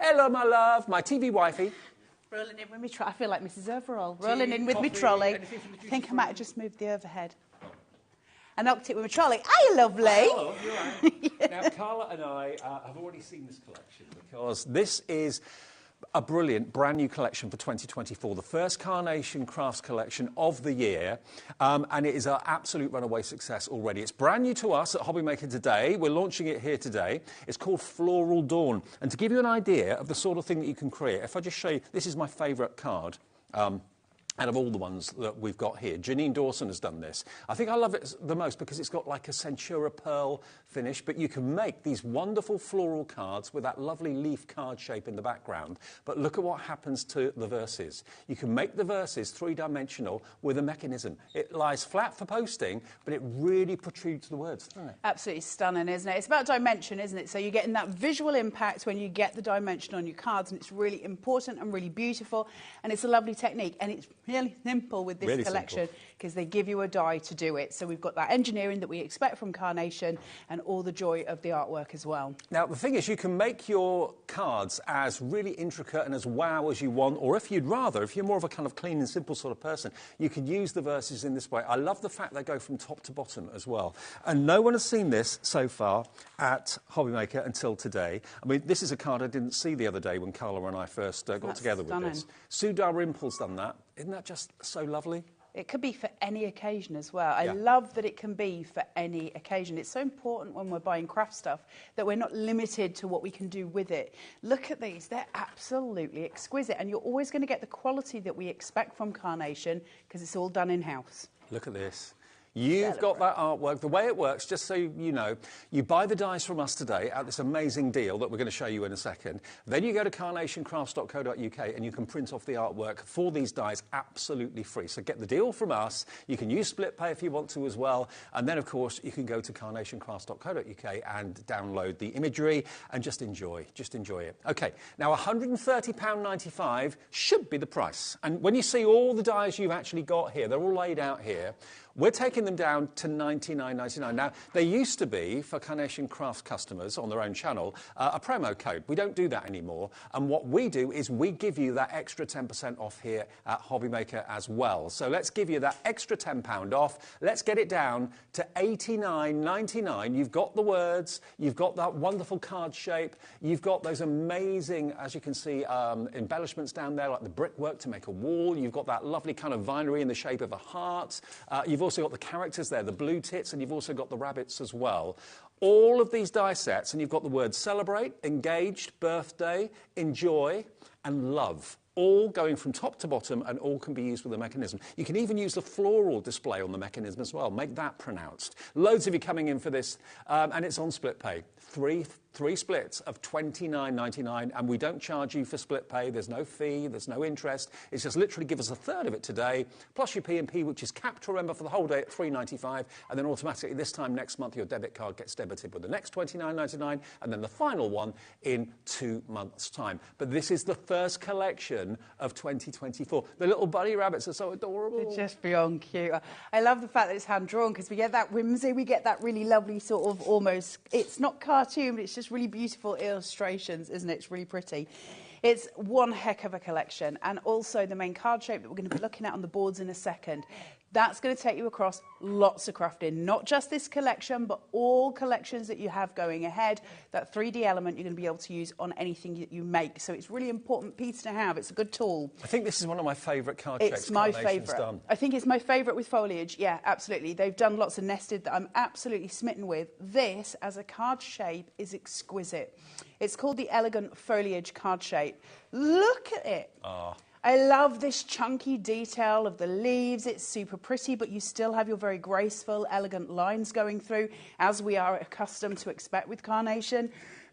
Hello, my love, my TV wifey. Rolling in with me trolley. I feel like Mrs. Overall. Rolling in with me trolley. I think I might have just moved the overhead. I knocked it with my trolley. Hiya, lovely. Hello, you're right. Yeah. Now, Carla and I have already seen this collection because this is a brilliant brand new collection for 2024, the first Carnation Crafts collection of the year, and it is an absolute runaway success already. It's brand new to us at HobbyMaker today. We're launching it here today. It's called Floral Dawn, and to give you an idea of the sort of thing that you can create, if I just show you, this is my favourite card. Out of all the ones that we've got here. Janine Dawson has done this. I think I love it the most because it's got like a Centura pearl finish, but you can make these wonderful floral cards with that lovely leaf card shape in the background. But look at what happens to the verses. You can make the verses three-dimensional with a mechanism. It lies flat for posting, but it really protrudes the words, doesn't it? Absolutely stunning, isn't it? It's about dimension, isn't it? So you're getting that visual impact when you get the dimension on your cards, and it's really important and really beautiful, and it's a lovely technique, and it's really simple with this really collection because they give you a die to do it. So we've got that engineering that we expect from Carnation and all the joy of the artwork as well. Now, the thing is, you can make your cards as really intricate and as wow as you want, or if you'd rather, if you're more of a kind of clean and simple sort of person, you can use the verses in this way. I love the fact they go from top to bottom as well. And no one has seen this so far at HobbyMaker until today. I mean, this is a card I didn't see the other day when Carla and I first got together with this. Sue Dalrymple's done that. Isn't that just so lovely? It could be for any occasion as well. I love that it can be for any occasion. It's so important when we're buying craft stuff that we're not limited to what we can do with it. Look at these. They're absolutely exquisite. And you're always going to get the quality that we expect from Carnation because it's all done in-house. Look at this. You've got that artwork. The way it works, just so you know, you buy the dies from us today at this amazing deal that we're going to show you in a second. Then you go to carnationcrafts.co.uk and you can print off the artwork for these dies absolutely free. So get the deal from us. You can use split pay if you want to as well. And then, of course, you can go to carnationcrafts.co.uk and download the imagery and just enjoy it. OK, now £130.95 should be the price. And when you see all the dies you've actually got here, they're all laid out here. We're taking them down to $99.99. Now, there used to be, for Carnation Crafts customers on their own channel, a promo code. We don't do that anymore. And what we do is we give you that extra 10% off here at HobbyMaker as well. So let's give you that extra £10 off. Let's get it down to $89.99. You've got the words. You've got that wonderful card shape. You've got those amazing, as you can see, embellishments down there, like the brickwork to make a wall. You've got that lovely kind of vinery in the shape of a heart. You've also got the characters there, the blue tits, and you've also got the rabbits as well. All of these die sets, and you've got the words celebrate, engaged, birthday, enjoy, and love. All going from top to bottom, and all can be used with a mechanism. You can even use the floral display on the mechanism as well. Make that pronounced. Loads of you coming in for this, and it's on split pay. Three splits of $29.99, and we don't charge you for split pay. There's no fee, there's no interest. It's just literally give us a third of it today, plus your P&P, which is capped, remember, for the whole day at $3.95, and then automatically this time next month your debit card gets debited with the next $29.99, and then the final one in 2 months' time. But this is the first collection of 2024. The little bunny rabbits are so adorable. They're just beyond cute. I love the fact that it's hand-drawn because we get that whimsy, we get that really lovely sort of almost, it's not cartoon, but it's just really beautiful illustrations, isn't it? It's really pretty. It's one heck of a collection, and also the main card shape that we're going to be looking at on the boards in a second. That's going to take you across lots of crafting, not just this collection, but all collections that you have going ahead. That 3D element you're going to be able to use on anything that you make. So it's a really important piece to have. It's a good tool. I think this is one of my favourite card shapes. It's my favourite. I think it's my favourite with foliage. Yeah, absolutely. They've done lots of nested that I'm absolutely smitten with. This, as a card shape, is exquisite. It's called the Elegant Foliage Card Shape. Look at it. I love this chunky detail of the leaves. It's super pretty, but you still have your very graceful, elegant lines going through, as we are accustomed to expect with Carnation.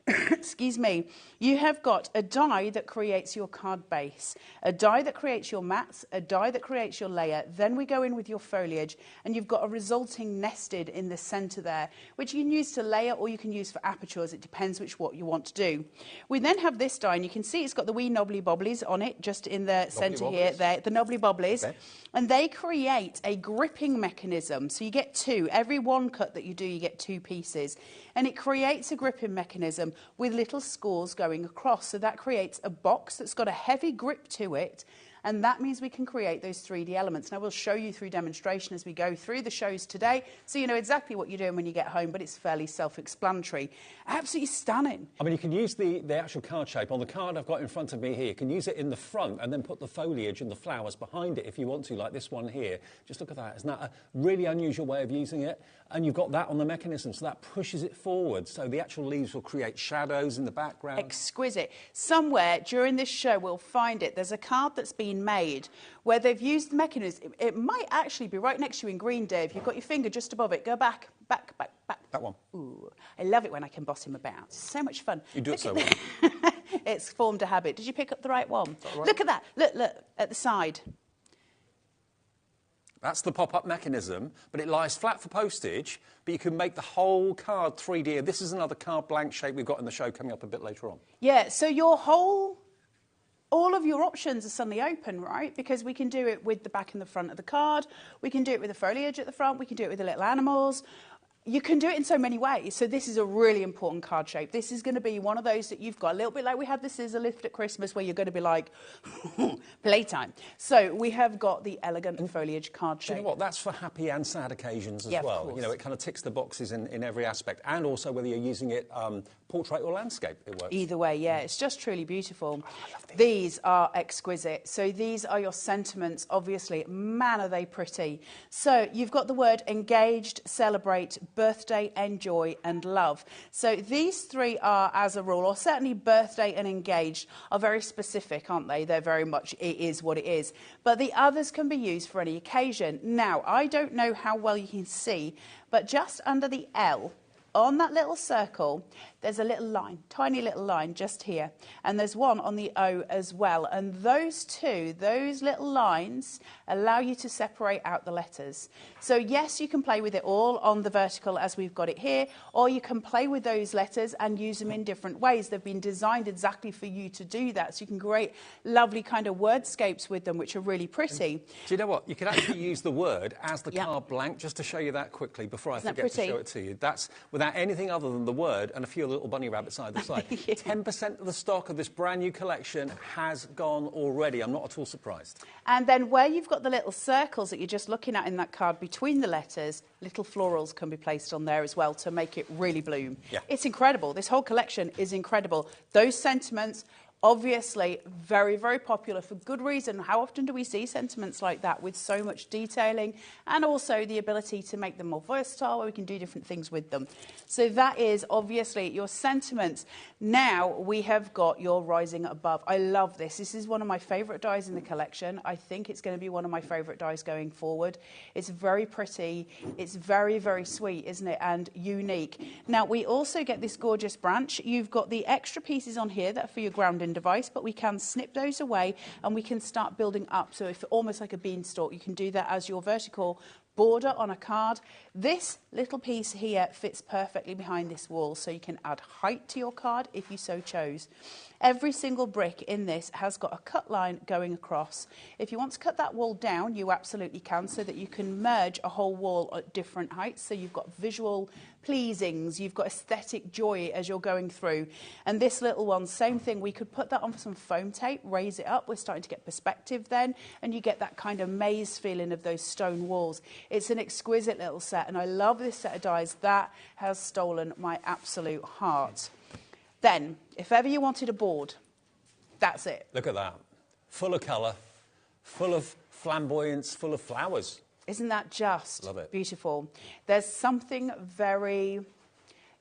Excuse me. You have got a die that creates your card base, a die that creates your mats, a die that creates your layer. Then we go in with your foliage, and you've got a resulting nested in the centre there, which you can use to layer or you can use for apertures. It depends what you want to do. We then have this die, and you can see it's got the wee knobbly bobblies on it, just in the centre here. There, the knobbly bobblies. Okay. And they create a gripping mechanism. So you get two. Every one cut that you do, you get two pieces. And it creates a gripping mechanism mechanism with little scores going across. So that creates a box that's got a heavy grip to it, and that means we can create those 3D elements. Now, we'll show you through demonstration as we go through the shows today, so you know exactly what you're doing when you get home, but it's fairly self-explanatory. Absolutely stunning. I mean, you can use the actual card shape. On the card I've got in front of me here, you can use it in the front and then put the foliage and the flowers behind it if you want to, like this one here. Just look at that. Isn't that a really unusual way of using it? And you've got that on the mechanism, so that pushes it forward. So the actual leaves will create shadows in the background. Exquisite. Somewhere during this show we'll find it. There's a card that's been made where they've used the mechanism. It might actually be right next to you in green, Dave. You've got your finger just above it. Go back, back, back, back. That one. Ooh, I love it when I can boss him about. It's so much fun. You do it so well. It's formed a habit. Did you pick up the right one? Right? Look at that. Look, look, at the side. That's the pop-up mechanism, but it lies flat for postage, but you can make the whole card 3D. And this is another card blank shape we've got in the show coming up a bit later on. Yeah, so all of your options are suddenly open, right? Because we can do it with the back and the front of the card. We can do it with the foliage at the front. We can do it with the little animals. You can do it in so many ways. So this is a really important card shape. This is going to be one of those that you've got a little bit like we had the scissor lift at Christmas where you're going to be like, playtime. So we have got the elegant foliage card shape. Do you know what? That's for happy and sad occasions as Yeah, well. of course. You know, it kind of ticks the boxes in every aspect. And also whether you're using it portrait or landscape, it works. Either way, yeah. It's just truly beautiful. Oh, I love These are exquisite. So these are your sentiments, obviously. Man, are they pretty. So you've got the word engaged, celebrate, birthday, enjoy, and love. So these three are, as a rule, or certainly birthday and engaged, are very specific, aren't they? They're very much, it is what it is. But the others can be used for any occasion. Now, I don't know how well you can see, but just under the L, on that little circle, there's a little line, tiny little line just here. And there's one on the O as well. And those two, those little lines, allow you to separate out the letters. So yes, you can play with it all on the vertical as we've got it here, or you can play with those letters and use them in different ways. They've been designed exactly for you to do that. So you can create lovely kind of wordscapes with them, which are really pretty. Do you know what? You can actually use the word as the card blank, just to show you that quickly before I forget to show it to you. That's without anything other than the word and a few little bunny rabbits either side. 10% of the stock of this brand new collection has gone already. I'm not at all surprised. And then where you've got the little circles that you're just looking at in that card between the letters, little florals can be placed on there as well to make it really bloom. Yeah. It's incredible. This whole collection is incredible. Those sentiments, obviously very, very popular for good reason. How often do we see sentiments like that with so much detailing and also the ability to make them more versatile where we can do different things with them? So that is obviously your sentiments. Now we have got your rising above. I love this. This is one of my favourite dies in the collection. I think it's going to be one of my favourite dies going forward. It's very pretty. It's very, very sweet, isn't it? And unique. Now we also get this gorgeous branch. You've got the extra pieces on here that are for your grounding device, but we can snip those away and we can start building up. So if almost like a beanstalk, you can do that as your vertical border on a card. This little piece here fits perfectly behind this wall, so you can add height to your card if you so chose. Every single brick in this has got a cut line going across. If you want to cut that wall down, you absolutely can, so that you can merge a whole wall at different heights. So you've got visual pleasings, you've got aesthetic joy as you're going through. And this little one, same thing. We could put that on some foam tape, raise it up. We're starting to get perspective then, and you get that kind of maze feeling of those stone walls. It's an exquisite little set, and I love this set of dies. That has stolen my absolute heart. Then, if ever you wanted a board, that's it. Look at that. Full of colour, full of flamboyance, full of flowers. Isn't that just Love it. beautiful? There's something very...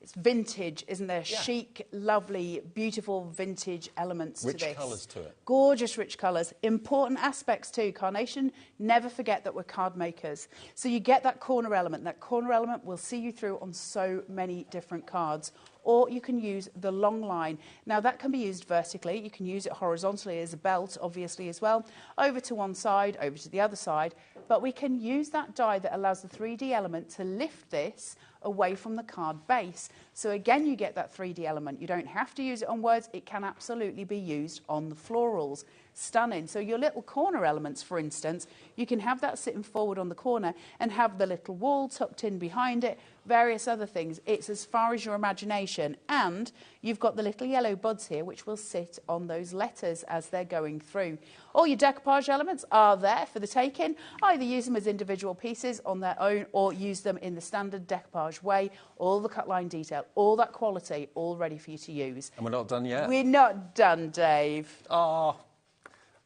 It's vintage, isn't there? Yeah. Chic, lovely, beautiful vintage elements Rich to this. colours to it. Gorgeous rich colours. Important aspects too. Carnation, never forget that we're card makers. So you get that corner element. That corner element will see you through on so many different cards. Or you can use the long line. Now that can be used vertically. You can use it horizontally as a belt, obviously, as well. Over to one side, over to the other side. But we can use that die that allows the 3D element to lift this away from the card base. So again, you get that 3D element. You don't have to use it on words. It can absolutely be used on the florals. Stunning. So your little corner elements, for instance, you can have that sitting forward on the corner and have the little wall tucked in behind it, various other things. It's as far as your imagination. And you've got the little yellow buds here, which will sit on those letters as they're going through. All your decoupage elements are there for the taking. Either use them as individual pieces on their own or use them in the standard decoupage way. All the cut line detail, all that quality, all ready for you to use. And we're not done yet. We're not done, Dave. Oh.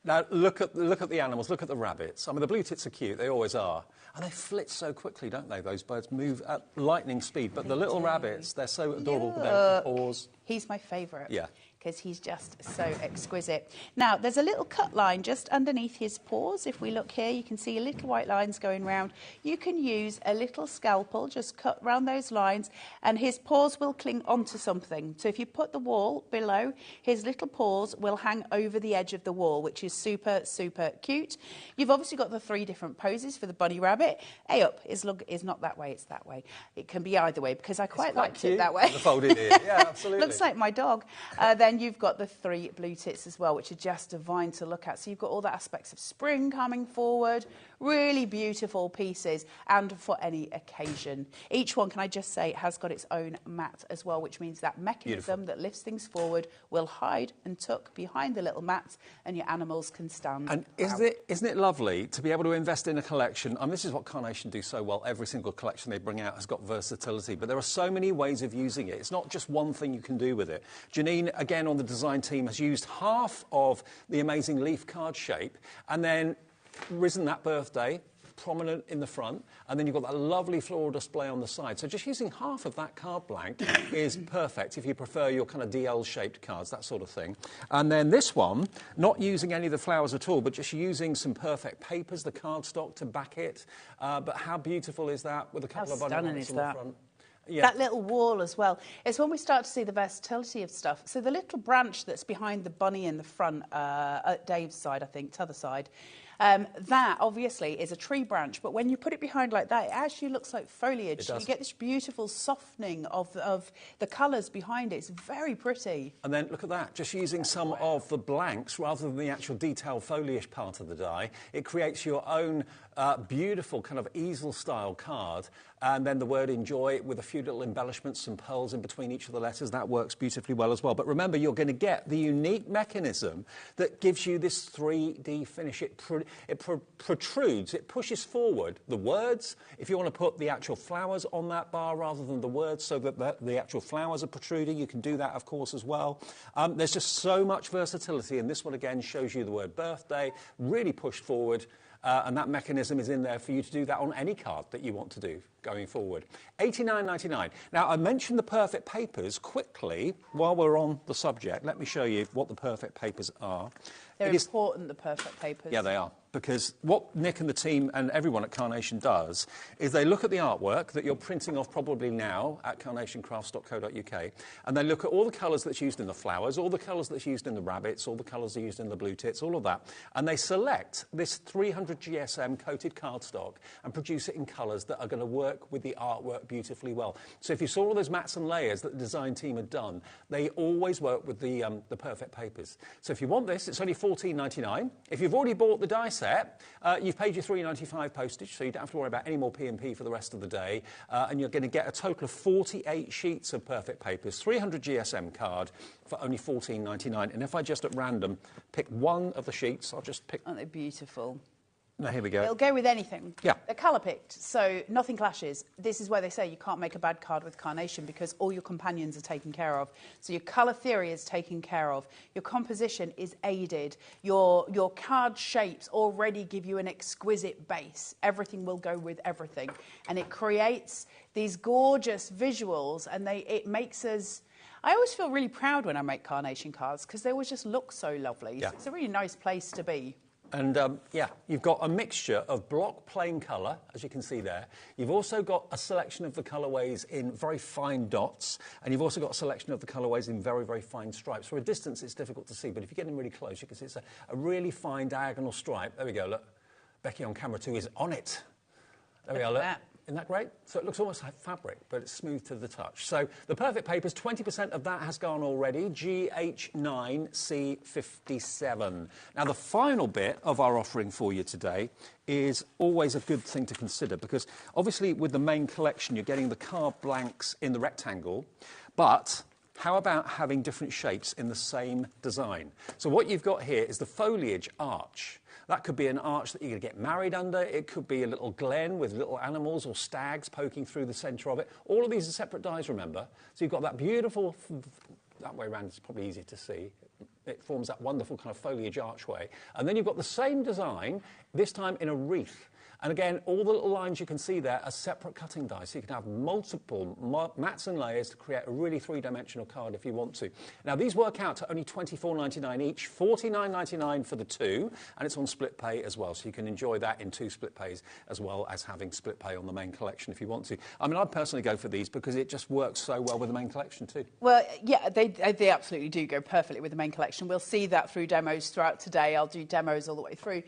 Now, look at the animals, look at the rabbits. I mean, the blue tits are cute, they always are. And they flit so quickly, don't they? Those birds move at lightning speed. But the little rabbits, they're so adorable with their paws. He's my favourite. Yeah. Because he's just so exquisite. Now, there's a little cut line just underneath his paws. If we look here, you can see little white lines going round. You can use a little scalpel, just cut round those lines, and his paws will cling onto something. So if you put the wall below, his little paws will hang over the edge of the wall, which is super, super cute. You've obviously got the 3 different poses for the bunny rabbit. A up is not that way, it's that way. It can be either way, because I quite liked it that way. The folded ear. Yeah, absolutely. Looks like my dog. Then you've got the 3 blue tits as well, which are just divine to look at. So you've got all the aspects of spring coming forward, really beautiful pieces, and for any occasion. Each one, can I just say, has got its own mat as well, which means that mechanism that lifts things forward will hide and tuck behind the little mats, and your animals can stand. And isn't it lovely to be able to invest in a collection? And this is what Carnation do so well. Every single collection they bring out has got versatility, but there are so many ways of using it. It's not just one thing you can do with it. Janine, again, on the design team, has used half of the amazing leaf card shape and then risen that birthday prominent in the front, and then you've got that lovely floral display on the side. So just using half of that card blank is perfect if you prefer your kind of DL-shaped cards, that sort of thing. And then this one, not using any of the flowers at all, but just using some perfect papers, the cardstock to back it. But how beautiful is that with a couple of bunny rabbits on the front? Yeah. That little wall as well. It's when we start to see the versatility of stuff. So the little branch that's behind the bunny in the front, at Dave's side, I think, t'other side, that obviously is a tree branch, but when you put it behind like that, it actually looks like foliage. So you get this beautiful softening of the colours behind it. It's very pretty. And then look at that, just using some of the blanks rather than the actual detailed foliage part of the die, it creates your own beautiful kind of easel-style card. And then the word enjoy with a few little embellishments, some pearls in between each of the letters. That works beautifully well as well. But remember, you're going to get the unique mechanism that gives you this 3D finish. It protrudes, it pushes forward the words. If you want to put the actual flowers on that bar rather than the words so that the actual flowers are protruding, you can do that, of course, as well. There's just so much versatility. And this one, again, shows you the word birthday, really pushed forward. And that mechanism is in there for you to do that on any card that you want to do going forward. $89.99. Now, I mentioned the perfect papers quickly while we're on the subject. Let me show you what the perfect papers are. They're important, the perfect papers. Yeah, they are. Because what Nick and the team and everyone at Carnation does is they look at the artwork that you're printing off probably now at carnationcrafts.co.uk, and they look at all the colours that's used in the flowers, all the colours that's used in the rabbits, all the colours that are used in the blue tits, all of that, and they select this 300 GSM coated cardstock and produce it in colours that are going to work with the artwork beautifully well. So if you saw all those mats and layers that the design team had done, they always work with the perfect papers. So if you want this, it's only $14.99. If you've already bought the die set, you've paid your $3.95 postage, so you don't have to worry about any more P&P for the rest of the day, and you're going to get a total of 48 sheets of perfect papers, 300 GSM card for only $14.99. And if I just at random pick one of the sheets, I'll just pick... Aren't they beautiful? No, here we go. It'll go with anything. Yeah. They're colour picked, so nothing clashes. This is where they say you can't make a bad card with Carnation because all your companions are taken care of. So your colour theory is taken care of. Your composition is aided. Your card shapes already give you an exquisite base. Everything will go with everything. And it creates these gorgeous visuals, and it makes us... I always feel really proud when I make Carnation cards because they always just look so lovely. Yeah. So it's a really nice place to be. And, yeah, you've got a mixture of block plain colour, as you can see there. You've also got a selection of the colourways in very fine dots, and you've also got a selection of the colourways in very, very fine stripes. For a distance, it's difficult to see, but if you get in really close, you can see it's a really fine diagonal stripe. There we go, look. Becky on camera 2 is on it. There we go, look. Isn't that great? So it looks almost like fabric, but it's smooth to the touch. So the perfect papers, 20% of that has gone already, GH9C57. Now, the final bit of our offering for you today is always a good thing to consider, because obviously with the main collection, you're getting the card blanks in the rectangle, but how about having different shapes in the same design? So what you've got here is the foliage arch. That could be an arch that you're going to get married under. It could be a little glen with little animals or stags poking through the centre of it. All of these are separate dies, remember. So you've got that beautiful, that way around it's probably easier to see. It forms that wonderful kind of foliage archway. And then you've got the same design, this time in a wreath. And again, all the little lines you can see there are separate cutting dies. So you can have multiple mats and layers to create a really three-dimensional card if you want to. Now, these work out to only $24.99 each, $49.99 for the two, and it's on split pay as well. So you can enjoy that in two split pays as well as having split pay on the main collection if you want to. I mean, I'd personally go for these because it just works so well with the main collection too. Well, yeah, they absolutely do go perfectly with the main collection. We'll see that through demos throughout today. I'll do demos all the way through.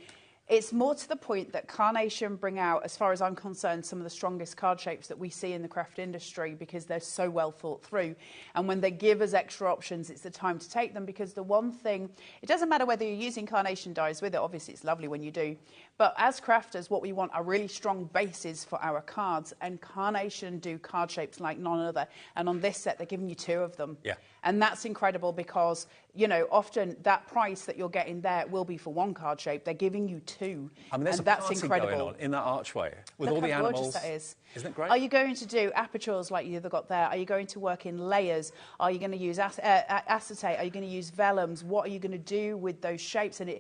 It's more to the point that Carnation bring out, as far as I'm concerned, some of the strongest card shapes that we see in the craft industry because they're so well thought through. And when they give us extra options, it's the time to take them, because the one thing, it doesn't matter whether you're using Carnation dies with it, obviously it's lovely when you do, but as crafters, what we want are really strong bases for our cards, and Carnation do card shapes like none other. And on this set, they're giving you two of them. Yeah. And that's incredible because, you know, often that price that you're getting there will be for one card shape. They're giving you two. I mean, there's and a that's party incredible. going on in that archway with Look all the how animals. Gorgeous that is. Isn't it great? Are you going to do apertures like you've got there? Are you going to work in layers? Are you going to use acetate? Are you going to use vellums? What are you going to do with those shapes? And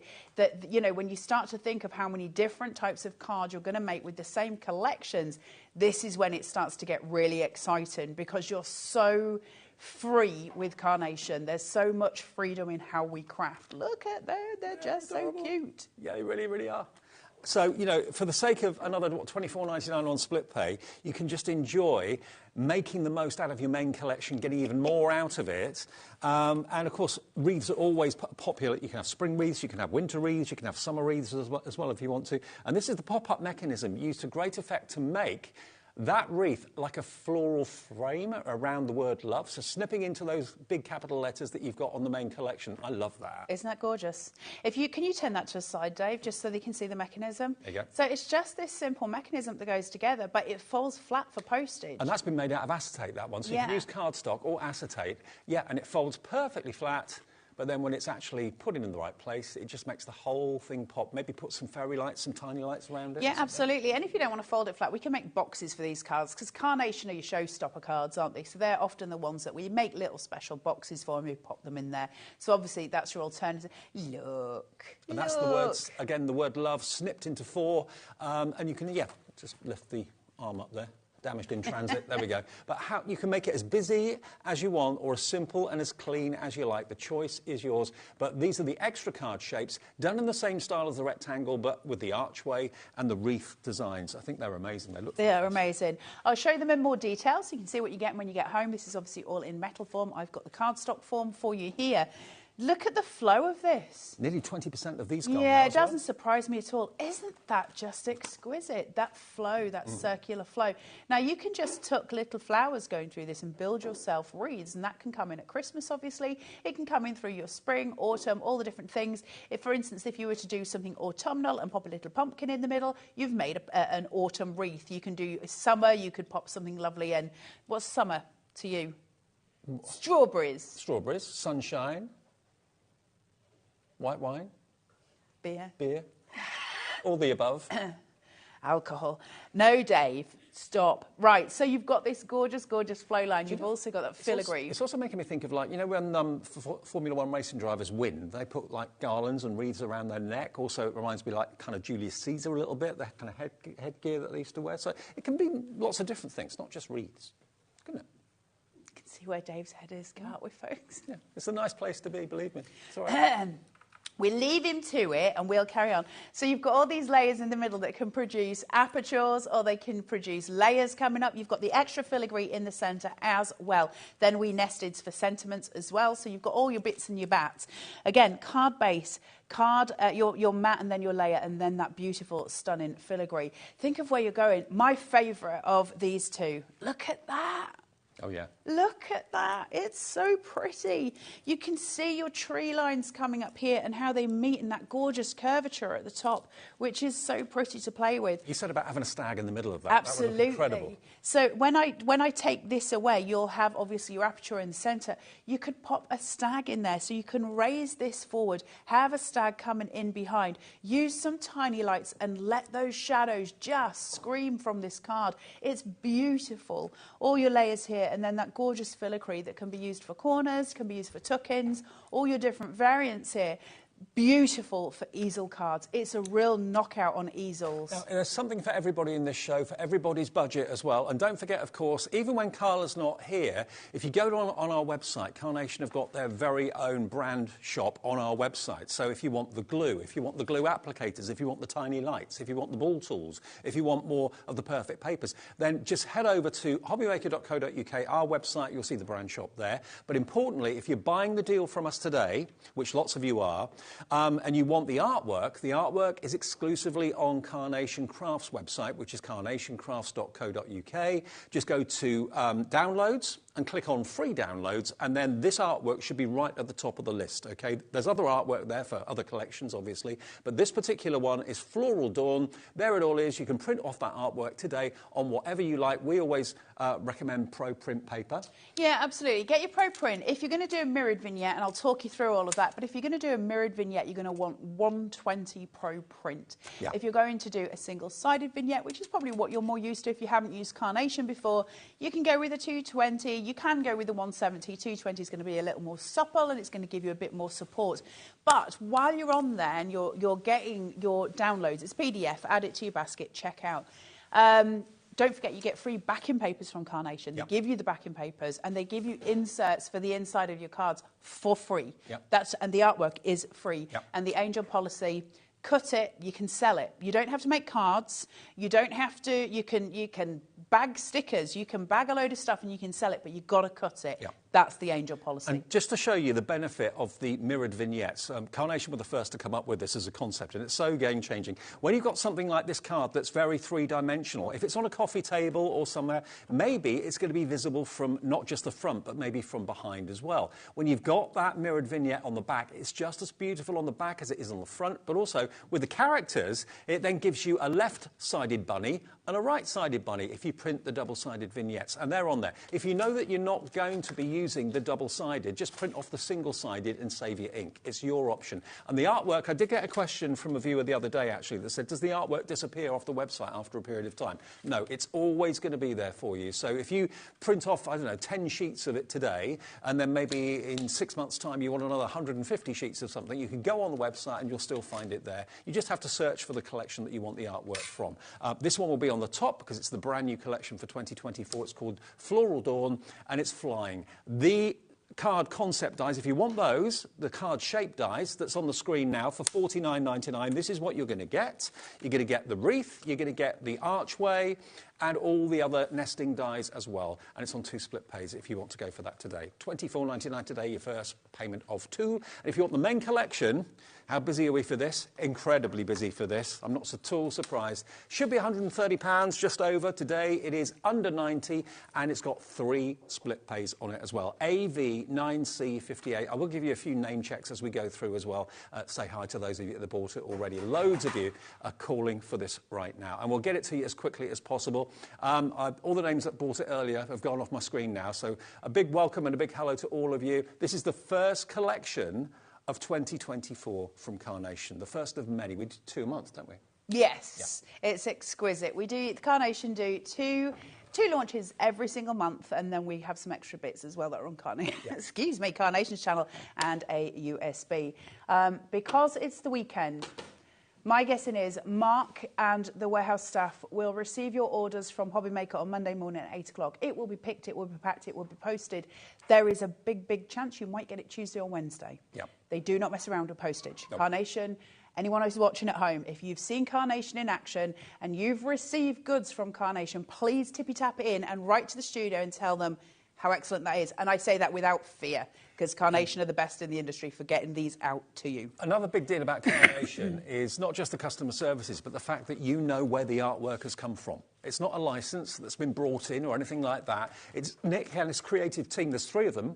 you know, when you start to think of how many different types of cards you're going to make with the same collections, this is when it starts to get really exciting, because you're so free with Carnation. There's so much freedom in how we craft. Look at them, they're just adorable. So cute. Yeah, they really, really are. So, you know, for the sake of another $24.99 on split pay, you can just enjoy making the most out of your main collection, getting even more out of it. And, of course, wreaths are always popular. You can have spring wreaths, you can have winter wreaths, you can have summer wreaths as well if you want to. And this is the pop-up mechanism used to great effect to make that wreath like a floral frame around the word love. So snipping into those big capital letters that you've got on the main collection. I love that. Isn't that gorgeous? Can you turn that to the side, Dave, just so they can see the mechanism? There you go. So it's just this simple mechanism that goes together, but it folds flat for postage. And that's been made out of acetate, that one. So you can use cardstock or acetate. Yeah, and it folds perfectly flat. But then when it's actually put in the right place, it just makes the whole thing pop. Maybe put some fairy lights, some tiny lights around it. Yeah, absolutely. And if you don't want to fold it flat, we can make boxes for these cards, because Carnation are your showstopper cards, aren't they? So they're often the ones that we make little special boxes for, and we pop them in there. So obviously that's your alternative. Look. And that's the words, again, the word love snipped into four. And you can, just lift the arm up there. Damaged in transit, there we go. But you can make it as busy as you want or as simple and as clean as you like. The choice is yours. But these are the extra card shapes, done in the same style as the rectangle, but with the archway and the wreath designs. I think they're amazing. They are amazing. I'll show you them in more detail so you can see what you get when you get home. This is obviously all in metal form. I've got the cardstock form for you here. Look at the flow of this. Nearly 20% of these gone. Yeah, it doesn't surprise me at all. Isn't that just exquisite? That flow, that circular flow. Now, you can just tuck little flowers going through this and build yourself wreaths, and that can come in at Christmas, obviously. It can come in through your spring, autumn, all the different things. If, for instance, if you were to do something autumnal and pop a little pumpkin in the middle, you've made an autumn wreath. You can do summer, you could pop something lovely in. What's summer to you? Strawberries. Strawberries, sunshine. White wine? Beer. Beer. All the above. Alcohol. No, Dave, stop. Right, so you've got this gorgeous, gorgeous flow line. You've also got that filigree. It's also making me think of, like, you know, when Formula One racing drivers win, they put, like, garlands and wreaths around their neck. Also, it reminds me, like, kind of Julius Caesar a little bit, that kind of headgear that they used to wear. So it can be lots of different things, not just wreaths. Couldn't it? You can see where Dave's head is, can't we, folks? Yeah, it's a nice place to be, believe me. It's all right. We leave him to it and we'll carry on. So you've got all these layers in the middle that can produce apertures or they can produce layers coming up. You've got the extra filigree in the centre as well. Then we nested for sentiments as well. So you've got all your bits and your bats. Again, card base, card, your mat and then your layer and then that beautiful, stunning filigree. Think of where you're going. My favourite of these two. Look at that. Oh, yeah. Look at that. It's so pretty. You can see your tree lines coming up here and how they meet in that gorgeous curvature at the top, which is so pretty to play with. You said about having a stag in the middle of that. Absolutely. That would look incredible. So when I take this away, you'll have obviously your aperture in the centre. You could pop a stag in there. So you can raise this forward, have a stag coming in behind, use some tiny lights and let those shadows just scream from this card. It's beautiful. All your layers here. And then that gorgeous filigree that can be used for corners, can be used for tuck-ins, all your different variants here. Beautiful for easel cards. It's a real knockout on easels. Now, there's something for everybody in this show, for everybody's budget as well. And don't forget, of course, even when Carla's not here, if you go on our website, Carnation have got their very own brand shop on our website. So if you want the glue, if you want the glue applicators, if you want the tiny lights, if you want the ball tools, if you want more of the perfect papers, then just head over to hobbymaker.co.uk, our website. You'll see the brand shop there. But importantly, if you're buying the deal from us today, which lots of you are, and you want the artwork is exclusively on Carnation Crafts website, which is carnationcrafts.co.uk. Just go to downloads and click on free downloads, and then this artwork should be right at the top of the list, okay? There's other artwork there for other collections, obviously, but this particular one is Floral Dawn. There it all is. You can print off that artwork today on whatever you like. We always recommend Pro Print paper. Yeah, absolutely. Get your Pro Print. If you're going to do a mirrored vignette, and I'll talk you through all of that, but if you're going to do a mirrored vignette, you're going to want 120 Pro Print. Yeah. If you're going to do a single-sided vignette, which is probably what you're more used to if you haven't used Carnation before, you can go with a 220. You can go with the 170. 220 is going to be a little more supple and it's going to give you a bit more support. But while you're on there and you're getting your downloads, it's PDF, add it to your basket, check out. Don't forget, you get free backing papers from Carnation. They give you the backing papers and they give you inserts for the inside of your cards for free. And the artwork is free. And the Angel policy, cut it, you can sell it. You don't have to make cards. You don't have to, you can bag stickers, you can bag a load of stuff and you can sell it, but you've got to cut it. That's the Angel policy. And just to show you the benefit of the mirrored vignettes, Carnation were the first to come up with this as a concept, and it's so game-changing. When you've got something like this card that's very three-dimensional, if it's on a coffee table or somewhere, maybe it's going to be visible from not just the front, but maybe from behind as well. When you've got that mirrored vignette on the back, it's just as beautiful on the back as it is on the front, but also with the characters, it then gives you a left-sided bunny and a right-sided bunny if you print the double-sided vignettes, and they're on there. If you know that you're not going to be using the double-sided, just print off the single-sided and save your ink. It's your option. And the artwork, I did get a question from a viewer the other day, actually, that said, does the artwork disappear off the website after a period of time? No, it's always going to be there for you. So if you print off, I don't know, 10 sheets of it today, and then maybe in 6 months' time you want another 150 sheets of something, you can go on the website and you'll still find it there. You just have to search for the collection that you want the artwork from. This one will be on the top because it's the brand new collection for 2024. It's called Floral Dawn, and it's flying. The card concept dies, if you want those, the card shape dies that's on the screen now for $49.99, this is what you're going to get. You're going to get the wreath, you're going to get the archway, and all the other nesting dies as well. And it's on 2 split pays if you want to go for that today. $24.99 today, your first payment of 2. And if you want the main collection, how busy are we for this? Incredibly busy for this. I'm not at all surprised. Should be £130, just over. Today it is under 90, and it's got 3 split pays on it as well. AV9C58. I will give you a few name checks as we go through as well. Say hi to those of you that bought it already. Loads of you are calling for this right now, and we'll get it to you as quickly as possible. All the names that bought it earlier have gone off my screen now, so a big welcome and a big hello to all of you. This is the first collection of 2024 from Carnation, the first of many. We do 2 a month, don't we? Yes, it's exquisite. Carnation do two launches every single month, and then we have some extra bits as well that are on Carnation's channel, and a USB. Because it's the weekend, My guessing is Mark and the warehouse staff will receive your orders from HobbyMaker on Monday morning at 8 o'clock. It will be picked, it will be packed, it will be posted. There is a big, big chance you might get it Tuesday or Wednesday. Yep. They do not mess around with postage. Nope. Carnation, anyone who's watching at home, if you've seen Carnation in action and you've received goods from Carnation, please tippy-tap it in and write to the studio and tell them how excellent that is. And I say that without fear, because Carnation are the best in the industry for getting these out to you. Another big deal about Carnation is not just the customer services, but the fact that you know where the artwork has come from. It's not a licence that's been brought in or anything like that. It's Nick and his creative team. There's 3 of them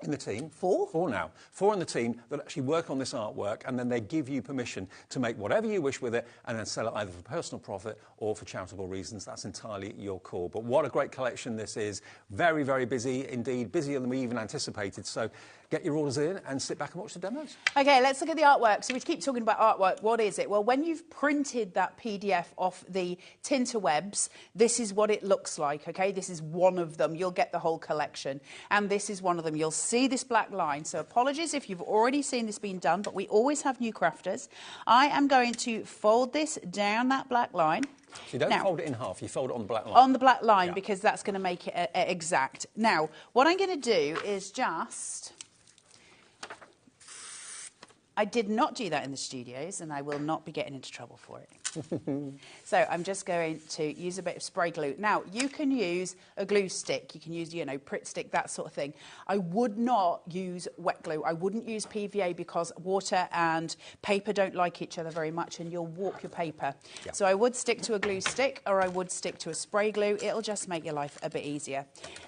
in the team. 4? 4 now. 4 in the team that actually work on this artwork, and then they give you permission to make whatever you wish with it and then sell it either for personal profit or for charitable reasons. That's entirely your call. But what a great collection this is. Very, very busy indeed, busier than we even anticipated. So get your orders in and sit back and watch the demos. OK, let's look at the artwork. So we keep talking about artwork. What is it? Well, when you've printed that PDF off the Tinterwebs, this is what it looks like, OK? This is one of them. You'll get the whole collection. And this is one of them. You'll see this black line. So apologies if you've already seen this being done, but we always have new crafters. I am going to fold this down that black line. So you don't fold it in half, you fold it on the black line. On the black line, yeah. Because that's going to make it exact. Now, what I'm going to do is just... I did not do that in the studios, and I will not be getting into trouble for it. So I'm just going to use a bit of spray glue. Now, you can use a glue stick. You can use, you know, Pritt stick, that sort of thing. I would not use wet glue. I wouldn't use PVA because water and paper don't like each other very much, and you'll warp your paper. Yeah. So I would stick to a glue stick, or I would stick to a spray glue. It'll just make your life a bit easier.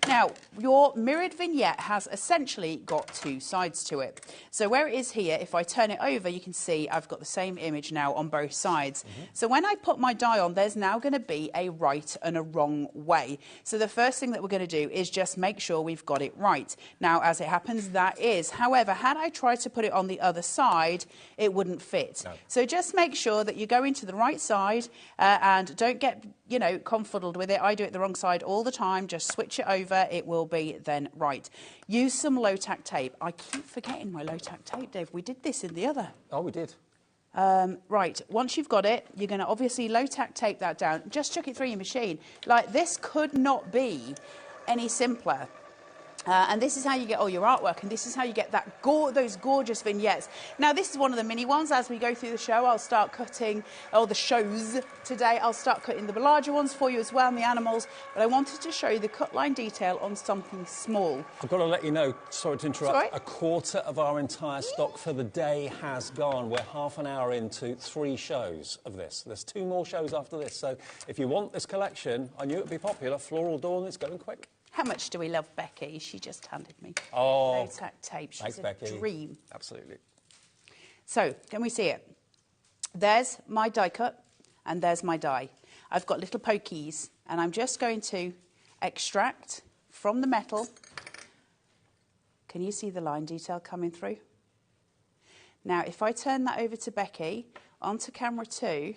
Now, your mirrored vignette has essentially got 2 sides to it. So where it is here, if I turn it over, you can see I've got the same image now on both sides. So when I put my die on, there's now going to be a right and a wrong way. So the first thing that we're going to do is just make sure we've got it right. Now, as it happens, that is. However, had I tried to put it on the other side, it wouldn't fit. No. So just make sure that you go into the right side and don't get, you know, confuddled with it. I do it the wrong side all the time. Just switch it over. It will be then right. Use some low-tack tape. I keep forgetting my low-tack tape, Dave. We did this in the other. Oh, we did. Right, once you've got it, you're going to obviously low-tack tape that down. Just chuck it through your machine. Like, this could not be any simpler. And this is how you get all your artwork, and this is how you get that those gorgeous vignettes. Now, this is one of the mini ones. As we go through the show, I'll start cutting, or the shows today, I'll start cutting the larger ones for you as well, and the animals. But I wanted to show you the cut line detail on something small. I've got to let you know, sorry to interrupt, sorry? A quarter of our entire stock for the day has gone. We're half an hour into 3 shows of this. There's 2 more shows after this. So if you want this collection, I knew it would be popular. Floral Dawn is going quick. How much do we love Becky? She just handed me low-tack tape. She's a dream. Absolutely. So, can we see it? There's my die cut, and there's my die. I've got little pokies, and I'm just going to extract from the metal. Can you see the line detail coming through? Now, if I turn that over to Becky, onto camera 2,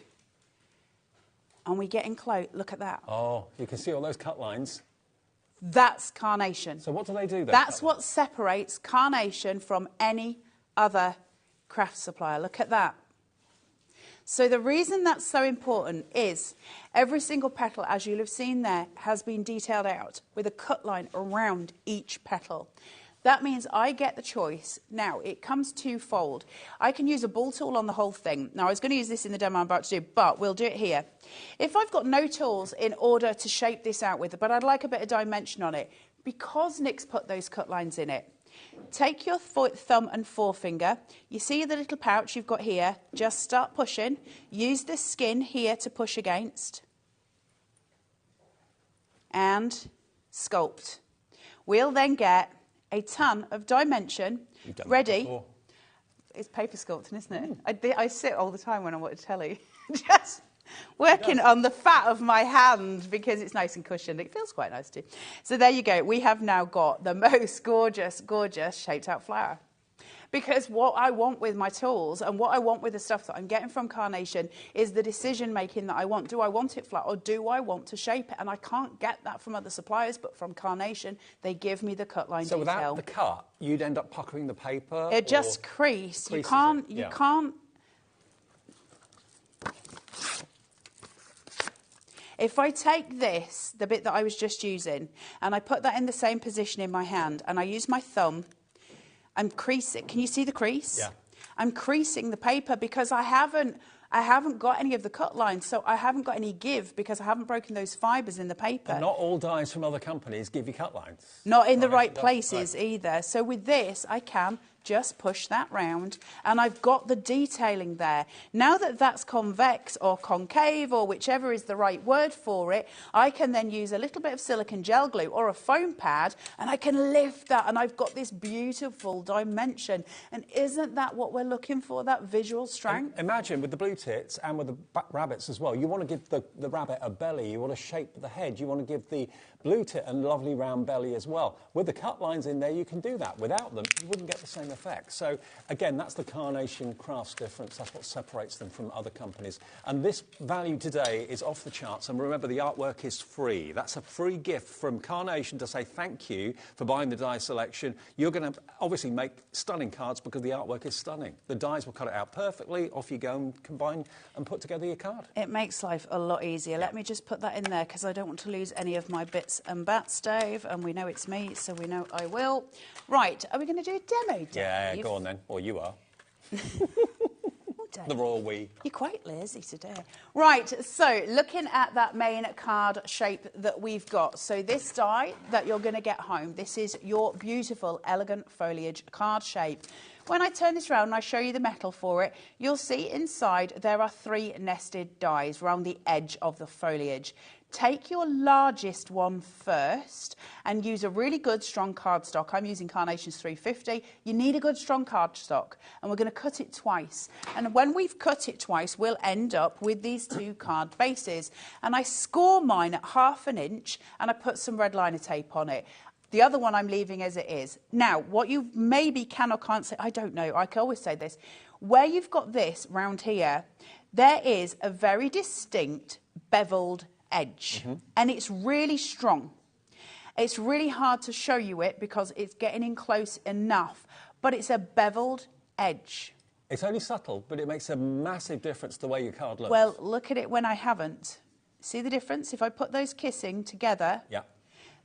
and we get in close, look at that. Oh, you can see all those cut lines. That's Carnation. So what do they do then? That's what separates Carnation from any other craft supplier. Look at that. So the reason that's so important is every single petal, as you'll have seen there, has been detailed out with a cut line around each petal. That means I get the choice. Now, it comes twofold. I can use a ball tool on the whole thing. Now, I was going to use this in the demo I'm about to do, but we'll do it here. If I've got no tools in order to shape this out with, but I'd like a bit of dimension on it, because Nick's put those cut lines in it, take your thumb and forefinger. You see the little pouch you've got here? Just start pushing. Use the skin here to push against. And sculpt. We'll then get a ton of dimension ready. It's paper sculpting, isn't it? I sit all the time when I watch telly, just working on the fat of my hand because it's nice and cushioned. It feels quite nice too. So there you go. We have now got the most gorgeous, gorgeous shaped out flower. Because what I want with my tools and what I want with the stuff that I'm getting from Carnation is the decision making that I want. Do I want it flat or do I want to shape it? And I can't get that from other suppliers, but from Carnation, they give me the cut line detail. So without the cut, you'd end up puckering the paper? It just crease. You can't. If I take this, the bit that I was just using, and I put that in the same position in my hand, and I use my thumb, I'm creasing. Can you see the crease? Yeah. I'm creasing the paper because I haven't got any of the cut lines, so I haven't got any give because I haven't broken those fibres in the paper. And not all dyes from other companies give you cut lines. Not in the right places either. So with this, I can just push that round, and I've got the detailing there. Now that that's convex or concave or whichever is the right word for it, I can then use a little bit of silicone gel glue or a foam pad, and I can lift that, and I've got this beautiful dimension. And isn't that what we're looking for, that visual strength? And imagine with the blue tits and with the rabbits as well, you want to give the rabbit a belly, you want to shape the head, you want to give the blue tit a lovely round belly as well. With the cut lines in there, you can do that. Without them, you wouldn't get the same effect. So again, that's the Carnation Crafts difference. That's what separates them from other companies. And this value today is off the charts. And remember, the artwork is free. That's a free gift from Carnation to say thank you for buying the die selection. You're going to obviously make stunning cards because the artwork is stunning. The dies will cut it out perfectly. Off you go and combine and put together your card. It makes life a lot easier. Let me just put that in there because I don't want to lose any of my bits and bats, Dave, and we know it's me, so we know I will. Right, are we going to do a demo, Dave? Yeah, go on then. Or you are. Dave, the royal we. You're quite lazy today. Right, so looking at that main card shape that we've got. So this die that you're going to get home, this is your beautiful, elegant foliage card shape. When I turn this around and I show you the metal for it, you'll see inside there are 3 nested dies around the edge of the foliage. Take your largest one first and use a really good strong cardstock. I'm using Carnation's 350. You need a good strong cardstock, and we're going to cut it twice. And when we've cut it twice, we'll end up with these 2 card bases. And I score mine at 1/2 inch, and I put some red liner tape on it. The other one I'm leaving as it is. Now, what you maybe can or can't say, I don't know, I can always say this. Where you've got this round here, there is a very distinct beveled edge, and it's really strong. It's really hard to show you it because it's getting in close enough, but it's a beveled edge. It's only subtle, but it makes a massive difference the way your card looks. Well, look at it when I haven't. See the difference? If I put those kissing together, yeah.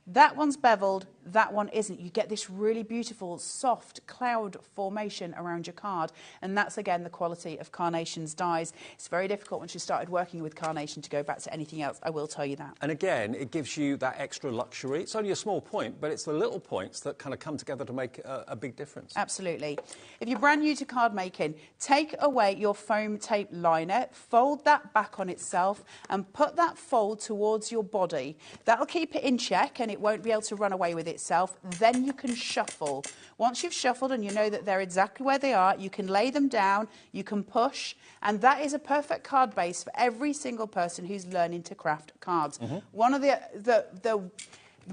That one's beveled, that one isn't. You get this really beautiful, soft cloud formation around your card. And that's, again, the quality of Carnation's dies. It's very difficult once you started working with Carnation to go back to anything else, I will tell you that. And again, it gives you that extra luxury. It's only a small point, but it's the little points that kind of come together to make a big difference. Absolutely. If you're brand new to card making, take away your foam tape liner, fold that back on itself, and put that fold towards your body. That'll keep it in check, and it won't be able to run away with itself. Then you can shuffle. Once you've shuffled and you know that they're exactly where they are, you can lay them down, you can push, and that is a perfect card base for every single person who's learning to craft cards. One of the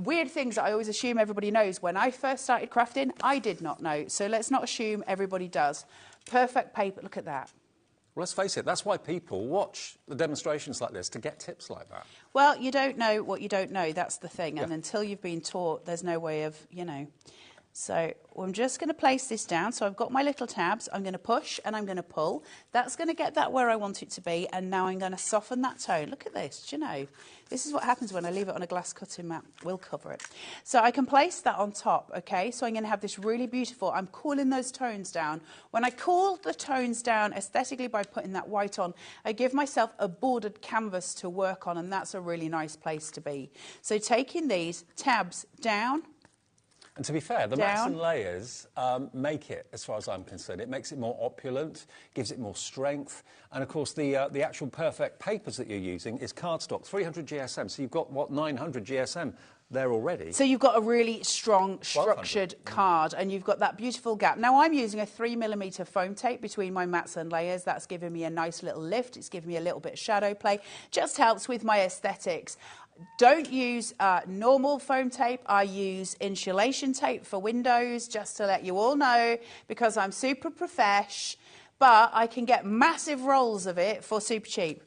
weird things that I always assume everybody knows, when I first started crafting, I did not know. So let's not assume everybody does. Perfect paper, look at that. Well, let's face it, that's why people watch the demonstrations like this, to get tips like that. Well, you don't know what you don't know, that's the thing. And until you've been taught, there's no way of, you know. So I'm just going to place this down. So I've got my little tabs. I'm going to push and I'm going to pull. That's going to get that where I want it to be. And now I'm going to soften that tone. Look at this. Do you know? This is what happens when I leave it on a glass cutting mat. We'll cover it. So I can place that on top, okay? So I'm going to have this really beautiful, I'm cooling those tones down. When I cool the tones down aesthetically by putting that white on, I give myself a bordered canvas to work on, and that's a really nice place to be. So taking these tabs down. And to be fair, the mats and layers make it, as far as I'm concerned. It makes it more opulent, gives it more strength. And, of course, the actual perfect papers that you're using is cardstock, 300 GSM. So you've got, what, 900 GSM there already. So you've got a really strong, structured card, and you've got that beautiful gap. Now, I'm using a 3mm foam tape between my mats and layers. That's giving me a nice little lift. It's giving me a little bit of shadow play. Just helps with my aesthetics. Don't use normal foam tape. I use insulation tape for windows, just to let you all know, because I'm super profesh, but I can get massive rolls of it for super cheap.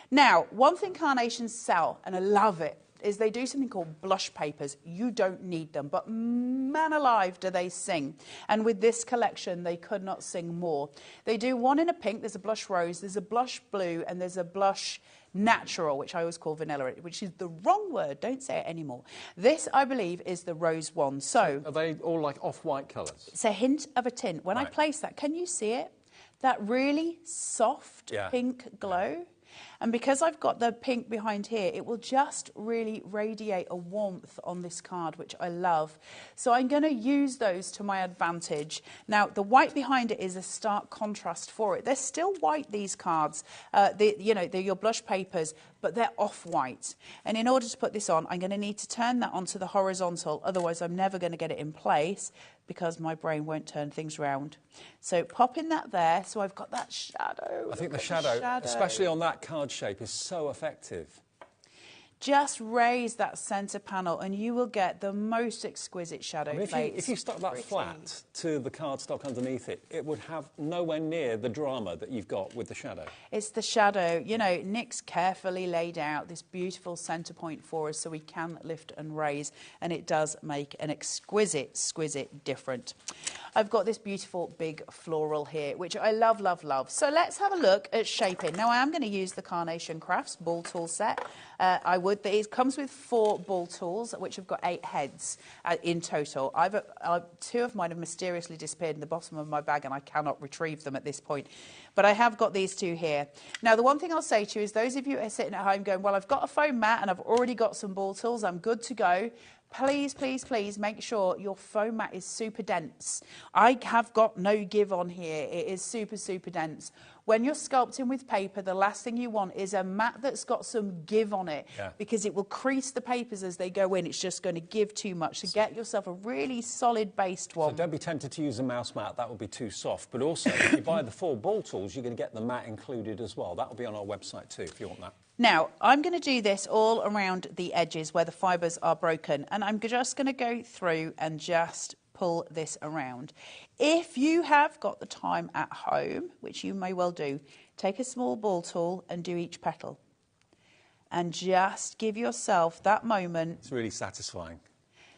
Now, one thing Carnations sell, and I love it, is they do something called blush papers. You don't need them, but man alive do they sing. And with this collection, they could not sing more. They do one in a pink, there's a blush rose, there's a blush blue, and there's a blush natural, which I always call vanilla, which is the wrong word. Don't say it anymore. This, I believe, is the rose one. So are they all like off-white colours? It's a hint of a tint. When I place that, can you see it? That really soft pink glow. And because I've got the pink behind here, it will just really radiate a warmth on this card, which I love. So I'm going to use those to my advantage. Now, the white behind it is a stark contrast for it. They're still white, these cards. They're your blush papers, but they're off-white. And in order to put this on, I'm going to need to turn that onto the horizontal. Otherwise, I'm never going to get it in place because my brain won't turn things round. So popping that there, so I've got that shadow. I think the shadow, especially on that card shape, is so effective. Just raise that centre panel and you will get the most exquisite shadow plates. If you stuck that flat to the cardstock underneath it, it would have nowhere near the drama that you've got with the shadow. It's the shadow. You know, Nick's carefully laid out this beautiful centre point for us so we can lift and raise, and it does make an exquisite difference. I've got this beautiful big floral here, which I love, love, love. So let's have a look at shaping. Now, I am going to use the Carnation Crafts ball tool set. It comes with 4 ball tools, which have got 8 heads in total. 2 of mine have mysteriously disappeared in the bottom of my bag, and I cannot retrieve them at this point. But I have got these 2 here. Now, the one thing I'll say to you is those of you who are sitting at home going, well, I've got a foam mat and I've already got some ball tools, I'm good to go. Please, please, please make sure your foam mat is super dense. I have got no give on here. It is super, super dense. When you're sculpting with paper, the last thing you want is a mat that's got some give on it because it will crease the papers as they go in. It's just going to give too much. So get yourself a really solid based one. So don't be tempted to use a mouse mat. That will be too soft. But also, if you buy the 4 ball tools, you're going to get the mat included as well. That will be on our website too, if you want that. Now, I'm going to do this all around the edges where the fibres are broken, and I'm just going to go through and just pull this around. If you have got the time at home, which you may well do, take a small ball tool and do each petal. And just give yourself that moment. It's really satisfying.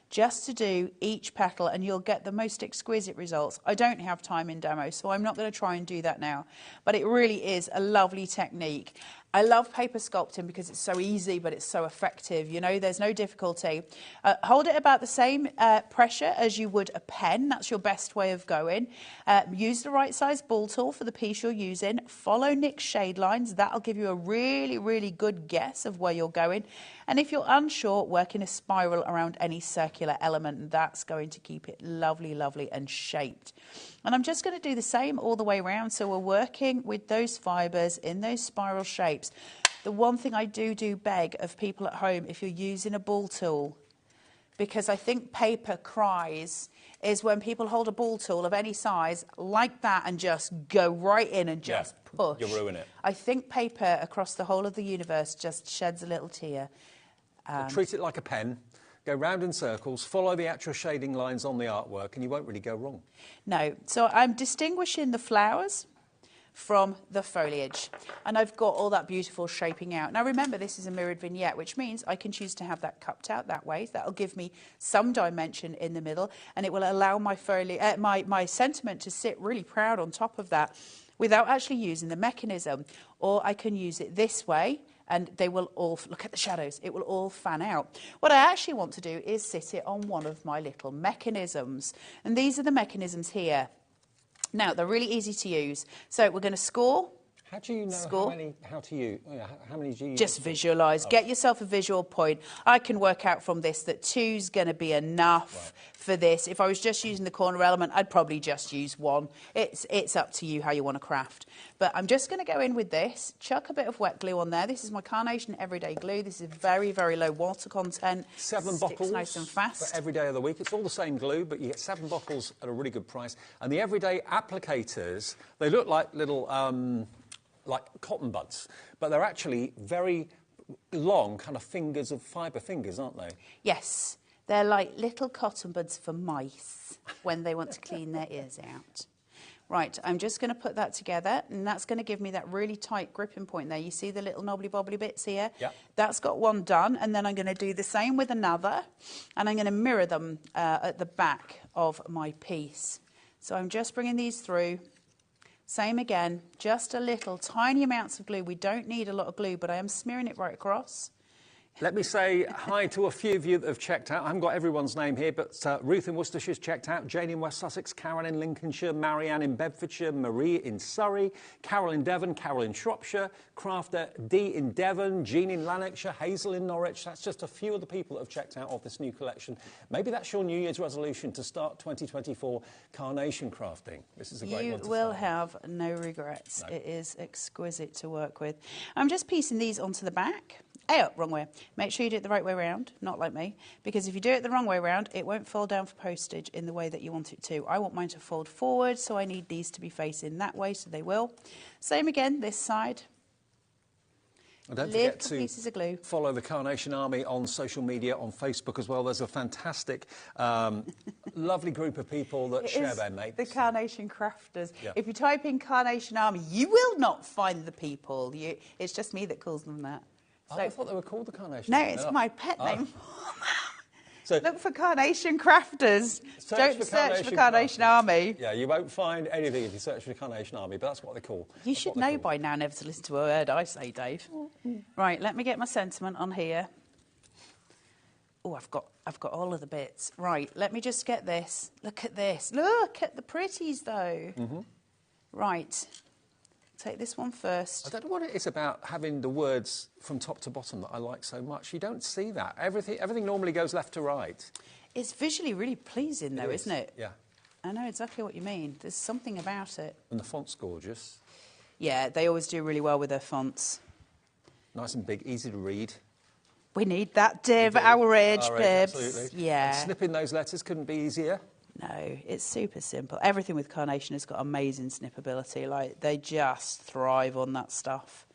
Just to do each petal, and you'll get the most exquisite results. I don't have time in demo, so I'm not going to try and do that now. But it really is a lovely technique. I love paper sculpting because it's so easy, but it's so effective. You know, there's no difficulty. Hold it about the same pressure as you would a pen. That's your best way of going. Use the right size ball tool for the piece you're using. Follow Nick's shade lines. That'll give you a really, really good guess of where you're going. And if you're unsure, work in a spiral around any circular element, and that's going to keep it lovely, lovely and shaped. And I'm just going to do the same all the way around. So we're working with those fibres in those spiral shapes. The one thing I do beg of people at home, if you're using a ball tool, because I think paper cries, is when people hold a ball tool of any size like that and just go right in and just push. You'll ruin it. I think paper across the whole of the universe just sheds a little tear. Treat it like a pen. Go round in circles, follow the actual shading lines on the artwork, and you won't really go wrong. No. So I'm distinguishing the flowers from the foliage, and I've got all that beautiful shaping out. Now remember, this is a mirrored vignette, which means I can choose to have that cupped out that way. That'll give me some dimension in the middle, and it will allow my my sentiment to sit really proud on top of that without actually using the mechanism. Or I can use it this way, and they will all, look at the shadows, it will all fan out. What I actually want to do is sit it on one of my little mechanisms. And these are the mechanisms here. Now, they're really easy to use. So we're going to score. How do you know how to use? How many do you use? Just visualise. Get yourself a visual point. I can work out from this that 2's going to be enough for this. If I was just using the corner element, I'd probably just use 1. It's up to you how you want to craft. But I'm just going to go in with this, chuck a bit of wet glue on there. This is my Carnation Everyday Glue. This is very, very low water content. 7 bottles nice and fast. for every day of the week. It's all the same glue, but you get 7 bottles at a really good price. And the everyday applicators, they look like little like cotton buds, but they're actually very long kind of fingers of fibre fingers, aren't they? Yes, they're like little cotton buds for mice when they want to clean their ears out. Right, I'm just going to put that together, and that's going to give me that really tight gripping point there. You see the little knobbly-bobbly bits here? Yeah. That's got one done, and then I'm going to do the same with another, and I'm going to mirror them at the back of my piece. So I'm just bringing these through. Same again, just a little, tiny amounts of glue. We don't need a lot of glue, but I am smearing it right across. Let me say hi to a few of you that have checked out. I haven't got everyone's name here, but Ruth in Worcestershire's checked out, Jane in West Sussex, Karen in Lincolnshire, Marianne in Bedfordshire, Marie in Surrey, Carol in Devon, Carol in Shropshire, Crafter D in Devon, Jean in Lanarkshire, Hazel in Norwich. That's just a few of the people that have checked out of this new collection. Maybe that's your New Year's resolution to start 2024 carnation crafting. This is a great one to You will start. have no regrets. No. It is exquisite to work with. I'm just piecing these onto the back. Oh, wrong way. Make sure you do it the right way around, not like me, because if you do it the wrong way around, it won't fold down for postage in the way that you want it to. I want mine to fold forward, so I need these to be facing that way, so they will. Same again, this side. And don't forget Little to pieces of glue. follow the Carnation Army on social media, on Facebook as well. There's a fantastic, lovely group of people that share their mates. The Carnation Crafters. Yeah. If you type in Carnation Army, you will not find the people. It's just me that calls them that. Oh, So, I thought they were called the Carnation no, Army. it's They're my not. pet Oh. name. So Look for Carnation Crafters. Don't search for Carnation Crafters. Army. Yeah, you won't find anything if you search for the Carnation Army, but that's what they're called. You That's should what they're know called. by now never to listen to a word I say, Dave. Right, let me get my sentiment on here. Oh, I've got all of the bits. Right, let me just get this. Look at this. Look at the pretties, though. Right, take this one first. I don't know what it is about having the words from top to bottom that I like so much. You don't see that. Everything normally goes left to right. It's visually really pleasing, though, isn't it? Yeah. I know exactly what you mean. There's something about it. And the font's gorgeous. Yeah, they always do really well with their fonts. Nice and big, easy to read. We need that, Div, our age, bibs. Absolutely. Yeah. And snipping those letters couldn't be easier. No, it's super simple. Everything with Carnation has got amazing snippability. Like, they just thrive on that stuff.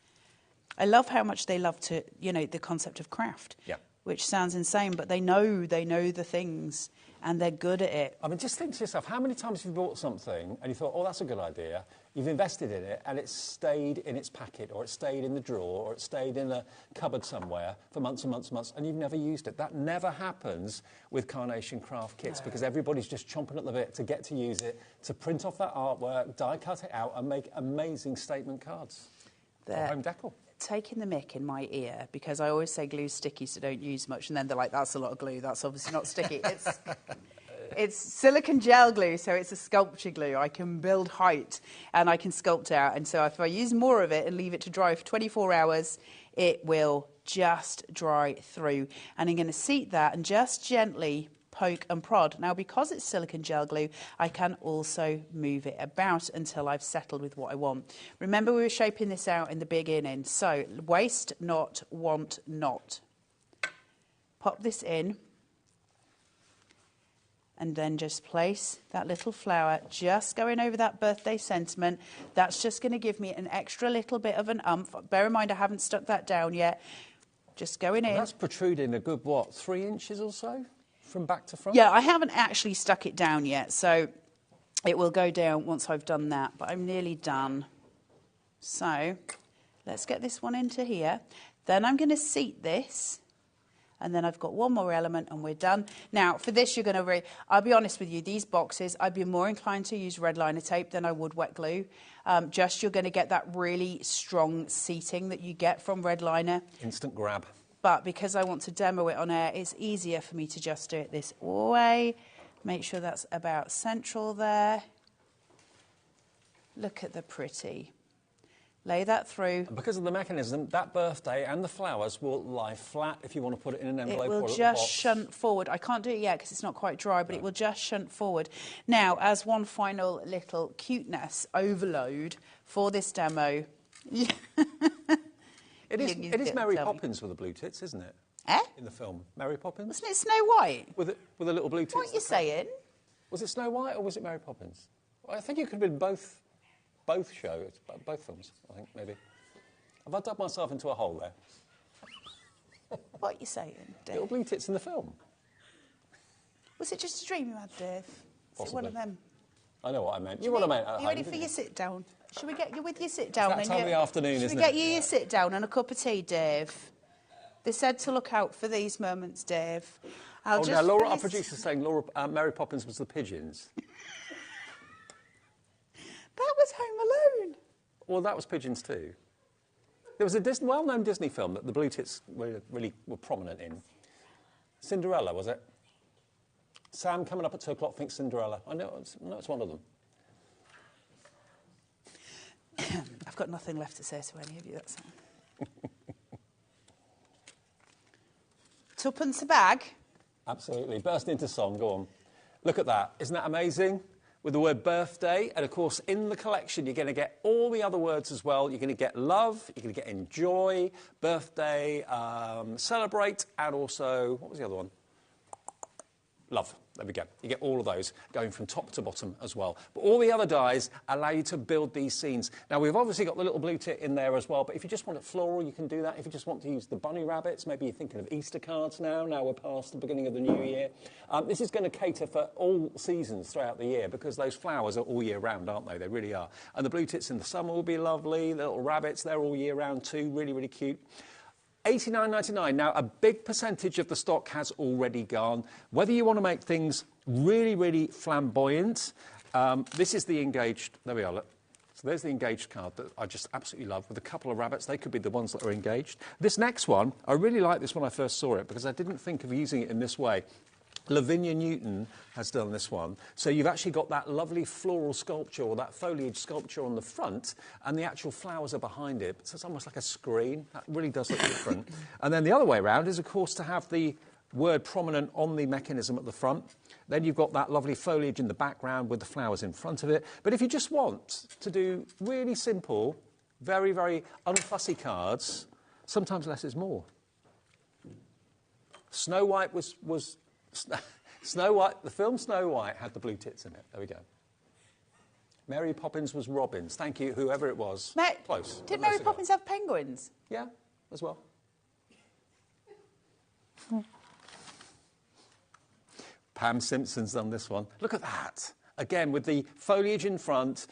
I love how much they love to, the concept of craft. Yeah. Which sounds insane, but they know the things, and they're good at it. I mean, just think to yourself, how many times have you bought something and you thought, oh, that's a good idea, you've invested in it, and it's stayed in its packet, or it's stayed in the drawer, or it's stayed in a cupboard somewhere for months and months and months, and you've never used it. That never happens with Carnation Craft kits, because everybody's just chomping at the bit to get to use it, to print off that artwork, die cut it out, and make amazing statement cards for home decor. Taking the mick in my ear, because I always say glue's sticky, so don't use much, and then they're like, that's a lot of glue, that's obviously not sticky. It's silicone gel glue, so it's a sculpture glue. I can build height and I can sculpt out, and so if I use more of it and leave it to dry for 24 hours, it will just dry through. And I'm going to seat that and just gently poke and prod. Now, because it's silicone gel glue, I can also move it about until I've settled with what I want. Remember, we were shaping this out in the beginning. So, waste not, want not. Pop this in, and then just place that little flower just going over that birthday sentiment. That's just going to give me an extra little bit of an umph. Bear in mind, I haven't stuck that down yet. Just going in. And that's protruding a good, 3 inches or so? From back to front? Yeah, I haven't actually stuck it down yet, so it will go down once I've done that, but I'm nearly done. So let's get this one into here. Then I'm going to seat this, and then I've got one more element and we're done. Now, for this, you're going to I'll be honest with you, these boxes, I'd be more inclined to use red liner tape than I would wet glue. You're going to get that really strong seating that you get from red liner. Instant grab. But because I want to demo it on air, it's easier for me to just do it this way. Make sure that's about central there. Look at the pretty. Lay that through. And because of the mechanism, that birthday and the flowers will lie flat if you want to put it in an envelope It or a will little just box. shunt forward. I can't do it yet because it's not quite dry, but it will just shunt forward. Now, as one final little cuteness overload for this demo. It is Mary Poppins with the blue tits, isn't it? Eh? In the film. Mary Poppins? Wasn't it Snow White? With a little blue tits. What are you saying? Was it Snow White or was it Mary Poppins? Well, I think it could have been both shows, both films, I think, maybe. Have I dug myself into a hole there? What are you saying, Dave? Little blue tits in the film. Was it just a dream you had, Dave? Was it one Possibly. of them? I know what I meant. You want to make You ready for your sit down? Should we get you with your sit down? It's that time of the afternoon, isn't it? Should we get you your sit down and a cup of tea, Dave? They said to look out for these moments, Dave. Now, Laura, our producer's saying Mary Poppins was the pigeons. That was Home Alone. Well, that was pigeons too. There was a well-known Disney film that the Blue Tits really were prominent in. Cinderella, was it? Sam, coming up at 2 o'clock, thinks Cinderella. I know it's one of them. I've got nothing left to say to any of you, that's all. Tuppence a bag. Absolutely. Burst into song, go on. Look at that. Isn't that amazing? With the word birthday, and of course in the collection you're going to get all the other words as well. You're going to get love, you're going to get enjoy, birthday, celebrate, and also, what was the other one? Love. There we go. You get all of those going from top to bottom as well. But all the other dies allow you to build these scenes. Now, we've obviously got the little blue tit in there as well, but if you just want it floral, you can do that. If you just want to use the bunny rabbits, maybe you're thinking of Easter cards now. Now we're past the beginning of the new year. This is going to cater for all seasons throughout the year because those flowers are all year round, aren't they? They really are. And the blue tits in the summer will be lovely. The little rabbits, they're all year round too. Really, really cute. $89.99. Now, a big percentage of the stock has already gone. Whether you want to make things really, really flamboyant, this is the engaged. There we are, look. So there's the engaged card that I just absolutely love with a couple of rabbits. They could be the ones that are engaged. This next one, I really liked this when I first saw it because I didn't think of using it in this way. Lavinia Newton has done this one. So you've actually got that lovely floral sculpture or that foliage sculpture on the front and the actual flowers are behind it. So it's almost like a screen. That really does look different. And then the other way around is, of course, to have the word prominent on the mechanism at the front. Then you've got that lovely foliage in the background with the flowers in front of it. But if you just want to do really simple, very, very unfussy cards, sometimes less is more. Snow White Snow White, the film Snow White had the blue tits in it. There we go. Mary Poppins was Robins. Thank you, whoever it was. Close. Did Mary Poppins have penguins? Yeah, as well. Pam Simpson's done this one. Look at that. Again, with the foliage in front,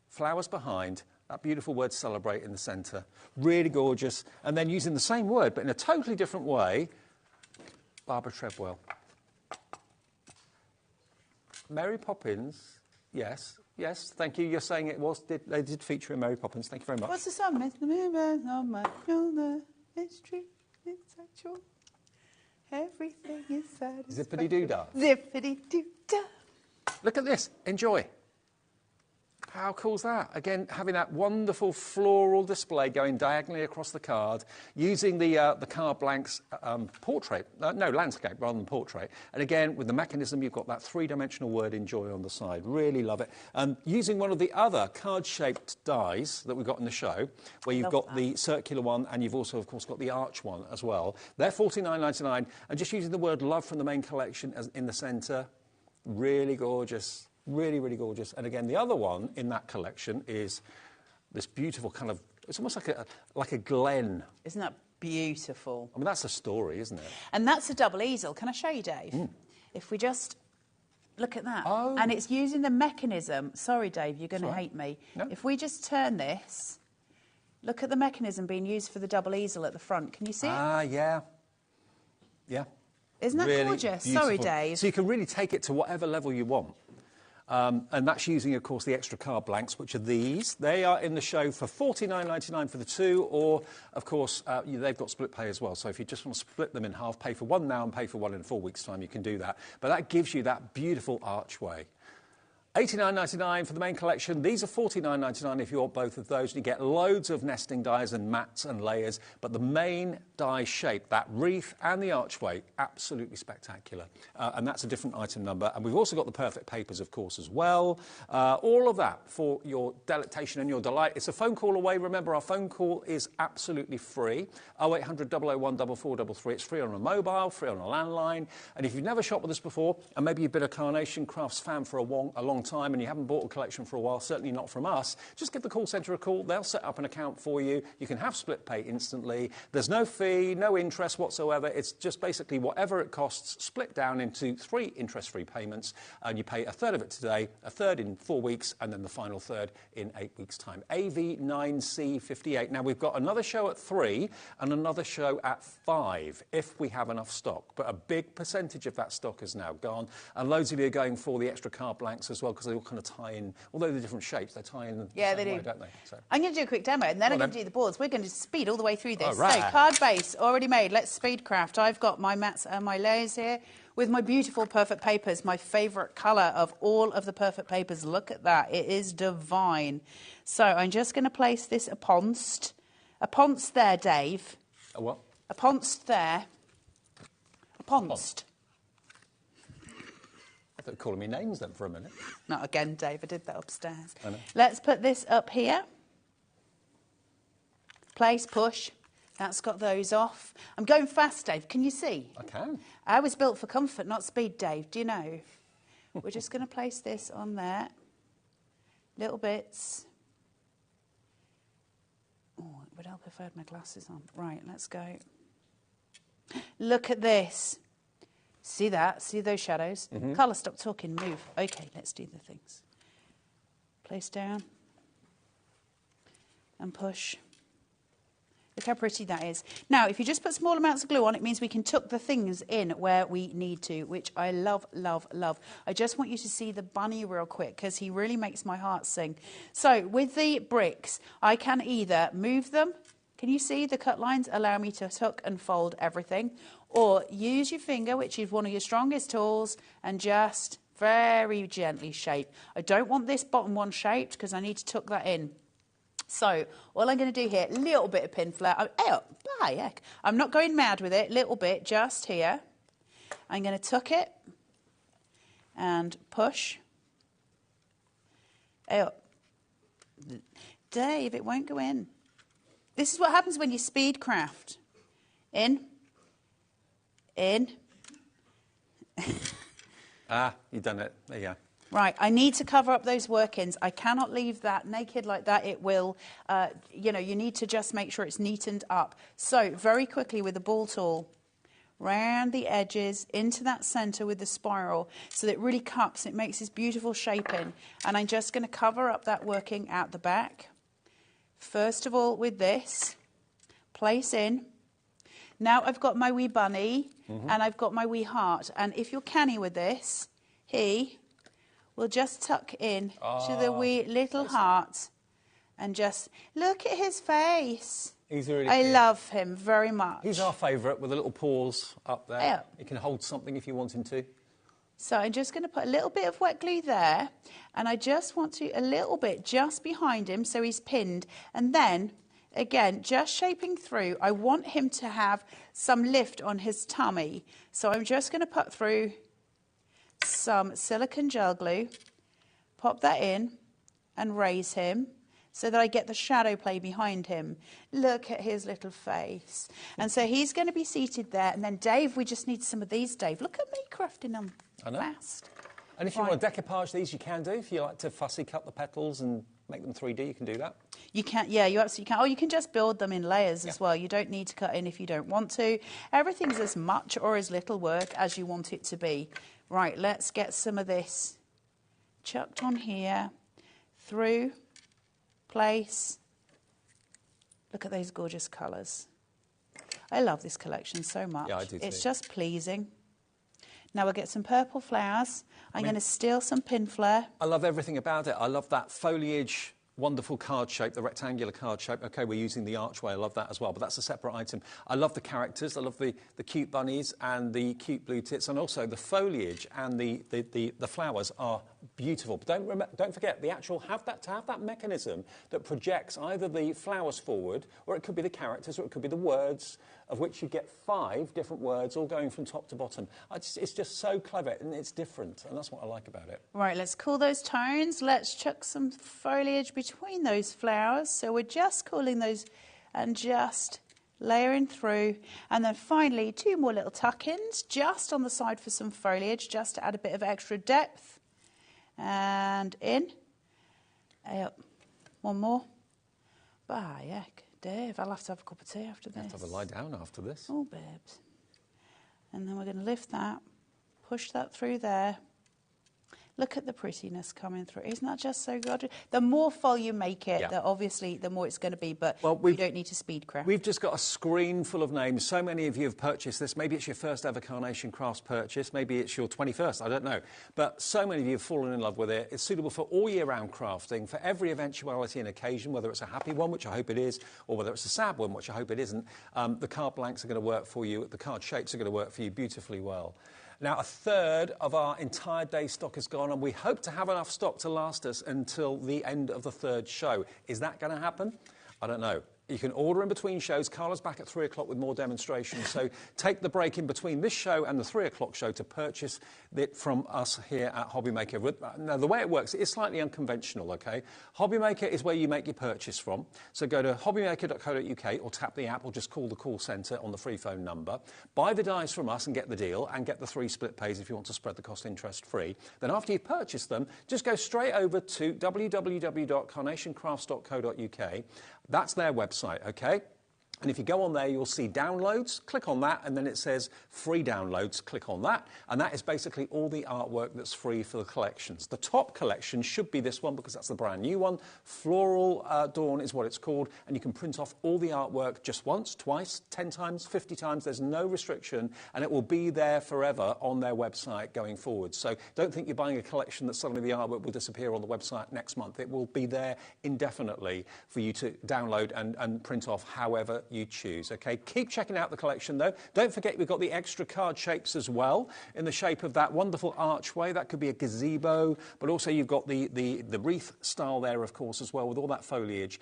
flowers behind, that beautiful word celebrate in the centre. Really gorgeous. And then using the same word, but in a totally different way, Barbara Treadwell. Mary Poppins, yes, thank you. You're saying it was. They did feature in Mary Poppins. Thank you very much. What's the song? On my shoulder, it's true, it's actual. Everything is satisfied. Zippity-doo-dah. Zippity-doo-dah. Look at this. Enjoy. How cool is that? Again, having that wonderful floral display going diagonally across the card, using the card blanks landscape rather than portrait. And again, with the mechanism, you've got that three-dimensional word enjoy on the side. Really love it. And using one of the other card-shaped dies that we've got in the show, where you've got the circular one and you've also, of course, got the arch one as well. They're $49.99. And just using the word love from the main collection as in the centre, really gorgeous. Really, really gorgeous. And again, the other one in that collection is this beautiful kind of, it's almost like a glen. Isn't that beautiful? I mean, that's a story, isn't it? And that's a double easel. Can I show you, Dave? If we just look at that. Oh. And it's using the mechanism. Sorry, Dave, you're going to hate me. No. If we just turn this, look at the mechanism being used for the double easel at the front. Can you see it? Ah, yeah. Yeah. Isn't that really gorgeous? Beautiful. Sorry, Dave. So you can really take it to whatever level you want. And that's using, of course, the extra card blanks, which are these. They are in the show for $49.99 for the two, or, of course, they've got split pay as well. So if you just want to split them in half, pay for one now and pay for one in 4 weeks' time, you can do that. But that gives you that beautiful archway. $89.99 for the main collection. These are $49.99 if you want both of those. You get loads of nesting dies and mats and layers, but the main die shape, that wreath and the archway, absolutely spectacular. And that's a different item number. And we've also got the perfect papers, of course, as well. All of that for your delectation and your delight. It's a phone call away. Remember, our phone call is absolutely free. 0800 001 4433. It's free on a mobile, free on a landline. And if you've never shopped with us before, and maybe you've been a Carnation Crafts fan for a long time and you haven't bought a collection for a while, certainly not from us, just give the call centre a call. They'll set up an account for you. You can have split pay instantly. There's no fee, no interest whatsoever. It's just basically whatever it costs, split down into 3 interest-free payments, and you pay a third of it today, a third in 4 weeks, and then the final third in 8 weeks' time. AV9C58. Now, we've got another show at 3 and another show at 5 if we have enough stock, but a big percentage of that stock is now gone, and loads of you are going for the extra card blanks as well because they all kind of tie in, although they're different shapes, they tie in the same way, don't they? So. I'm going to do a quick demo and then I'm going to do the boards. We're going to speed all the way through this. Oh, right. So card base already made. Let's speed craft. I've got my mats and my layers here with my beautiful perfect papers, my favourite colour of all of the perfect papers. Look at that, it is divine. So I'm just going to place this aponst there, Dave. A what? Aponst there. Aponst. I thought you were calling me names then for a minute. Not again, Dave. I did that upstairs. I know. Let's put this up here. Place, push. That's got those off. I'm going fast, Dave. Can you see? I can. I was built for comfort, not speed, Dave. Do you know? We're just going to place this on there. Little bits. Oh, it would help if I had my glasses on. Right, let's go. Look at this. See that? See those shadows? Colour, stop talking, move. Okay, let's do the things. Place down. And push. Look how pretty that is. Now, if you just put small amounts of glue on, it means we can tuck the things in where we need to, which I love, love, love. I just want you to see the bunny real quick because he really makes my heart sing. So with the bricks, I can either move them. Can you see the cut lines allow me to tuck and fold everything? Or use your finger, which is one of your strongest tools, and just very gently shape. I don't want this bottom one shaped because I need to tuck that in. So all I'm going to do here, a little bit of pin flare. I'm not going mad with it, little bit, just here. I'm going to tuck it and push. Up. Dave, it won't go in. This is what happens when you speed craft. In. In. You've done it. There you go. Right, I need to cover up those workings. I cannot leave that naked like that. It will, you know, you need to just make sure it's neatened up. So, very quickly with the ball tool, round the edges, into that centre with the spiral, so that it really cups, it makes this beautiful shaping. And I'm just going to cover up that working out the back. First of all, with this, place in. Now I've got my wee bunny, and I've got my wee heart. And if you're canny with this, we'll just tuck in to the wee little heart and just look at his face. He's really I cute. love him very much. He's our favourite with the little paws up there. Yeah. He can hold something if you want him to. So I'm just going to put a little bit of wet glue there, and I just want to, a little bit just behind him so he's pinned. And then, again, just shaping through, I want him to have some lift on his tummy. So I'm just going to put through some silicone gel glue, pop that in and raise him so that I get the shadow play behind him. Look at his little face. And so he's going to be seated there. And then Dave, we just need some of these, Dave. Look at me crafting them fast. And if you want to decoupage these, you can do. If you like to fussy cut the petals and make them 3D, you can do that. You can, yeah, you absolutely can. Oh, you can just build them in layers as well. You don't need to cut in if you don't want to. Everything's as much or as little work as you want it to be. Right, let's get some of this chucked on here, through, place. Look at those gorgeous colours. I love this collection so much. Yeah, I do too. It's just pleasing. Now we'll get some purple flowers. I'm going to steal some pin flare. I love everything about it. I love that foliage, wonderful card shape, the rectangular card shape. OK, we're using the archway. I love that as well, but that's a separate item. I love the characters. I love the cute bunnies and the cute blue tits, and also the foliage and the flowers are beautiful. But don't forget, the actual have that mechanism that projects either the flowers forward, or it could be the characters, or it could be the words, of which you get 5 different words all going from top to bottom. It's just so clever, and it's different, and that's what I like about it. Right, let's cool those tones. Let's chuck some foliage between those flowers. So we're just cooling those and just layering through. And then finally, 2 more little tuck-ins just on the side for some foliage, just to add a bit of extra depth. And in. Out. One more. Bah, heck, Dave, I'll have to have a cup of tea after this. Have to have a lie down after this. Oh, babes. And then we're going to lift that, push that through there. Look at the prettiness coming through. Isn't that just so good? The more full you make it, obviously, the more it's going to be, but you don't need to speed craft. We've just got a screen full of names. So many of you have purchased this. Maybe it's your first ever Carnation Crafts purchase. Maybe it's your 21st. I don't know. But so many of you have fallen in love with it. It's suitable for all year round crafting, for every eventuality and occasion, whether it's a happy one, which I hope it is, or whether it's a sad one, which I hope it isn't. The card blanks are going to work for you. The card shapes are going to work for you beautifully well. Now, a third of our entire day stock is gone, and we hope to have enough stock to last us until the end of the third show. Is that going to happen? I don't know. You can order in between shows. Carla's back at 3 o'clock with more demonstrations. So take the break in between this show and the 3 o'clock show to purchase it from us here at HobbyMaker. Now, the way it works, it's slightly unconventional, OK? HobbyMaker is where you make your purchase from. So go to hobbymaker.co.uk or tap the app or just call the call centre on the free phone number. Buy the dies from us and get the deal, and get the 3 split pays if you want to spread the cost interest free. Then after you've purchased them, just go straight over to www.carnationcrafts.co.uk. That's their website, OK? And if you go on there, you'll see downloads. Click on that, and then it says free downloads. Click on that, and that is basically all the artwork that's free for the collections. The top collection should be this one, because that's the brand new one. Floral Dawn is what it's called, and you can print off all the artwork just once, twice, 10 times, 50 times. There's no restriction, and it will be there forever on their website going forward. So don't think you're buying a collection that suddenly the artwork will disappear on the website next month. It will be there indefinitely for you to download and print off however you choose. Okay, keep checking out the collection though. Don't forget we've got the extra card shapes as well, in the shape of that wonderful archway. That could be a gazebo, but also you've got the wreath style there, of course, as well, with all that foliage.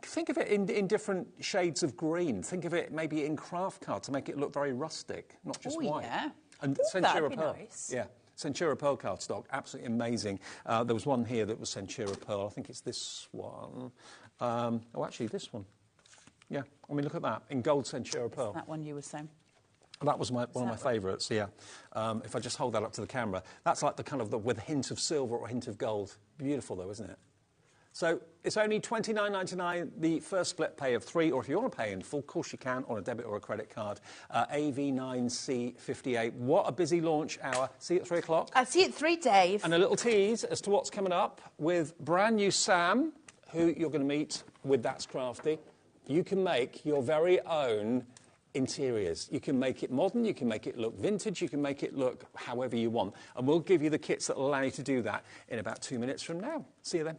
Think of it in different shades of green. Think of it maybe in craft card to make it look very rustic, not just white. Yeah. And Centura Pearl. Nice. Yeah. Centura Pearl cardstock, absolutely amazing. There was one here that was Centura Pearl. I think it's this one. Oh, actually, this one. Yeah, I mean, look at that, in gold Centura Pearl. That one you were saying. That was one of my favourites, yeah. If I just hold that up to the camera. That's like the kind of with a hint of silver or a hint of gold. Beautiful, though, isn't it? So it's only $29.99, the first split pay of 3, or if you want to pay in full, of course you can, on a debit or a credit card. AV9C58. What a busy launch hour. See you at 3 o'clock. I'll see you at 3, Dave. And a little tease as to what's coming up with brand new Sam, who you're going to meet with That's Crafty. You can make your very own interiors. You can make it modern, you can make it look vintage, you can make it look however you want. And we'll give you the kits that will allow you to do that in about 2 minutes from now. See you then.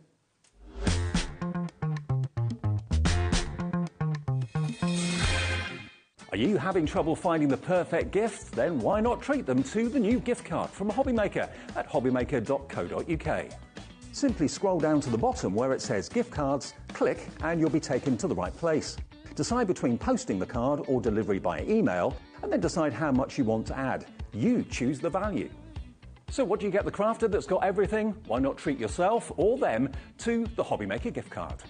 Are you having trouble finding the perfect gift? Then why not treat them to the new gift card from HobbyMaker at hobbymaker.co.uk. Simply scroll down to the bottom where it says gift cards, click, and you'll be taken to the right place. Decide between posting the card or delivery by email, and then decide how much you want to add. You choose the value. So what do you get the crafter that's got everything? Why not treat yourself or them to the HobbyMaker gift card?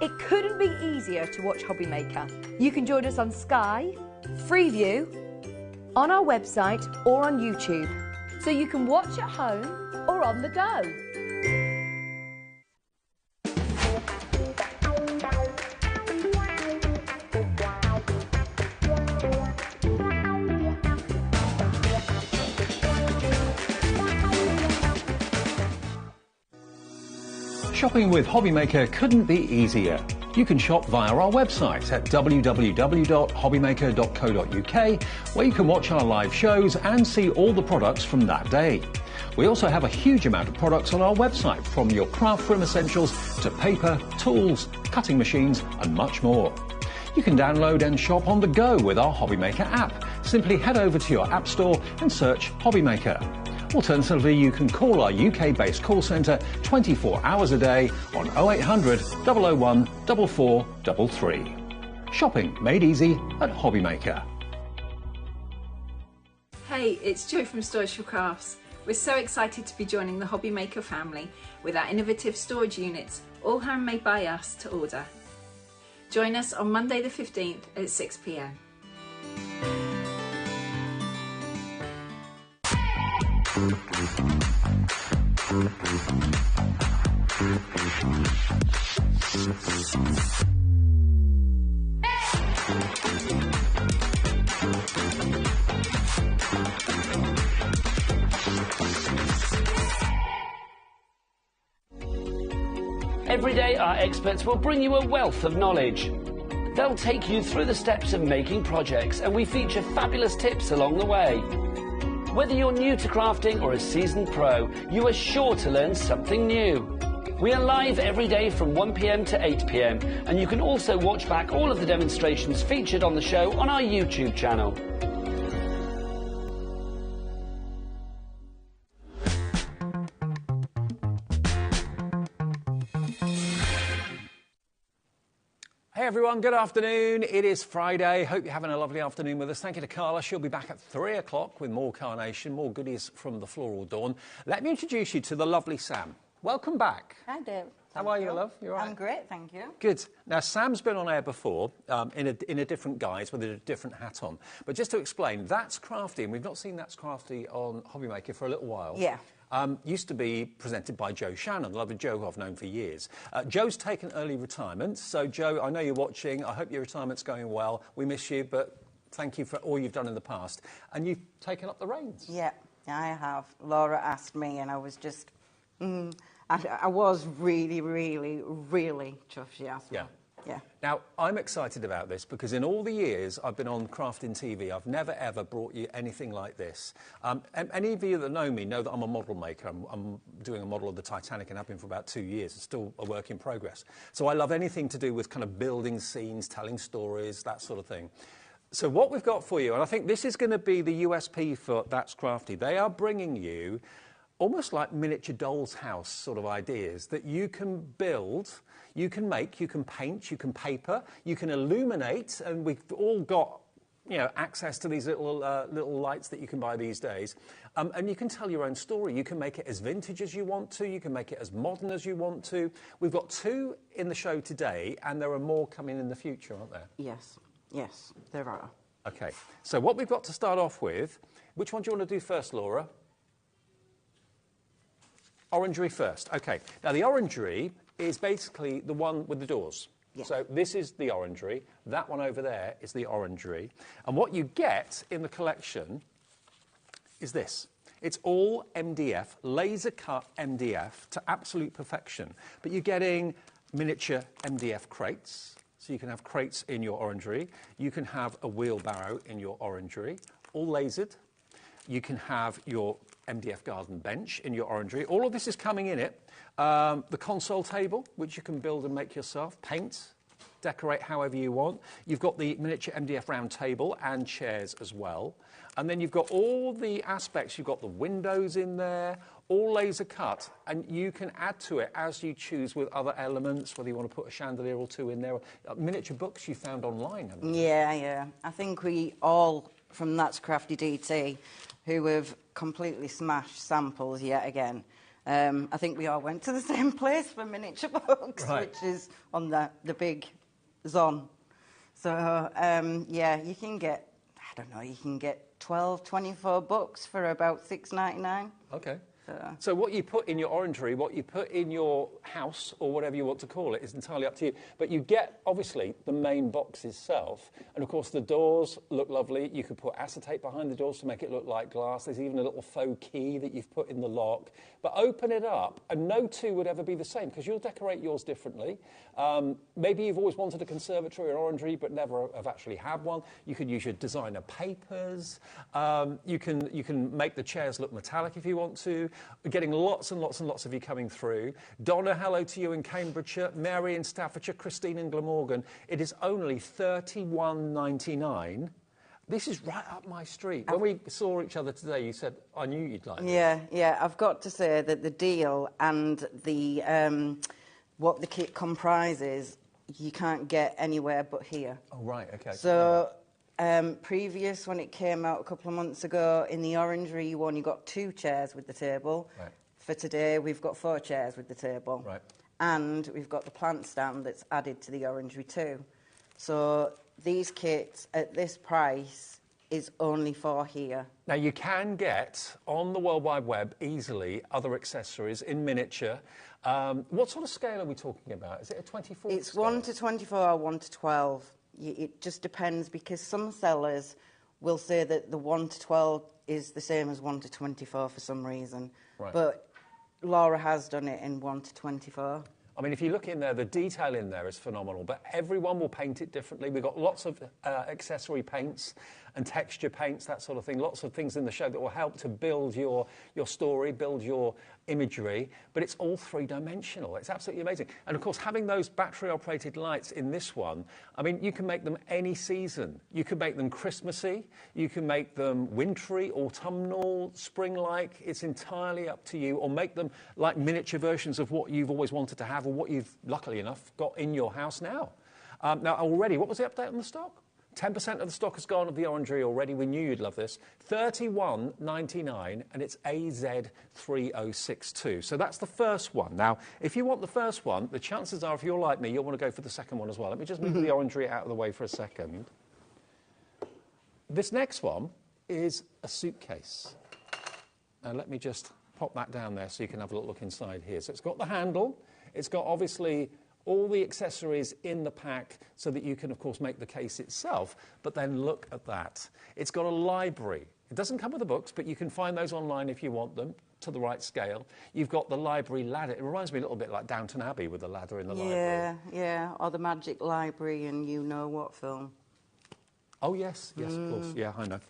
It couldn't be easier to watch HobbyMaker. You can join us on Sky, Freeview, on our website or on YouTube. So you can watch at home or on the go. Shopping with HobbyMaker couldn't be easier. You can shop via our website at www.hobbymaker.co.uk, where you can watch our live shows and see all the products from that day. We also have a huge amount of products on our website, from your craft room essentials to paper, tools, cutting machines and much more. You can download and shop on the go with our HobbyMaker app. Simply head over to your app store and search HobbyMaker. Alternatively, you can call our UK-based call centre 24 hours a day on 0800 001 4433. Shopping made easy at HobbyMaker. Hey, it's Jo from Storage for Crafts. We're so excited to be joining the HobbyMaker family with our innovative storage units, all handmade by us to order. Join us on Monday the 15th at 6 p.m. Every day, our experts will bring you a wealth of knowledge. They'll take you through the steps of making projects, and we feature fabulous tips along the way. Whether you're new to crafting or a seasoned pro, you are sure to learn something new. We are live every day from 1 p.m. to 8 p.m, and you can also watch back all of the demonstrations featured on the show on our YouTube channel. Hey everyone, good afternoon. It is Friday. Hope you're having a lovely afternoon with us. Thank you to Carla. She'll be back at 3 o'clock with more carnation, more goodies from the Floral Dawn. Let me introduce you to the lovely Sam. Welcome back. Hi, Dave. How are you, love? You all right? I'm great, thank you. Good. Now, Sam's been on air before in a different guise with a different hat on. But just to explain, That's Crafty, and we've not seen That's Crafty on HobbyMaker for a little while. Yeah. Used to be presented by Joe Shannon, the lovely Joe who I've known for years. Joe's taken early retirement, so Joe, I know you're watching. I hope your retirement's going well. We miss you, but thank you for all you've done in the past. And you've taken up the reins. Yeah, I have. Laura asked me, and I was just... I was really, really, really chuffed she asked me. Yeah. Yeah. Now, I'm excited about this because in all the years I've been on Crafting TV, I've never, ever brought you anything like this. And any of you that know me know that I'm a model maker. I'm doing a model of the Titanic and have been for about 2 years. It's still a work in progress. So I love anything to do with kind of building scenes, telling stories, that sort of thing. So what we've got for you, and I think this is going to be the USP for That's Crafty, they are bringing you almost like miniature doll's house sort of ideas that you can build, you can make, you can paint, you can paper, you can illuminate, and we've all got, you know, access to these little lights that you can buy these days. And you can tell your own story. You can make it as vintage as you want to. You can make it as modern as you want to. We've got 2 in the show today, and there are more coming in the future, aren't there? Yes, yes, there are. Okay, so what we've got to start off with, which one do you want to do first, Laura? Orangery first. Okay. Now, the orangery is basically the one with the doors. Yeah. So this is the orangery. That one over there is the orangery. And what you get in the collection is this. It's all MDF, laser-cut MDF to absolute perfection. But you're getting miniature MDF crates. So you can have crates in your orangery. You can have a wheelbarrow in your orangery, all lasered. You can have your MDF garden bench in your orangery. All of this is coming in it. The console table, which you can build and make yourself, paint, decorate however you want. You've got the miniature MDF round table and chairs as well. And then you've got all the aspects. You've got the windows in there, all laser cut, and you can add to it as you choose with other elements, whether you want to put a chandelier or 2 in there. Miniature books you found online, haven't you? Yeah, yeah. I think we all, from That's Crafty DT, who have completely smashed samples yet again. I think we all went to the same place for miniature books, right, which is on the big Zon. So, yeah, you can get, I don't know, you can get 12, 24 books for about $6.99. Okay. So what you put in your orangery, what you put in your house, or whatever you want to call it, is entirely up to you. But you get, obviously, the main box itself. And, of course, the doors look lovely. You could put acetate behind the doors to make it look like glass. There's even a little faux key that you've put in the lock. But open it up, and no 2 would ever be the same, because you'll decorate yours differently. Maybe you've always wanted a conservatory or orangery, but never have actually had one. You could use your designer papers. You can make the chairs look metallic if you want to. We're getting lots and lots and lots of you coming through. Donna, hello to you in Cambridgeshire. Mary in Staffordshire. Christine in Glamorgan. It is only $31.99. This is right up my street. When we saw each other today, you said, I knew you'd like this. Yeah. I've got to say that the deal and the what the kit comprises, you can't get anywhere but here. Oh, right, OK. So, previous, when it came out a couple of months ago, in the orangery, you only got 2 chairs with the table. Right. For today, we've got 4 chairs with the table. Right. And we've got the plant stand that's added to the orangery too. So these kits at this price is only for here. Now, you can get on the World Wide Web easily other accessories in miniature. What sort of scale are we talking about? Is it a 24? It's scale? 1 to 24, 1 to 12. It just depends, because some sellers will say that the 1 to 12 is the same as 1 to 24 for some reason. Right. But Laura has done it in 1 to 24. I mean, if you look in there, the detail in there is phenomenal, but everyone will paint it differently. We've got lots of accessory paints and texture paints, that sort of thing, lots of things in the show that will help to build your story, build your imagery, but it's all 3-dimensional. It's absolutely amazing. And, of course, having those battery-operated lights in this one, I mean, you can make them any season. You can make them Christmassy, you can make them wintry, autumnal, spring-like. It's entirely up to you, or make them like miniature versions of what you've always wanted to have or what you've, luckily enough, got in your house now. Now, already, what was the update on the stock? 10% of the stock has gone of the orangery already. We knew you'd love this. $31.99, and it's AZ3062. So that's the first one. Now, if you want the first one, the chances are, if you're like me, you'll want to go for the second one as well. Let me just move the orangery out of the way for a second. This next one is a suitcase. And let me just pop that down there so you can have a little look inside here. So it's got the handle. It's got, obviously, all the accessories in the pack so that you can, of course, make the case itself. But then look at that. It's got a library. It doesn't come with the books, but you can find those online if you want them to the right scale. You've got the library ladder. It reminds me a little bit like Downton Abbey with the ladder in the library. Yeah, or the Magic Library and You Know What film. Oh, yes, of course. Yeah, I know.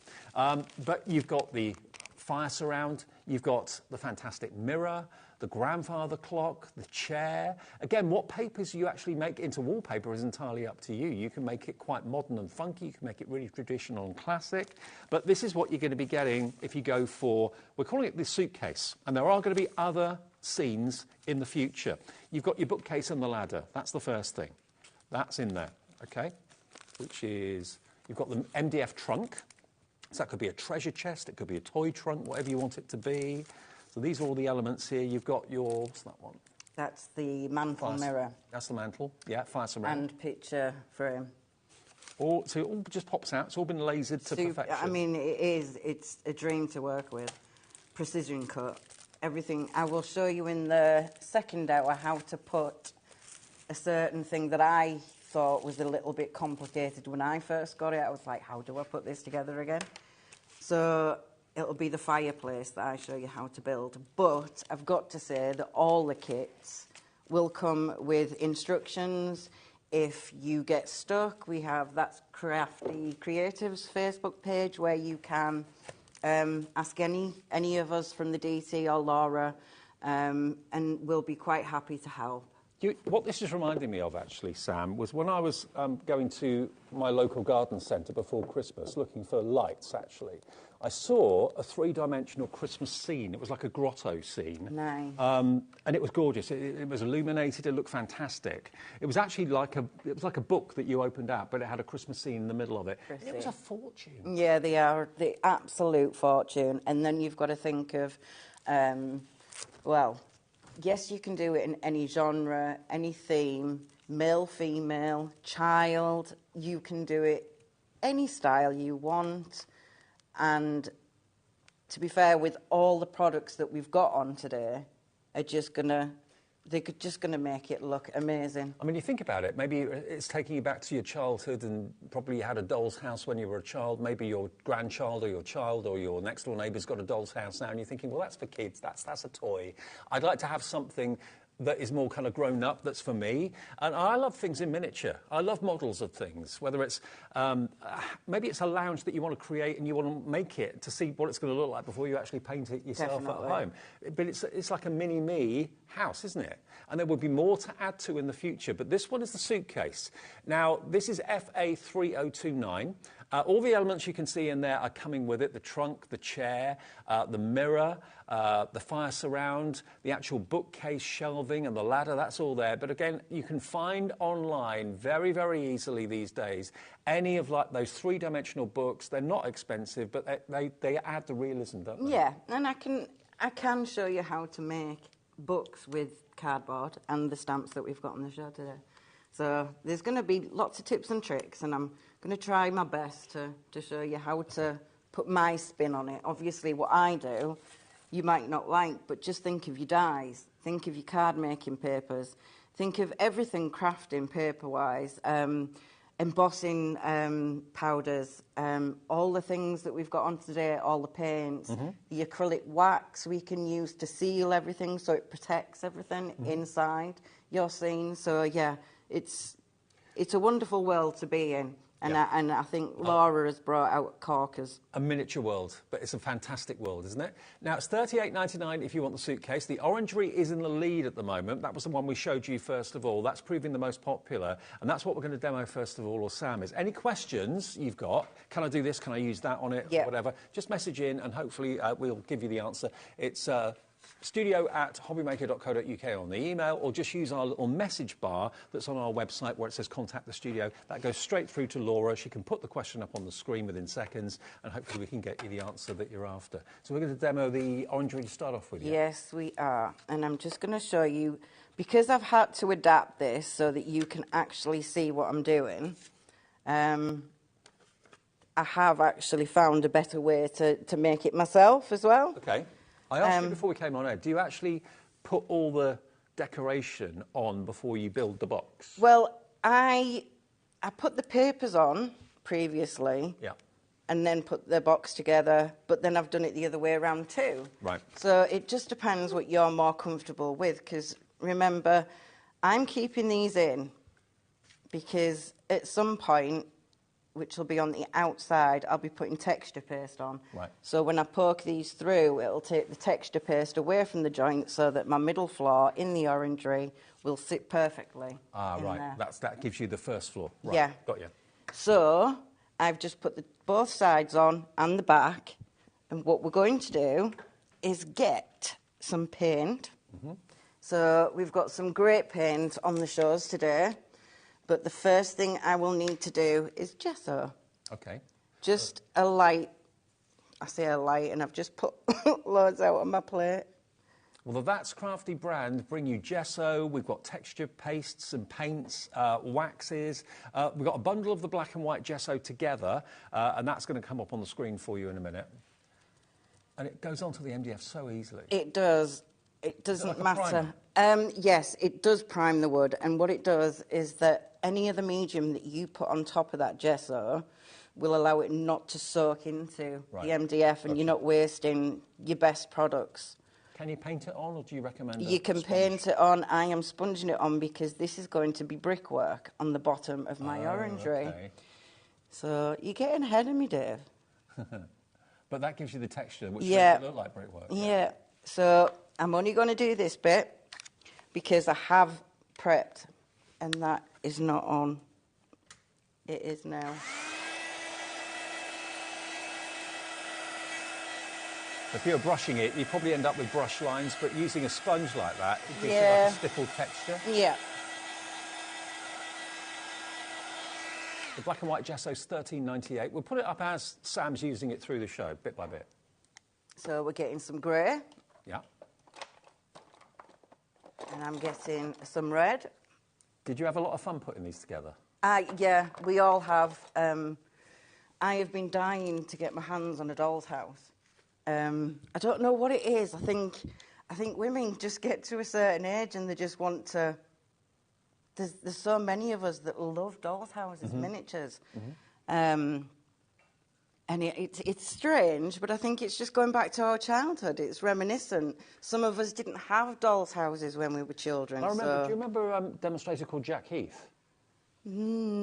But you've got the fire surround. You've got the fantastic mirror, the grandfather clock, the chair. Again, what papers you actually make into wallpaper is entirely up to you. You can make it quite modern and funky. You can make it really traditional and classic. But this is what you're going to be getting if you go for, we're calling it the suitcase. And there are going to be other scenes in the future. You've got your bookcase and the ladder. That's the first thing. That's in there, OK? Which is, you've got the MDF trunk. So that could be a treasure chest. It could be a toy trunk, whatever you want it to be. So these are all the elements here. You've got your, what's that one? That's the mantle mirror. That's the mantle, yeah, fire surround. And picture frame. So it all just pops out. It's all been lasered to perfection. I mean, it's a dream to work with. Precision cut, everything. I will show you in the second hour how to put a certain thing that I thought was a little bit complicated when I first got it. I was like, how do I put this together again? So it'll be the fireplace that I show you how to build. But I've got to say that all the kits will come with instructions. If you get stuck, we have that's Crafty Creative's Facebook page where you can ask any of us from the DT or Laura, and we'll be quite happy to help. What this is reminding me of, actually, Sam, was when I was going to my local garden centre before Christmas, looking for lights, actually, I saw a 3-dimensional Christmas scene. It was like a grotto scene. Nice. And it was gorgeous. It was illuminated. It looked fantastic. It was actually like a book that you opened up, but it had a Christmas scene in the middle of it. It was a fortune. Yeah, they are the absolute fortune. And then you've got to think of, well, yes, you can do it in any genre, any theme, male, female, child. You can do it any style you want. And to be fair, with all the products that we've got on today, they're just gonna make it look amazing. I mean, you think about it, maybe it's taking you back to your childhood and probably you had a doll's house when you were a child. Maybe your grandchild or your child or your next door neighbour's got a doll's house now and you're thinking, well, that's for kids, that's a toy. I'd like to have something that is more kind of grown up, that's for me. And I love things in miniature. I love models of things, whether it's, maybe it's a lounge that you want to create and you want to make it to see what it's going to look like before you actually paint it yourself at home. But it's like a mini-me house, isn't it? And there will be more to add to in the future. But this one is the suitcase. Now, this is FA3029. All the elements you can see in there are coming with it: the trunk, the chair, the mirror, the fire surround, the actual bookcase, shelving, and the ladder. That's all there. But again, you can find online very, very easily these days any of like those three-dimensional books. They're not expensive, but they add the realism, don't they? Yeah, and I can show you how to make books with cardboard and the stamps that we've got on the show today. So there's going to be lots of tips and tricks, and I'm going to try my best to show you how to put my spin on it. Obviously, what I do, you might not like, but just think of your dies, think of your card-making papers, think of everything crafting paper-wise, embossing powders, all the things that we've got on today, all the paints, the acrylic wax we can use to seal everything so it protects everything inside your scene. So, yeah, it's a wonderful world to be in. And, I think Laura has brought out corkers. A miniature world, but it's a fantastic world, isn't it? Now, it's $38.99 if you want the suitcase. The orangery is in the lead at the moment. That was the one we showed you first of all. That's proving the most popular, and that's what we're going to demo first of all, or Sam is. Any questions you've got? Can I do this? Can I use that on it? Yeah. Or whatever. Just message in, and hopefully we'll give you the answer. It's studio@hobbymaker.co.uk on the email, or just use our little message bar that's on our website where it says contact the studio. That goes straight through to Laura. She can put the question up on the screen within seconds, and hopefully we can get you the answer that you're after. So we're going to demo the orangery to start off with. Yes, we are. And I'm just going to show you, because I've had to adapt this so that you can actually see what I'm doing, I have actually found a better way to make it myself as well. Okay. I asked you before we came on air, do you actually put all the decoration on before you build the box? Well, I put the papers on previously, and then put the box together, but then I've done it the other way around too. Right. So it just depends what you're more comfortable with, because remember, I'm keeping these in because at some point, which will be on the outside, I'll be putting texture paste on. Right. So when I poke these through, it'll take the texture paste away from the joint so that my middle floor in the orangery will sit perfectly. Ah, right. There. That gives you the first floor. Right. Yeah. Got you. So I've just put both sides on and the back, and what we're going to do is get some paint. So we've got some great paint on the shows today. But the first thing I will need to do is gesso. Okay. Just a light, I say a light, and I've just put loads out on my plate. Well, the That's Crafty brand bring you gesso. We've got texture pastes and paints, waxes. We've got a bundle of the black and white gesso together, and that's going to come up on the screen for you in a minute. And it goes onto the MDF so easily. It does. It doesn't like a matter. Yes, it does prime the wood, and what it does is that any other medium that you put on top of that gesso will allow it not to soak into the MDF, and you're not wasting your best products. Can you paint it on, or do you recommend You can paint it on. I am sponging it on because this is going to be brickwork on the bottom of my orangery. Okay. So you're getting ahead of me, Dave. But that gives you the texture, which makes it look like brickwork. Yeah. So I'm only going to do this bit because I have prepped, and that is not on. It is now. If you're brushing it, you probably end up with brush lines, but using a sponge like that, it gives you like a stippled texture. Yeah. The black and white gesso's $13.98. We'll put it up as Sam's using it through the show, bit by bit. So we're getting some grey. Yeah. And I'm getting some red. Did you have a lot of fun putting these together? Yeah, we all have. I have been dying to get my hands on a doll's house. I don't know what it is. I think women just get to a certain age and they just want to. There's so many of us that love doll's houses, miniatures. And And it's strange, but I think it's just going back to our childhood. It's reminiscent. Some of us didn't have dolls' houses when we were children. I remember. So. Do you remember a demonstrator called Jack Heath?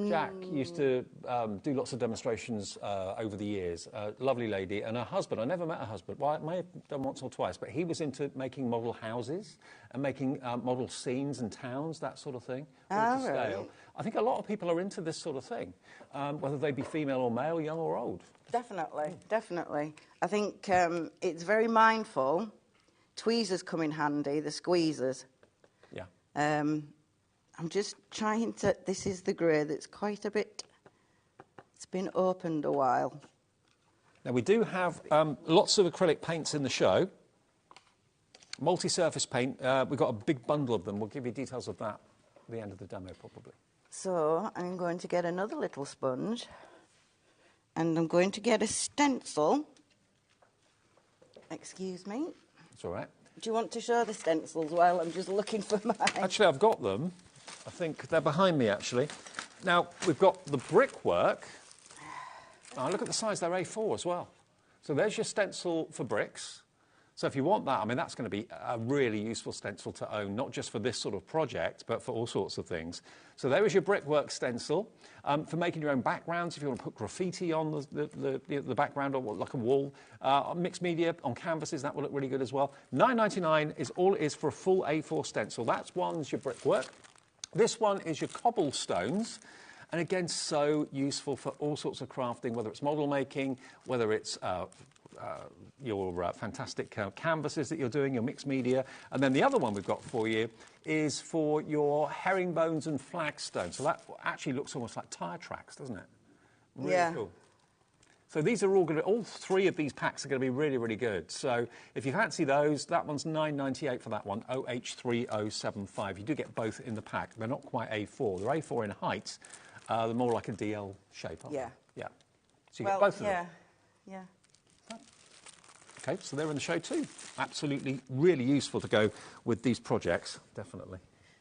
Jack used to do lots of demonstrations over the years. Lovely lady, and her husband. I never met her husband. Well, I may have done once or twice, but he was into making model houses and making model scenes and towns, that sort of thing, all to scale. Right. I think a lot of people are into this sort of thing, whether they be female or male, young or old. Definitely, definitely. I think it's very mindful. Tweezers come in handy, the squeezers. Yeah. I'm just trying to... This is the grey that's quite a bit... It's been opened a while. Now, we do have lots of acrylic paints in the show. Multi-surface paint. We've got a big bundle of them. We'll give you details of that at the end of the demo, probably. So I'm going to get another little sponge. And I'm going to get a stencil. Excuse me. That's all right. Do you want to show the stencils while I'm just looking for mine? Actually, I've got them. I think they're behind me, actually. Now, we've got the brickwork. Oh, look at the size. They're A4 as well. So there's your stencil for bricks. So if you want that, I mean, that's going to be a really useful stencil to own, not just for this sort of project, but for all sorts of things. So there is your brickwork stencil for making your own backgrounds. If you want to put graffiti on the background or like a wall, mixed media on canvases, that will look really good as well. $9.99 is all it is for a full A4 stencil. That's one's your brickwork. This one is your cobblestones. And again, so useful for all sorts of crafting, whether it's model making, whether it's your fantastic canvases that you're doing, your mixed media. And then the other one we've got for you is for your herringbones and flagstones. So that actually looks almost like tyre tracks, doesn't it? Really cool. So these are all three of these packs are going to be really, really good. So if you fancy those, that one's $9.98 for that one, OH3075. You do get both in the pack. They're not quite A4. They're A4 in height. They're more like a DL shape, aren't they? Yeah. So you get both of them. Yeah. Okay, so they're in the show too. Absolutely, really useful to go with these projects, definitely.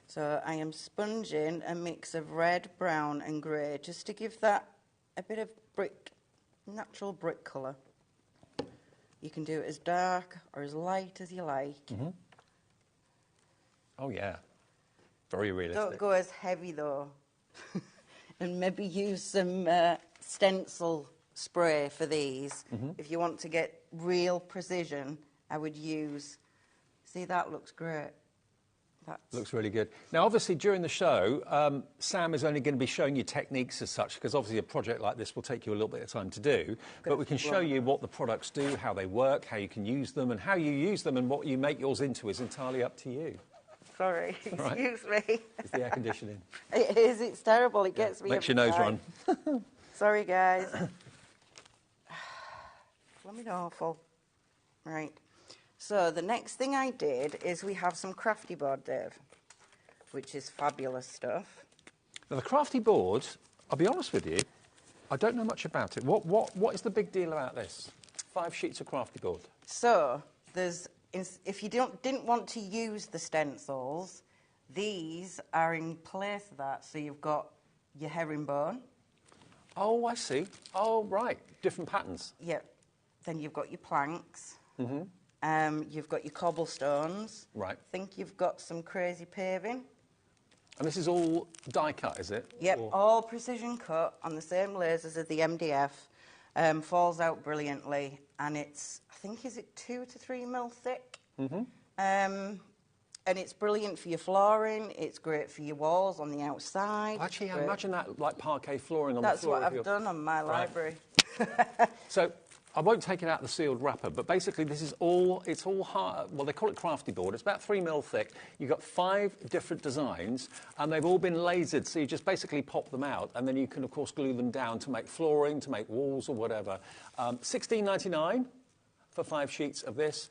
So I am sponging a mix of red, brown and grey just to give that a bit of natural brick colour. You can do it as dark or as light as you like. Mm-hmm. Oh, yeah. Very realistic. Don't go as heavy, though. And maybe use some stencil spray for these. Mm-hmm. If you want to get real precision, I would use... See, that looks great. Looks really good. Now, obviously, during the show, Sam is only going to be showing you techniques as such, because obviously a project like this will take you a little bit of time to do. But we can show you what the products do, how they work, how you can use them, and how you use them and what you make yours into is entirely up to you. Sorry, excuse me. It's the air conditioning. It is, it's terrible. It gets me Makes your nose run. Sorry, guys. Blooming awful. Right. So the next thing I did is we have some Crafty board, Dave, which is fabulous stuff. Now, the Crafty board, I'll be honest with you, I don't know much about it. What is the big deal about this? 5 sheets of Crafty board. So if you didn't want to use the stencils, these are in place of that. So you've got your herringbone. Oh, I see. Oh, right. Different patterns. Yep. Then you've got your planks. Mm-hmm. You've got your cobblestones. Right. I think you've got some crazy paving. And this is all die cut, is it? Yep, all precision cut on the same lasers as the MDF. Falls out brilliantly, and it's, I think, is it 2 to 3 mil thick? Mm-hmm. And it's brilliant for your flooring. It's great for your walls on the outside. Actually, I imagine that like parquet flooring on the floor. That's what I've done on my library. So I won't take it out of the sealed wrapper, but basically this is all, it's all hard, well, they call it Crafty board. It's about 3 mil thick. You've got 5 different designs, and they've all been lasered, so you just basically pop them out, and then you can, of course, glue them down to make flooring, to make walls or whatever. $16.99 for 5 sheets of this.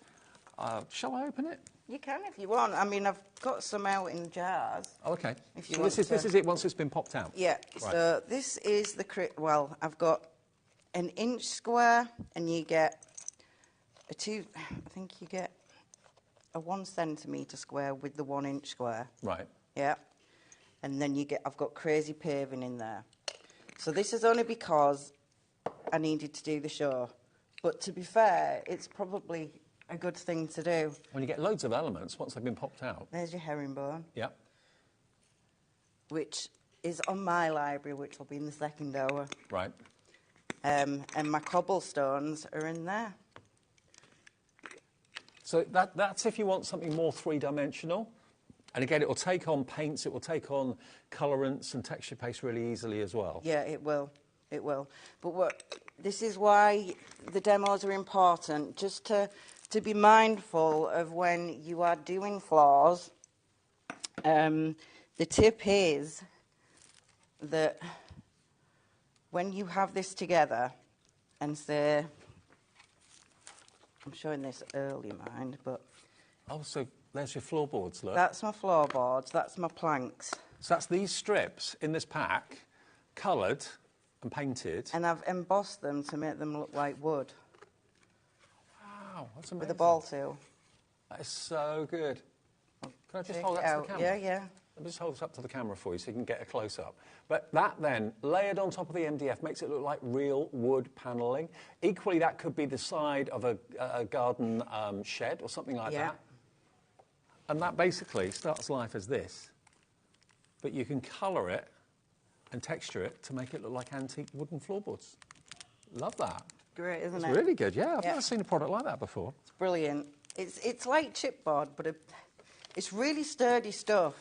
Shall I open it? You can if you want. I mean, I've got some out in jars. Oh, OK. If you so want this is it once it's been popped out? Yeah. Right. So this is the... Well, I've got an inch square, and you get I think you get a 1 centimetre square with the 1 inch square. Right. Yeah. And then I've got crazy paving in there. So this is only because I needed to do the show. But to be fair, it's probably a good thing to do. When you get loads of elements, once they've been popped out. There's your herringbone. Yep. Which is on my library, which will be in the second hour. Right. And my cobblestones are in there. So that's if you want something more three-dimensional. And again, it will take on paints, it will take on colourants and texture paste really easily as well. Yeah, it will. It will. But this is why the demos are important, just to be mindful of when you are doing floors. The tip is that when you have this together and say, I'm showing this early, mind, but... Oh, so there's your floorboards, look. That's my floorboards, that's my planks. So that's these strips in this pack, coloured and painted. And I've embossed them to make them look like wood. Wow, that's amazing. With a ball tool. That is so good. Can I just Take hold it that to out. the camera? Yeah, yeah. Let me just hold this up to the camera for you so you can get a close-up. But that then, layered on top of the MDF, makes it look like real wood panelling. Equally, that could be the side of a garden shed or something like that. And that basically starts life as this. But you can colour it and texture it to make it look like antique wooden floorboards. Love that. Great, isn't It's it? really good, yeah. I've never seen a product like that before. It's brilliant. It's like chipboard, but it's really sturdy stuff.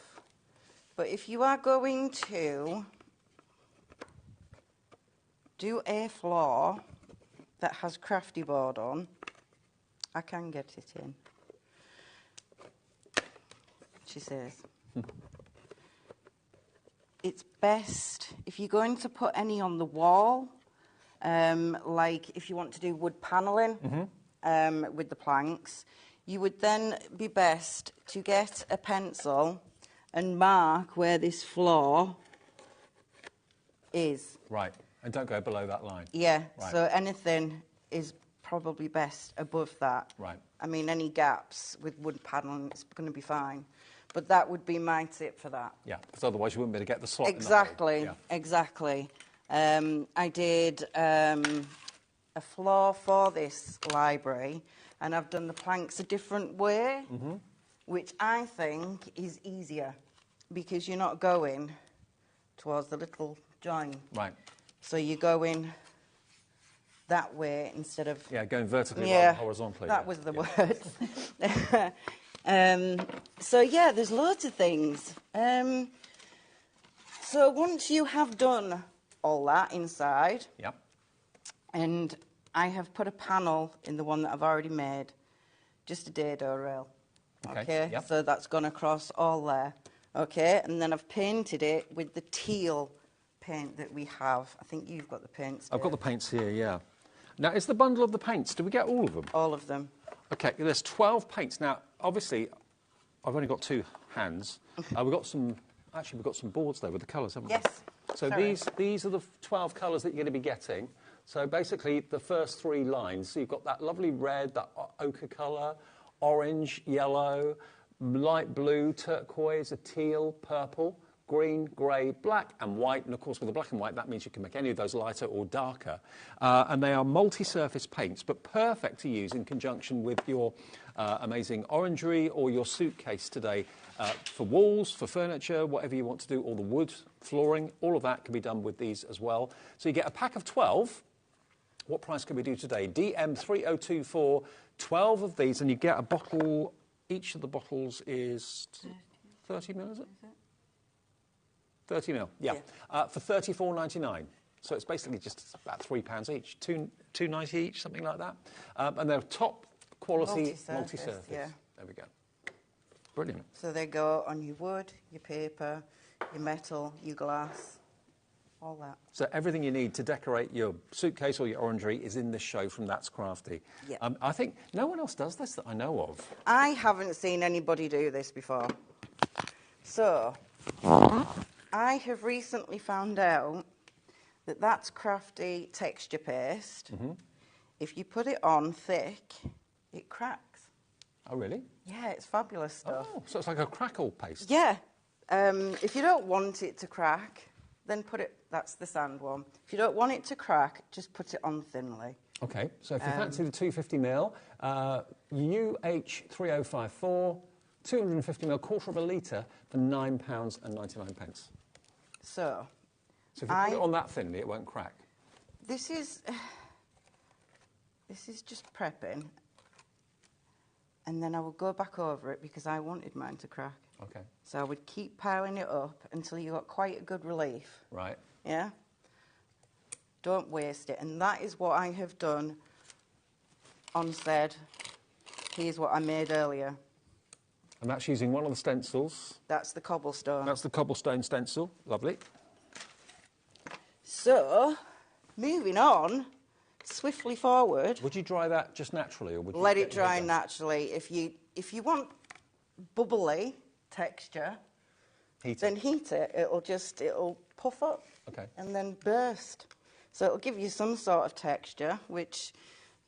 But if you are going to do a floor that has Crafty board on, I can get it in. She says. It's best if you're going to put any on the wall, like if you want to do wood panelling with the planks, you would then be best to get a pencil and mark where this floor is. Right, and don't go below that line. Yeah, Right. so anything is probably best above that. Right. I mean, any gaps with wood panelling, it's going to be fine. But that would be my tip for that. Yeah, because otherwise you wouldn't be able to get the slot Exactly, in that hole. exactly. I did a floor for this library, and I've done the planks a different way, which I think is easier, because you're not going towards the little joint. Right. So you're going that way instead of... Yeah, going vertically rather than horizontally. That was the word. So, yeah, there's loads of things. So once you have done all that inside, and I have put a panel in the one that I've already made, just a dado rail. Okay, so that's gone across all there. Okay, and then I've painted it with the teal paint that we have. I think you've got the paints. I've got the paints here, yeah. Now, is the bundle of the paints, do we get all of them? All of them. Okay, there's 12 paints. Now, obviously, I've only got two hands. We've got some boards there with the colours, haven't we? Yes. So these are the 12 colours that you're going to be getting. So basically, the first three lines, so you've got that lovely red, that ochre colour, orange, yellow, light blue, turquoise, a teal, purple, green, grey, black and white. And of course, with the black and white, that means you can make any of those lighter or darker. And they are multi-surface paints, but perfect to use in conjunction with your amazing orangery or your suitcase today for walls, for furniture, whatever you want to do, all the wood, flooring, all of that can be done with these as well. So you get a pack of 12. What price can we do today? DM3024, 12 of these, and you get a bottle. Each of the bottles is 30 ml, is it? 30 ml, yeah. For £34.99. So it's basically just about £3 each, £2.90 each, something like that. And they're top quality multi-surface. Yeah. There we go. Brilliant. So they go on your wood, your paper, your metal, your glass, all that. So everything you need to decorate your suitcase or your orangery is in this show from That's Crafty. Yeah. I think no one else does this that I know of. I haven't seen anybody do this before. So, I have recently found out that That's Crafty texture paste. If you put it on thick, it cracks. Oh, really? Yeah, it's fabulous stuff. Oh, so it's like a crackle paste. Yeah. If you don't want it to crack, then put it, that's the sand one. If you don't want it to crack, just put it on thinly. Okay, so if you fancy the 250ml, UH3054, 250ml, quarter of a litre for £9.99. So if you put it on that thinly, it won't crack. This is just prepping, and then I will go back over it because I wanted mine to crack. Okay. So I would keep piling it up until you got quite a good relief. Right. Yeah? Don't waste it. And that is what I have done on said, here's what I made earlier. And that's using one of the stencils. That's the cobblestone. That's the cobblestone stencil. Lovely. So, moving on, swiftly forward. Would you dry that just naturally, or would you let it dry naturally? If you want bubbly texture, then heat it. It'll puff up. Okay. And then burst. So it'll give you some sort of texture, which,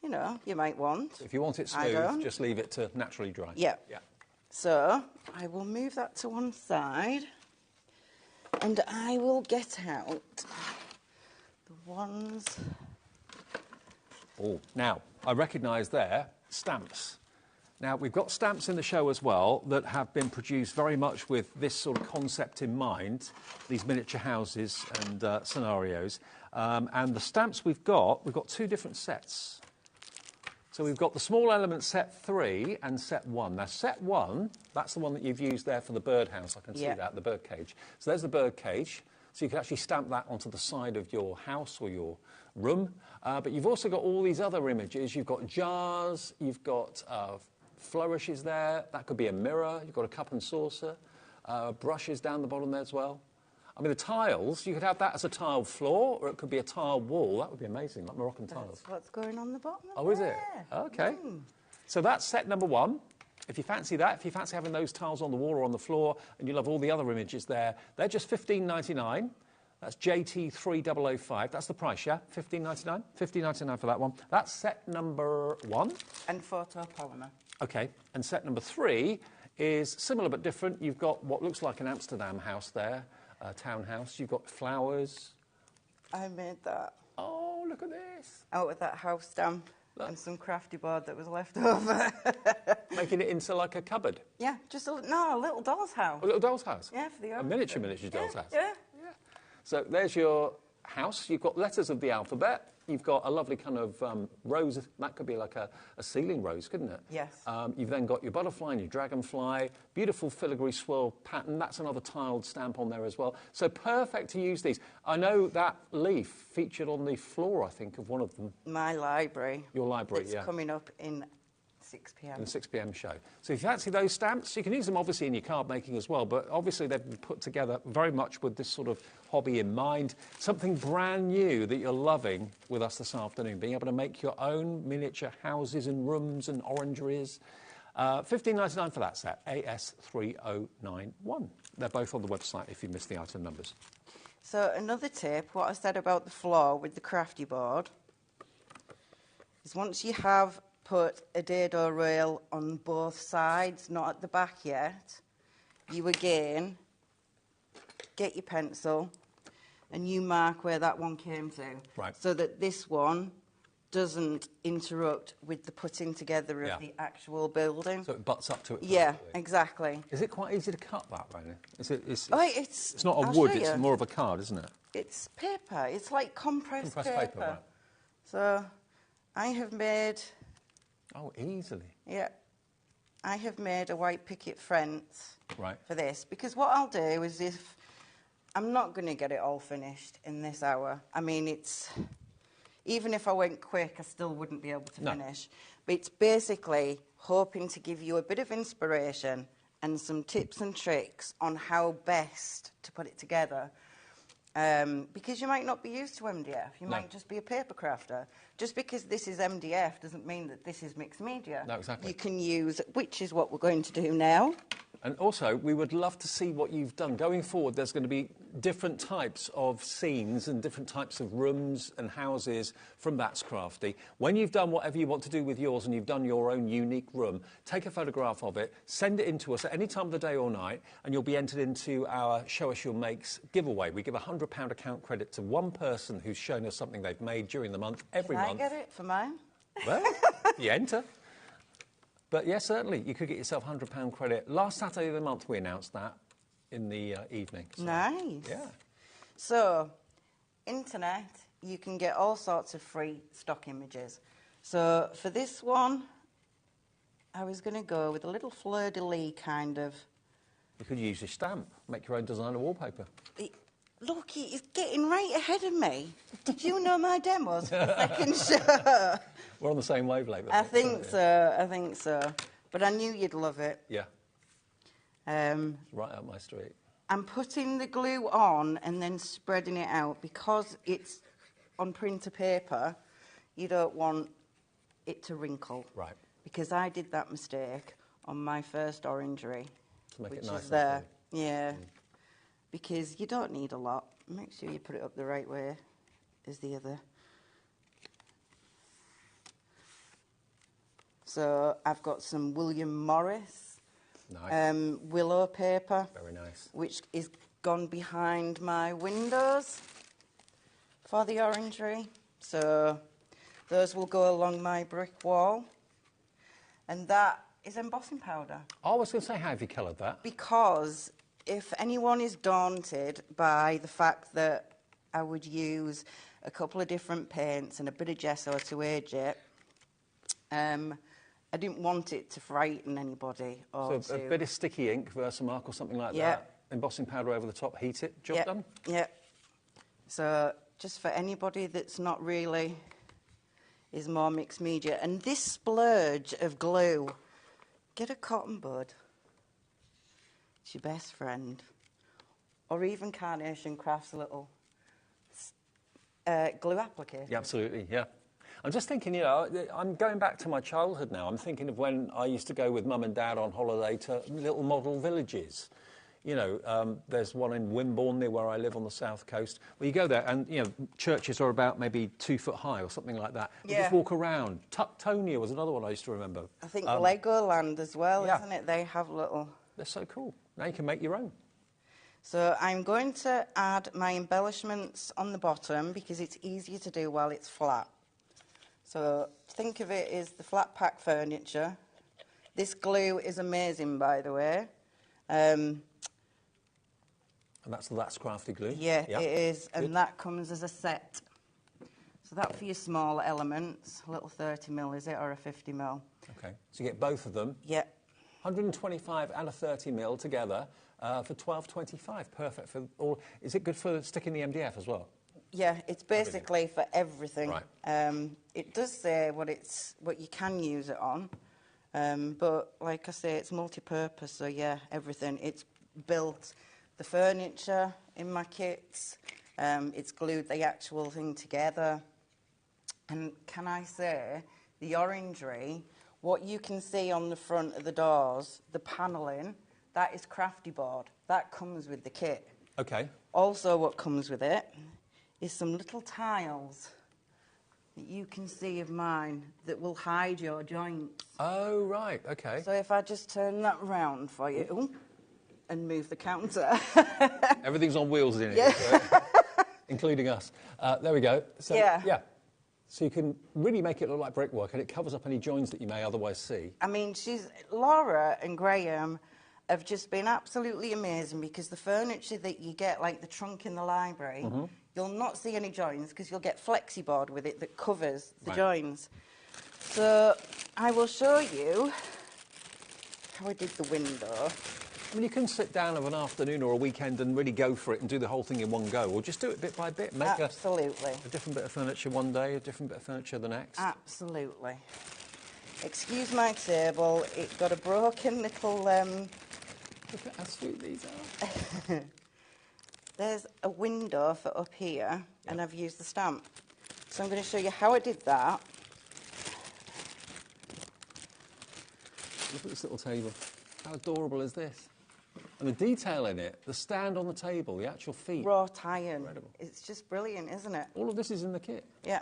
you know, you might want. If you want it smooth, just leave it to naturally dry. Yeah. Yeah. So I will move that to one side, and I will get out the ones. Oh, now, I recognise there stamps. Now, we've got stamps in the show as well that have been produced very much with this sort of concept in mind, these miniature houses and scenarios. And the stamps we've got two different sets. So we've got the small element set 3 and set 1. Now, set 1, that's the one that you've used there for the birdhouse. I can see that, the bird cage. So there's the bird cage. So you can actually stamp that onto the side of your house or your room. But you've also got all these other images. You've got jars, you've got flourishes there. That could be a mirror. You've got a cup and saucer. Brushes down the bottom there as well. I mean, the tiles, you could have that as a tiled floor, or it could be a tiled wall. That would be amazing, like Moroccan tiles. That's what's going on the bottom of Oh, is it? OK. So that's set number 1. If you fancy that, if you fancy having those tiles on the wall or on the floor, and you love all the other images there, they're just $15.99. That's JT3005. That's the price, yeah? $15.99? $15.99 for that one. That's set number 1. And photopolymer. OK. And set number 3 is similar but different. You've got what looks like an Amsterdam house there. Townhouse. You've got flowers. I made that. Oh, look at this. Out of that house stamp and some crafty board that was left over. Making it into like a cupboard. Yeah, just a little doll's house. A little doll's house? Yeah, for the A miniature doll's house. Yeah. So there's your house. You've got letters of the alphabet. You've got a lovely kind of rose. That could be like a ceiling rose, couldn't it? Yes. You've then got your butterfly and your dragonfly. Beautiful filigree swirl pattern. That's another tiled stamp on there as well. So perfect to use these. I know that leaf featured on the floor, I think, of one of them. My library. Your library, it's coming up in 6 p.m. In the 6 p.m. show. So if you fancy those stamps, you can use them obviously in your card making as well, but obviously they've been put together very much with this sort of hobby in mind. Something brand new that you're loving with us this afternoon, being able to make your own miniature houses and rooms and orangeries. $15.99 for that set, AS3091. They're both on the website if you missed the item numbers. So another tip, what I said about the floor with the crafty board, is once you have put a dado rail on both sides, not at the back yet, you again get your pencil and you mark where that one came to. Right. So that this one doesn't interrupt with the putting together of the actual building. So it butts up to it. Yeah, perfectly. exactly. Is it quite easy to cut that way? It's not I'll a wood, show it's you. more of a card, isn't it? It's paper. It's like compressed paper. Right. So I have made... Oh, easily. Yeah. I have made a white picket fence Right. for this, because what I'll do is, if I'm not going to get it all finished in this hour. I mean, it's... Even if I went quick, I still wouldn't be able to finish. But it's basically hoping to give you a bit of inspiration and some tips and tricks on how best to put it together. Because you might not be used to MDF. You might just be a paper crafter. Just because this is MDF doesn't mean that this is mixed media. No, exactly. You can use, which is what we're going to do now. And also, we would love to see what you've done. Going forward, there's going to be different types of scenes and different types of rooms and houses from That's Crafty. When you've done whatever you want to do with yours and you've done your own unique room, take a photograph of it, send it in to us at any time of the day or night, and you'll be entered into our Show Us Your Makes giveaway. We give a £100 account credit to one person who's shown us something they've made during the month, every month. Can I get it for mine? Well, you enter. But yes, certainly, you could get yourself £100 credit. Last Saturday of the month, we announced that in the evening. So, nice. Yeah. So, internet, you can get all sorts of free stock images. So, for this one, I was going to go with a little fleur-de-lis kind of... You could use your stamp, make your own designer wallpaper. Look, he's getting right ahead of me. Did you know my demos for the second show? We're on the same wavelength. I think so. But I knew you'd love it. Yeah. It's right up my street. I'm putting the glue on and then spreading it out because it's on printer paper. You don't want it to wrinkle. Right. Because I did that mistake on my first orangery. To make which it nice is there. and Yeah. Because you don't need a lot. Make sure you put it up the right way as the other. So I've got some William Morris willow paper. Very nice. Which is gone behind my windows for the orangery. So those will go along my brick wall. And that is embossing powder. I was going to say, how have you coloured that? Because if anyone is daunted by the fact that I would use a couple of different paints and a bit of gesso to age it, I didn't want it to frighten anybody. Or So a bit of sticky ink, Versamark or something like that, embossing powder over the top, heat it, job done? Yeah. So just for anybody that's not really, is more mixed media. And this splurge of glue, get a cotton bud. It's your best friend. Or even Carnation Crafts little glue applicator. Yeah, absolutely, yeah. I'm just thinking, you know, I'm going back to my childhood now. I'm thinking of when I used to go with Mum and Dad on holiday to little model villages. You know, there's one in Wimborne near where I live on the south coast, where you go there and, you know, churches are about maybe 2 foot high or something like that. You just walk around. Tucktonia was another one I used to remember. I think Legoland as well, isn't it? They have little... They're so cool. Now you can make your own. So I'm going to add my embellishments on the bottom because it's easier to do while it's flat. So think of it as the flat pack furniture. This glue is amazing, by the way. And that's Crafty glue? Yeah, it is. And that comes as a set. So that for your small elements, a little 30mm, is it, or a 50mm? Okay, so you get both of them. Yeah. 125 and a 30mm together for $12.25. Perfect for all. Is it good for sticking the MDF as well? Yeah, it's basically for everything. Right. It does say what you can use it on, but like I say, it's multi-purpose. So yeah, everything. It's built the furniture in my kits. It's glued the actual thing together. And can I say, the orangery, what you can see on the front of the doors, the panelling, that is Crafty board. That comes with the kit. Okay. Also, what comes with it is some little tiles that you can see of mine that will hide your joints. Oh, right, okay. So if I just turn that round for you and move the counter. Everything's on wheels in it, so, including us. There we go. So, yeah. So you can really make it look like brickwork, and it covers up any joins that you may otherwise see. I mean, Laura and Graham have just been absolutely amazing because the furniture that you get, like the trunk in the library, you'll not see any joins because you'll get FlexiBoard with it that covers the joins. So I will show you how I did the window. I mean, you can sit down of an afternoon or a weekend and really go for it and do the whole thing in one go, or just do it bit by bit. Make Absolutely. a different bit of furniture one day, a different bit of furniture the next. Absolutely. Excuse my table, it got a broken little... Look at how sweet these are. There's a window for up here, and I've used the stamp. So I'm going to show you how I did that. Look at this little table. How adorable is this? And the detail in it, the stand on the table, the actual feet. Wrought iron. Incredible. It's just brilliant, isn't it? All of this is in the kit. Yeah.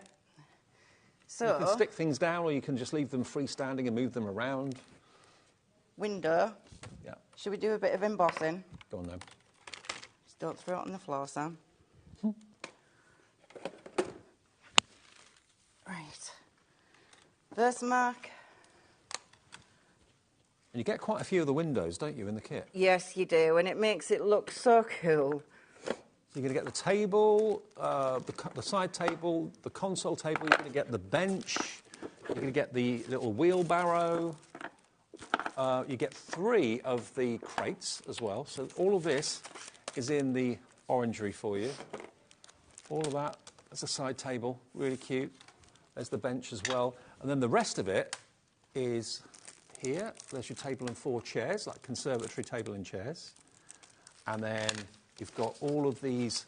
So, you can stick things down or you can just leave them freestanding and move them around. Window. Yeah. Should we do a bit of embossing? Go on then. Just don't throw it on the floor, Sam. Right. Versamark. And you get quite a few of the windows, don't you, in the kit? Yes, you do, and it makes it look so cool. So you're going to get the table, the side table, the console table, you're going to get the bench, you're going to get the little wheelbarrow, you get 3 of the crates as well. So all of this is in the orangery for you. All of that, that's a side table, really cute. There's the bench as well. And then the rest of it is here. There's your table and 4 chairs, like conservatory table and chairs. And then you've got all of these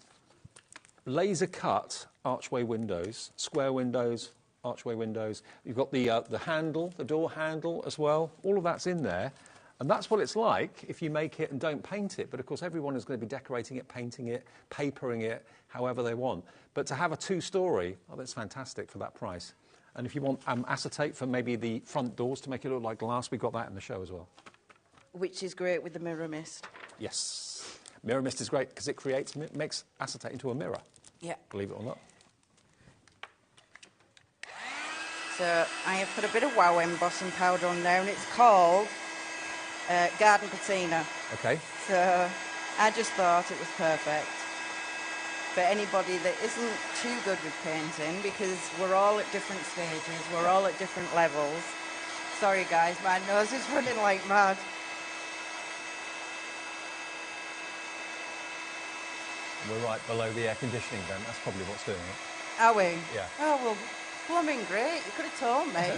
laser-cut archway windows, square windows, archway windows. You've got the handle, the door handle as well. All of that's in there. And that's what it's like if you make it and don't paint it. But, of course, everyone is going to be decorating it, painting it, papering it, however they want. But to have a 2-storey, oh, that's fantastic for that price. And if you want acetate for maybe the front doors to make it look like glass, we've got that in the show as well. Which is great with the mirror mist. Yes. Mirror mist is great because it makes acetate into a mirror. Yeah. Believe it or not. So I have put a bit of wow embossing powder on there, and it's called Garden Patina. Okay. So I just thought it was perfect for anybody that isn't too good with painting, because we're all at different stages, we're all at different levels. Sorry guys, my nose is running like mad. We're right below the air conditioning vent. That's probably what's doing it. Are we? Yeah. Oh, well, blooming great. You could have told me.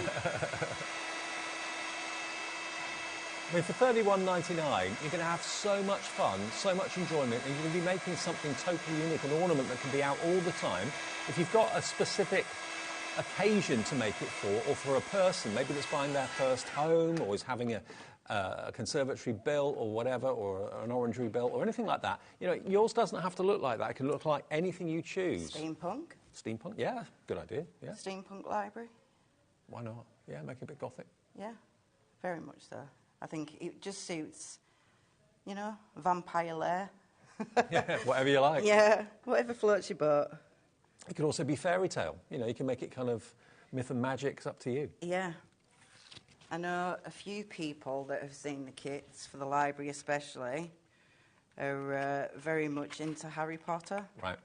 I mean, for $31.99, you're going to have so much fun, so much enjoyment, and you're going to be making something totally unique, an ornament that can be out all the time. If you've got a specific occasion to make it for, or for a person, maybe that's buying their first home, or is having a conservatory built, or whatever, or an orangery built, or anything like that, you know, yours doesn't have to look like that. It can look like anything you choose. Steampunk. Steampunk, yeah, good idea, yeah. Steampunk library. Why not? Yeah, make it a bit gothic. Yeah, very much so. I think it just suits, you know, vampire lair. Yeah, whatever you like. Yeah, whatever floats your boat. It could also be fairy tale. You know, you can make it kind of myth and magic. It's up to you. Yeah. I know a few people that have seen the kits, for the library especially, are very much into Harry Potter. Right.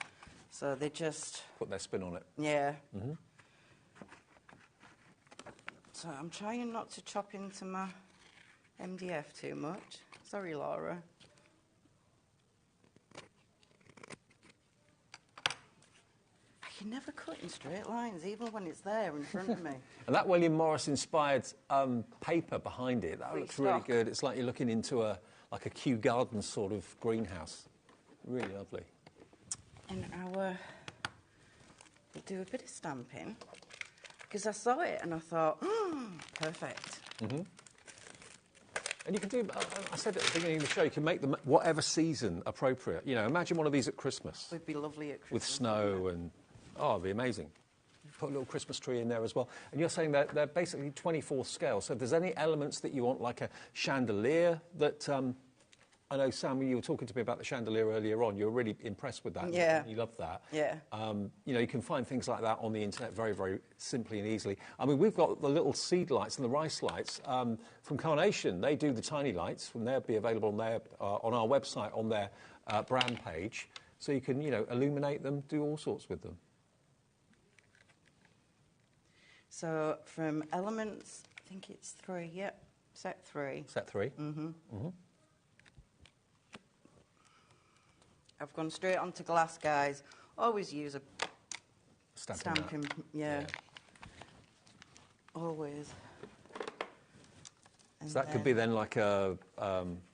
So they just... Put their spin on it. Yeah. Mm-hmm. So I'm trying not to chop into my MDF too much. Sorry, Laura. I can never cut in straight lines, even when it's there in front of me. And that William Morris-inspired paper behind it, that looks really good. It's like you're looking into a Kew Gardens sort of greenhouse. Really lovely. And we'll do a bit of stamping, because I saw it and I thought, perfect. Mm-hmm. And you can do, I said at the beginning of the show, you can make them whatever season appropriate. You know, imagine one of these at Christmas. Would be lovely at Christmas. With snow and, oh, it'd be amazing. Put a little Christmas tree in there as well. And you're saying that they're basically 24th scale. So if there's any elements that you want, like a chandelier that, I know, Sam, you were talking to me about the chandelier earlier on. You were really impressed with that. Yeah. You loved that. Yeah. You know, you can find things like that on the internet very, very simply and easily. I mean, we've got the little seed lights and the rice lights from Carnation. They do the tiny lights, and they'll be available on their, on our website, on their brand page. So you can, you know, illuminate them, do all sorts with them. So from Elements, I think it's 3, yep, set 3. Set 3. Mm-hmm. Mm-hmm. I've gone straight onto glass, guys. Always use a Stamping. Yeah. Always. And So that could be then like a...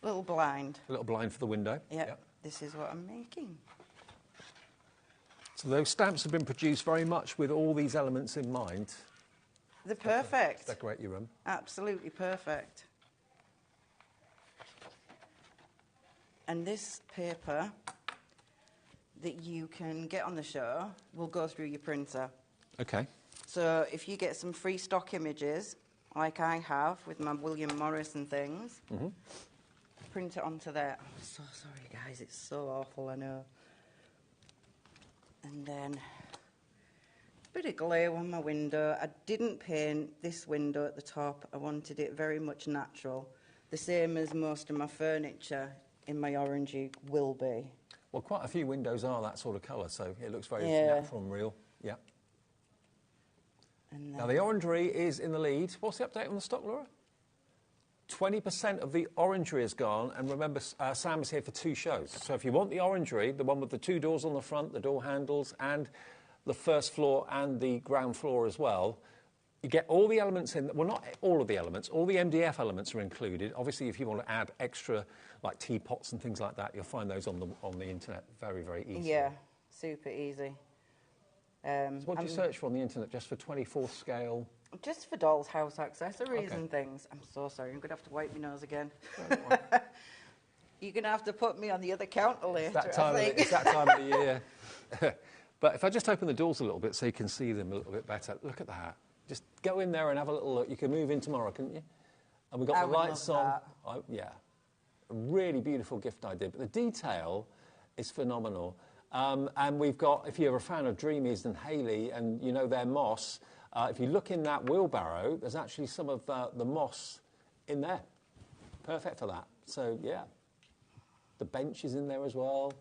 little blind. A little blind for the window. Yep. This is what I'm making. So those stamps have been produced very much with all these elements in mind. They're perfect. Decorate your room. Absolutely perfect. And this paper that you can get on the show will go through your printer. Okay. So if you get some free stock images, like I have with my William Morris and things, print it onto there. I'm so sorry, guys. It's so awful, I know. And then a bit of glue on my window. I didn't paint this window at the top. I wanted it very much natural, the same as most of my furniture in my orangey will be. Well, quite a few windows are that sort of colour, so it looks very natural and real. Yeah. And now, the orangery is in the lead. What's the update on the stock, Laura? 20% of the orangery is gone, and remember, Sam is here for 2 shows. So if you want the orangery, the one with the 2 doors on the front, the door handles, and the first floor and the ground floor as well, you get all the elements in. Well, not all of the elements. All the MDF elements are included. Obviously, if you want to add extra, like teapots and things like that, you'll find those on the internet very, very easily. Yeah, super easy. So what do you search for on the internet? Just for 24th scale? Just for doll's house accessories and things. I'm so sorry. I'm going to have to wipe my nose again. You're going to have to put me on the other counter later, It's that time of the year. But if I just open the doors a little bit so you can see them a little bit better. Look at that. Just go in there and have a little look. You can move in tomorrow, couldn't you? And we've got the lights on. Yeah. A really beautiful gift idea. But the detail is phenomenal. And we've got, if you're a fan of Dreamies and Haley and you know their moss, if you look in that wheelbarrow, there's actually some of the moss in there. Perfect for that. So, yeah. The bench is in there as well.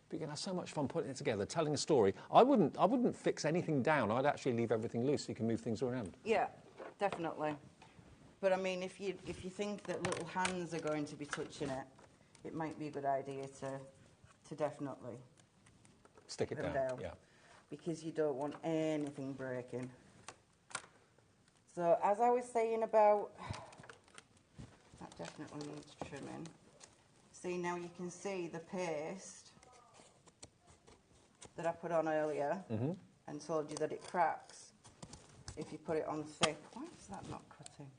But you can have so much fun putting it together, telling a story. I wouldn't fix anything down. I'd actually leave everything loose so you can move things around. Yeah, definitely. But, I mean, if you think that little hands are going to be touching it, it might be a good idea to definitely stick it down. Yeah. Because you don't want anything breaking. So, as I was saying about... That definitely needs trimming. See, now you can see the paste that I put on earlier and told you that it cracks if you put it on thick. Why is that not cutting?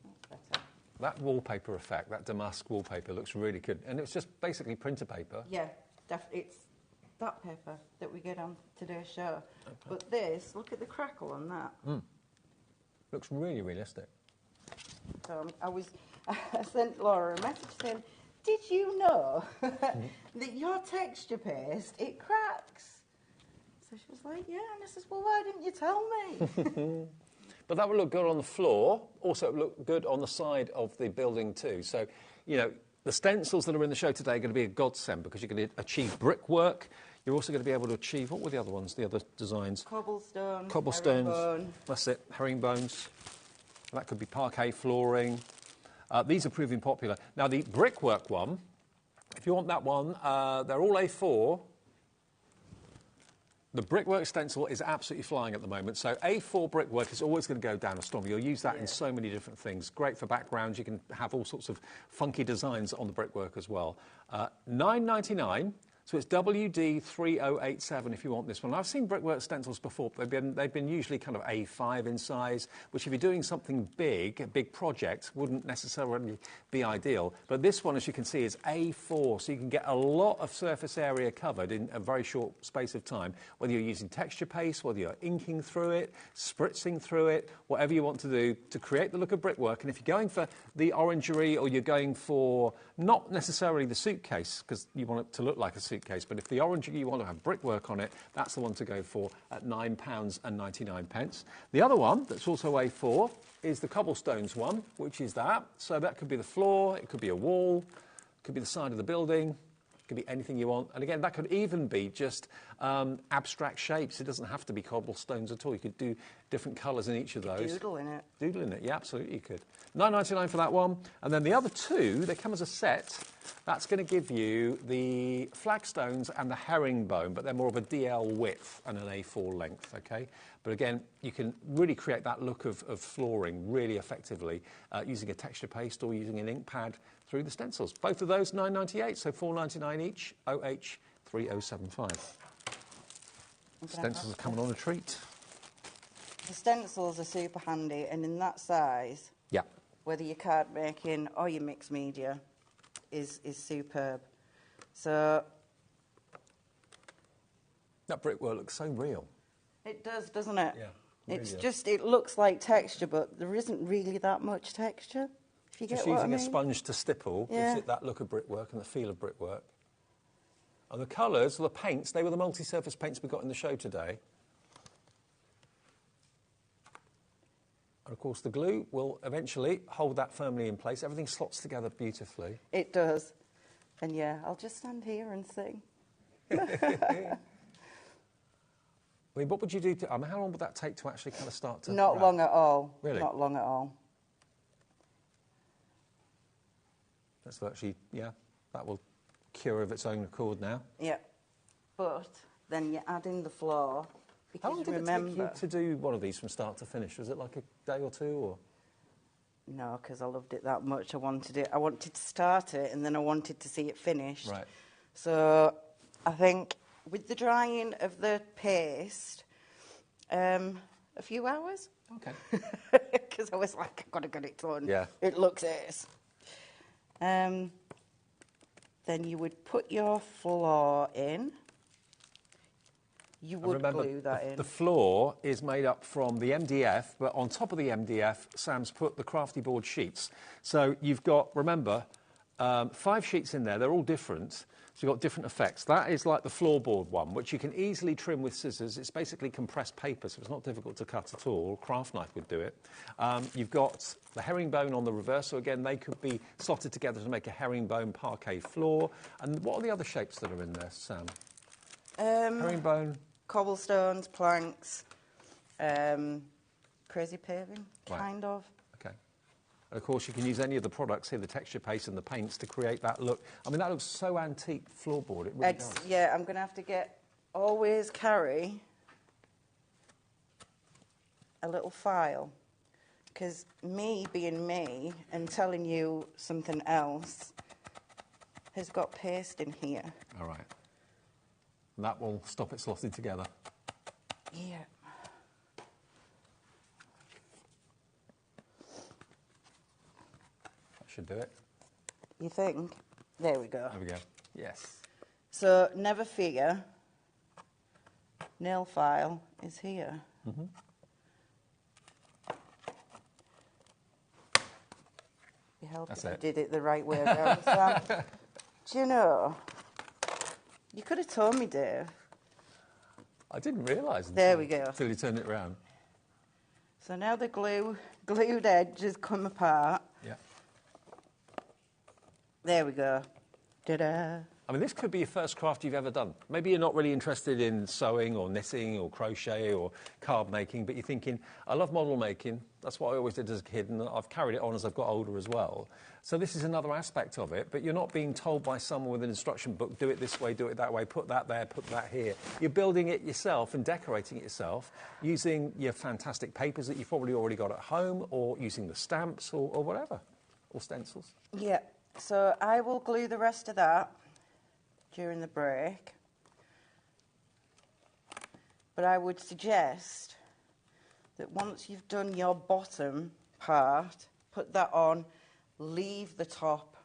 That's better. That wallpaper effect, that damask wallpaper, looks really good. And it's just basically printer paper. Yeah, it's that paper that we get on today's show. Okay. But this, look at the crackle on that. Looks really realistic. So I sent Laura a message saying, did you know that your texture paste, it cracks? So she was like, yeah. And I says, well, why didn't you tell me? But that would look good on the floor. Also, it would look good on the side of the building too. So, you know, the stencils that are in the show today are going to be a godsend because you're going to achieve brickwork. You're also going to be able to achieve, what were the other ones, the other designs? Cobblestones. Cobblestones. That's it, herringbones. That could be parquet flooring. These are proving popular. Now, the brickwork one, if you want that one, they're all A4. The brickwork stencil is absolutely flying at the moment. So A4 brickwork is always going to go down a storm. You'll use that in so many different things. Great for backgrounds. You can have all sorts of funky designs on the brickwork as well. $9.99. So it's WD3087 if you want this one. I've seen brickwork stencils before. They've been usually kind of A5 in size, which if you're doing something big, a big project, wouldn't necessarily be ideal. But this one, as you can see, is A4, so you can get a lot of surface area covered in a very short space of time, whether you're using texture paste, whether you're inking through it, spritzing through it, whatever you want to do to create the look of brickwork. And if you're going for the orangery or you're going for not necessarily the suitcase, because you want it to look like a suitcase, but if the orange you want to have brickwork on it, that's the one to go for at £9.99. The other one that's also A4 is the cobblestones one, which is that. So that could be the floor, it could be a wall, it could be the side of the building, it could be anything you want. And again, that could even be just abstract shapes. It doesn't have to be cobblestones at all. You could do different colours in each of those. Doodle in it. Doodle in it, yeah, absolutely you could. $9.99 for that one. And then the other two, they come as a set. That's going to give you the flagstones and the herringbone, but they're more of a DL width and an A4 length, okay? But again, you can really create that look of flooring really effectively using a texture paste or using an ink pad through the stencils. Both of those, $9.98, so $4.99 each, OH3075. Stencils are coming on a treat. The stencils are super handy, and in that size, yeah, whether you're card making or you mix media, is superb. So That brickwork looks so real. it does, doesn't it? Yeah. It's really just, it looks like texture, but there isn't really that much texture, if you Just get what I using mean. a sponge to stipple Yeah. gives it that look of brickwork and the feel of brickwork. And the colours, the paints, they were the multi-surface paints we got in the show today. And of course the glue will eventually hold that firmly in place. Everything slots together beautifully. It does. And yeah, I'll just stand here and sing. I mean, what would you do to, how long would that take to actually kind of start to Not wrap? long at all. Really? Not long at all. That's actually, yeah, that will cure of its own accord now. Yeah. But then you add in the floor. How long Because did remember, it take you to do one of these from start to finish? Was it like a day or two, or? No, because I loved it that much. I wanted to start it, and then I wanted to see it finished. Right. So I think with the drying of the paste, a few hours. Okay. Because I was like, I've got to get it done. Yeah. It looks ace. Then you would put your floor in. You And would remember, glue that in. the floor is made up from the MDF, but on top of the MDF, Sam's put the Crafty board sheets. So you've got, remember, 5 sheets in there. They're all different. So you've got different effects. That is like the floorboard one, which you can easily trim with scissors. It's basically compressed paper, so it's not difficult to cut at all. A craft knife would do it. You've got the herringbone on the reverse. So again, they could be slotted together to make a herringbone parquet floor. And what are the other shapes that are in there, Sam? Herringbone. Cobblestones, planks, crazy paving, Right. kind of. Okay. And of course, you can use any of the products here, the texture paste and the paints, to create that look. I mean, that looks so antique floorboard. It really does. Yeah, I'm going to have to always carry a little file. Because me being me and telling you something else has got paste in here. All right. And that will stop it slotting together. Yeah. That should do it. You think? There we go. There we go. Yes. So never fear. Nail file is here. Mm-hmm. You help That's if I it. did it the right way around, Sam. Do you know? You could have told me, Dave. I didn't realise. There we go. Until you turned it round. So now the glued edge has come apart. Yeah. There we go. Ta-da. I mean, this could be your first craft you've ever done. Maybe you're not really interested in sewing or knitting or crochet or card making, but you're thinking, I love model making. That's what I always did as a kid, and I've carried it on as I've got older as well. So this is another aspect of it, but you're not being told by someone with an instruction book, do it this way, do it that way, put that there, put that here. You're building it yourself and decorating it yourself using your fantastic papers that you've probably already got at home, or using the stamps or whatever, or stencils. Yeah. So I will glue the rest of that during the break. But I would suggest that once you've done your bottom part, put that on, leave the top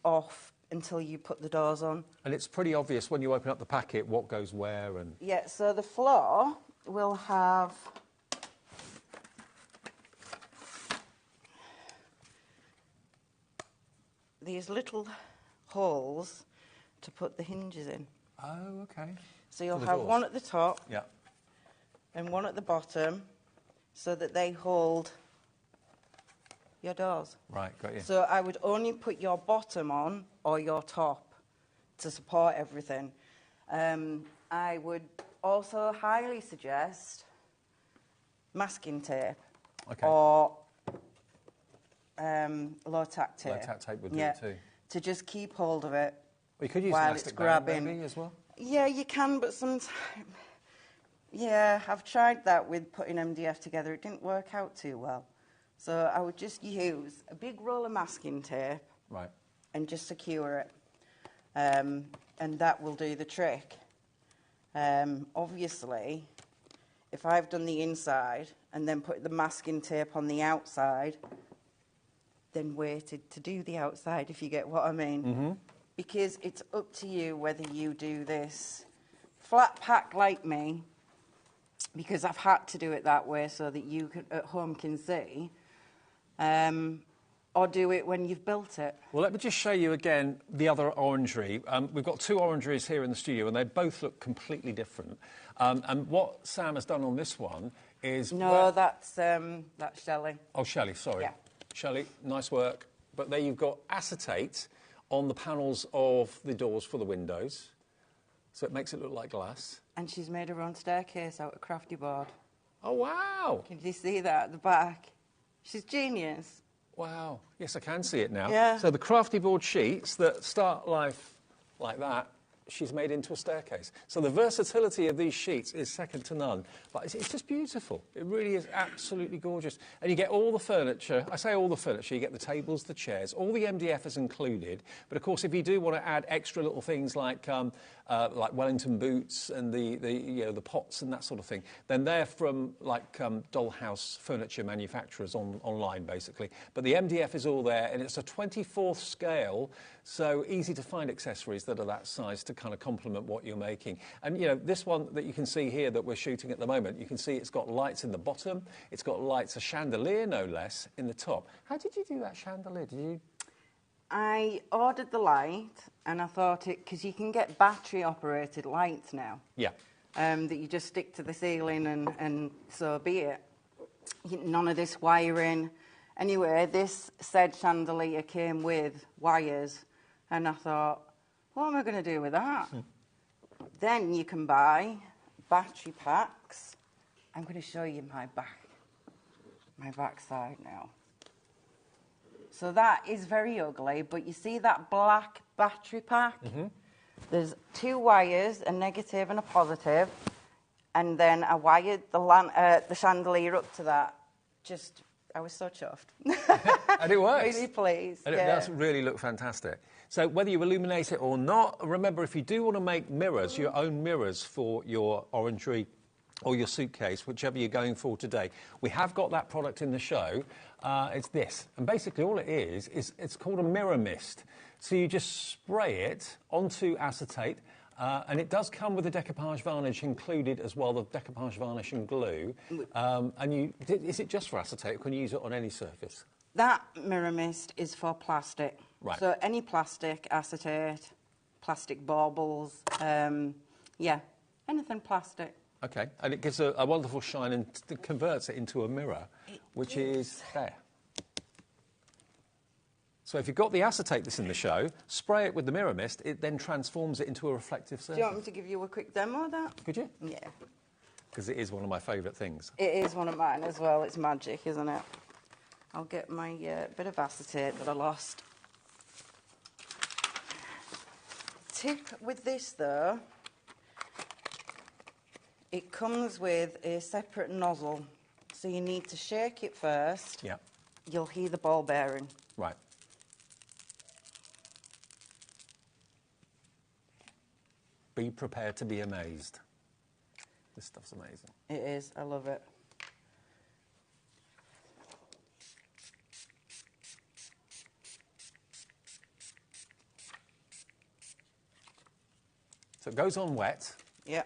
off until you put the doors on. And it's pretty obvious when you open up the packet what goes where. And Yeah, so the floor will have these little holes to put the hinges in. Oh, okay. So you'll For the have doors. one at the top Yeah. and one at the bottom so that they hold your doors. Right, got you. So I would only put your bottom on or your top to support everything. I would also highly suggest masking tape Okay. or low-tack tape. Low-tack tape would do Yeah, it too. to just keep hold of it. We could use while elastic it's band grabbing. maybe as well. Yeah, you can, but sometimes... Yeah, I've tried that with putting MDF together. It didn't work out too well. So I would just use a big roll of masking tape Right. and just secure it. And that will do the trick. Obviously, if I've done the inside and then put the masking tape on the outside, then waited to do the outside, if you get what I mean. Because it's up to you whether you do this flat pack like me, because I've had to do it that way so that you at home can see, or do it when you've built it. Well, let me just show you again the other orangery. We've got 2 orangeries here in the studio, and they both look completely different. And what Sam has done on this one is... No, that's Shelley. Oh, Shelley, sorry. Yeah. Shelley, nice work. But there you've got acetate on the panels of the doors for the windows, so it makes it look like glass. And she's made her own staircase out of Crafty board. Oh, wow. Can you see that at the back? She's genius. Wow. Yes, I can see it now. Yeah. So the Crafty board sheets that start life like that, she's made into a staircase. So the versatility of these sheets is second to none. But it's just beautiful. It really is absolutely gorgeous. And you get all the furniture. I say all the furniture. You get the tables, the chairs. All the MDF is included. But, of course, if you do want to add extra little things like Wellington boots and the pots and that sort of thing, then they're from, dollhouse furniture manufacturers online, basically. But the MDF is all there, and it's a 24th scale, so easy to find accessories that are that size to kind of complement what you're making. And, this one that you can see here that we're shooting at the moment, you can see it's got lights in the bottom, it's got lights, a chandelier no less, in the top. How did you do that chandelier? Did you... I ordered the light, and I thought because you can get battery-operated lights now. Yeah. That you just stick to the ceiling and so be it. None of this wiring. Anyway, this said chandelier came with wires, and I thought, what am I going to do with that? Then you can buy battery packs. I'm going to show you my backside now. So that is very ugly, but you see that black battery pack? There's 2 wires, a negative and a positive, and then I wired the chandelier up to that. I was so chuffed. And it works. Really pleased. And it does really look fantastic. So whether you illuminate it or not, remember, if you do want to make mirrors, your own mirrors for your orangery or your suitcase, whichever you're going for today, we have got that product in the show. It's this. And basically all it is it's called a mirror mist. So you just spray it onto acetate, and it does come with a decoupage varnish included as well, the decoupage varnish and glue. Is it just for acetate, or can you use it on any surface? That mirror mist is for plastic. Right. So any plastic, acetate, plastic baubles, anything plastic. Okay, and it gives a wonderful shine and converts it into a mirror, which is there. So if you've got the acetate that's in the show, spray it with the mirror mist, it then transforms it into a reflective surface. Do you want me to give you a quick demo of that? Could you? Yeah. Because it is one of my favourite things. It is one of mine as well. It's magic, isn't it? I'll get my bit of acetate that I lost. Tip with this, though, it comes with a separate nozzle. So you need to shake it first. Yeah. You'll hear the ball bearing. Right. Be prepared to be amazed. This stuff's amazing. It is. I love it. So it goes on wet. Yeah.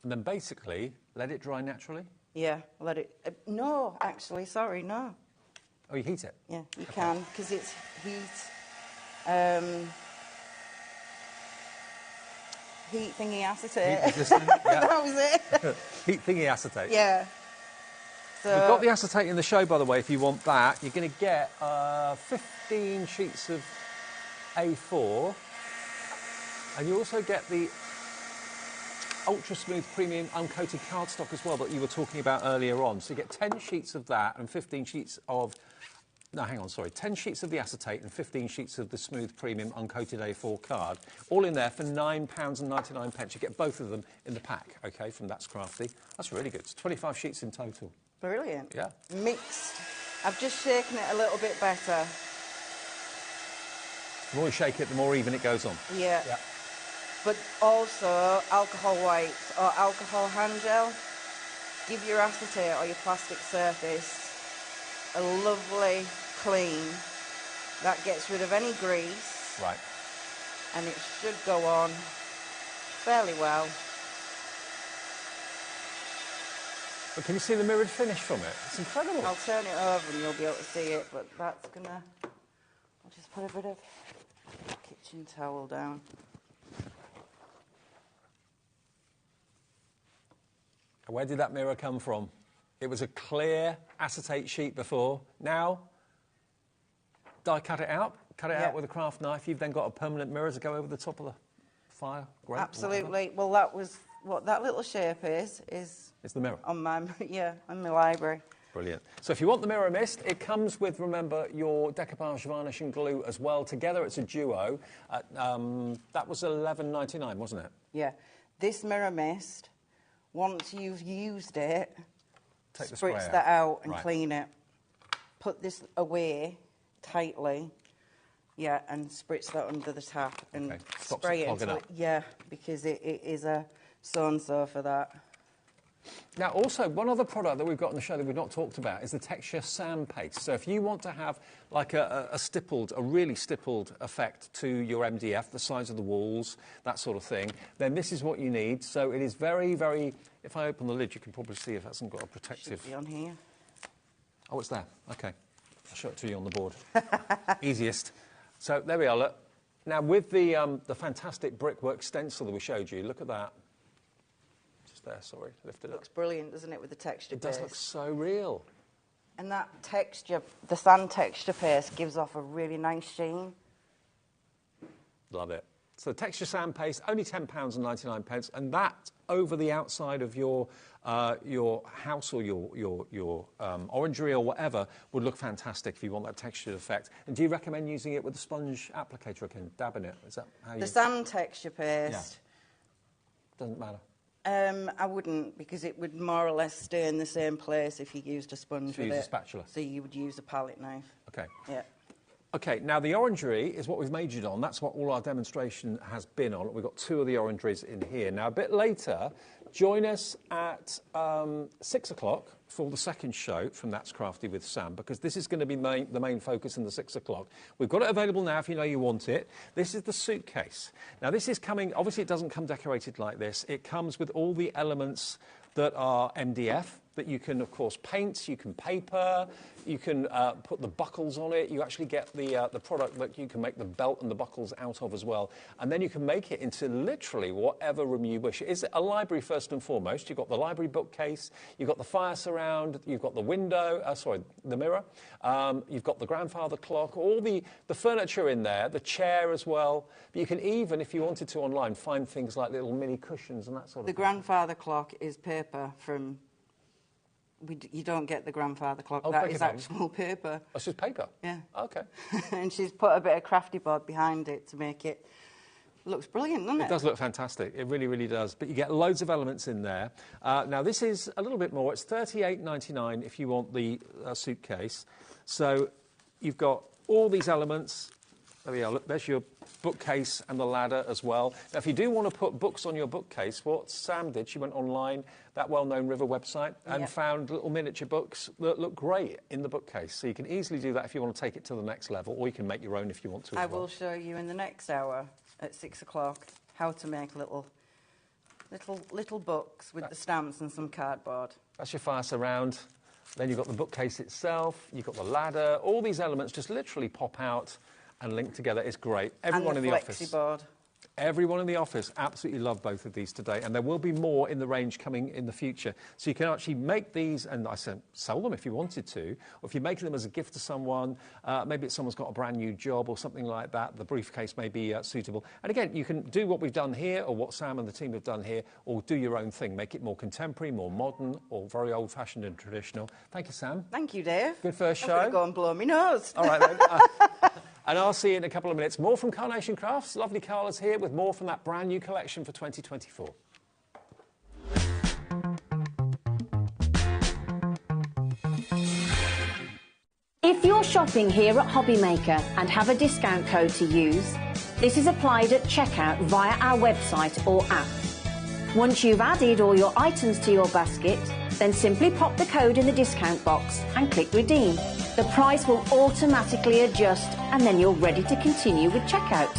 And then basically let it dry naturally. Yeah, let it... no, actually, sorry, no. Oh, you heat it? Yeah, you can, because it's heat... heat thingy acetate. Heat resistant, yeah. That was it. Heat thingy acetate. Yeah. So We've got the acetate in the show, by the way, if you want that. You're going to get 15 sheets of A4. And you also get the ultra smooth premium uncoated cardstock as well that you were talking about earlier on. So you get 10 sheets of that and 15 sheets of... No, hang on, sorry. 10 sheets of the acetate and 15 sheets of the smooth premium uncoated A4 card. All in there for £9.99. You get both of them in the pack, OK, from That's Crafty. That's really good. It's 25 sheets in total. brilliant. Yeah. Mixed. I've just shaken it a little bit better. The more you shake it, the more even it goes on. Yeah. Yeah. But also alcohol wipes or alcohol hand gel. give your acetate or your plastic surface a lovely clean. That gets rid of any grease. Right. And it should go on fairly well. But can you see the mirrored finish from it? It's incredible. I'll turn it over and you'll be able to see it, but that's gonna... I'll just put a bit of kitchen towel down. Where did that mirror come from? It was a clear acetate sheet before. Now, die cut it out with a craft knife. You've then got a permanent mirror to go over the top of the fire. Great. Absolutely. Well, that was what that little shape is. It's the mirror. On my, on my library. Brilliant. So if you want the mirror mist, it comes with, remember, your decoupage varnish and glue as well. Together it's a duo. That was $11.99, wasn't it? Yeah. This mirror mist, once you've used it, spritz that out and clean it. Put this away tightly, and spritz that under the tap and spray it until because it is a so-and-so for that. Now, also, one other product that we've got on the show that we've not talked about is the texture sand paste. So if you want to have like a really stippled effect to your MDF, the sides of the walls, that sort of thing, then this is what you need. So it is very, very... If I open the lid, you can probably see if it hasn't got a protective... Should be on here. Oh, it's there. OK. I'll show it to you on the board. Easiest. So there we are, look. Now, with the fantastic brickwork stencil that we showed you, look at that. There, sorry, lift it up. Looks brilliant, doesn't it, with the texture paste? It does look so real. And that texture, the sand texture paste, gives off a really nice sheen. Love it. So the texture sand paste, only £10.99, and that over the outside of your house or your orangery or whatever would look fantastic if you want that textured effect. And do you recommend using it with a sponge applicator? I can dab in it. Is that how you... The sand texture paste? Yeah. Doesn't matter. I wouldn't, because it would more or less stay in the same place if you used a sponge with it. So use a spatula? So you would use a palette knife. OK. Yeah. OK, now the orangery is what we've majored on. That's what all our demonstration has been on. We've got 2 of the orangeries in here. Now, a bit later, join us at 6 o'clock for the second show from That's Crafty with Sam, because this is going to be the main focus in the 6 o'clock. We've got it available now if you know you want it. This is the suitcase. Now, this is coming... Obviously, it doesn't come decorated like this. It comes with all the elements that are MDF, that you can, of course, paint, you can paper, you can put the buckles on it. You actually get the product that you can make the belt and the buckles out of as well. And then you can make it into literally whatever room you wish. It is a library first and foremost. You've got the library bookcase, you've got the fire surround, you've got the window, the mirror, you've got the grandfather clock, all the furniture in there, the chair as well. But you can even, if you wanted to online, find things like little mini cushions and that sort of thing. The grandfather clock is paper from... You don't get the grandfather clock. Oh, that is actual paper. Oh, it's just paper? Yeah. OK. And she's put a bit of Crafty board behind it to make it... Looks brilliant, doesn't it? It does look fantastic. It really, really does. But you get loads of elements in there. Now, this is a little bit more. It's $38.99 if you want the suitcase. So you've got all these elements. There we are. Look, there's your bookcase and the ladder as well. Now, if you do want to put books on your bookcase, what Sam did, she went online, that well-known River website, and found little miniature books that look great in the bookcase. So you can easily do that if you want to take it to the next level, or you can make your own if you want to as well. I will show you in the next hour at 6 o'clock how to make little books with the stamps and some cardboard. That's your fire surround. Then you've got the bookcase itself, you've got the ladder. All these elements just literally pop out and linked together. Is great. Everyone in the office. Flexi-board. Everyone in the office absolutely loved both of these today, and there will be more in the range coming in the future. So you can actually make these, and I said sell them if you wanted to, or if you're making them as a gift to someone, maybe someone's got a brand new job or something like that, the briefcase may be suitable. And again, you can do what we've done here, or what Sam and the team have done here, or do your own thing. Make it more contemporary, more modern, or very old-fashioned and traditional. Thank you, Sam. Thank you, Dave. Good first show. I'm going to go and blow my nose. All right, then. And I'll see you in a couple of minutes. More from Carnation Crafts. Lovely Carla's here with more from that brand new collection for 2024. If you're shopping here at HobbyMaker and have a discount code to use, this is applied at checkout via our website or app. Once you've added all your items to your basket, Then simply pop the code in the discount box and click redeem. The price will automatically adjust and then you're ready to continue with checkout.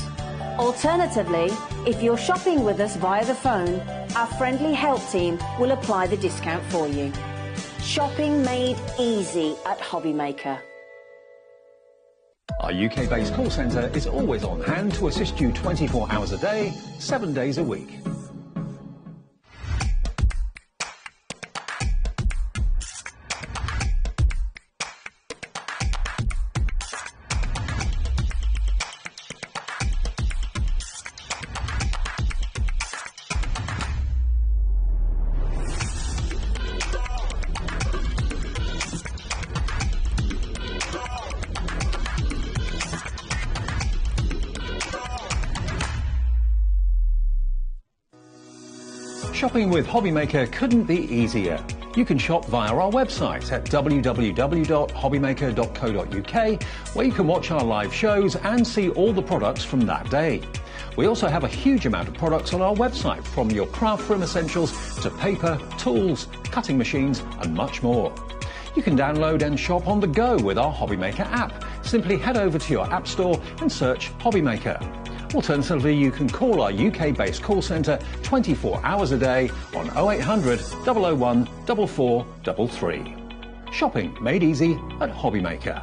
Alternatively, if you're shopping with us via the phone, our friendly help team will apply the discount for you. Shopping made easy at HobbyMaker. Our UK-based call centre is always on hand to assist you 24 hours a day, 7 days a week. Shopping with HobbyMaker couldn't be easier. You can shop via our website at www.hobbymaker.co.uk, where you can watch our live shows and see all the products from that day. We also have a huge amount of products on our website, from your craft room essentials to paper, tools, cutting machines and much more. You can download and shop on the go with our HobbyMaker app. Simply head over to your app store and search HobbyMaker. Alternatively, you can call our UK-based call centre 24 hours a day on 0800 001 4433. Shopping made easy at HobbyMaker.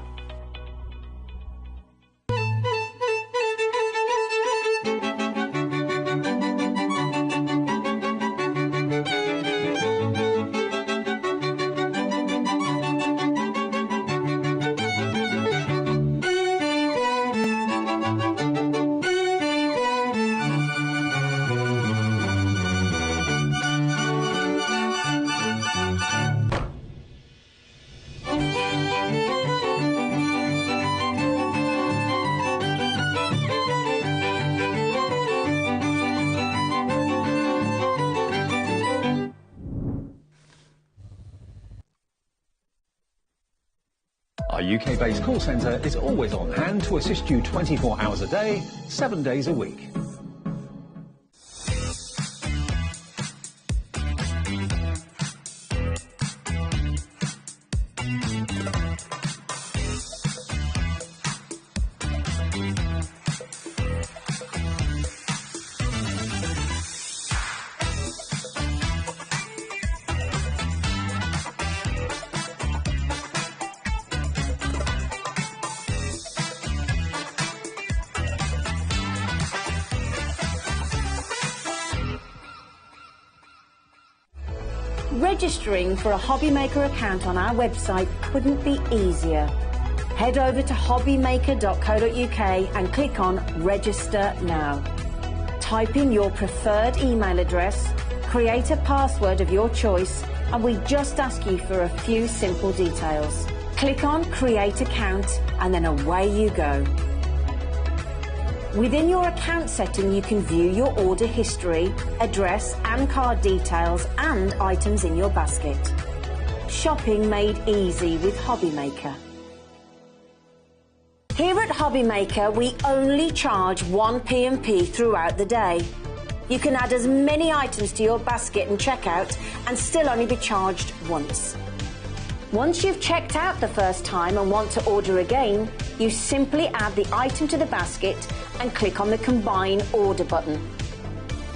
Our UK-based call centre is always on hand to assist you 24 hours a day, 7 days a week. Registering for a HobbyMaker account on our website couldn't be easier. Head over to hobbymaker.co.uk and click on Register Now. Type in your preferred email address, create a password of your choice, and we just ask you for a few simple details. Click on Create Account and then away you go. Within your account setting, you can view your order history, address and card details and items in your basket. Shopping made easy with HobbyMaker. Here at HobbyMaker, we only charge 1 P&P throughout the day. You can add as many items to your basket and checkout and still only be charged once. Once you've checked out the first time and want to order again, you simply add the item to the basket and click on the Combine Order button.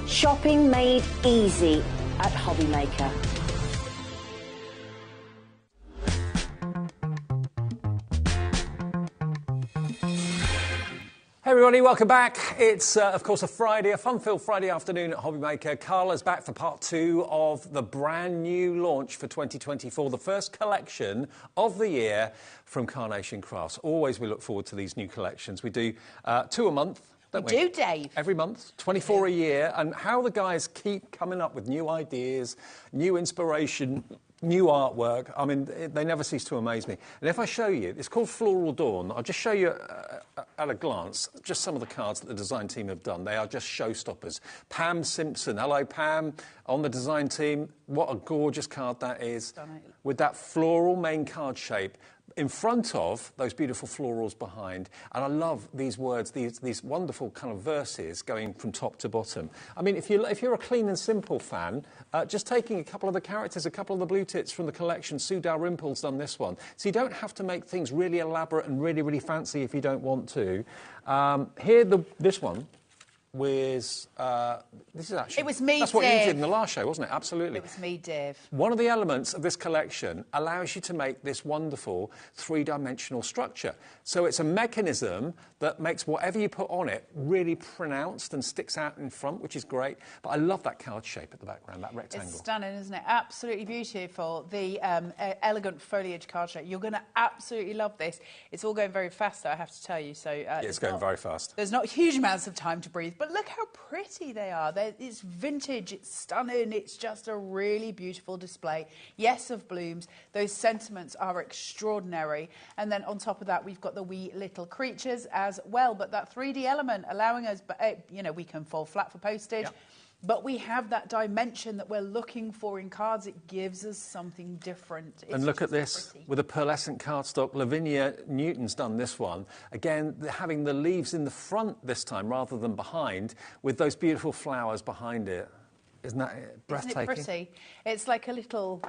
Shopping made easy at HobbyMaker. Hey everybody, welcome back. It's, of course, a Friday, a fun-filled Friday afternoon at HobbyMaker. Carla's back for part 2 of the brand new launch for 2024, the first collection of the year from Carnation Crafts. Always we look forward to these new collections. We do 2 a month. We do, Dave. Every month, 24 a year, and how the guys keep coming up with new ideas, new inspiration, new artwork. I mean, they never cease to amaze me. And if I show you, it's called Floral Dawn. I'll just show you at a glance just some of the cards that the design team have done. They are just showstoppers. Pam Simpson, hello Pam, on the design team. What a gorgeous card that is. With that floral main card shape. in front of those beautiful florals behind. And I love these words, these wonderful kind of verses going from top to bottom. I mean, if you're a clean and simple fan, just taking a couple of the characters, a couple of the blue tits from the collection, Sue Dalrymple's done this one. So you don't have to make things really elaborate and really, really fancy if you don't want to. This one was, this is actually... It was me, That's what you did in the last show, wasn't it? Absolutely. It was me, Div. One of the elements of this collection allows you to make this wonderful three-dimensional structure. So it's a mechanism that makes whatever you put on it really pronounced and sticks out in front, which is great. But I love that card shape at the background, that rectangle. It's stunning, isn't it? Absolutely beautiful. The elegant foliage card shape. You're going to absolutely love this. It's all going very fast, though, I have to tell you. So it's going very fast. There's not huge amounts of time to breathe, but look how pretty they are. It's vintage, it's stunning, it's just a really beautiful display. Yes, of blooms. Those sentiments are extraordinary. And then on top of that, we've got the wee little creatures as well. But that 3D element allowing us, you know, we can fold flat for postage. Yep. But we have that dimension that we're looking for in cards. It gives us something different. It's and look at this, with a pearlescent cardstock. Lavinia Newton's done this one. Again, having the leaves in the front this time rather than behind, with those beautiful flowers behind it. Isn't that breathtaking? Isn't it pretty? It's like a little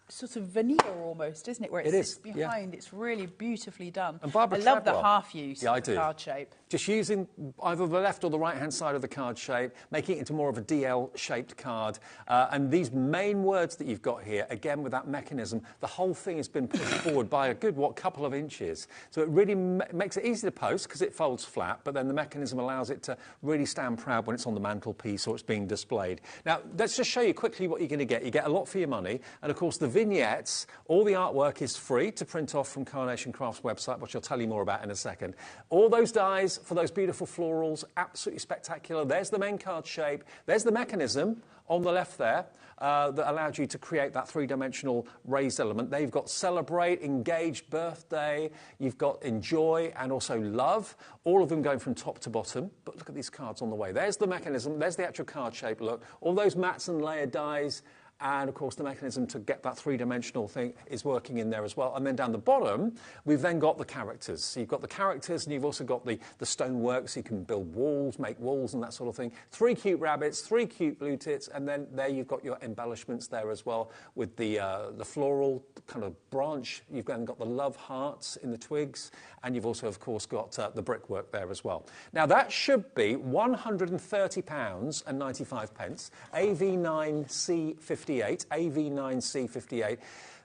sort of veneer almost, isn't it? Where it sits behind. Yeah. It's really beautifully done. And Barbara I love the half use of the card shape. Just using either the left or the right-hand side of the card shape, making it into more of a DL-shaped card. And these main words that you've got here, again, with that mechanism, the whole thing has been pushed forward by a good, couple of inches. So it really makes it easy to post because it folds flat, but then the mechanism allows it to really stand proud when it's on the mantelpiece or it's being displayed. Now, let's just show you quickly what you're going to get. You get a lot for your money. And, of course, the vignettes, all the artwork is free to print off from Carnation Crafts' website, which I'll tell you more about in a second. All those dies for those beautiful florals, absolutely spectacular. There's the main card shape. There's the mechanism on the left there that allowed you to create that three-dimensional raised element. There you've got celebrate, engage, birthday. You've got enjoy and also love, all of them going from top to bottom. But look at these cards on the way. There's the mechanism. There's the actual card shape look. All those mats and layered dies. And, of course, the mechanism to get that three-dimensional thing is working in there as well. And then down the bottom, we've then got the characters. So you've got the characters, and you've also got the stonework, so you can build walls, make walls and that sort of thing. 3 cute rabbits, 3 cute blue tits, and then there you've got your embellishments there as well with the floral kind of branch. You've then got the love hearts in the twigs, and you've also, of course, got the brickwork there as well. Now, that should be £130.95, AV9C58. AV9C58.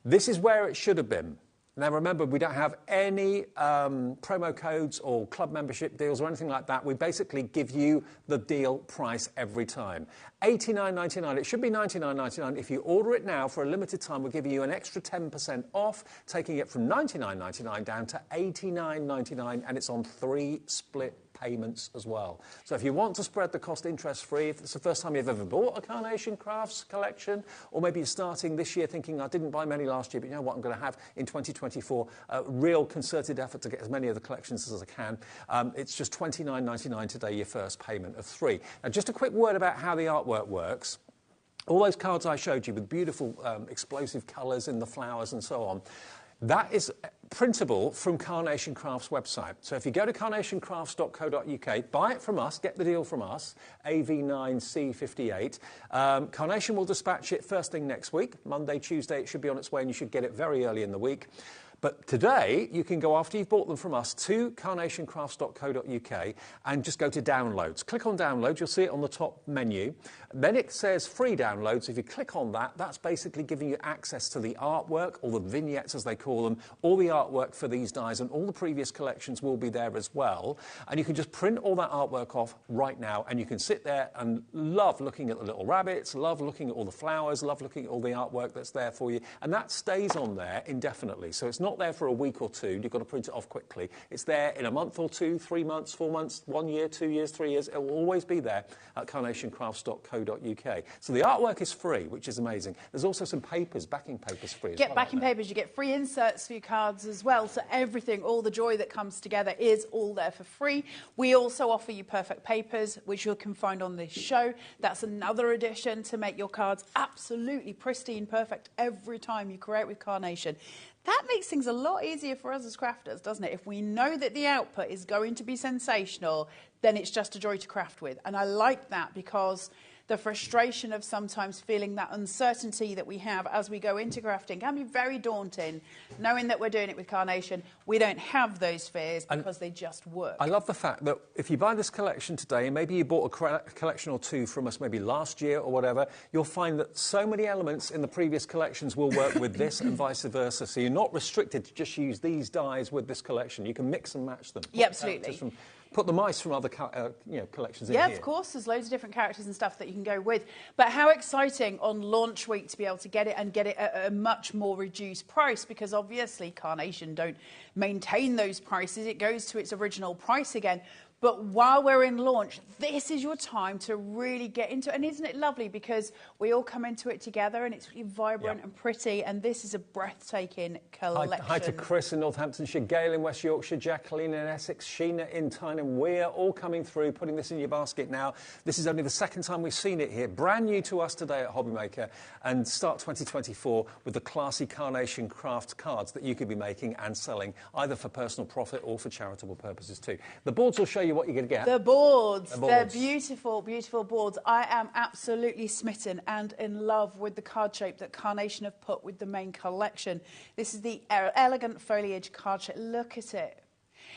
This is where it should have been. Now, remember, we don't have any promo codes or club membership deals or anything like that. We basically give you the deal price every time. $89.99. It should be $99.99. If you order it now for a limited time, we're giving you an extra 10% off, taking it from $99.99 down to $89.99, and it's on 3 split payments as well. So if you want to spread the cost interest-free, if it's the first time you've ever bought a Carnation Crafts collection, or maybe you're starting this year thinking, I didn't buy many last year, but you know what, I'm going to have in 2024 a real concerted effort to get as many of the collections as I can. It's just $29.99 today, your first payment of 3. Now, just a quick word about how the artwork works. All those cards I showed you with beautiful explosive colours in the flowers and so on, that is printable from Carnation Crafts' website. So if you go to carnationcrafts.co.uk, buy it from us, get the deal from us, AV9C58. Carnation will dispatch it first thing next week. Monday, Tuesday, it should be on its way, and you should get it very early in the week. But today, you can go, after you've bought them from us, to carnationcrafts.co.uk and just go to downloads. Click on downloads, you'll see it on the top menu. Then it says free downloads. If you click on that, that's basically giving you access to the artwork, or the vignettes as they call them, all the artwork for these dies, and all the previous collections will be there as well. And you can just print all that artwork off right now, and you can sit there and love looking at the little rabbits, love looking at all the flowers, love looking at all the artwork that's there for you. And that stays on there indefinitely. So it's not there for a week or two. You've got to print it off quickly. It's there in a month or 2, 3 months, 4 months, 1 year, 2 years, 3 years. It will always be there at carnationcrafts.co.uk. So the artwork is free, which is amazing. There's also some papers, backing papers free as well. Get backing papers, you get free inserts for your cards as well. So everything, all the joy that comes together is all there for free. We also offer you perfect papers, which you can find on this show. That's another addition to make your cards absolutely pristine, perfect every time you create with Carnation. That makes things a lot easier for us as crafters, doesn't it? If we know that the output is going to be sensational, then it's just a joy to craft with. And I like that because the frustration of sometimes feeling that uncertainty that we have as we go into crafting can be very daunting. Knowing that we're doing it with Carnation, we don't have those fears because they just work. I love the fact that if you buy this collection today, and maybe you bought a collection or two from us maybe last year or whatever, you'll find that so many elements in the previous collections will work with this and vice versa. So you're not restricted to just use these dyes with this collection. You can mix and match them. Yeah, absolutely. Put the mice from other collections in here. Yeah, of course, there's loads of different characters and stuff that you can go with. But how exciting on launch week to be able to get it and get it at a much more reduced price, because obviously Carnation don't maintain those prices. It goes to its original price again. But while we're in launch, this is your time to really get into it. And isn't it lovely? Because we all come into it together and it's really vibrant and pretty. And this is a breathtaking collection. Hi to Chris in Northamptonshire, Gail in West Yorkshire, Jacqueline in Essex, Sheena in Tyne. We're all coming through, putting this in your basket now. This is only the second time we've seen it here. Brand new to us today at HobbyMaker. And start 2024 with the classy Carnation craft cards that you could be making and selling, either for personal profit or for charitable purposes too. The boards will show you what you're going to get. The boards. They're beautiful, beautiful boards. I am absolutely smitten and in love with the card shape that Carnation have put with the main collection. This is the elegant foliage card shape. Look at it.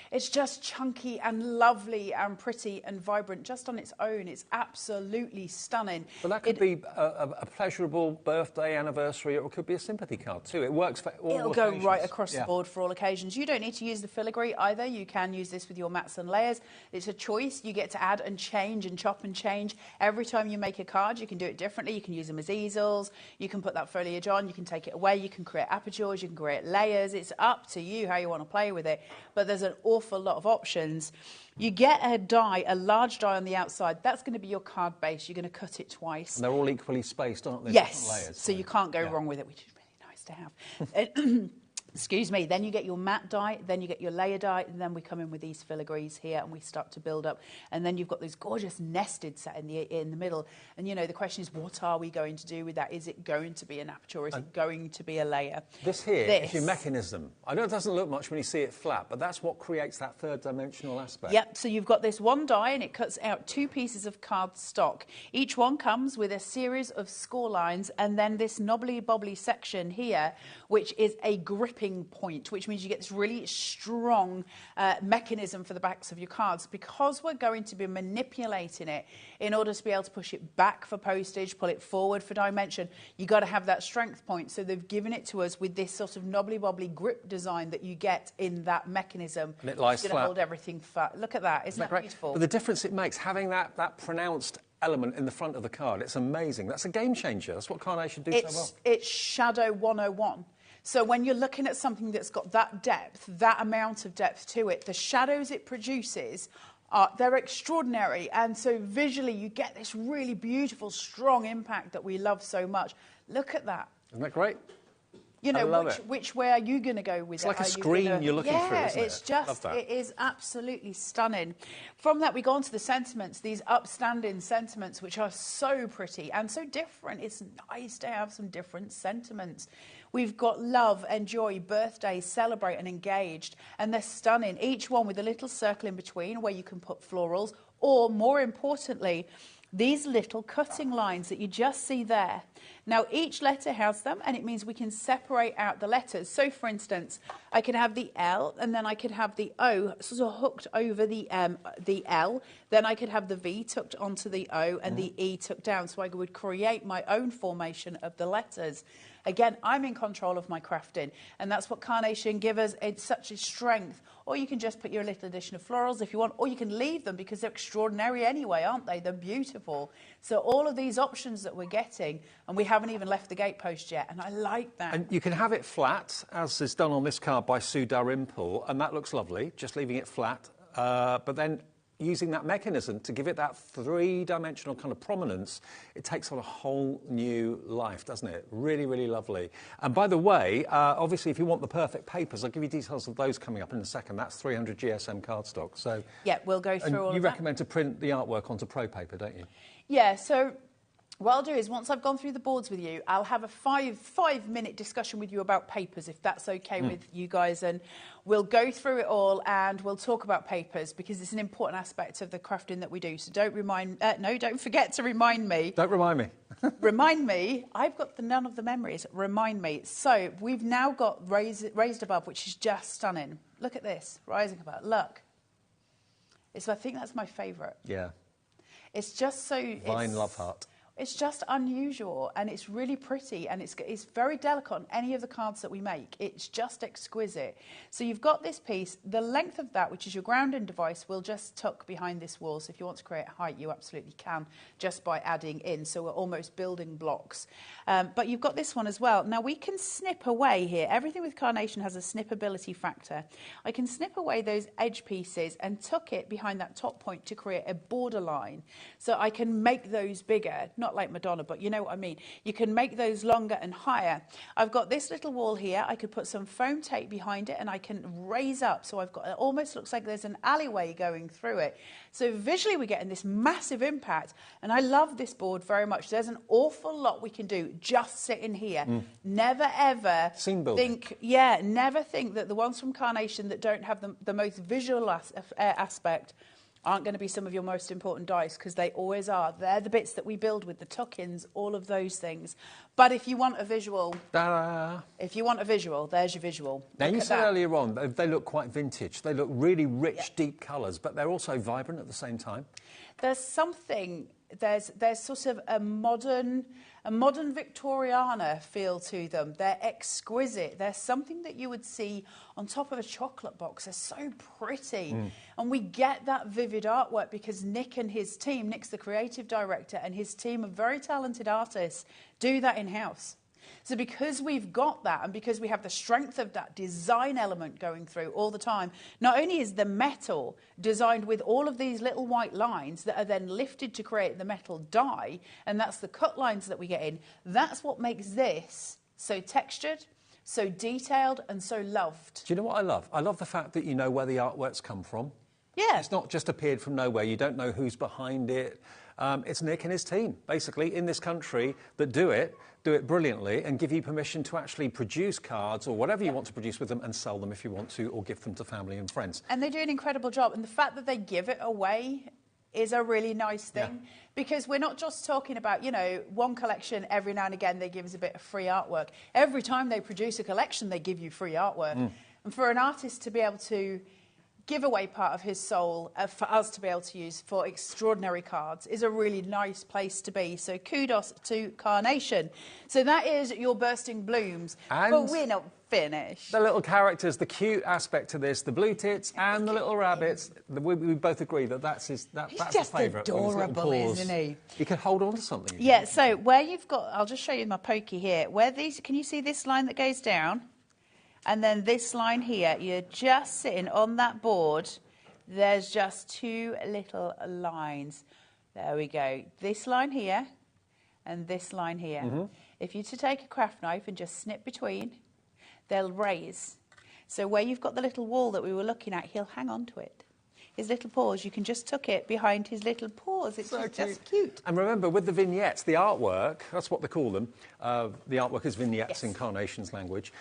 It's just chunky and lovely and pretty and vibrant just on its own. It's absolutely stunning. But that could be a pleasurable birthday, anniversary, or it could be a sympathy card too. It works for all It'll occasions. go right across the board for all occasions. You don't need to use the filigree either. You can use this with your mats and layers. It's a choice. You get to add and change and chop and change. Every time you make a card, you can do it differently. You can use them as easels. You can put that foliage on. You can take it away. You can create apertures. You can create layers. It's up to you how you want to play with it. But there's an awful lot of options. You get a die, a large die on the outside. That's going to be your card base. You're going to cut it twice. And they're all equally spaced, aren't they? Yes. Different layers, so you can't go wrong with it, which is really nice to have. Excuse me. Then you get your matte die, then you get your layer die, and then we come in with these filigrees here and we start to build up. And then you've got this gorgeous nested set in the middle. And, you know, the question is, what are we going to do with that? Is it going to be an aperture or is it going to be a layer? This here is your mechanism. I know it doesn't look much when you see it flat, but that's what creates that third-dimensional aspect. Yep, so you've got this one die and it cuts out 2 pieces of card stock. Each one comes with a series of score lines and then this knobbly-bobbly section here, which is a gripping point, which means you get this really strong mechanism for the backs of your cards. Because we're going to be manipulating it in order to be able to push it back for postage, pull it forward for dimension, you've got to have that strength point. So they've given it to us with this sort of knobbly-bobbly grip design that you get in that mechanism. And it lies flat. It's going to hold everything flat. Look at that. Isn't that beautiful? But the difference it makes, having that pronounced element in the front of the card, it's amazing. That's a game changer. That's what Carnation do so well. It's Shadow 101. So when you're looking at something that's got that depth, that amount of depth to it, the shadows it produces, they're extraordinary. And so visually you get this really beautiful, strong impact that we love so much. Look at that. Isn't that great? You know, which way are you going to go with it? It's like a screen you're looking through, isn't it? It's just, it is absolutely stunning. From that, we go on to the sentiments, these upstanding sentiments, which are so pretty and so different. It's nice to have some different sentiments. We've got love and joy, birthday, celebrate and engaged, and they're stunning. Each one with a little circle in between where you can put florals, or more importantly, these little cutting lines that you just see there. Now, each letter has them, and it means we can separate out the letters. So, for instance, I can have the L, and then I could have the O sort of hooked over the L. Then I could have the V tucked onto the O and the E tucked down. So I would create my own formation of the letters. Again, I'm in control of my crafting, and that's what Carnation give us. It's such a strength. Or you can just put your little addition of florals if you want, or you can leave them because they're extraordinary anyway, aren't they? They're beautiful. So all of these options that we're getting, and we haven't even left the gatepost yet, and I like that. And you can have it flat, as is done on this card by Sue Dalrymple, and that looks lovely, just leaving it flat. But then using that mechanism to give it that three-dimensional kind of prominence, it takes on a whole new life, doesn't it? Really, really lovely. And by the way, obviously, if you want the perfect papers, I'll give you details of those coming up in a second. That's 300 GSM cardstock. So yeah, we'll go through all of that. You recommend to print the artwork onto Pro paper, don't you? Yeah, so What I'll do is, once I've gone through the boards with you, I'll have a five-minute discussion with you about papers, if that's okay with you guys, and we'll go through it all and we'll talk about papers because it's an important aspect of the crafting that we do. So don't forget to remind me. Don't remind me. Remind me. I've got none of the memories. Remind me. So we've now got raised above, which is just stunning. Look at this, rising above. Look. I think that's my favourite. Yeah. It's just so... Vine love heart. It's just unusual and it's really pretty and it's very delicate on any of the cards that we make. It's just exquisite. So you've got this piece, the length of that, which is your grounding device, will just tuck behind this wall. So if you want to create height, you absolutely can just by adding in. So we're almost building blocks. But you've got this one as well. Now we can snip away here. Everything with carnation has a snippability factor. I can snip away those edge pieces and tuck it behind that top point to create a border line. So I can make those bigger, not like Madonna, but you know what I mean. You can make those longer and higher. I've got this little wall here. I could put some foam tape behind it and I can raise up. So I've got, it almost looks like there's an alleyway going through it. So visually we're getting this massive impact. And I love this board very much. There's an awful lot we can do just sitting here. Never ever never think that the ones from Carnation that don't have the most visual aspect aren't going to be some of your most important dice, because they always are. They're the bits that we build with, the tuck-ins, all of those things. But if you want a visual, there's your visual. Now, you said earlier on, they look quite vintage. They look really rich, deep colours, but they're also vibrant at the same time. There's something, there's sort of a modern Victoriana feel to them. They're exquisite. They're something that you would see on top of a chocolate box. They're so pretty. And we get that vivid artwork because Nick and his team, Nick's the creative director, and his team of very talented artists do that in-house. So because we've got that and because we have the strength of that design element going through all the time, not only is the metal designed with all of these little white lines that are then lifted to create the metal die, and that's the cut lines that we get in, that's what makes this so textured, so detailed and so loved. Do you know what I love? I love the fact that you know where the artwork's come from. Yeah. It's not just appeared from nowhere. You don't know who's behind it. It's Nick and his team, basically, in this country that do it brilliantly and give you permission to actually produce cards or whatever you want to produce with them and sell them if you want to, or give them to family and friends. And they do an incredible job. And the fact that they give it away is a really nice thing, because we're not just talking about, you know, one collection every now and again they give us a bit of free artwork. Every time they produce a collection, they give you free artwork. And for an artist to be able to give away part of his soul for us to be able to use for extraordinary cards is a really nice place to be. So kudos to Carnation. So that is your bursting blooms. And but we're not finished. The little characters, the cute aspect to this, the blue tits and the little rabbits, we both agree that that's his favourite. Adorable, isn't he? He can hold on to something. Yeah, so where you've got, I'll just show you my pokey here. Where these, can you see this line that goes down? And then this line here, you're just sitting on that board. There's just two little lines. There we go. This line here and this line here. If you to take a craft knife and just snip between, they'll raise. So where you've got the little wall that we were looking at, he'll hang on to it. His little paws, you can just tuck it behind his little paws. It's so just cute. And remember, with the vignettes, the artwork, that's what they call them. The artwork is vignettes in Carnation's language.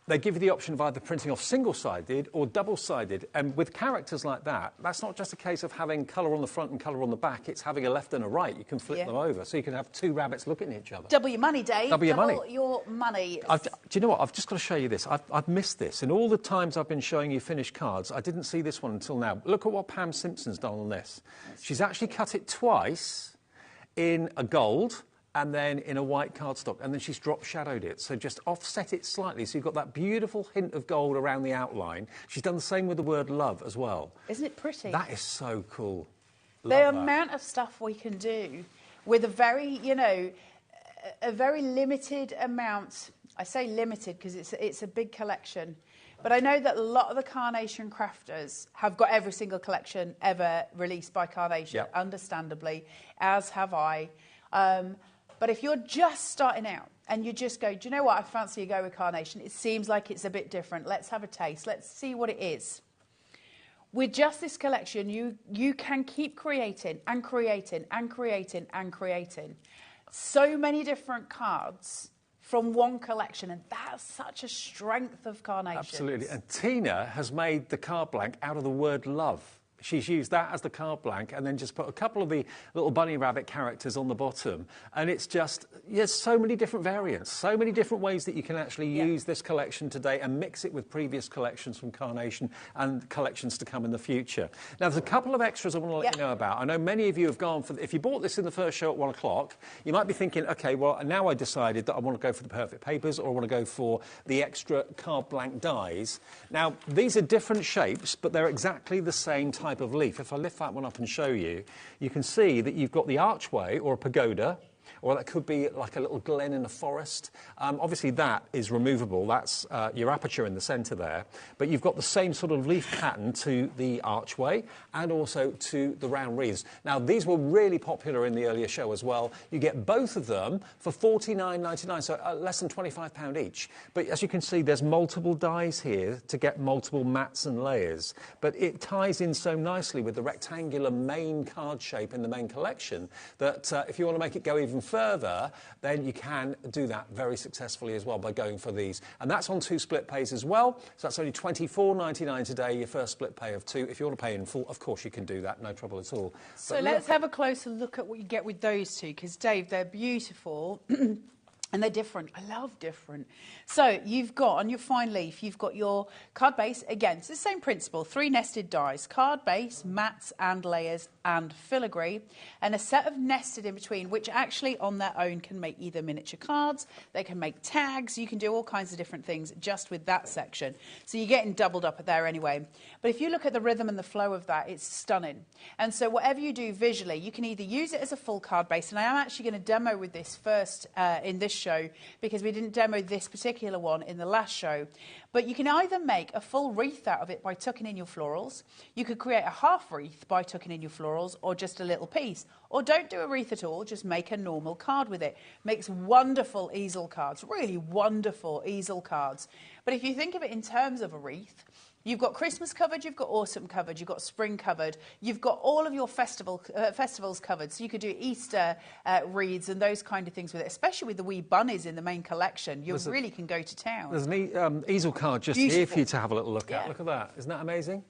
They give you the option of either printing off single-sided or double-sided. And with characters like that, that's not just a case of having colour on the front and colour on the back. It's having a left and a right. You can flip them over. So you can have two rabbits looking at each other. Double your money, Dave. Double your money. Your money. Do you know what? I've just got to show you this. I've missed this. In all the times I've been showing you finished cards, I didn't see this one until now. Look at what Pam Simpson's done on this. She's actually cut it twice in a gold and then in a white cardstock, and then she's drop shadowed it. So just offset it slightly, so you've got that beautiful hint of gold around the outline. She's done the same with the word love as well. Isn't it pretty? That is so cool. The amount of stuff we can do with a very, you know, a very limited amount. I say limited because it's a big collection. But I know that a lot of the Carnation crafters have got every single collection ever released by Carnation, understandably, as have I. But if you're just starting out and you just go, do you know what, I fancy a go with Carnation. It seems like it's a bit different. Let's have a taste. Let's see what it is. With just this collection, you can keep creating and creating and creating and creating. so many different cards from one collection, and that's such a strength of carnations. Absolutely. And Tina has made the card blank out of the word love. She's used that as the card blank and then just put a couple of the little bunny rabbit characters on the bottom. And it's just, there's so many different variants, so many different ways that you can actually use this collection today and mix it with previous collections from Carnation and collections to come in the future. Now, there's a couple of extras I want to let you know about. I know many of you have gone for, if you bought this in the first show at 1 o'clock, you might be thinking, OK, well, now I decided that I want to go for the perfect papers or I want to go for the extra card blank dies. Now, these are different shapes, but they're exactly the same type of leaf. If I lift that one up and show you, you can see that you've got the archway or a pagoda, or that could be like a little glen in a forest. Obviously that is removable, that's your aperture in the centre there, but you've got the same sort of leaf pattern to the archway and also to the round wreaths. Now these were really popular in the earlier show as well. You get both of them for $49.99, so less than £25 each. But as you can see, there's multiple dies here to get multiple mats and layers, but it ties in so nicely with the rectangular main card shape in the main collection that if you want to make it go even further, then you can do that very successfully as well by going for these. And that's on 2 split pays as well. So that's only $24.99 today, your first split pay of 2. If you want to pay in full, of course you can do that, no trouble at all. So let's have a closer look at what you get with those two, because Dave, they're beautiful. And they're different. I love different. So you've got, on your fine leaf, you've got your card base. Again, it's the same principle. 3 nested dies. Card base, mats and layers and filigree. And a set of nested in between, which actually on their own can make either miniature cards, they can make tags. You can do all kinds of different things just with that section. So you're getting doubled up there anyway. But if you look at the rhythm and the flow of that, it's stunning. And so whatever you do visually, you can either use it as a full card base. And I am actually going to demo with this first in this show, because we didn't demo this particular one in the last show. But you can either make a full wreath out of it by tucking in your florals. You could create a half wreath by tucking in your florals, or just a little piece. Or don't do a wreath at all, just make a normal card with it. Makes wonderful easel cards, really wonderful easel cards. But if you think of it in terms of a wreath, you've got Christmas covered, you've got autumn covered, you've got spring covered, you've got all of your festivals covered. So you could do Easter wreaths and those kind of things with it, especially with the wee bunnies in the main collection. You really can go to town. There's an easel card just here for you to have a little look at. Look at that. Isn't that amazing?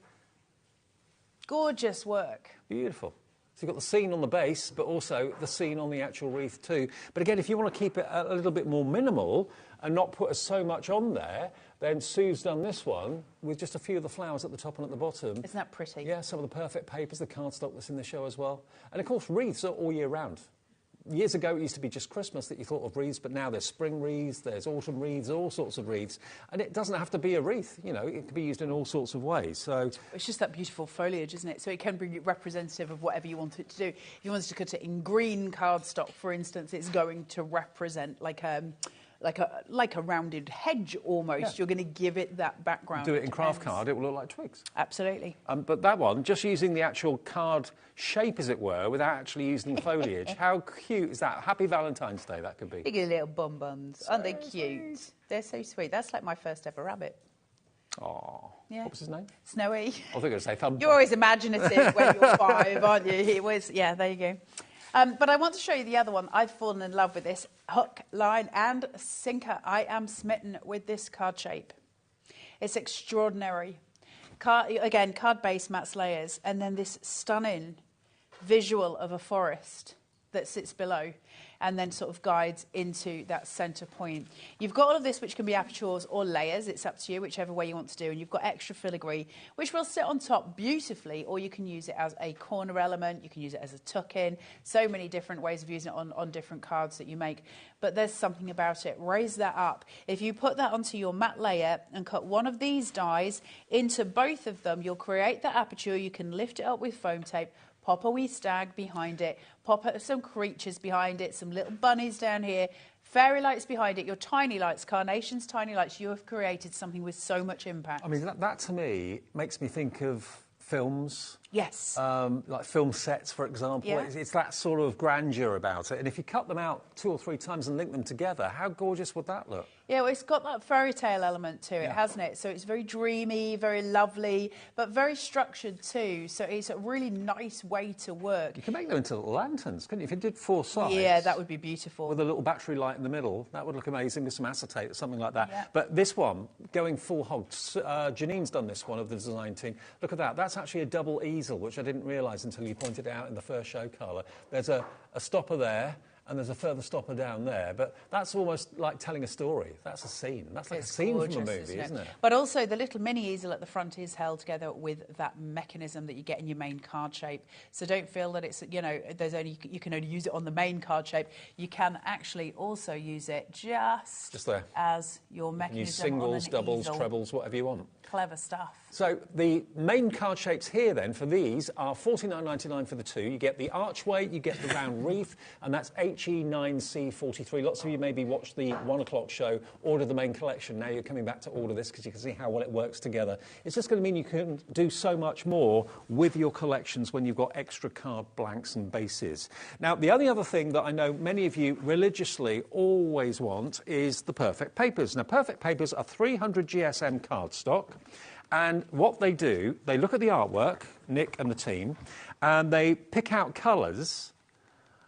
Gorgeous work. Beautiful. So you've got the scene on the base, but also the scene on the actual wreath too. But again, if you want to keep it a little bit more minimal and not put so much on there, then Sue's done this one with just a few of the flowers at the top and at the bottom. Isn't that pretty? Yeah, some of the perfect papers, the cardstock that's in the show as well. And of course, wreaths are all year round. Years ago, it used to be just Christmas that you thought of wreaths, but now there's spring wreaths, there's autumn wreaths, all sorts of wreaths. And it doesn't have to be a wreath, you know, it can be used in all sorts of ways. So it's just that beautiful foliage, isn't it? So it can be representative of whatever you want it to do. If you wanted to cut it in green cardstock, for instance, it's going to represent like a rounded hedge almost. Yeah. You're going to give it that background. Do it in craft card, it will look like twigs. Absolutely. But that one, just using the actual card shape, as it were, without actually using foliage. How cute is that? Happy Valentine's Day, that could be. Look at little bum-bums. Aren't they cute? Sweet. They're so sweet. That's like my first ever rabbit. Oh. Yeah. What was his name? Snowy. I was going to say Thumb. You're always imaginative when you're 5, aren't you? It was, yeah, there you go. But I want to show you the other one. I've fallen in love with this. Hook, line and sinker. I am smitten with this card shape. It's extraordinary. Again, card base, mats, layers, and then this stunning visual of a forest that sits below and then sort of guides into that centre point. You've got all of this, which can be apertures or layers. It's up to you, whichever way you want to do. And you've got extra filigree, which will sit on top beautifully, or you can use it as a corner element. You can use it as a tuck-in. So many different ways of using it on different cards that you make. But there's something about it. Raise that up. If you put that onto your matte layer and cut one of these dies into both of them, you'll create that aperture. You can lift it up with foam tape, pop a wee stag behind it, pop some creatures behind it, some little bunnies down here, fairy lights behind it, your tiny lights, carnations, tiny lights. You have created something with so much impact. I mean, that to me makes me think of films, Yes. Like film sets, for example. Yeah. It's that sort of grandeur about it. And if you cut them out 2 or 3 times and link them together, how gorgeous would that look? Yeah, well, it's got that fairy tale element to it, hasn't it? So it's very dreamy, very lovely, but very structured too. So it's a really nice way to work. You can make them into little lanterns, couldn't you? If you did 4 sides. Yeah, that would be beautiful. With a little battery light in the middle, that would look amazing with some acetate or something like that. Yeah. But this one, going full hog, Janine's done this one of the design team. Look at that. That's actually a double easel, which I didn't realise until you pointed it out in the first show, Carla. There's a stopper there, and there's a further stopper down there, but that's almost like telling a story. That's a scene. That's like a scene from a movie, isn't it? But also the little mini easel at the front is held together with that mechanism that you get in your main card shape. So don't feel that it's, you know, you can only use it on the main card shape. You can actually also use it just there as your mechanism. Use singles, on an doubles, easel. trebles, whatever you want. Clever stuff. So the main card shapes here then for these are $49.99 for the 2. You get the archway, you get the round wreath, and that's HE9C43. Lots of you maybe watched the 1 o'clock show, order the main collection. Now you're coming back to order this because you can see how well it works together. It's just going to mean you can do so much more with your collections when you've got extra card blanks and bases. Now, the only other thing that I know many of you religiously always want is the perfect papers. Now, perfect papers are 300 GSM cardstock. And what they do, they look at the artwork, Nick and the team, and they pick out colours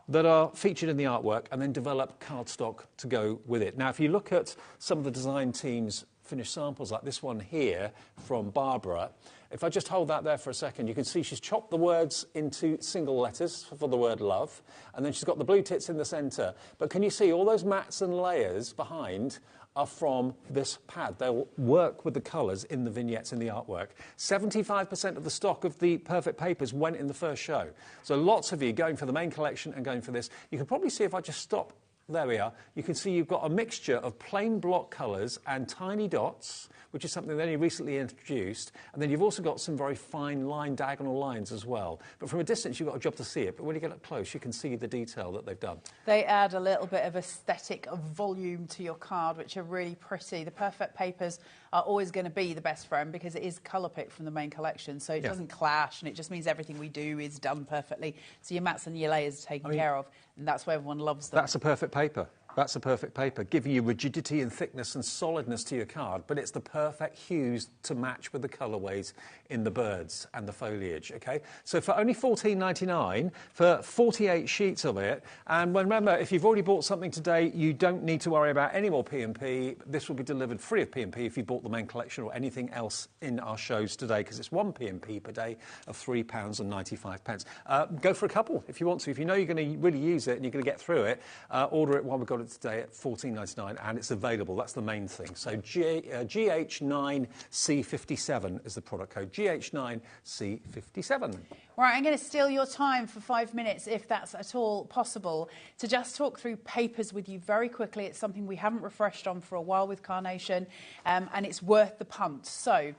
that are featured in the artwork and then develop cardstock to go with it. Now, if you look at some of the design team's finished samples, like this one here from Barbara, if I just hold that there for a second, you can see she's chopped the words into single letters for the word love, and then she's got the blue tits in the centre. But can you see all those mats and layers behind are from this pad. They'll work with the colours in the vignettes in the artwork. 75% of the stock of the perfect papers went in the first show. So lots of you going for the main collection and going for this. You can probably see if I just stop, there we are, you can see you've got a mixture of plain block colours and tiny dots, which is something they only recently introduced. And then you've also got some very fine line, diagonal lines as well. But from a distance, you've got a job to see it. But when you get up close, you can see the detail that they've done. They add a little bit of aesthetic of volume to your card, which are really pretty. The perfect papers are always going to be the best friend because it is colour picked from the main collection. So it doesn't clash, and it just means everything we do is done perfectly. So your mats and your layers are taken care of, and that's why everyone loves them. That's a perfect paper. That's a perfect paper, giving you rigidity and thickness and solidness to your card, but it's the perfect hues to match with the colourways in the birds and the foliage, OK? So for only $14.99 for 48 sheets of it, and remember, if you've already bought something today, you don't need to worry about any more P&P. This will be delivered free of P&P if you bought the main collection or anything else in our shows today, because it's one P&P per day of £3.95. Go for a couple if you want to. If you know you're going to really use it and you're going to get through it, order it while we've got it today at $14.99, and it's available. That's the main thing. So GH9C57 is the product code. GH9C57. Right, I'm going to steal your time for 5 minutes, if that's at all possible, to just talk through papers with you very quickly. It's something we haven't refreshed on for a while with Carnation, and it's worth the punt. So,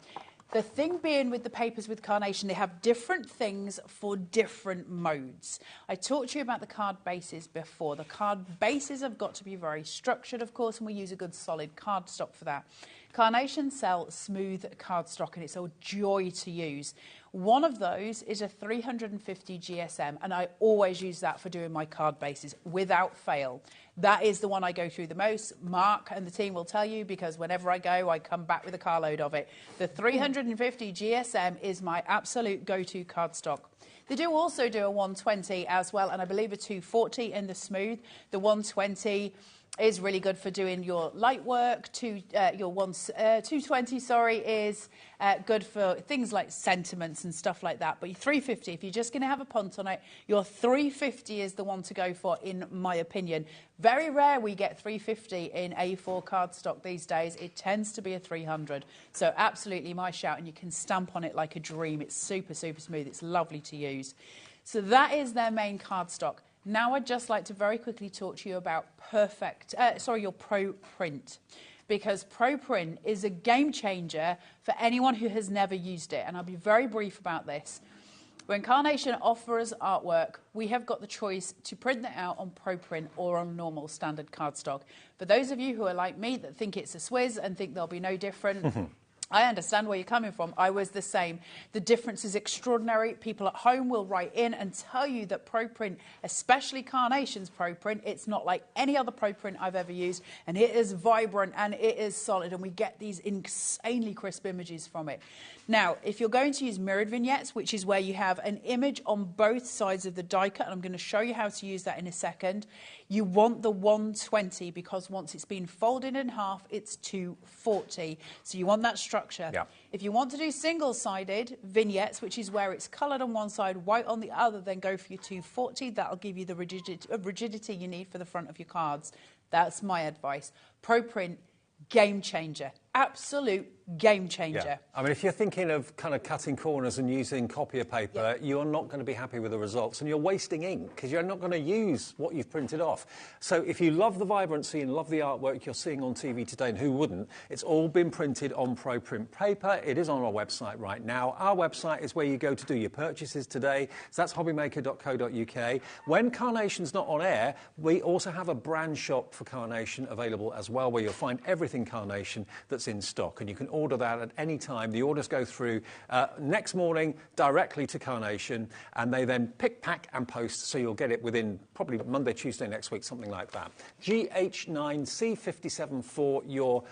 the thing being with the papers with Carnation, they have different things for different modes. I talked to you about the card bases before. The card bases have got to be very structured, of course, and we use a good solid cardstock for that. Carnation sell smooth cardstock, and it's a joy to use. One of those is a 350 GSM, and I always use that for doing my card bases without fail. That is the one I go through the most. Mark and the team will tell you, because whenever I go, I come back with a carload of it. The 350 GSM is my absolute go-to cardstock. They do also do a 120 as well, and I believe a 240 in the smooth. The 120 is really good for doing your light work. 220, is good for things like sentiments and stuff like that. But your 350, if you're just going to have a punt on it, your 350 is the one to go for, in my opinion. Very rare we get 350 in A4 cardstock these days. It tends to be a 300. So absolutely my shout, and you can stamp on it like a dream. It's super, super smooth. It's lovely to use. So that is their main cardstock. Now I'd just like to very quickly talk to you about your Pro Print, because Pro Print is a game changer for anyone who has never used it, and I'll be very brief about this. When Carnation offers artwork, we have got the choice to print it out on Pro Print or on normal standard cardstock. For those of you who are like me that think it's a swizz and think they'll be no different, I understand where you're coming from. I was the same. The difference is extraordinary. People at home will write in and tell you that Pro Print, especially Carnation's Pro Print, it's not like any other Pro Print I've ever used, and it is vibrant and it is solid, and we get these insanely crisp images from it. Now, if you're going to use mirrored vignettes, which is where you have an image on both sides of the die cut, and I'm going to show you how to use that in a second, you want the 120 because once it's been folded in half, it's 240. So you want that structure. Yeah. If you want to do single-sided vignettes, which is where it's coloured on one side, white on the other, then go for your 240. That'll give you the rigidity you need for the front of your cards. That's my advice. Pro Print, game changer. Absolute game changer. Yeah. I mean, if you're thinking of kind of cutting corners and using copier paper, you're not going to be happy with the results, and you're wasting ink because you're not going to use what you've printed off. So if you love the vibrancy and love the artwork you're seeing on TV today, and who wouldn't, it's all been printed on Pro Print paper. It is on our website right now. Our website is where you go to do your purchases today. So that's hobbymaker.co.uk. When Carnation's not on air, we also have a brand shop for Carnation available as well, where you'll find everything Carnation that's in stock, and you can order that at any time. The orders go through next morning directly to Carnation, and they then pick, pack and post, so you'll get it within probably Monday, Tuesday next week, something like that. GH9C57 for your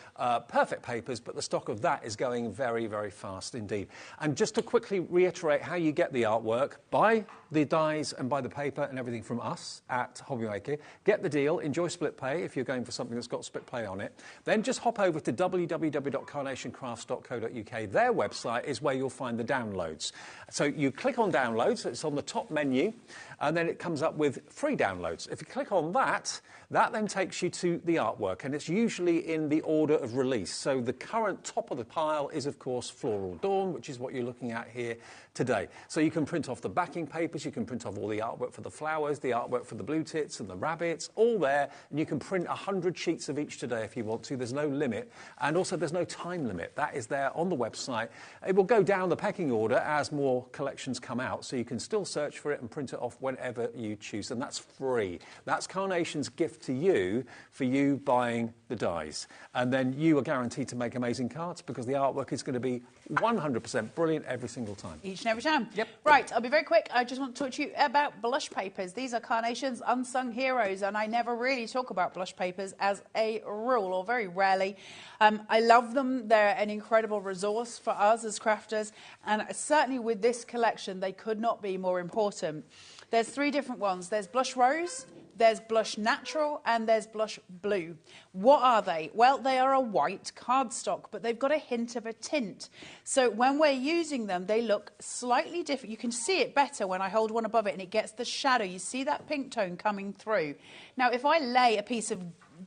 perfect papers, but the stock of that is going very, very fast indeed. And just to quickly reiterate how you get the artwork, buy the dies and buy the paper and everything from us at HobbyMaker. Get the deal, enjoy split pay if you're going for something that's got split pay on it. Then just hop over to www.carnationcrafts.co.uk. Their website is where you'll find the downloads. So you click on downloads, it's on the top menu, and then it comes up with free downloads. If you click on that, that then takes you to the artwork, and it's usually in the order of release. So the current top of the pile is, of course, Floral Dawn, which is what you're looking at here today. So you can print off the backing papers, you can print off all the artwork for the flowers, the artwork for the blue tits and the rabbits, all there, and you can print 100 sheets of each today if you want to. There's no limit, and also there's no time limit. That is there on the website. It will go down the pecking order as more collections come out, so you can still search for it and print it off whenever you choose, and that's free. That's Carnation's gift to you for you buying the dies. And then you are guaranteed to make amazing cards because the artwork is going to be 100% brilliant every single time. Each and every time. Yep. Right, I'll be very quick. I just want to talk to you about blush papers. These are Carnation's unsung heroes, and I never really talk about blush papers as a rule, or very rarely. I love them. They're an incredible resource for us as crafters, and certainly with this collection, they could not be more important. There's 3 different ones. There's blush rose, there's blush natural, and there's blush blue. What are they? Well, they are a white cardstock, but they've got a hint of a tint. So when we're using them, they look slightly different. You can see it better when I hold one above it and it gets the shadow. You see that pink tone coming through. Now, if I lay a piece of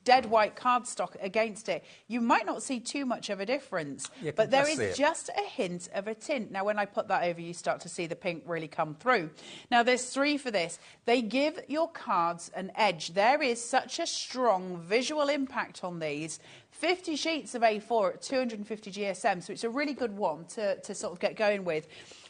dead white cardstock against it, you might not see too much of a difference, but there is just a hint of a tint. Now, when I put that over, you start to see the pink really come through. Now, there's 3 for this. They give your cards an edge. There is such a strong visual impact on these. 50 sheets of A4 at 250 GSM, so it's a really good one to sort of get going with.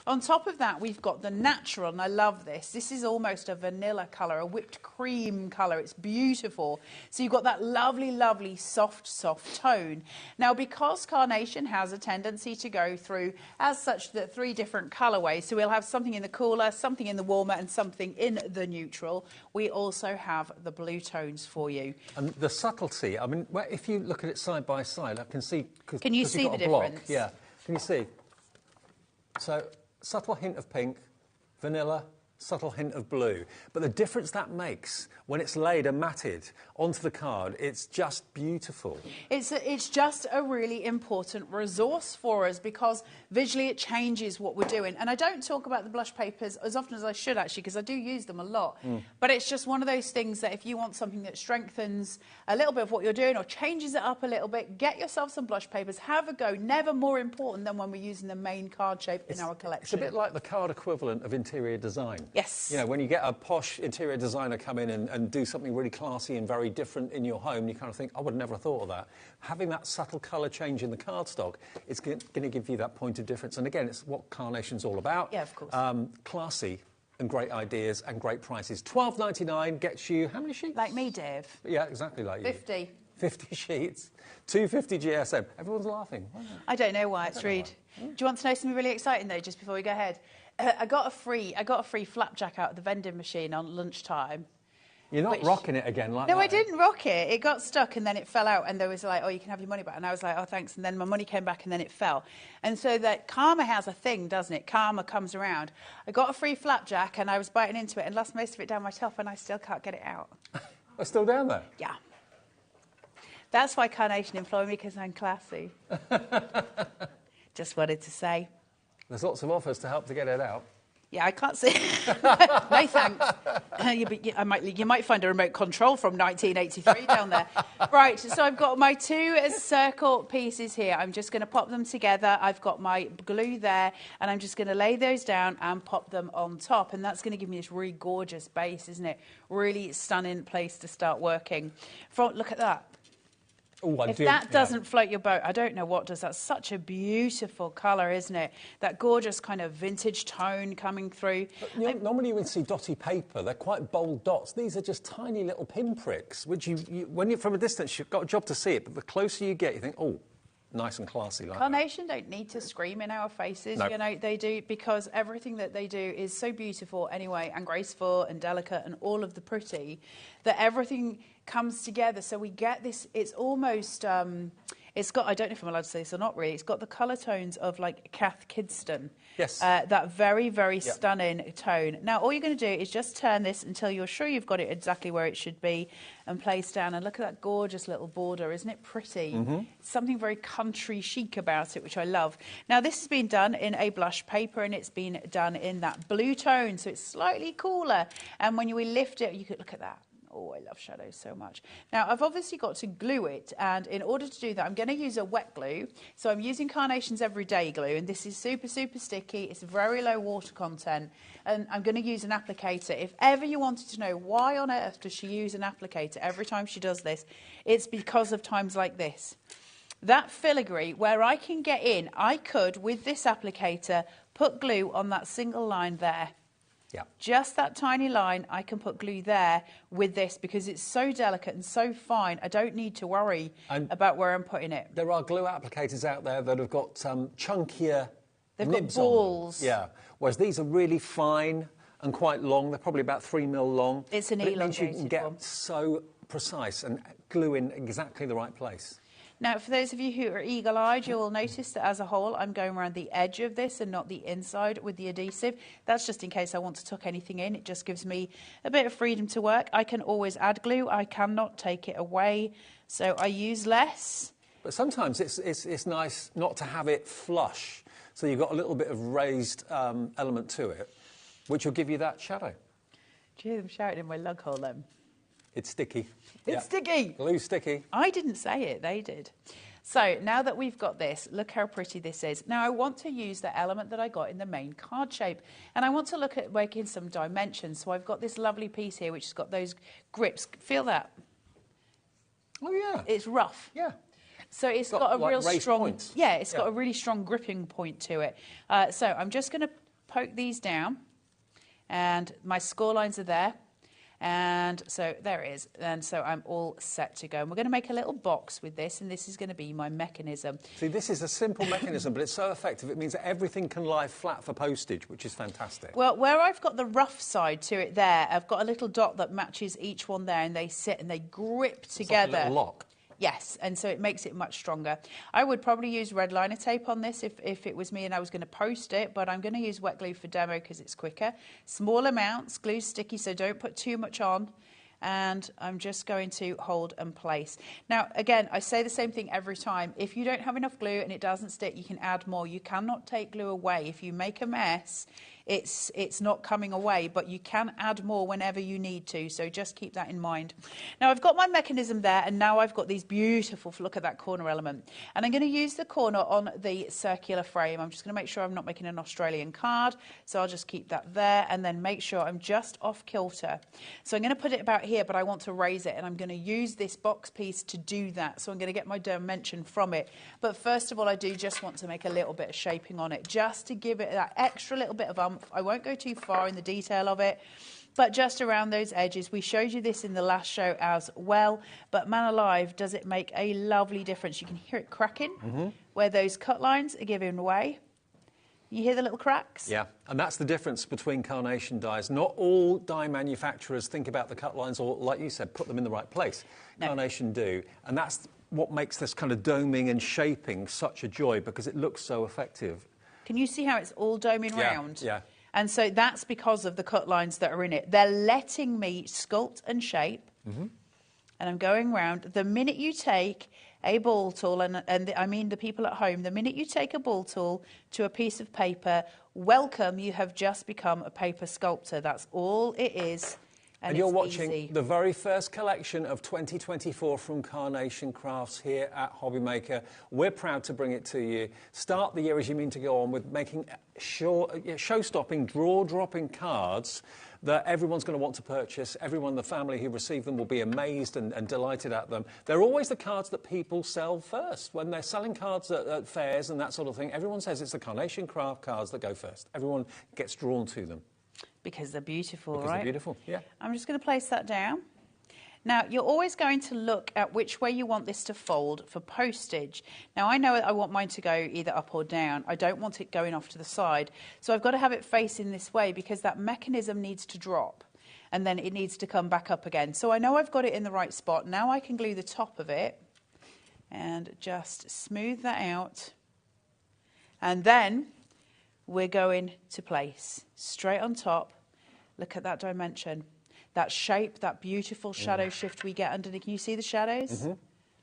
On top of that, we've got the natural, and I love this. This is almost a vanilla colour, a whipped cream colour. It's beautiful. So you've got that lovely, lovely, soft, soft tone. Now, because Carnation has a tendency to go through, as such, the 3 different colourways, so we'll have something in the cooler, something in the warmer, and something in the neutral, we also have the blue tones for you. And the subtlety, I mean, if you look at it side by side, I can see... Can you see the difference? Yeah. Can you see? So... subtle hint of pink, vanilla, subtle hint of blue. But the difference that makes when it's laid and matted onto the card, it's just beautiful. It's just a really important resource for us because visually it changes what we're doing. And I don't talk about the blush papers as often as I should, actually, because I do use them a lot. But it's just one of those things that if you want something that strengthens a little bit of what you're doing or changes it up a little bit, get yourself some blush papers, have a go. Never more important than when we're using the main card shape in our collection. It's a bit like the card equivalent of interior design. Yes. You know, when you get a posh interior designer come in and do something really classy and very different in your home, you kind of think, I would never have thought of that. Having that subtle colour change in the cardstock, it's going to give you that point of difference. And again, it's what Carnation's all about. Yeah, of course. Classy and great ideas and great prices. $12.99 gets you how many sheets? Like me, Dave. Yeah, exactly like you. 50. 50 sheets, 250 GSM. Everyone's laughing. I don't know why, it's rude. Do you want to know something really exciting, though, just before we go ahead? I got a free flapjack out of the vending machine on lunchtime. You're not rocking it again like that. No, I didn't rock it. It got stuck and then it fell out and there was like, oh, you can have your money back. And I was like, oh, thanks. And then my money came back and then it fell. And so that karma has a thing, doesn't it? Karma comes around. I got a free flapjack and I was biting into it and lost most of it down my top and I still can't get it out. It's still down there? Yeah. That's why Carnation employed me, because I'm classy. Just wanted to say. There's lots of offers to help to get it out. Yeah, I can't see. No thanks. You might find a remote control from 1983 down there. Right, so I've got my two circle pieces here. I'm just going to pop them together. I've got my glue there, and I'm just going to lay those down and pop them on top. And that's going to give me this really gorgeous base, isn't it? Really stunning place to start working. Look at that. Ooh, if that doesn't float your boat, I don't know what does. That's such a beautiful colour, isn't it? That gorgeous kind of vintage tone coming through. Normally you would see dotty paper. They're quite bold dots. These are just tiny little pinpricks, which when you're from a distance, you've got a job to see it. But the closer you get, you think, oh, nice and classy. Like Carnation don't need to scream in our faces, you know, they do, because everything that they do is so beautiful anyway, and graceful and delicate and all of the pretty, that everything comes together. So we get this, it's almost, it's got, I don't know if I'm allowed to say this or not really, it's got the colour tones of like Cath Kidston. Yes. That very, very stunning tone. Now, all you're going to do is just turn this until you're sure you've got it exactly where it should be and place down. And look at that gorgeous little border. Isn't it pretty? Mm-hmm. Something very country chic about it, which I love. Now, this has been done in a blush paper and it's been done in that blue tone, so it's slightly cooler. And when we lift it, you could look at that. Oh, I love shadows so much. Now, I've obviously got to glue it, and in order to do that, I'm going to use a wet glue. So I'm using Carnation's Everyday Glue, and this is super, super sticky. It's very low water content, and I'm going to use an applicator. If ever you wanted to know why on earth does she use an applicator every time she does this, it's because of times like this. That filigree, where I can get in, I could, with this applicator, put glue on that single line there. Yeah. Just that tiny line, I can put glue there with this because it's so delicate and so fine. I don't need to worry about where I'm putting it. There are glue applicators out there that have got chunkier They've nibs got balls. On them. Yeah. Whereas these are really fine and quite long. They're probably about 3 mil long. It's an elongated It means you can get so precise and glue in exactly the right place. Now, for those of you who are eagle-eyed, you will notice that as a whole, I'm going around the edge of this and not the inside with the adhesive. That's just in case I want to tuck anything in. It just gives me a bit of freedom to work. I can always add glue. I cannot take it away, so I use less. But sometimes it's nice not to have it flush, so you've got a little bit of raised element to it, which will give you that shadow. Do you hear them shouting in my lug hole then? It's sticky. It's sticky. Glue's sticky. I didn't say it, they did. So now that we've got this, look how pretty this is. Now I want to use the element that I got in the main card shape, and I want to look at making some dimensions. So I've got this lovely piece here which has got those grips. Feel that? Oh yeah. It's rough. Yeah. So it's got a like real strong points. Yeah, it's got a really strong gripping point to it. So I'm just going to poke these down, and my score lines are there. And so there it is, and so I'm all set to go. And we're going to make a little box with this, and this is going to be my mechanism. See, this is a simple mechanism, but it's so effective. It means that everything can lie flat for postage, which is fantastic. Well, where I've got the rough side to it there, I've got a little dot that matches each one there, and they sit and they grip together. It's like a little lock. Yes, and so it makes it much stronger. I would probably use red liner tape on this if it was me and I was going to post it, but I'm going to use wet glue for demo because it's quicker. Small amounts, glue's sticky, so don't put too much on. And I'm just going to hold and place. Now, again, I say the same thing every time. If you don't have enough glue and it doesn't stick, you can add more. You cannot take glue away. If you make a mess, it's not coming away, but you can add more whenever you need to, so just keep that in mind. Now, I've got my mechanism there, and now I've got these beautiful, look at that corner element. And I'm going to use the corner on the circular frame. I'm just going to make sure I'm not making an Australian card, so I'll just keep that there, and then make sure I'm just off kilter. So I'm going to put it about here, but I want to raise it, and I'm going to use this box piece to do that, so I'm going to get my dimension from it. But first of all, I do just want to make a little bit of shaping on it, just to give it that extra little bit of I won't go too far in the detail of it, but just around those edges. We showed you this in the last show as well, but man alive, does it make a lovely difference. You can hear it cracking where those cut lines are giving way. You hear the little cracks? Yeah, and that's the difference between carnation dies. Not all die manufacturers think about the cut lines or, like you said, put them in the right place. No. Carnation do, and that's what makes this kind of doming and shaping such a joy, because it looks so effective. Can you see how it's all doming round? Yeah. And so that's because of the cut lines that are in it. They're letting me sculpt and shape, and I'm going round. The minute you take a ball tool, and I mean the people at home, the minute you take a ball tool to a piece of paper, welcome, you have just become a paper sculptor. That's all it is. And you're watching easy. The very first collection of 2024 from Carnation Crafts here at HobbyMaker. We're proud to bring it to you. Start the year as you mean to go on with making show-stopping, draw-dropping cards that everyone's going to want to purchase. Everyone in the family who receive them will be amazed and delighted at them. They're always the cards that people sell first. When they're selling cards at fairs and that sort of thing, everyone says it's the Carnation Craft cards that go first. Everyone gets drawn to them. Because they're beautiful, because right? They're beautiful, yeah. I'm just going to place that down. Now, you're always going to look at which way you want this to fold for postage. Now, I know I want mine to go either up or down. I don't want it going off to the side. So I've got to have it facing this way because that mechanism needs to drop and then it needs to come back up again. So I know I've got it in the right spot. Now I can glue the top of it and just smooth that out. And then we're going to place straight on top. Look at that dimension, that shape, that beautiful shadow shift we get underneath. Can you see the shadows?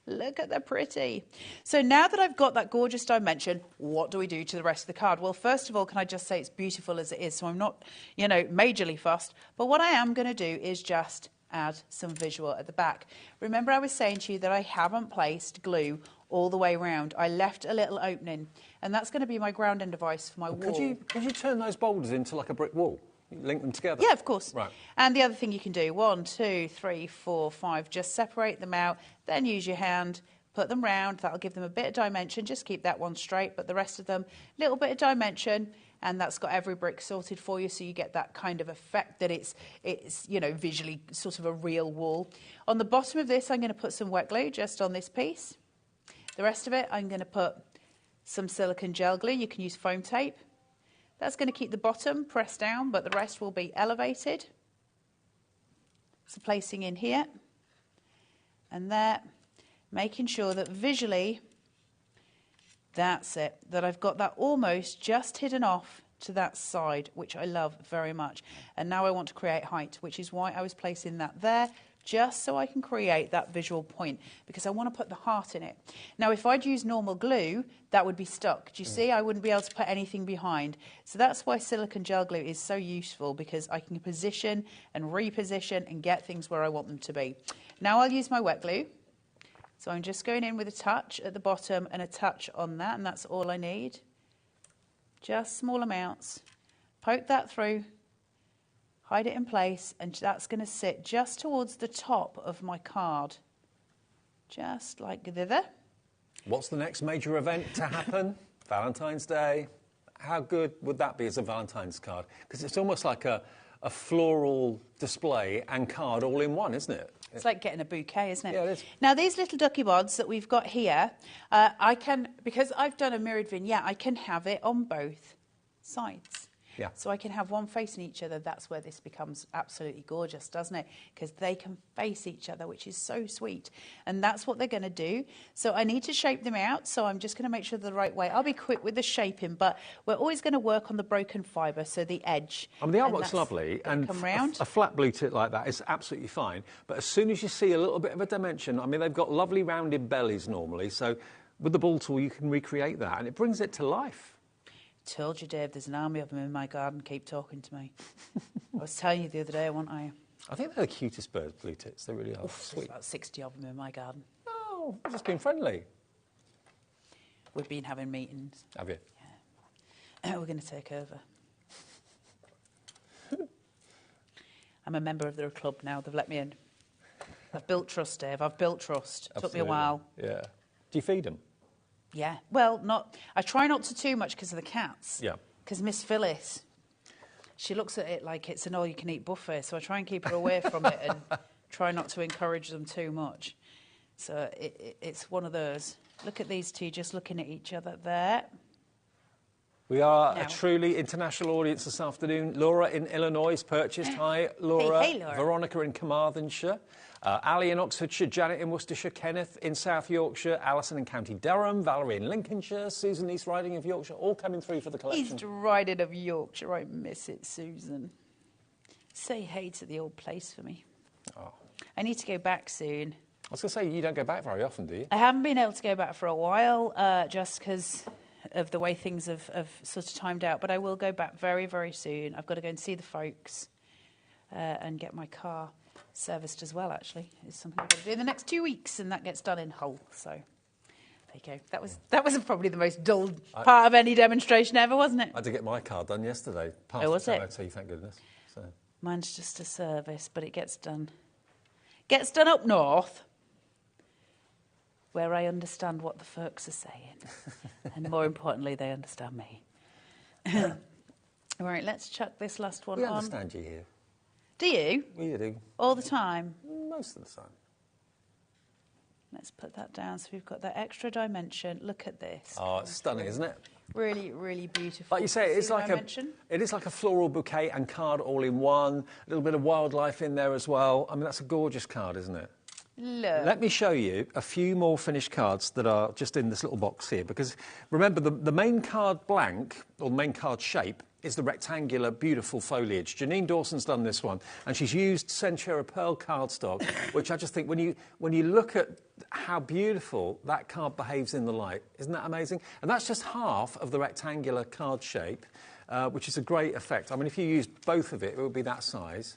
Look at the pretty. So now that I've got that gorgeous dimension, what do we do to the rest of the card? Well, first of all, can I just say it's beautiful as it is, so I'm not, you know, majorly fussed. But what I am going to do is just add some visual at the back. Remember I was saying to you that I haven't placed glue all the way around. I left a little opening, and that's going to be my grounding device for my wall. Could you turn those boulders into like a brick wall? Link them together? Yeah, of course. Right. And the other thing you can do, 1, 2, 3, 4, 5, just separate them out, then use your hand, put them round. That'll give them a bit of dimension. Just keep that one straight, but the rest of them, little bit of dimension, and that's got every brick sorted for you, so you get that kind of effect that it's you know, visually sort of a real wall. On the bottom of this, I'm going to put some wet glue just on this piece. The rest of it, I'm going to put some silicone gel glue. You can use foam tape. That's going to keep the bottom pressed down, but the rest will be elevated. So placing in here and there, making sure that visually, that's it, that I've got that almost just hidden off to that side, which I love very much. And now I want to create height, which is why I was placing that there, just so I can create that visual point, because I want to put the heart in it. Now, if I'd use normal glue, that would be stuck. Do you see? I wouldn't be able to put anything behind. So that's why silicone gel glue is so useful, because I can position and reposition and get things where I want them to be. Now I'll use my wet glue. So I'm just going in with a touch at the bottom and a touch on that, and that's all I need. Just small amounts. Poke that through. Hide it in place, and that's going to sit just towards the top of my card. Just like thither. What's the next major event to happen? Valentine's Day. How good would that be as a Valentine's card? Because it's almost like a floral display and card all in one, isn't it? It's like getting a bouquet, isn't it? Yeah, it is. Now, these little ducky bods that we've got here, I can, because I've done a mirrored vignette, I can have it on both sides. Yeah. So I can have one facing each other. That's where this becomes absolutely gorgeous, doesn't it? Because they can face each other, which is so sweet. And that's what they're going to do. So I need to shape them out. So I'm just going to make sure they're the right way. I'll be quick with the shaping, but we're always going to work on the broken fibre, so the edge. I mean, the artwork's lovely, and come round. A flat blue tip like that is absolutely fine. But as soon as you see a little bit of a dimension, I mean, they've got lovely rounded bellies normally. So with the ball tool, you can recreate that, and it brings it to life. Told you, Dave, there's an army of them in my garden. Keep talking to me. I was telling you the other day, weren't I? I think they're the cutest birds, blue tits. They really are. Oof, sweet. There's about 60 of them in my garden. Oh, I've just been friendly. We've been having meetings. Have you? Yeah. We're going to take over. I'm a member of their club now. They've let me in. I've built trust, Dave. I've built trust. Absolutely. Took me a while. Yeah. Do you feed them? Yeah. Well, not. I try not to too much because of the cats. Yeah. Because Miss Phyllis, she looks at it like it's an all-you-can-eat buffet, so I try and keep her away from it and try not to encourage them too much. So it's one of those. Look at these two just looking at each other there. We are a truly international audience this afternoon. Laura in Illinois has purchased. Hi, Laura. Hey, Laura. Veronica in Carmarthenshire. Ali in Oxfordshire, Janet in Worcestershire, Kenneth in South Yorkshire, Alison in County Durham, Valerie in Lincolnshire, Susan East Riding of Yorkshire, all coming through for the collection. East Riding of Yorkshire, I miss it, Susan. Say hey to the old place for me. Oh. I need to go back soon. I was going to say, you don't go back very often, do you? I haven't been able to go back for a while, just because of the way things have sort of timed out, but I will go back very, very soon. I've got to go and see the folks and get my car serviced as well, actually. It's something I've got to do in the next 2 weeks, and that gets done in Hull, so there you go. That was probably the most dull part of any demonstration ever, wasn't it? I had to get my car done yesterday. Oh, was it? MOT, thank goodness. So. Mine's just a service, but it gets done. Gets done up north, where I understand what the folks are saying. And more importantly, they understand me. All right, let's chuck this last one on. We understand you here. Do you? We do. All the time? Most of the time. Let's put that down so we've got that extra dimension. Look at this. Oh, it's stunning, isn't it? Really, really beautiful. Like you say, it is like a floral bouquet and card all in one. A little bit of wildlife in there as well. I mean, that's a gorgeous card, isn't it? Look. Let me show you a few more finished cards that are just in this little box here, because remember the main card blank, or the main card shape, is the rectangular, beautiful foliage. Janine Dawson's done this one, and she's used Centura Pearl cardstock, which I just think when you look at how beautiful that card behaves in the light, isn't that amazing? And that's just half of the rectangular card shape, which is a great effect. I mean, if you used both of it would be that size.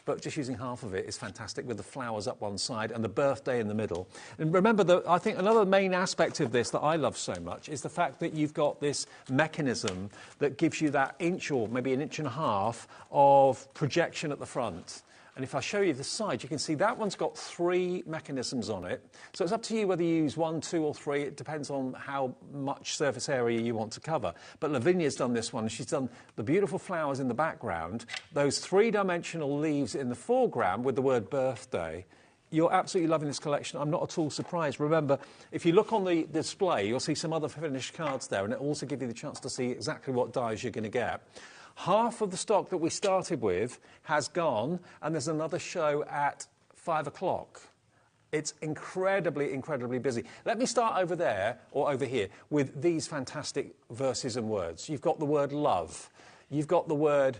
But just using half of it is fantastic, with the flowers up one side and the birthday in the middle. And remember, I think another main aspect of this that I love so much is the fact that you've got this mechanism that gives you that inch or maybe an inch and a half of projection at the front. And if I show you the side, you can see that one's got 3 mechanisms on it. So it's up to you whether you use 1, 2 or 3. It depends on how much surface area you want to cover. But Lavinia's done this one. She's done the beautiful flowers in the background, those 3-dimensional leaves in the foreground with the word birthday. You're absolutely loving this collection. I'm not at all surprised. Remember, if you look on the display, you'll see some other finished cards there, and it also gives you the chance to see exactly what dies you're going to get. Half of the stock that we started with has gone, and there's another show at 5 o'clock. It's incredibly, incredibly busy. Let me start over there, or over here, with these fantastic verses and words. You've got the word love. You've got the word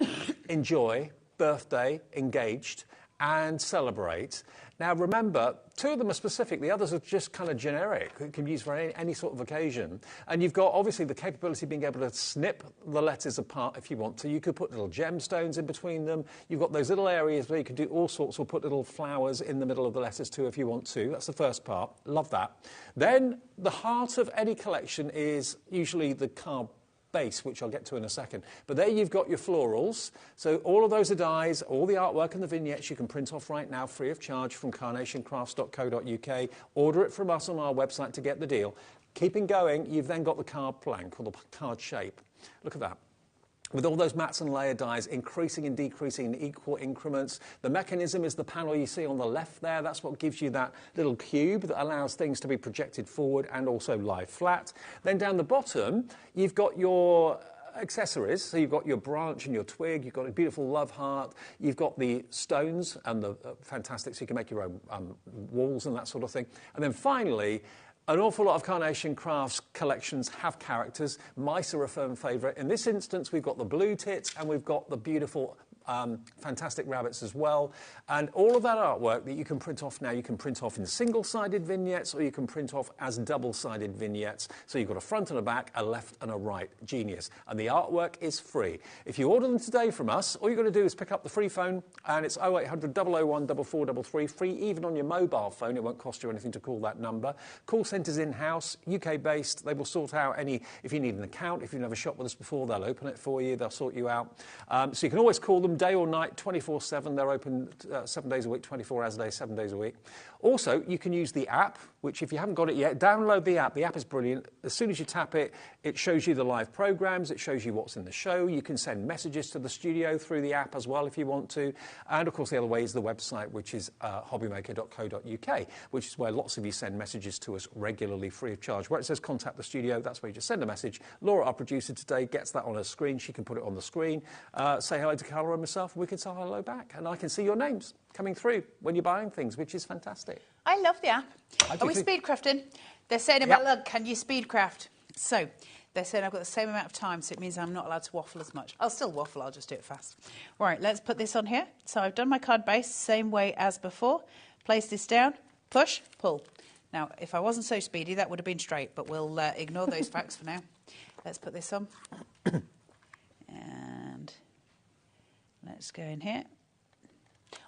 enjoy, birthday, engaged, and celebrate. Now, remember, 2 of them are specific. The others are just kind of generic. It can be used for any sort of occasion. And you've got, obviously, the capability of being able to snip the letters apart if you want to. You could put little gemstones in between them. You've got those little areas where you could do all sorts, or put little flowers in the middle of the letters too if you want to. That's the first part. Love that. Then the heart of any collection is usually the card base, which I'll get to in a second. But there you've got your florals. So all of those are dies, all the artwork and the vignettes you can print off right now free of charge from carnationcrafts.co.uk. Order it from us on our website to get the deal. Keeping going, you've then got the card blank, or the card shape. Look at that. With all those mats and layer dies increasing and decreasing in equal increments. The mechanism is the panel you see on the left there. That's what gives you that little cube that allows things to be projected forward and also lie flat. Then down the bottom, you've got your accessories. So you've got your branch and your twig. You've got a beautiful love heart. You've got the stones and the fantastic, so you can make your own walls and that sort of thing. And then finally, an awful lot of Carnation Crafts collections have characters. Mice are a firm favourite. In this instance, we've got the blue tits and we've got the beautiful fantastic rabbits as well. And all of that artwork that you can print off now, you can print off in single-sided vignettes, or you can print off as double-sided vignettes. So you've got a front and a back, a left and a right. Genius. And the artwork is free. If you order them today from us, all you've got to do is pick up the free phone, and it's 0800 001 4433, free even on your mobile phone. It won't cost you anything to call that number. Call centres in-house, UK-based. They will sort out any, if you need an account, if you've never shopped with us before, they'll open it for you, they'll sort you out. So you can always call them. day or night, 24/7. They're open 7 days a week, 24 hours a day, 7 days a week. Also, you can use the app, which if you haven't got it yet, download the app. The app is brilliant. As soon as you tap it, it shows you the live programs. It shows you what's in the show. You can send messages to the studio through the app as well if you want to. And, of course, the other way is the website, which is hobbymaker.co.uk, which is where lots of you send messages to us regularly free of charge. Where it says contact the studio, that's where you just send a message. Laura, our producer today, gets that on her screen. She can put it on the screen. Say hello to Carla and myself, and we can say hello back. And I can see your names coming through when you're buying things, which is fantastic. I love the app. Are we speedcrafting? They're saying about, look, can you speedcraft? So they're saying I've got the same amount of time, so it means I'm not allowed to waffle as much. I'll still waffle, I'll just do it fast. Right, let's put this on here. So I've done my card base, same way as before. Place this down, push, pull. Now, if I wasn't so speedy, that would have been straight, but we'll ignore those facts for now. Let's put this on. And let's go in here.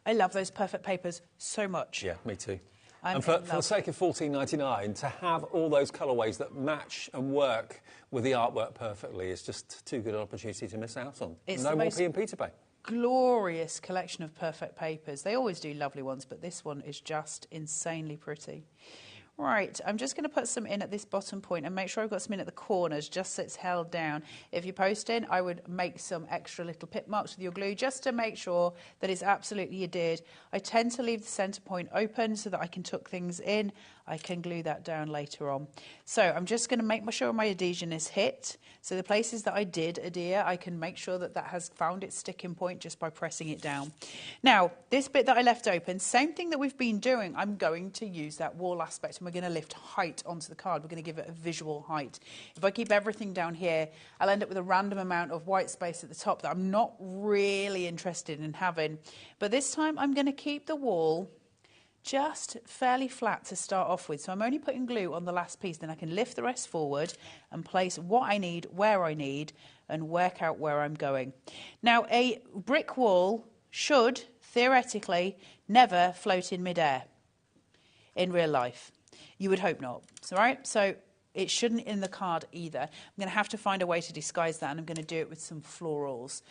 I love those perfect papers so much. Yeah, me too. And for the sake of $14.99, to have all those colourways that match and work with the artwork perfectly is just too good an opportunity to miss out on. It's no more P&P to pay. Glorious collection of perfect papers. They always do lovely ones, but this one is just insanely pretty. Right, I'm just going to put some in at this bottom point and make sure I've got some in at the corners just so it's held down. If you're posting, I would make some extra little pip marks with your glue just to make sure that it's absolutely adhered. I tend to leave the centre point open so that I can tuck things in. I can glue that down later on. So I'm just going to make sure my adhesion is hit. So the places that I did adhere, I can make sure that that has found its sticking point just by pressing it down. Now, this bit that I left open, same thing that we've been doing, I'm going to use that wall aspect and we're going to lift height onto the card. We're going to give it a visual height. If I keep everything down here, I'll end up with a random amount of white space at the top that I'm not really interested in having. But this time I'm going to keep the wall just fairly flat to start off with. So I'm only putting glue on the last piece, then I can lift the rest forward and place what I need, where I need, and work out where I'm going. Now, a brick wall should, theoretically, never float in midair in real life. You would hope not. All right? So it shouldn't in the card either. I'm going to have to find a way to disguise that, and I'm going to do it with some florals.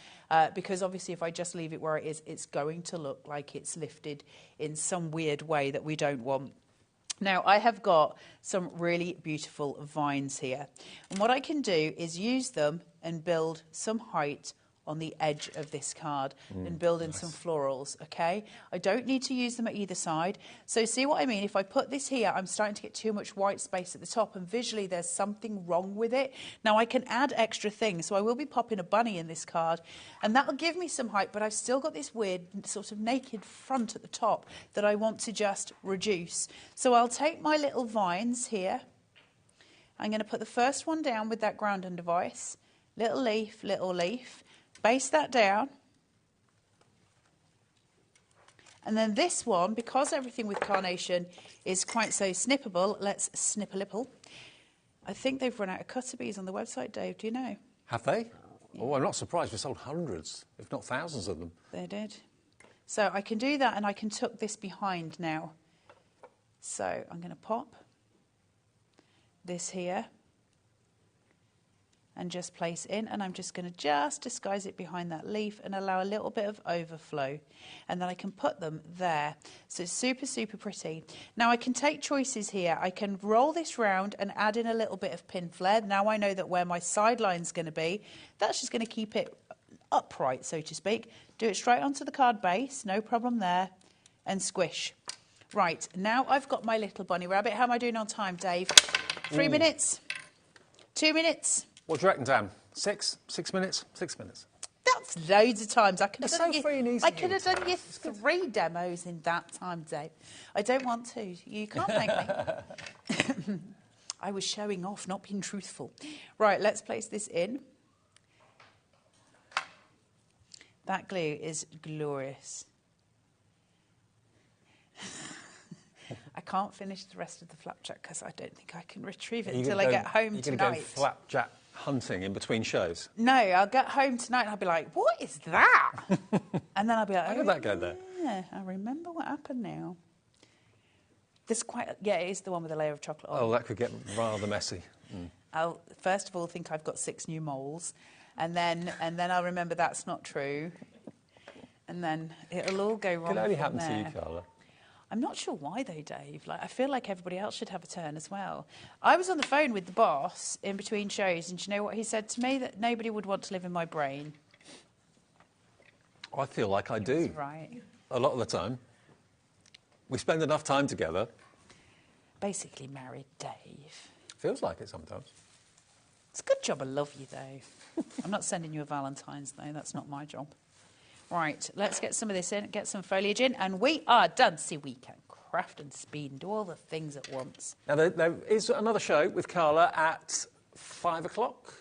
Because obviously if I just leave it where it is, it's going to look like it's lifted in some weird way that we don't want. Now, I have got some really beautiful vines here. And what I can do is use them and build some height on the edge of this card and build in some florals, okay? I don't need to use them at either side. So see what I mean? If I put this here, I'm starting to get too much white space at the top, and visually there's something wrong with it. Now, I can add extra things, so I will be popping a bunny in this card, and that'll give me some height, but I've still got this weird sort of naked front at the top that I want to just reduce. So I'll take my little vines here. I'm going to put the first one down with that grounding device. Little leaf, base that down. And then this one, because everything with carnation is quite so snippable, let's snip a nipple. I think they've run out of cutter bees on the website, Dave, do you know? Have they? Yeah. Oh, I'm not surprised. We sold hundreds, if not thousands of them. They did. So I can do that, and I can tuck this behind now. So I'm going to pop this here and just place in, and I'm just going to just disguise it behind that leaf and allow a little bit of overflow, and then I can put them there. So it's super, super pretty. Now I can take choices here. I can roll this round and add in a little bit of pin flare. Now I know that where my sideline's going to be, that's just going to keep it upright, so to speak. Do it straight onto the card base, no problem there, and squish. Right, now I've got my little bunny rabbit. How am I doing on time, Dave? 3 minutes? 2 minutes? What do you reckon, Dan? 6 minutes? 6 minutes. That's loads of times. I could have done free and easy. I could have done you 3 demos in that time, Dave. I don't want to. You can't make me. I was showing off, not being truthful. Right, let's place this in. That glue is glorious. I can't finish the rest of the flapjack because I don't think I can retrieve it until I get home tonight. You're going to go flapjack hunting in between shows? No, I'll get home tonight and I'll be like, what is that? And then I'll be like, how did that go there? Yeah, I remember what happened now. This it is the one with a layer of chocolate on. Oh, that could get rather messy. I'll first of all think I've got 6 new moles, and then I'll remember that's not true. and then it'll all go wrong. Could only from happen there. to you, Carla. I'm not sure why though, Dave. Like, I feel like everybody else should have a turn as well. I was on the phone with the boss in between shows, and do you know what he said to me? That nobody would want to live in my brain. I feel like I do. That's right. A lot of the time. We spend enough time together. Basically married Dave. Feels like it sometimes. It's a good job I love you, though. I'm not sending you a Valentine's, though. That's not my job. Right, let's get some of this in, get some foliage in, and we are done. See, we can craft and speed and do all the things at once. Now, there is another show with Carla at 5 o'clock.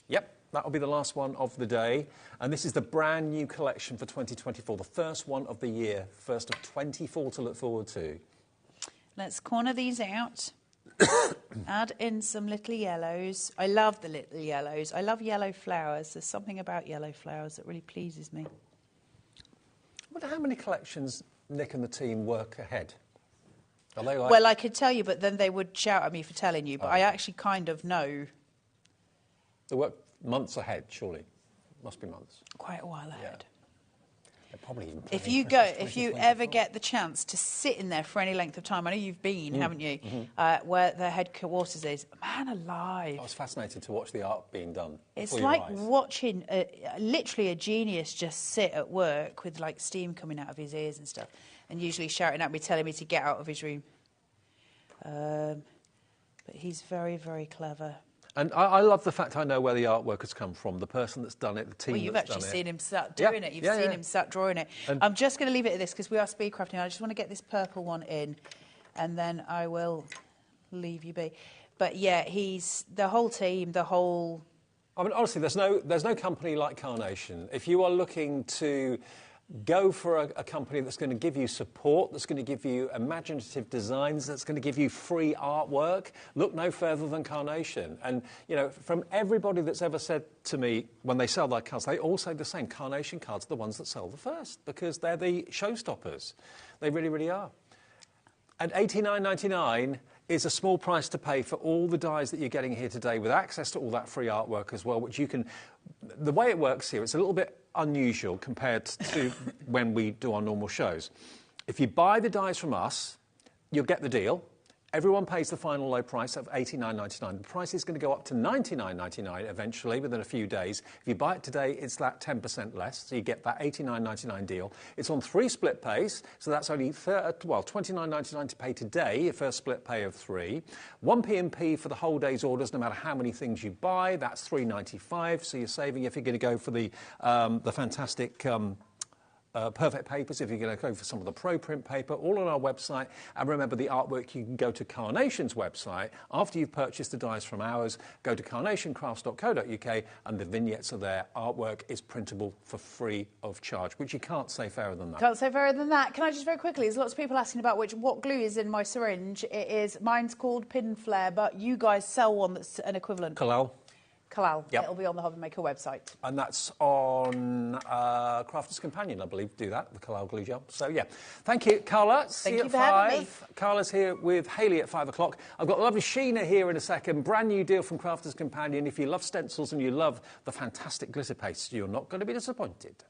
Yep, that'll be the last one of the day. And this is the brand new collection for 2024, the first one of the year, first of 24 to look forward to. Let's corner these out. Add in some little yellows. I love the little yellows. I love yellow flowers. There's something about yellow flowers that really pleases me. I wonder how many collections Nick and the team work ahead. Are they like... Well, I could tell you, but then they would shout at me for telling you. But I actually kind of know. They work months ahead, surely. Must be months. Quite a while ahead. Yeah. They're probably even If you ever get the chance to sit in there for any length of time, I know you've been, haven't you, where their headquarters is, man alive. I was fascinated to watch the art being done. It's like watching literally a genius just sit at work with like steam coming out of his ears and stuff, and usually shouting at me, telling me to get out of his room. But he's very, very clever. And I love the fact I know where the artwork has come from, the person that's done it, the team Well, you've that's actually done seen him sat doing it. You've seen him sat drawing it. And I'm just going to leave it at this because we are speed crafting. I just want to get this purple one in, and then I will leave you be. But yeah, he's the whole team, the whole. I mean, honestly, there's no company like Carnation. If you are looking to go for a company that's going to give you support, that's going to give you imaginative designs, that's going to give you free artwork, look no further than Carnation. And, you know, from everybody that's ever said to me when they sell their cards, they all say the same. Carnation cards are the ones that sell the first because they're the showstoppers. They really, really are. And $89.99 is a small price to pay for all the dies that you're getting here today with access to all that free artwork as well, which you can... The way it works here, it's a little bit unusual compared to when we do our normal shows. If you buy the dies from us, you'll get the deal. Everyone pays the final low price of $89.99. The price is going to go up to $99.99 eventually within a few days. If you buy it today, it's that 10% less, so you get that $89.99 deal. It's on 3 split pays, so that's only $29.99 to pay today, your first split pay of 3. 1 P&P for the whole day's orders, no matter how many things you buy. That's $3.95, so you're saving if you're going to go for the fantastic... perfect papers, if you're going to go for some of the pro print paper, all on our website. And remember, the artwork, you can go to Carnation's website. After you've purchased the dies from ours, go to carnationcrafts.co.uk and the vignettes are there. Artwork is printable for free of charge, which you can't say fairer than that. Can't say fairer than that. Can I just very quickly, there's lots of people asking about what glue is in my syringe. Mine's called Pin Flare, but you guys sell one that's an equivalent. Kalal. Yep. It'll be on the HobbyMaker website. And that's on Crafter's Companion, I believe, do that, the Kalal glue gel. So, yeah. Thank you, Carla. See you at 5. Carla's here with Hayley at 5 o'clock. I've got lovely Sheena here in a second. Brand new deal from Crafter's Companion. If you love stencils and you love the fantastic glitter paste, you're not going to be disappointed.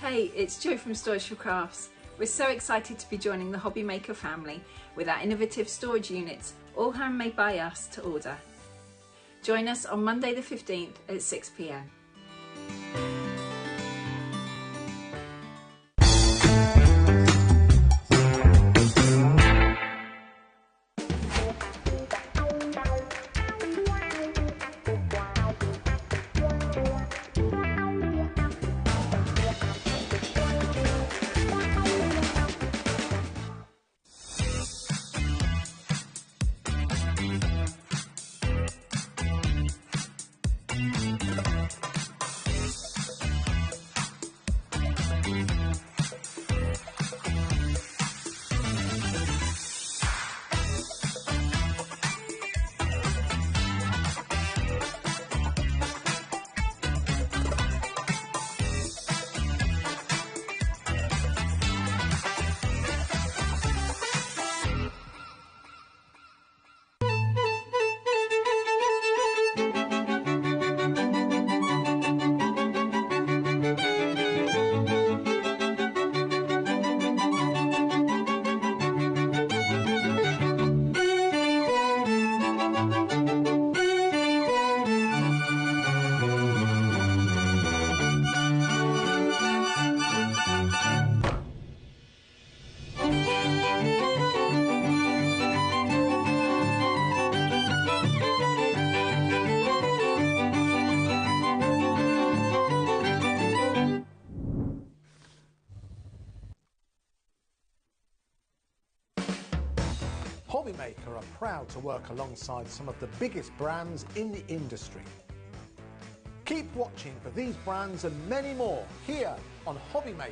Hey, it's Jo from Storage Crafts. We're so excited to be joining the HobbyMaker family with our innovative storage units, all handmade by us to order. Join us on Monday the 15th at 6 p.m. HobbyMaker are proud to work alongside some of the biggest brands in the industry. Keep watching for these brands and many more here on HobbyMaker.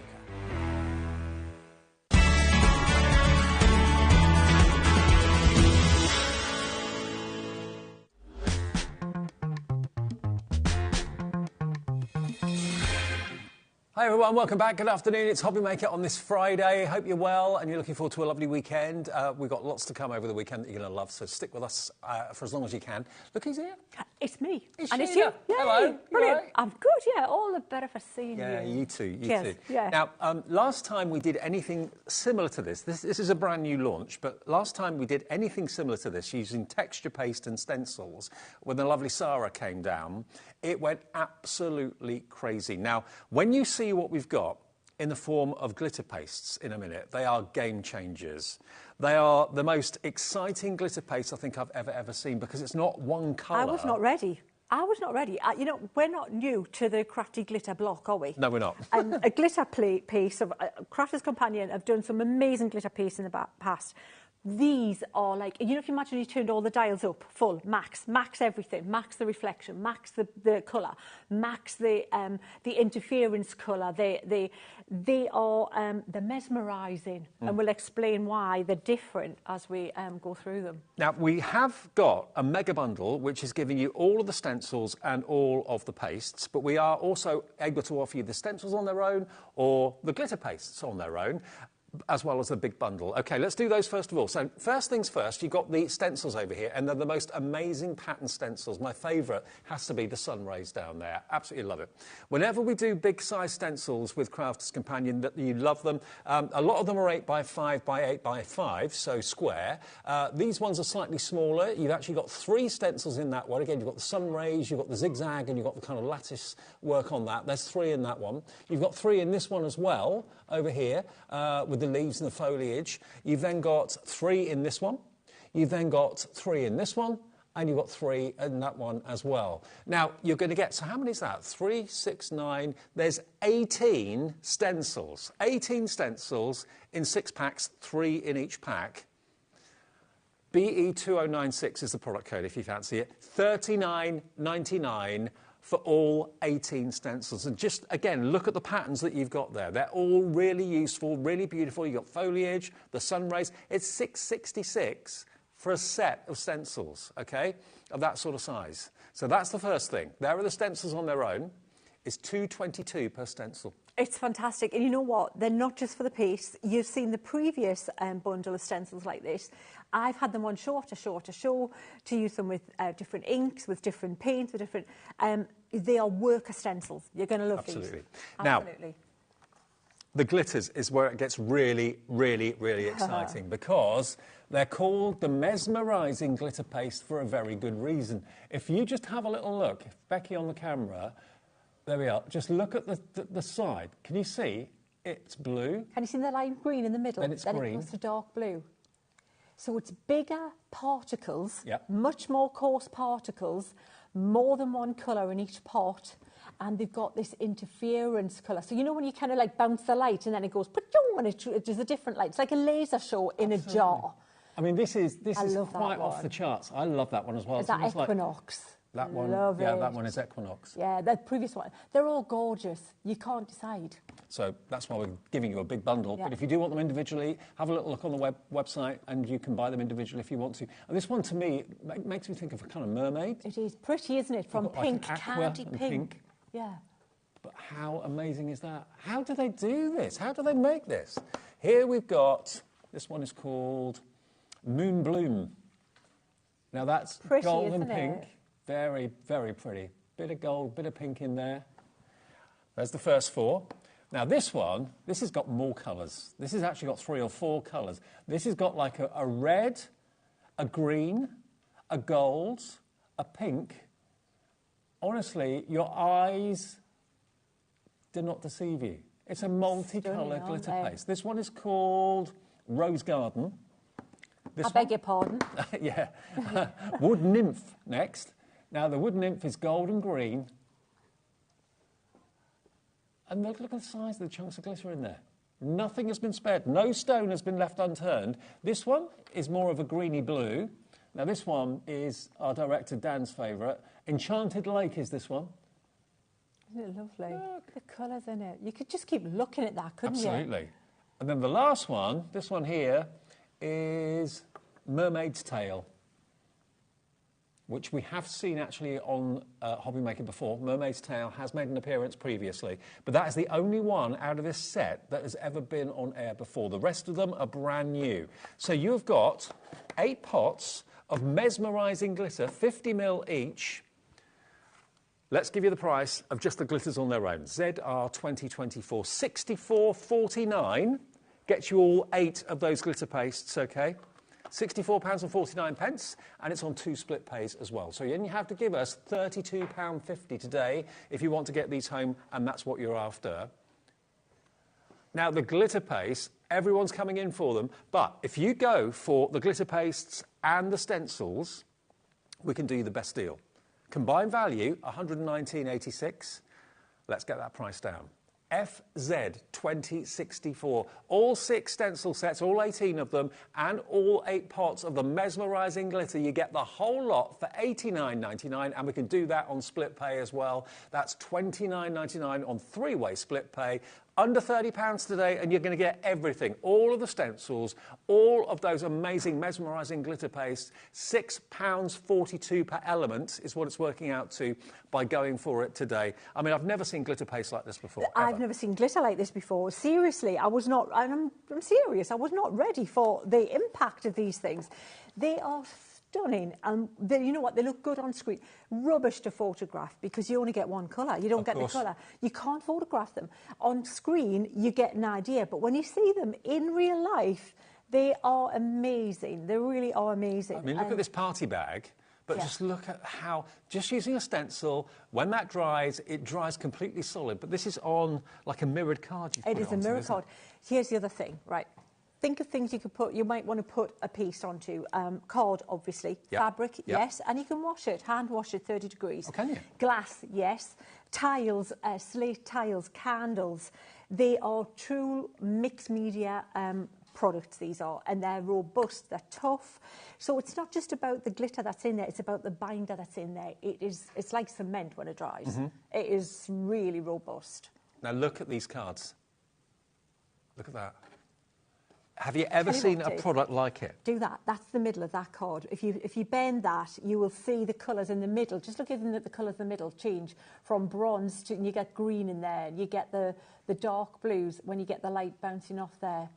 Hi everyone, welcome back. Good afternoon. It's HobbyMaker on this Friday. Hope you're well and you're looking forward to a lovely weekend. We've got lots to come over the weekend that you're going to love, so stick with us for as long as you can. Look who's here. It's me. It's and Sheila. it's you. Yay. Hello. Brilliant. Right. I'm good, yeah. All the better for seeing you. Yeah, you too. You Cheers. too. Yeah. Now, last time we did anything similar to this is a brand new launch, but last time we did anything similar to this using texture paste and stencils, when the lovely Sarah came down, it went absolutely crazy. Now, when you see what we've got in the form of glitter pastes in a minute, they are game changers. They are the most exciting glitter paste I think I've ever seen, because it's not one colour. I was not ready. You know, we're not new to the Crafty glitter block, are we? No, we're not. And a glitter piece of Crafter's Companion have done some amazing glitter pieces in the past. These are like, you know, if you imagine you turned all the dials up, full, max everything, max the reflection, max the colour, max the interference colour. They're mesmerising, and we'll explain why they're different as we go through them. Now, we have got a mega bundle which is giving you all of the stencils and all of the pastes, but we are also able to offer you the stencils on their own or the glitter pastes on their own, as well as the big bundle. OK, let's do those first of all. So first things first, you've got the stencils over here, and they're the most amazing pattern stencils. My favourite has to be the sun rays down there. Absolutely love it. Whenever we do big size stencils with Crafter's Companion, you love them. A lot of them are 8 by 5 by 8 by 5, so square. These ones are slightly smaller. You've actually got 3 stencils in that one. Again, you've got the sun rays, you've got the zigzag, and you've got the kind of lattice work on that. There's 3 in that one. You've got 3 in this one as well, over here, with the leaves and the foliage. You've then got 3 in this one. You've then got 3 in this one. And you've got 3 in that one as well. Now, you're going to get, so how many is that? 3, 6, 9. There's 18 stencils. 18 stencils in 6 packs, 3 in each pack. BE2096 is the product code if you fancy it. $39.99 for all 18 stencils. And just, again, look at the patterns that you've got there. They're all really useful, really beautiful. You've got foliage, the sun rays. It's $6.66 for a set of stencils, OK, of that sort of size. So that's the first thing. There are the stencils on their own. It's $2.22 per stencil. It's fantastic. And you know what? They're not just for the piece. You've seen the previous bundle of stencils like this. I've had them on show to use them with different inks, with different paints, with different... they are worker stencils. You're going to love these. Absolutely. Now, the glitters is where it gets really, really, really exciting, because they're called the mesmerising glitter paste for a very good reason. If you just have a little look, if Becky on the camera, there we are, just look at the side. Can you see? It's blue. Can you see the lime green in the middle? Then it's green. It goes to dark blue. So it's bigger particles, Yep. much more coarse particles, more than one colour in each pot, and they've got this interference colour. So you know when you kind of like bounce the light and then it goes, and it does a different light. It's like a laser show in Absolutely. a jar. I mean, this is love quite that off one. the charts. I love that one as well. Is that Equinox? That one, Love yeah, it. that one is Equinox. Yeah, the previous one. They're all gorgeous. You can't decide. So that's why we're giving you a big bundle. Yeah. But if you do want them individually, have a little look on the website, and you can buy them individually if you want to. And this one, to me, makes me think of a kind of mermaid. It is pretty, isn't it? From You've got like pink, an aqua candy and pink. Yeah. But how amazing is that? How do they do this? How do they make this? Here we've got, this one is called Moon Bloom. Now that's Pretty, gold and isn't pink. it? Very, very pretty. Bit of gold, bit of pink in there. There's the first 4. Now this one, this has got more colours. This has actually got 3 or 4 colours. This has got like a red, a green, a gold, a pink. Honestly, your eyes do not deceive you. It's a multicoloured glitter paste. This one is called Rose Garden. I beg your pardon. Yeah. Wood Nymph next. Now, the Wood Nymph is gold and green. And look at the size of the chunks of glitter in there. Nothing has been spared. No stone has been left unturned. This one is more of a greeny blue. Now, this one is our director Dan's favourite. Enchanted Lake is this one. Isn't it lovely? Look. The colours in it. You could just keep looking at that, couldn't you? Absolutely. And then the last one, this one here, is Mermaid's Tail, which we have seen actually on HobbyMaker before. Mermaid's Tail has made an appearance previously, but that is the only one out of this set that has ever been on air before. The rest of them are brand new. So you've got 8 pots of mesmerising glitter, 50ml each. Let's give you the price of just the glitters on their own. ZR 2024, £64.49. Gets you all 8 of those glitter pastes, okay? £64.49, and it's on 2 split pays as well. So you have to give us £32.50 today if you want to get these home, and that's what you're after. Now, the glitter paste, everyone's coming in for them, but if you go for the glitter pastes and the stencils, we can do you the best deal. Combined value, £119.86. Let's get that price down. FZ 2064. All 6 stencil sets, all 18 of them, and all 8 pots of the mesmerising glitter. You get the whole lot for £89.99, and we can do that on split pay as well. That's £29.99 on 3-way split pay. Under £30 today, and you're going to get everything. All of the stencils, all of those amazing mesmerising glitter pastes. £6.42 per element is what it's working out to by going for it today. I mean, I've never seen glitter paste like this before. I've never seen glitter like this before. Seriously, I was not, I'm serious, I was not ready for the impact of these things. They are stunning, and you know what, they look good on screen. Rubbish to photograph because you only get one colour. You don't get the colour. You can't photograph them. On screen, you get an idea, but when you see them in real life, they are amazing. They really are amazing. I mean, look at this party bag, but just look at how, just using a stencil, when that dries, it dries completely solid, but this is on like a mirrored card. It is a mirror card. Here's the other thing, right? Think of things you could put, you might want to put a piece onto. Card, obviously. Yep. Fabric, yes. And you can wash it, hand wash it 30 degrees. Oh, can you? Glass, yes. Tiles, slate tiles, candles. They are true mixed media products, these are. And they're robust, they're tough. So it's not just about the glitter that's in there, it's about the binder that's in there. It's like cement when it dries. Mm-hmm. It is really robust. Now look at these cards. Look at that. Have you ever seen a product like it? Do that. That's the middle of that card. If you bend that, you will see the colours in the middle. Just look at the colours in the middle change from bronze to, and you get green in there. And you get the dark blues when you get the light bouncing off there.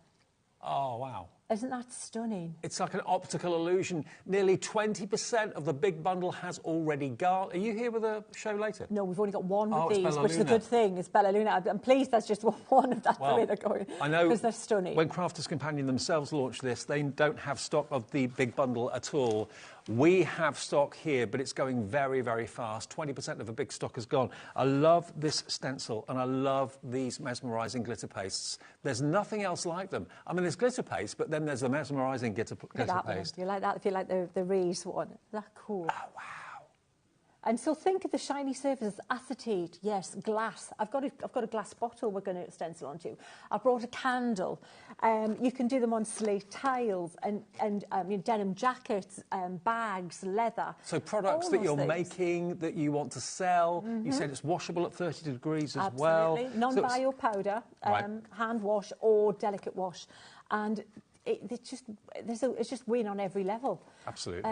Oh, wow. Isn't that stunning? It's like an optical illusion. Nearly 20% of the big bundle has already gone. Are you here with a show later? No, we've only got one with these, which is a good thing. It's Bella Luna. I'm pleased that's just one of that's the way they're going. I know, because they're stunning. When Crafters Companion themselves launched this, they don't have stock of the big bundle at all. We have stock here, but it's going very, very fast. 20% of the big stock has gone. I love this stencil, and I love these mesmerising glitter pastes. There's nothing else like them. I mean, there's glitter paste, but then there's the mesmerising glitter paste. You like that? If you like the Wreath one. That's cool. Oh, wow. And so think of the shiny surfaces, acetate, yes, glass. I've got a glass bottle we're going to stencil onto. I brought a candle. You can do them on slate tiles and denim jackets, bags, leather. So products that you're making, that you want to sell. Mm-hmm. You said it's washable at 30 degrees as well. Absolutely. Non-bio powder, hand wash or delicate wash. And it's just win on every level. Absolutely.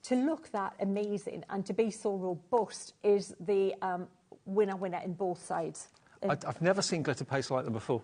To look that amazing and to be so robust is the winner in both sides. I've never seen glitter paste like them before.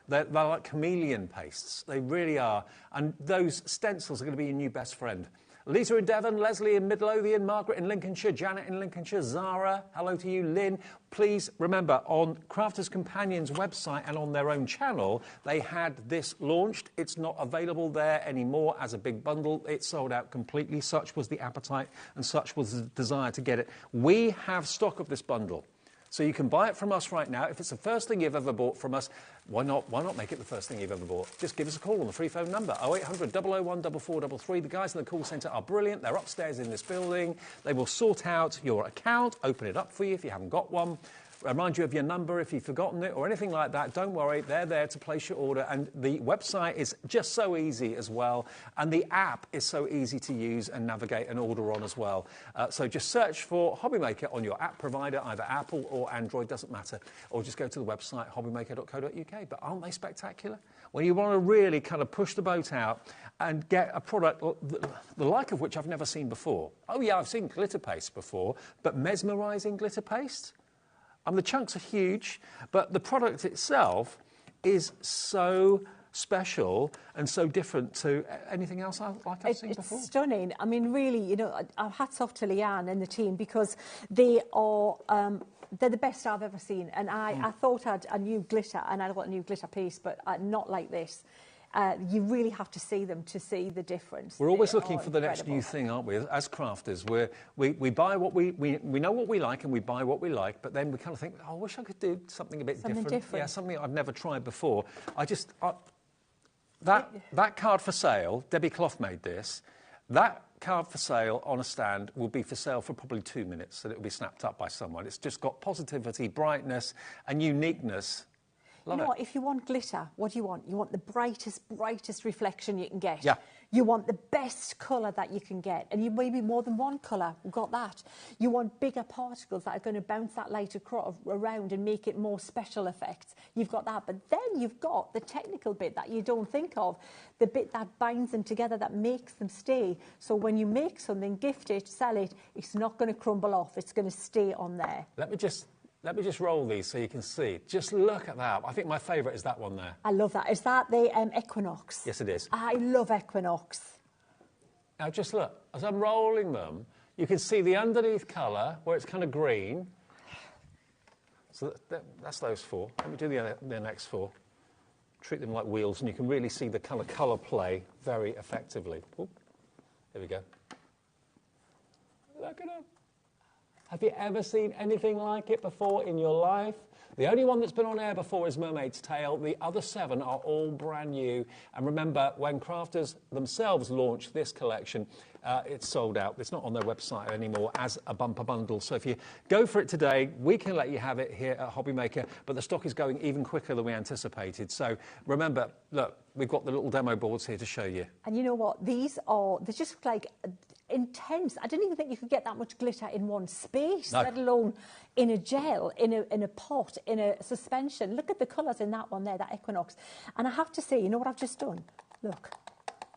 They're like chameleon pastes. They really are. And those stencils are going to be your new best friend. Lisa in Devon, Leslie in Midlothian, Margaret in Lincolnshire, Janet in Lincolnshire, Zara, hello to you, Lynn. Please remember, on Crafters Companion's website and on their own channel, they had this launched. It's not available there anymore as a big bundle. It sold out completely. Such was the appetite and such was the desire to get it. We have stock of this bundle. So you can buy it from us right now. If it's the first thing you've ever bought from us, why not make it the first thing you've ever bought? Just give us a call on the free phone number, 0800 001 4433. The guys in the call centre are brilliant. They're upstairs in this building. They will sort out your account, open it up for you if you haven't got one. remind you of your number if you've forgotten it or anything like that. Don't worry, they're there to place your order. And the website is just so easy as well. And the app is so easy to use and navigate and order on as well. So just search for HobbyMaker on your app provider, either Apple or Android, doesn't matter. Or just go to the website, hobbymaker.co.uk. But aren't they spectacular? When you want to really kind of push the boat out and get a product, the like of which I've never seen before. Oh yeah, I've seen glitter paste before, but mesmerising glitter paste? The chunks are huge, but the product itself is so special and so different to anything else I've seen before. It's stunning. I mean, really, you know, our hats off to Leanne and the team, because they are... they're the best I've ever seen. And I thought I knew glitter, and I got a new glitter piece, but not like this. You really have to see them to see the difference. We're always looking for the next new thing, aren't we? As crafters, we buy what we know what we like, and we buy what we like, but then we kind of think, oh, I wish I could do something a bit different. Yeah, something I've never tried before. That card for sale, Debbie Clough made this. That card for sale on a stand will be for sale for probably 2 minutes, and it will be snapped up by someone. It's just got positivity, brightness, and uniqueness. Love you know it. If you want glitter, what do you want? You want the brightest reflection you can get. Yeah. You want the best colour that you can get. And you maybe more than one colour. We've got that. You want bigger particles that are going to bounce that light around and make it more special effects. You've got that. But then you've got the technical bit that you don't think of. The bit that binds them together, that makes them stay. So when you make something, gift it, sell it, it's not going to crumble off. It's going to stay on there. Let me just roll these so you can see. Just look at that. I think my favourite is that one there. I love that. Is that the Equinox? Yes, it is. I love Equinox. Now, just look. As I'm rolling them, you can see the underneath colour where it's kind of green. So that's those four. Let me do the next four. Treat them like wheels, and you can really see the colour play very effectively. Ooh, there we go. Look at them. Have you ever seen anything like it before in your life? The only one that's been on air before is Mermaid's Tale. The other 7 are all brand new. And remember, when crafters themselves launched this collection, it's sold out. It's not on their website anymore as a bumper bundle. So if you go for it today, we can let you have it here at HobbyMaker, but the stock is going even quicker than we anticipated. So remember, look, we've got the little demo boards here to show you. And you know what? They're just like intense. I didn't even think you could get that much glitter in one space, let alone in a gel, in a pot, in a suspension. Look at the colours in that one there, that Equinox. And I have to say, you know what I've just done? Look,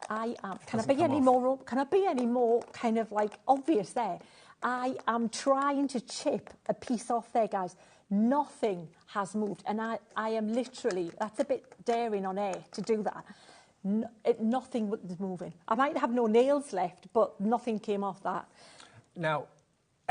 can I be any more kind of like obvious there? I am trying to chip a piece off there, guys. Nothing has moved, and I am literally, that's a bit daring on air to do that. Nothing was moving. I might have no nails left, but nothing came off that. Now,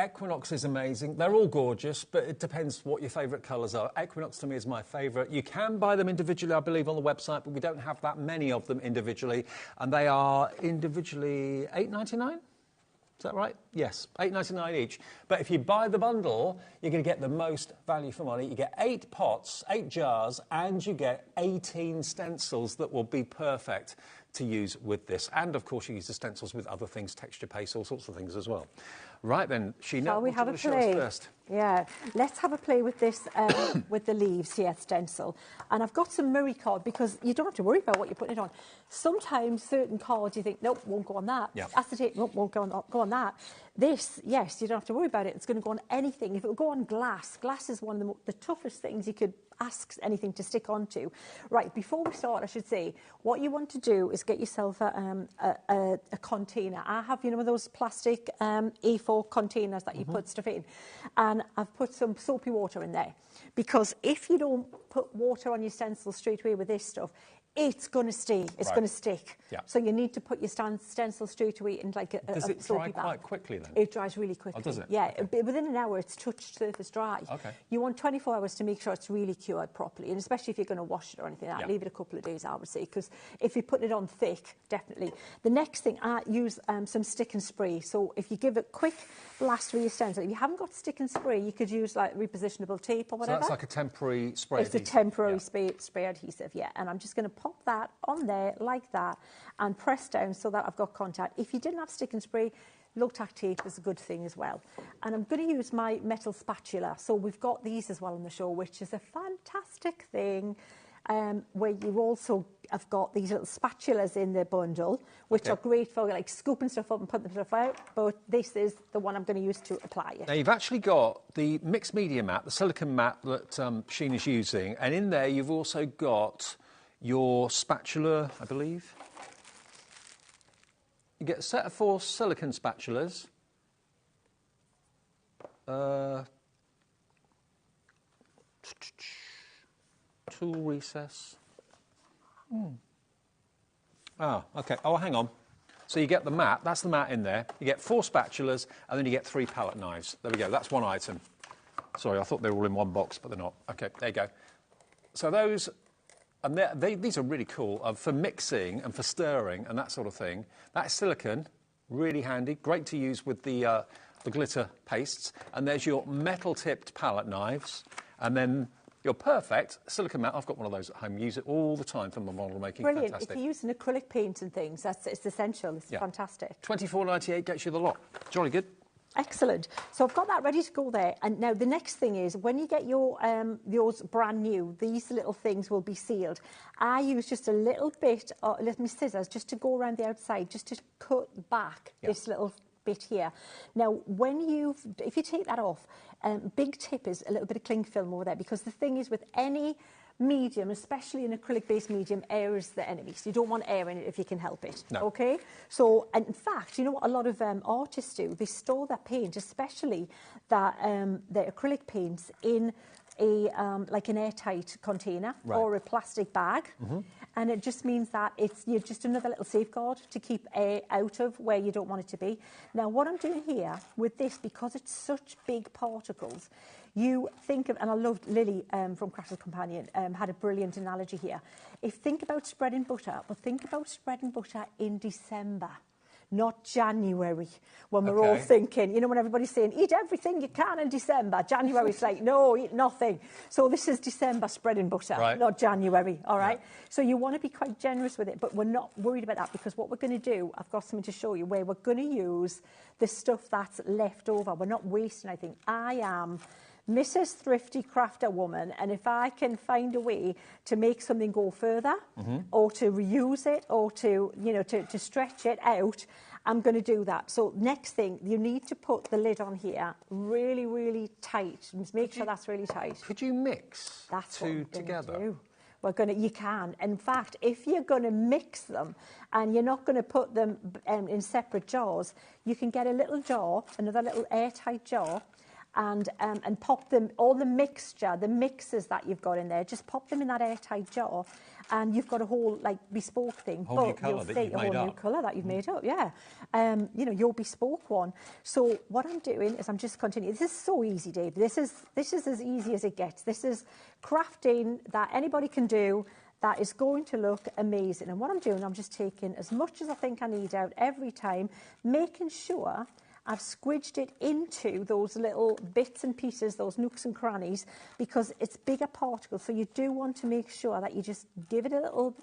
Equinox is amazing. They're all gorgeous, but it depends what your favourite colours are. Equinox to me is my favourite. You can buy them individually, I believe, on the website, but we don't have that many of them individually. And they are individually $8.99? Is that right? Yes, $8.99 each. But if you buy the bundle, you're going to get the most value for money. You get 8 pots, 8 jars, and you get 18 stencils that will be perfect to use with this. And, of course, you use the stencils with other things, texture paste, all sorts of things as well. Right then, Sheena, shall we have a play? First? Yeah, let's have a play with this, with the leaves here, stencil. And I've got some Murray card, because you don't have to worry about what you're putting it on. Sometimes certain cards you think, nope, won't go on that. Yep. Acetate, nope, won't go on that. This, yes, you don't have to worry about it. It's going to go on anything. If it will go on glass, glass is one of the toughest things you could ask anything to stick onto. Right, before we start, I should say, what you want to do is get yourself a container. I have, you know, those plastic A4 containers that you put stuff in. And I've put some soapy water in there. Because if you don't put water on your stencil straight away with this stuff, it's going to stay. It's going to stick. Yeah. So you need to put your stencil straight away in like a Does it dry quite quickly then? It dries really quickly. Oh, does it? Yeah. Okay. Within an hour, it's touched surface dry. Okay. You want 24 hours to make sure it's really cured properly, and especially if you're going to wash it or anything like that. Leave it a couple of days, I would say, because if you put it on thick, definitely. The next thing, I use some stick and spray. So if you give it a quick blast with your stencil, if you haven't got stick and spray, you could use like repositionable tape or whatever. So that's like a temporary spray adhesive? It's a temporary spray adhesive, yeah. And I'm just going to pop that on there like that and press down so that I've got contact. If you didn't have stick and spray, Low-tack tape is a good thing as well. And I'm going to use my metal spatula. So we've got these as well on the show, which is a fantastic thing, where you also have got these little spatulas in the bundle, which are great for like scooping stuff up and putting stuff out. But this is the one I'm going to use to apply it. Now, you've actually got the mixed media mat, the silicone mat that Sheen is using. And in there, you've also got your spatula, I believe. You get a set of 4 silicone spatulas. Tool recess. Ah, OK. Oh, hang on. So you get the mat. That's the mat in there. You get 4 spatulas, and then you get 3 palette knives. There we go. That's one item. Sorry, I thought they were all in one box, but they're not. OK, there you go. So those... And these are really cool for mixing and for stirring and that sort of thing. That's silicone, really handy, great to use with the glitter pastes. And there's your metal-tipped palette knives. And then your perfect silicone mat. I've got one of those at home. Use it all the time for my model making. Brilliant. Fantastic. If you're using acrylic paints and things, it's essential. It's fantastic. $24.98 gets you the lot. Jolly good. Excellent. So I've got that ready to go there. And now the next thing is, when you get your yours brand new, these little things will be sealed. I use just a little bit, let me scissors, just to go around the outside, just to cut back this little bit here. Now, if you take that off, big tip is a little bit of cling film over there, because the thing is with any medium, especially an acrylic-based medium, air is the enemy. So you don't want air in it if you can help it. No. Okay? So, and in fact, you know what a lot of artists do? They store their paint, especially the acrylic paints, in a like an airtight container or a plastic bag. And it just means that it's just another little safeguard to keep air out of where you don't want it to be. Now, what I'm doing here with this, because it's such big particles, you think of, and I loved Lily from Crafty's Companion had a brilliant analogy here. Think about spreading butter, but think about spreading butter in December, not January, when we're all thinking, you know, when everybody's saying, eat everything you can in December. January's like, no, eat nothing. So this is December spreading butter, not January, all right? So you want to be quite generous with it, but we're not worried about that, because what we're going to do, I've got something to show you, where we're going to use the stuff that's left over. We're not wasting anything. I am Mrs. Thrifty Crafter Woman, and if I can find a way to make something go further, or to reuse it, or to, you know, to stretch it out, I'm going to do that. So next thing, you need to put the lid on here really, really tight. Just make sure that's really tight. Could you mix two together? You can. In fact, if you're going to mix them and you're not going to put them in separate jars, you can get a little jar, another little airtight jar, and pop them, all the mixture, the mixes that you've got in there, just pop them in that airtight jar, and you've got a whole, like, bespoke thing. A whole new colour that you've made up. A whole new colour that you've made up, yeah. You know, your bespoke one. So what I'm doing is I'm just continuing. This is so easy, Dave. This is as easy as it gets. This is crafting that anybody can do, that is going to look amazing. And what I'm doing, I'm just taking as much as I think I need out every time, making sure I've squidged it into those little bits and pieces, those nooks and crannies, because it's bigger particles. So you do want to make sure that you just give it a little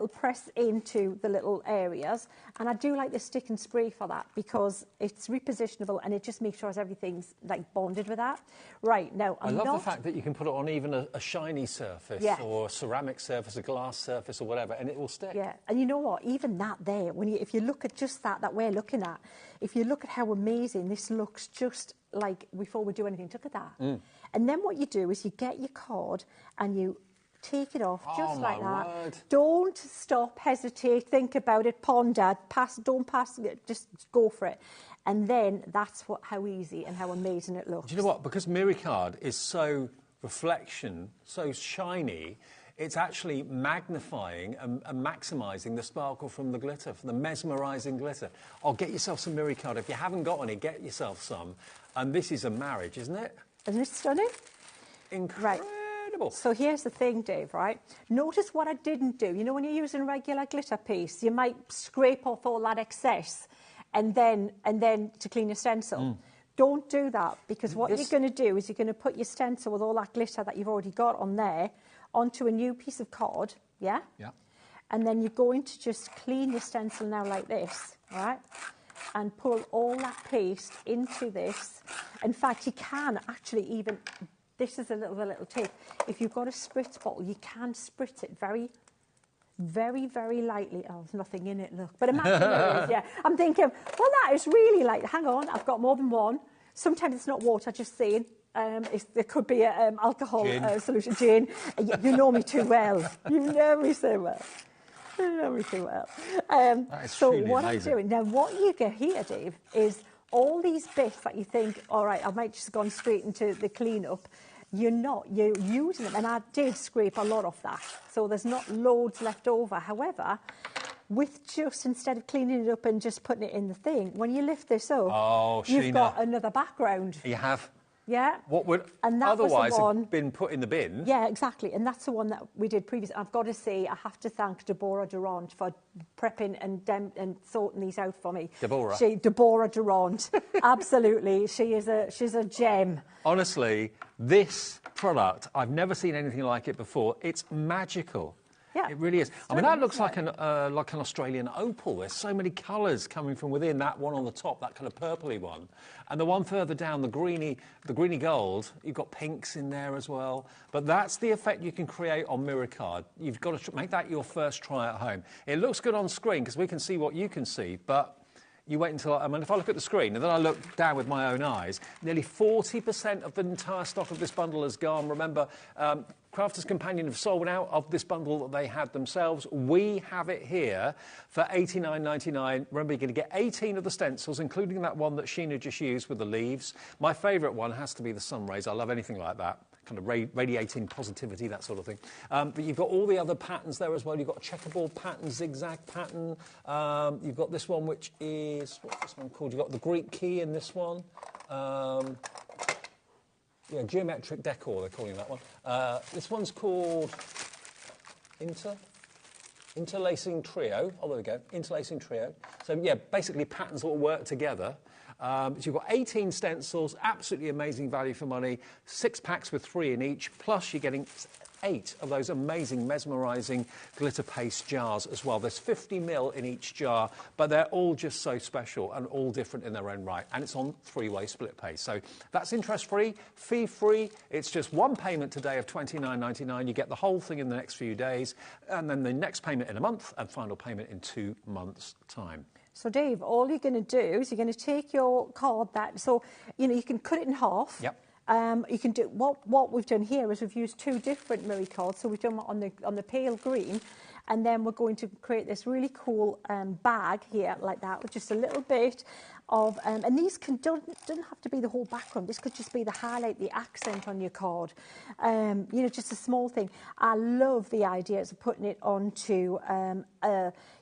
press into the little areas. And I do like the stick and spray for that, because it's repositionable and it just makes sure everything's like bonded with that. Right, now I love the fact that you can put it on even a shiny surface, or a ceramic surface, a glass surface or whatever, and it will stick. Yeah, and you know what, even that there, if you look at just that we're looking at, if you look at how amazing this looks, just like before we do anything, look at that. And then what you do is you get your card and you take it off just like that. Word. Don't stop, hesitate, think about it, ponder, don't pass it, just go for it. And then that's how easy and how amazing it looks. Do you know what? Because Miri card is so reflection, so shiny, it's actually magnifying and maximising the sparkle from the glitter, from the mesmerising glitter. Oh, get yourself some Miri card. If you haven't got any, get yourself some. And this is a marriage, isn't it? Isn't it stunning? Incredible. Right. So here's the thing, Dave, right? Notice what I didn't do. You know, when you're using regular glitter paste, you might scrape off all that excess and then to clean your stencil. Don't do that, because what you're going to do is you're going to put your stencil with all that glitter that you've already got on there onto a new piece of card, yeah? And then you're going to just clean your stencil now like this, all right? and pull all that paste into this. In fact, you can actually even, this is a little tip, if you've got a spritz bottle, you can spritz it very lightly. Oh, there's nothing in it, look. But imagine there is, yeah. I'm thinking, well, that is really light. Hang on, I've got more than one. Sometimes it's not water, just saying. There could be an alcohol solution, gin. You know me too well. You know me so well. You know me too well. So what amazing. I'm doing, now what you get here, Dave, is all these bits that you think, all right, I might just gone straight into the clean-up. You're not, you're using them. And I did scrape a lot of that. So there's not loads left over. However, with just, instead of cleaning it up and just putting it in the thing, when you lift this up, you've got another background. You have. Yeah. What would otherwise have been put in the bin. Yeah, exactly. And that's the one that we did previously. I've got to say, I have to thank Deborah Durant for prepping and sorting these out for me. Deborah Durant. Absolutely. She's a gem. Honestly, this product, I've never seen anything like it before. It's magical. Yeah, it really is. I mean, that looks like an Australian opal. There's so many colours coming from within. That one on the top, that kind of purpley one, and the one further down, the greeny gold. You've got pinks in there as well. But that's the effect you can create on mirror card. You've got to make that your first try at home. It looks good on screen because we can see what you can see, but you wait until, I mean, if I look at the screen and then I look down with my own eyes, nearly 40% of the entire stock of this bundle has gone. Remember, Crafter's Companion have sold out of this bundle that they had themselves. We have it here for $89.99. Remember, you're going to get 18 of the stencils, including that one that Sheena just used with the leaves. My favourite one has to be the sun rays. I love anything like that. Kind of radiating positivity, that sort of thing. But you've got all the other patterns there as well. You've got a checkerboard pattern, zigzag pattern. You've got this one, which is, what's this one called? You've got the Greek key in this one. Yeah, geometric decor, they're calling that one. This one's called interlacing trio. Oh, there we go, interlacing trio. So, yeah, basically patterns all work together. So you've got 18 stencils, absolutely amazing value for money, 6 packs with 3 in each, plus you're getting 8 of those amazing, mesmerising glitter paste jars as well. There's 50 ml in each jar, but they're all just so special and all different in their own right. And it's on 3-way split pay. So that's interest-free, fee-free. It's just one payment today of $29.99. You get the whole thing in the next few days, and then the next payment in a month, and final payment in 2 months' time. So, Dave, all you're going to do is you're going to take your card so, you know, you can cut it in half. Yep. You can do, what we've done here is we've used 2 different mirror cards. So we've done one on the pale green, and then we're going to create this really cool bag here like that with just a little bit of, and these doesn't have to be the whole background. This could just be the highlight, the accent on your card. You know, just a small thing. I love the ideas of putting it onto,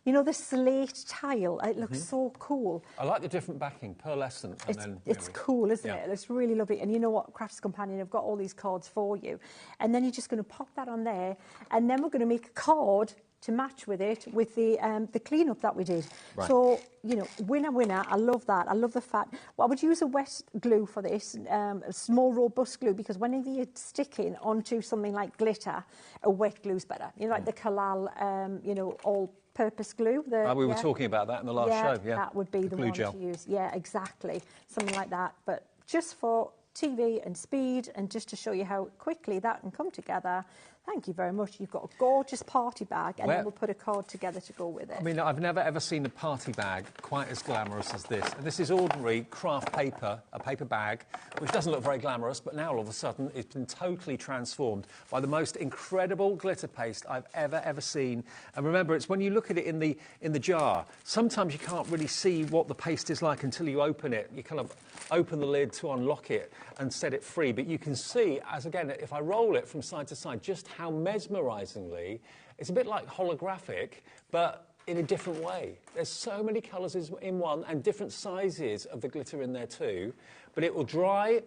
you know, the slate tile. It looks so cool. I like the different backing, pearlescent. It's cool, isn't it? It's really lovely. And you know what, Crafter's Companion have got all these cards for you. And then you're just going to pop that on there, and then we're going to make a card to match with it, with the clean-up that we did. Right. So, you know, winner. I love that. I love the fact. Well, I would use a wet glue for this, a small robust glue, because whenever you're sticking onto something like glitter, a wet glue's better. You know, like the Kalal, you know, all-purpose glue. We were talking about that in the last show. Yeah, that would be the one gel to use. Yeah, exactly. Something like that. But just for TV and speed, and just to show you how quickly that can come together. Thank you very much. You've got a gorgeous party bag, and then we'll put a card together to go with it. I mean, I've never ever seen a party bag quite as glamorous as this. And this is ordinary craft paper, a paper bag, which doesn't look very glamorous, but now all of a sudden it's been totally transformed by the most incredible glitter paste I've ever seen. And remember, it's when you look at it in the jar, sometimes you can't really see what the paste is like until you open it. You kind of open the lid to unlock it and set it free. But you can see, as again, if I roll it from side to side, just how mesmerisingly, it's a bit like holographic, but in a different way. There's so many colours in one, and different sizes of the glitter in there too. But it will dry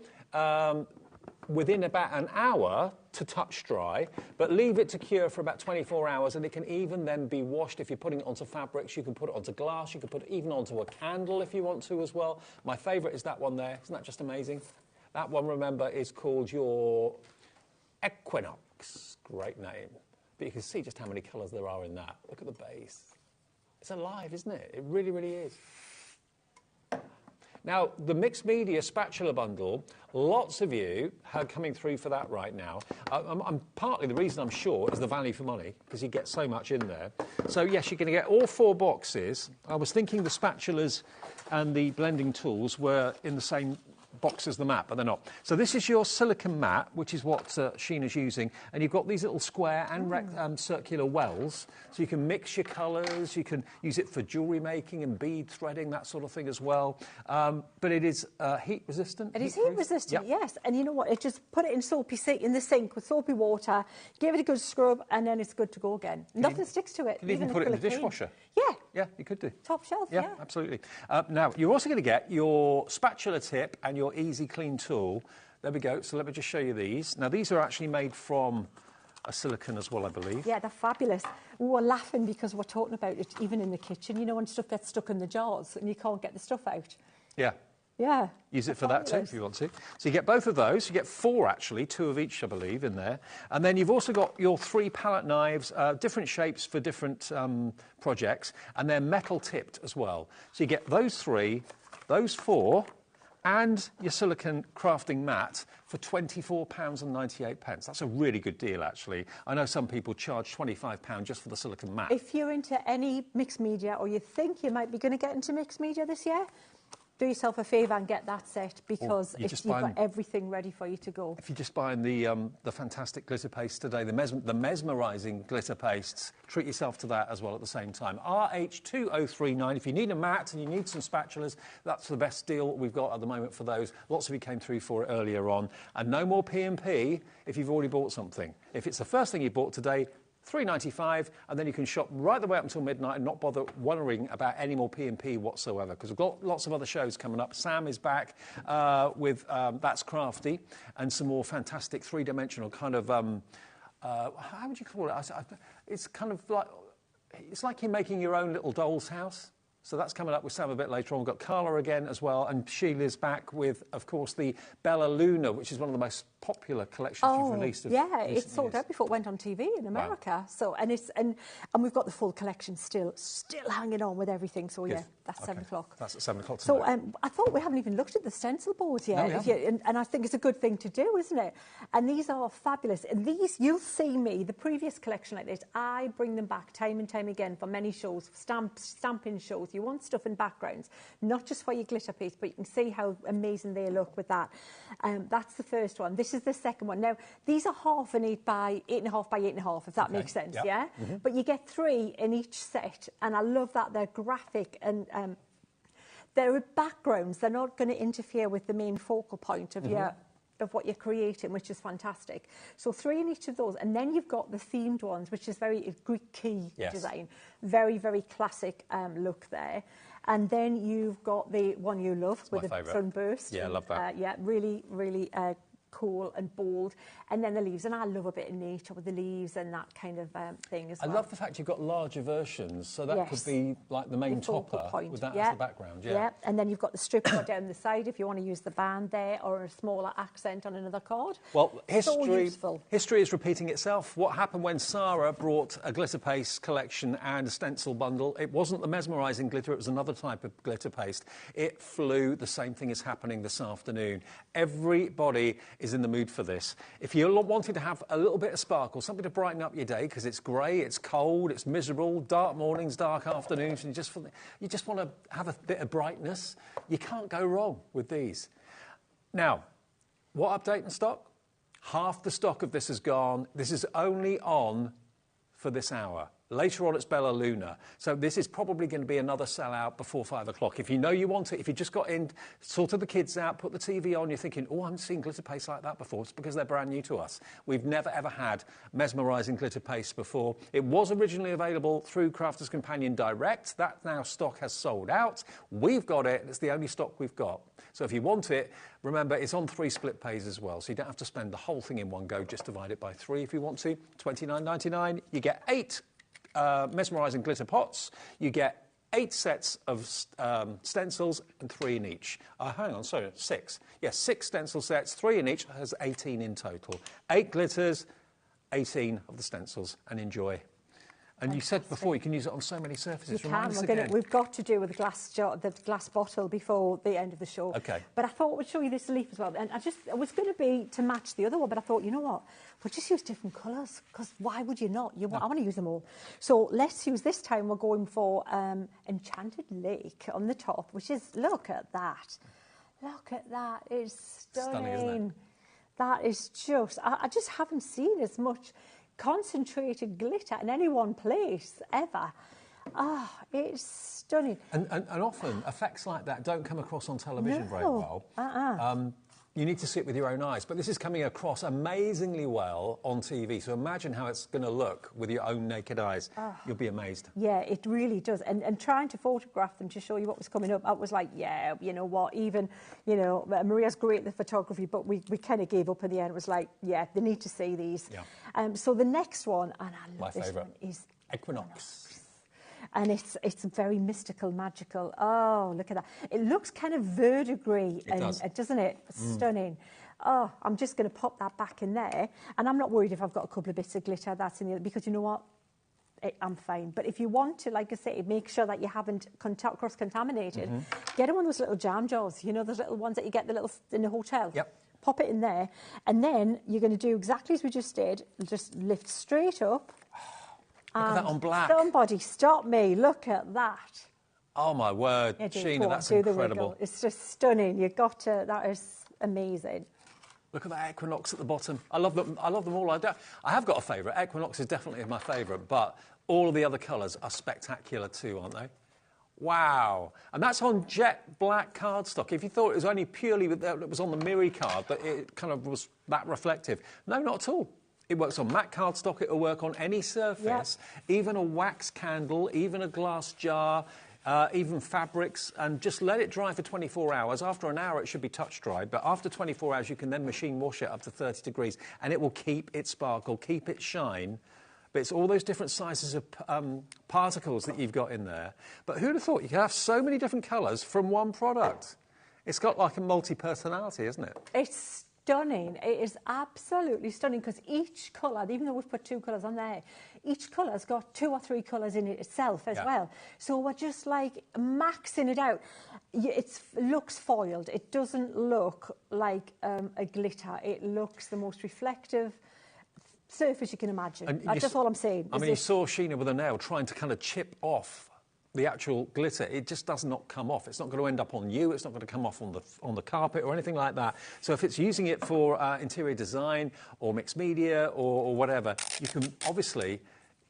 within about an hour to touch dry, but leave it to cure for about 24 hours, and it can even then be washed. If you're putting it onto fabrics, you can put it onto glass, you can put it even onto a candle if you want to as well. My favourite is that one there. Isn't that just amazing? That one, remember, is called your Equinox. Great name. But you can see just how many colours there are in that. Look at the base. It's alive, isn't it? It really, really is. Now, the mixed media spatula bundle, lots of you are coming through for that right now. Partly the reason I'm sure is the value for money, because you get so much in there. So, yes, you're going to get all 4 boxes. I was thinking the spatulas and the blending tools were in the same box as the mat, but they're not. So this is your silicone mat, which is what Sheena's using, and you've got these little square and circular wells, so you can mix your colours, you can use it for jewellery making and bead threading, that sort of thing as well. But it is heat resistant. It is heat resistant, yes. And you know what? It just put it in the sink with soapy water, give it a good scrub, and then it's good to go again. Nothing sticks to it. You can even put it in the dishwasher. Yeah. Yeah, you could do. Top shelf, yeah. Absolutely. Now, you're also going to get your spatula tip and your Easy Clean tool. There we go. So let me just show you these. Now, these are actually made from a silicone as well, I believe. Yeah, they're fabulous. We're laughing because we're talking about it even in the kitchen. You know, when stuff gets stuck in the jars and you can't get the stuff out. Yeah. Yeah. Use it for that too, if you want to. So you get both of those. You get 4, actually, 2 of each, I believe, in there. And then you've also got your 3 palette knives, different shapes for different projects, and they're metal tipped as well. So you get those 3, those 4, and your silicone crafting mat for £24.98. That's a really good deal, actually. I know some people charge £25 just for the silicone mat. If you're into any mixed media, or you think you might be going to get into mixed media this year, do yourself a favour and get that set, because you've got everything ready for you to go. If you're just buying the fantastic glitter paste today, the mesmerising glitter pastes, treat yourself to that as well at the same time. RH2039, if you need a mat and you need some spatulas, that's the best deal we've got at the moment for those. Lots of you came through for it earlier on. And no more P&P if you've already bought something. If it's the first thing you bought today, $3.95, and then you can shop right the way up until midnight and not bother worrying about any more P&P whatsoever, because we've got lots of other shows coming up. Sam is back with That's Crafty, and some more fantastic 3-dimensional kind of, how would you call it? It's kind of like, it's like you're making your own little doll's house. So that's coming up with Sam a bit later on. We've got Carla again as well, and Sheila's back with, of course, the Bella Luna, which is one of the most popular collections you've released. Yeah, it's sold out before it went on TV in America. Wow. So and we've got the full collection still hanging on with everything. So yeah, that's 7 o'clock. That's at 7 o'clock tonight. So I thought we haven't even looked at the stencil boards yet. No, and I think it's a good thing to do, isn't it? And these are fabulous. And these, you'll see me, the previous collection like this, I bring them back time and time again for many shows, stamping shows. You want stuff in backgrounds, not just for your glitter piece, but you can see how amazing they look with that. That's the first one. This is the second one. Now, these are 8.5 by 8.5 by 8.5, if that makes sense, yeah? Mm-hmm. But you get 3 in each set, and I love that they're graphic and they're backgrounds. They're not going to interfere with the main focal point of of what you're creating, which is fantastic. So 3 in each of those, and then you've got the themed ones, which is very Greek key design, very, very classic look there. And then you've got the one you love with the sunburst. Yeah, I love that. Yeah, really, really cool and bold. And then the leaves, and I love a bit of nature with the leaves and that kind of thing as well. I love the fact you've got larger versions, so that could be like the main topper with that as the background. Yeah, and then you've got the strip cut down the side if you want to use the band there, or a smaller accent on another card. Well, history is repeating itself. What happened when Sarah brought a glitter paste collection and a stencil bundle? It wasn't the mesmerising glitter, it was another type of glitter paste. It flew. The same thing is happening this afternoon. Everybody is in the mood for this. If you're wanting to have a little bit of sparkle, something to brighten up your day, because it's grey, it's cold, it's miserable, dark mornings, dark afternoons, and you just want to have a bit of brightness, you can't go wrong with these. Now, what update in stock? Half the stock of this is gone. This is only on for this hour. Later on, it's Bella Luna. So this is probably going to be another sellout before 5 o'clock. If you know you want it, if you just got in, sorted the kids out, put the TV on, you're thinking, oh, I haven't seen glitter paste like that before. It's because they're brand new to us. We've never, ever had mesmerising glitter paste before. It was originally available through Crafters Companion Direct. That now stock has sold out. We've got it. It's the only stock we've got. So if you want it, remember, it's on 3 split pays as well. So you don't have to spend the whole thing in one go. Just divide it by 3 if you want to. $29.99. You get 8 mesmerising glitter pots. You get 8 sets of stencils and 3 in each. Hang on, sorry, 6. Yes, 6 stencil sets, 3 in each, has 18 in total. 8 glitters, 18 of the stencils, and enjoy. And you said before you can use it on so many surfaces. You Remind can. us again. We've got to do with the glass bottle before the end of the show. Okay. But I thought we'd show you this leaf as well. And it was going to be to match the other one, but I thought, you know what? We'll just use different colours, because why would you not? I want to use them all. So let's use, this time we're going for Enchanted Lake on the top, which is, look at that. Look at that. It's stunning. Isn't it? That is just, I just haven't seen as much concentrated glitter in any one place ever. Ah, it's stunning. And often effects like that don't come across on television very well. You need to see it with your own eyes. But this is coming across amazingly well on TV. So imagine how it's going to look with your own naked eyes. You'll be amazed. Yeah, it really does. And trying to photograph them to show you what was coming up, I was like, yeah, you know what, even, you know, Maria's great at the photography, but we kind of gave up in the end. It was like, yeah, they need to see these. Yeah. So the next one, and I love this one, is Equinox. And it's very mystical, magical. Oh, look at that. It looks kind of verdigris, doesn't it? Stunning. Oh, I'm just going to pop that back in there. And I'm not worried if I've got a couple of bits of glitter that's in the other, because you know what? I'm fine. But if you want to, like I say, make sure that you haven't cross-contaminated, get one of those little jam jars. You know, those little ones that you get in the hotel? Yep. Pop it in there. And then you're going to do exactly as we just did. Just lift straight up. Look at that on black. Somebody stop me. Look at that. Oh, my word. Yeah, Sheena, that's incredible. It's just stunning. You've got to, that is amazing. Look at that Equinox at the bottom. I love them all. I have got a favourite. Equinox is definitely my favourite, but all of the other colours are spectacular too, aren't they? Wow. And that's on jet black cardstock. If you thought it was only purely that it was on the Miri card, that it kind of was that reflective. No, not at all. It works on matte cardstock, it'll work on any surface, even a wax candle, even a glass jar, even fabrics, and just let it dry for 24 hours. After an hour, it should be touch dried, but after 24 hours, you can then machine wash it up to 30 degrees, and it will keep its sparkle, keep its shine. But it's all those different sizes of particles that you've got in there. But who'd have thought you could have so many different colours from one product? It's got like a multi-personality, isn't it? It's stunning. It is absolutely stunning, because each colour, even though we've put 2 colours on there, each colour's got 2 or 3 colours in it itself as well. So we're just like maxing it out. It looks foiled. It doesn't look like a glitter. It looks the most reflective surface you can imagine. That's just all I'm saying. I mean, you saw Sheena with a nail trying to kind of chip off the actual glitter. It just does not come off. It's not going to end up on you. It's not going to come off on the carpet or anything like that. So if it's using it for interior design or mixed media or whatever, you can obviously...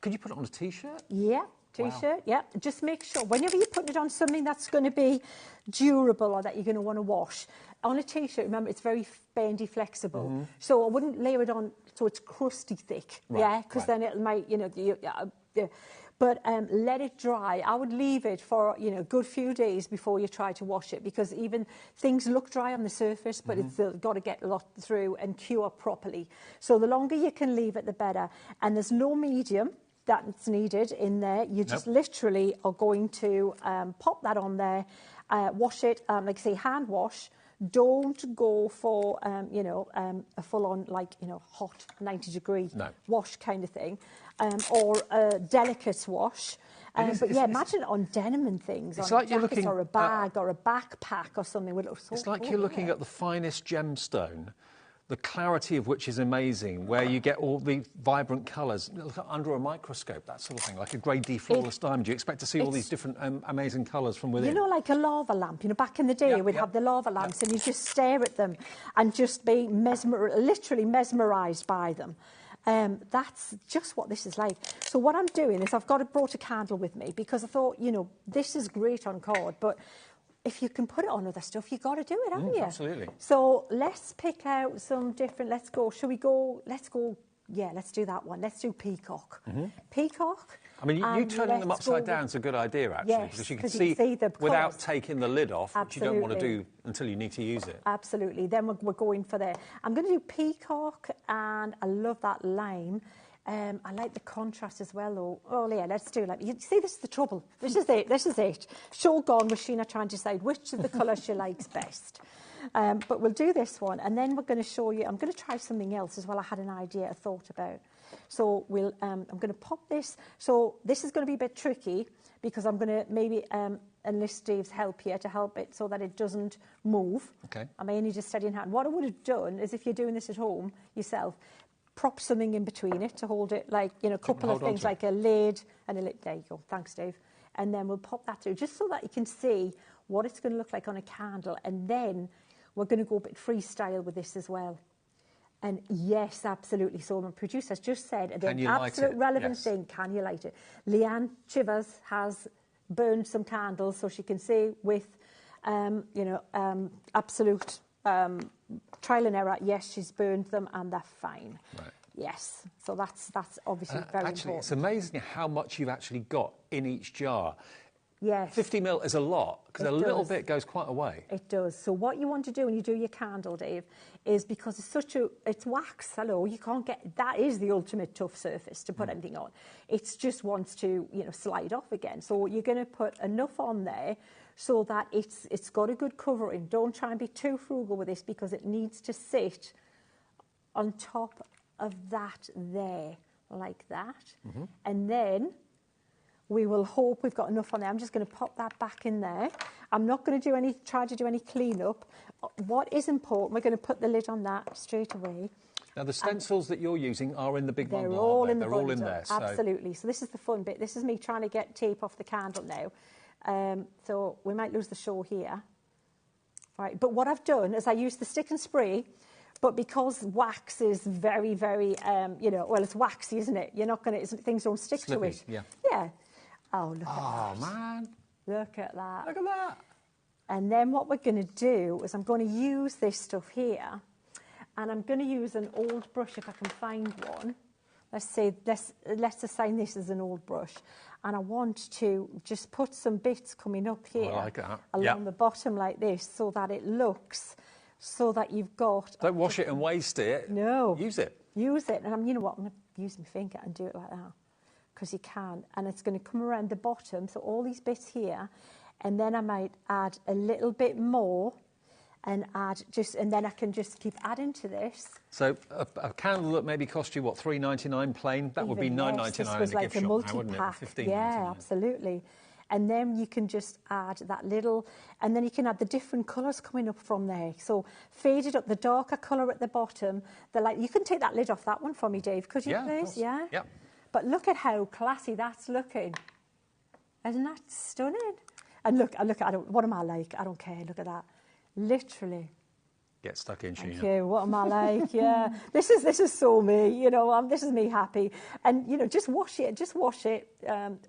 Could you put it on a T-shirt? Yeah. T-shirt, yeah. Just make sure, whenever you put it on something that's going to be durable or that you're going to want to wash, on a T-shirt, remember, it's very bendy, flexible. So I wouldn't layer it on so it's crusty thick, because then it might, you know... But let it dry. I would leave it for, you know, a good few days before you try to wash it, because even things look dry on the surface, but it's got to get a lot through and cure properly. So the longer you can leave it, the better. And there's no medium that's needed in there. You just literally are going to pop that on there, wash it, like I say, hand wash. Don't go for, you know, a full-on, like, you know, hot 90-degree wash kind of thing, or a delicate wash. But yeah, imagine it on denim and things, it's on like you're jackets looking, or a bag or a backpack or something. It's like you're looking at the finest gemstone, the clarity of which is amazing, where you get all the vibrant colours. Look under a microscope, that sort of thing, like a grade D flawless diamond. You expect to see all these different amazing colours from within. You know, like a lava lamp. You know, back in the day, we'd have the lava lamps and you just stare at them and just be literally mesmerised by them. That's just what this is like. So what I'm doing is I've brought a candle with me, because I thought, you know, this is great on card, but if you can put it on other stuff, you've got to do it, haven't you? Absolutely. So let's pick out some different, let's go, yeah, let's do that one. Let's do peacock. Peacock. I mean, you turning them upside down is a good idea, actually, because you can see the without colours. Taking the lid off, which you don't want to do until you need to use it. Absolutely. Then we're going for there. I'm going to do peacock, and I love that lime. I like the contrast as well, though. Oh, yeah, let's do that. You see, this is the trouble. This is it. Show gone with Sheena trying to decide which of the colours she likes best. But we'll do this one, and then we're going to show you... I'm going to try something else as well. I had an idea, a thought about. So I'm going to pop this. So this is going to be a bit tricky because I'm going to maybe enlist Dave's help here to help it so that it doesn't move. Okay. I may need to steady in hand. What I would have done is, if you're doing this at home yourself, prop something in between it to hold it, like, you know, a couple of things like a lid and a lid. There you go. Thanks, Dave. And then we'll pop that through just so that you can see what it's going to look like on a candle. And then we're going to go a bit freestyle with this as well. And yes, absolutely. So my producer's just said the absolute relevant thing, can you light it? Leanne Chivers has burned some candles so she can see with, absolute trial and error, yes, she's burned them and they're fine. Right. Yes, so that's obviously very important. It's amazing how much you've actually got in each jar. Yes. 50 ml is a lot, because a little bit goes quite a way. It does. So what you want to do when you do your candle, Dave, is because it's wax, hello, you can't get, that is the ultimate tough surface to put anything on. It just wants to, slide off again. So you're going to put enough on there so that it's got a good covering. Don't try and be too frugal with this because it needs to sit on top of that there, like that. Mm-hmm. And then we will hope we've got enough on there. I'm just going to pop that back in there. I'm not going to try to do any clean-up. What is important, we're going to put the lid on that straight away. Now, the stencils that you're using are in the big bundle, They're all in there. Absolutely. So this is the fun bit. This is me trying to get tape off the candle now. So we might lose the show here. Right. But what I've done is I used the stick and spray, but because wax is very, very, well, it's waxy, isn't it? You're not going to, things don't stick to it. Yeah. Yeah. Oh, look at that. Oh, man. Look at that. Look at that. And then what we're going to do is I'm going to use this stuff here, and I'm going to use an old brush if I can find one. Let's assign this as an old brush. And I want to just put some bits coming up here along the bottom like this so that it looks, so that you've got... Don't wash it and waste it. No. Use it. Use it. And you know what, I'm going to use my finger and do it like that, because you can. And it's going to come around the bottom, so all these bits here, and then I might add a little bit more and then I can just keep adding to this. So a candle that maybe cost you, what, $3.99 plain? That would be $9.99 in a gift shop, wouldn't it? $15.99. Yeah, absolutely. And then you can just add that little, and then you can add the different colours coming up from there. So faded up, the darker colour at the bottom, the light. You can take that lid off that one for me, Dave, could you please? Yeah. Yeah. But look at how classy that's looking. Isn't that stunning? And look, what am I like? I don't care, look at that. Literally. Get stuck in, Sheena. Thank you. What am I like? Yeah. This is so me, this is me happy. And, just wash it.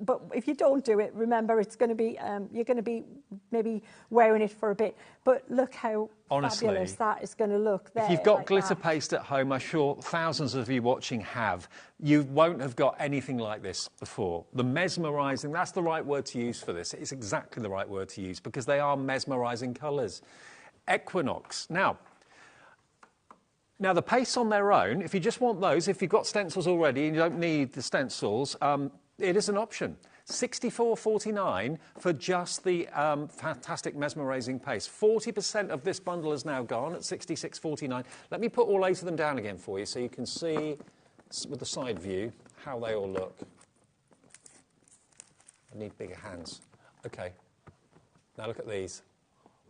But if you don't do it, remember, it's going to be, you're going to be maybe wearing it for a bit. But look how fabulous that is going to look there. If you've got glitter paste at home, I'm sure thousands of you watching have. You won't have got anything like this before. The mesmerising, that's the right word to use for this. It's exactly the right word to use because they are mesmerising colours. Equinox. Now, the pastes on their own, if you just want those, if you've got stencils already and you don't need the stencils, it is an option. $64.49 for just the fantastic mesmerising paste. 40% of this bundle is now gone at $66.49. Let me put all 8 of them down again for you so you can see with the side view how they all look. I need bigger hands. Okay. Now look at these.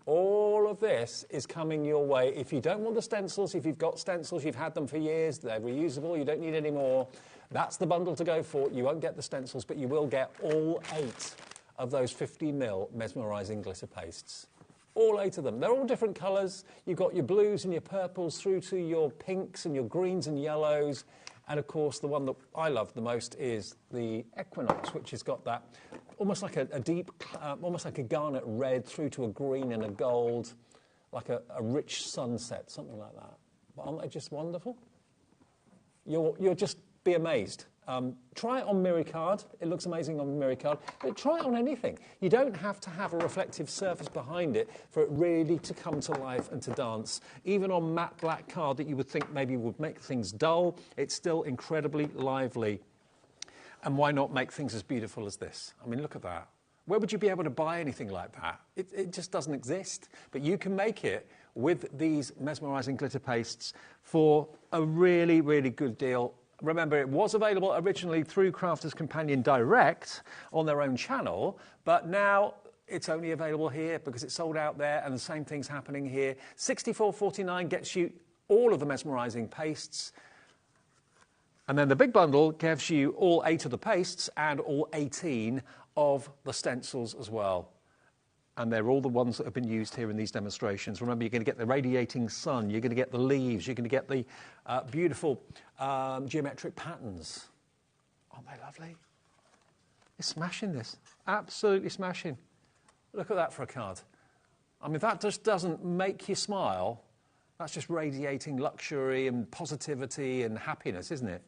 All of this is coming your way. If you don't want the stencils, if you've got stencils, you've had them for years, they're reusable, you don't need any more, that's the bundle to go for. You won't get the stencils, but you will get all 8 of those 50ml mesmerising glitter pastes. All 8 of them. They're all different colours. You've got your blues and your purples through to your pinks and your greens and yellows. And, of course, the one that I love the most is the Equinox, which has got that almost like a deep, almost like a garnet red through to a green and a gold, like a rich sunset, something like that. But aren't they just wonderful? You'll just be amazed. Try it on mirror card. It looks amazing on mirror card. But try it on anything. You don't have to have a reflective surface behind it for it really to come to life and to dance. Even on matte black card that you would think maybe would make things dull, it's still incredibly lively. And why not make things as beautiful as this? I mean, look at that. Where would you be able to buy anything like that? It just doesn't exist. But you can make it with these mesmerising glitter pastes for a really, really good deal. Remember, it was available originally through Crafters Companion Direct on their own channel, but now it's only available here because it's sold out there, and the same thing's happening here. $64.49 gets you all of the mesmerising pastes, and then the big bundle gives you all 8 of the pastes and all 18 of the stencils as well. And they're all the ones that have been used here in these demonstrations. Remember, you're going to get the radiating sun, you're going to get the leaves, you're going to get the beautiful geometric patterns. Aren't they lovely? You're smashing this. Absolutely smashing. Look at that for a card. I mean, that just doesn't make you smile. That's just radiating luxury and positivity and happiness, isn't it?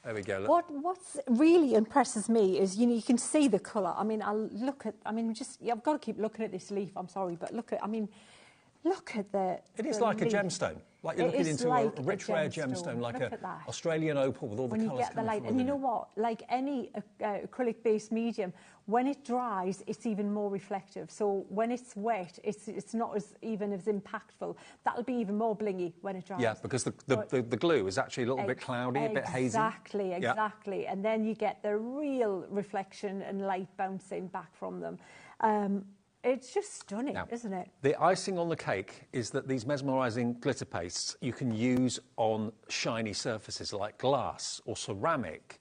There we go. Look. What really impresses me is, you know, you can see the colour. I mean, I've got to keep looking at this leaf. I'm sorry, but look at the. It is like leaf. A gemstone. Like you're looking into like a rich, rare gemstone, like an Australian opal with all when the you colours get the coming light. through. And you know what? Like any acrylic-based medium, when it dries, it's even more reflective. So when it's wet, it's not even as impactful. That'll be even more blingy when it dries. Yeah, because the glue is actually a little bit cloudy, a bit hazy. Exactly. Yeah. And then you get the real reflection and light bouncing back from them. It's just stunning, isn't it? The icing on the cake is that these mesmerising glitter pastes you can use on shiny surfaces like glass or ceramic.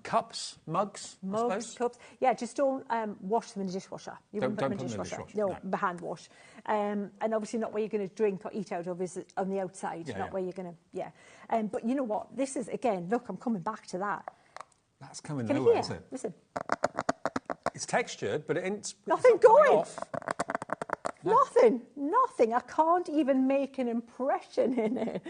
Cups, mugs, cups. Yeah, just don't wash them in the dishwasher. You wouldn't put them in the dishwasher. No, hand wash. And obviously not where you're going to drink or eat out of is on the outside, where you're going to, but you know what? This is, again, look, I'm coming back to that. That's coming nowhere, is it? Listen. It's textured, but it's nothing not going off. No. Nothing. I can't even make an impression in it.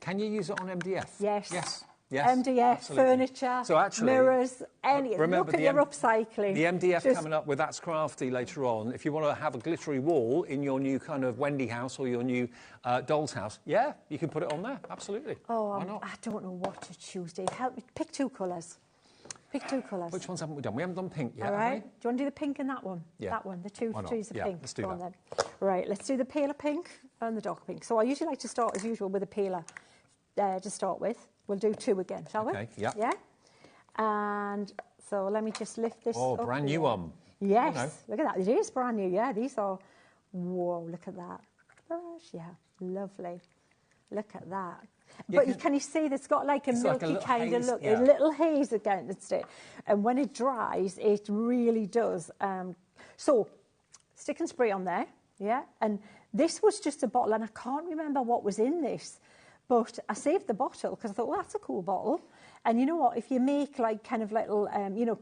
Can you use it on MDF? Yes. absolutely. MDF, furniture, so actually, mirrors, remember look at your upcycling. The MDF coming up with That's Crafty later on. If you want to have a glittery wall in your new kind of Wendy house or your new doll's house, yeah, you can put it on there. Absolutely. Oh, why not? I don't know what to choose, Dave. Help me. Pick 2 colours. Pick 2 colours. Which ones haven't we done? We haven't done pink yet, all right. have we? Do you want to do the pink and that one? Yeah. That one, the two trees of pink. Let's do that. Then. Right, let's do the paler pink and the dark pink. So I usually like to start, as usual, with a paler to start with. We'll do 2 again, shall we? Okay, yeah. Yeah? And so let me just lift this up. Oh, brand new one. Yes, look at that. It is brand new, yeah. These are, whoa, look at that. Yeah, lovely. Look at that. But can you see that's got like a milky like kind of look, yeah. a little haze against it. And when it dries, it really does. So, stick and spray on there, yeah? And this was just a bottle, and I can't remember what was in this, but I saved the bottle because I thought, well, that's a cool bottle. And you know what, if you make like kind of little,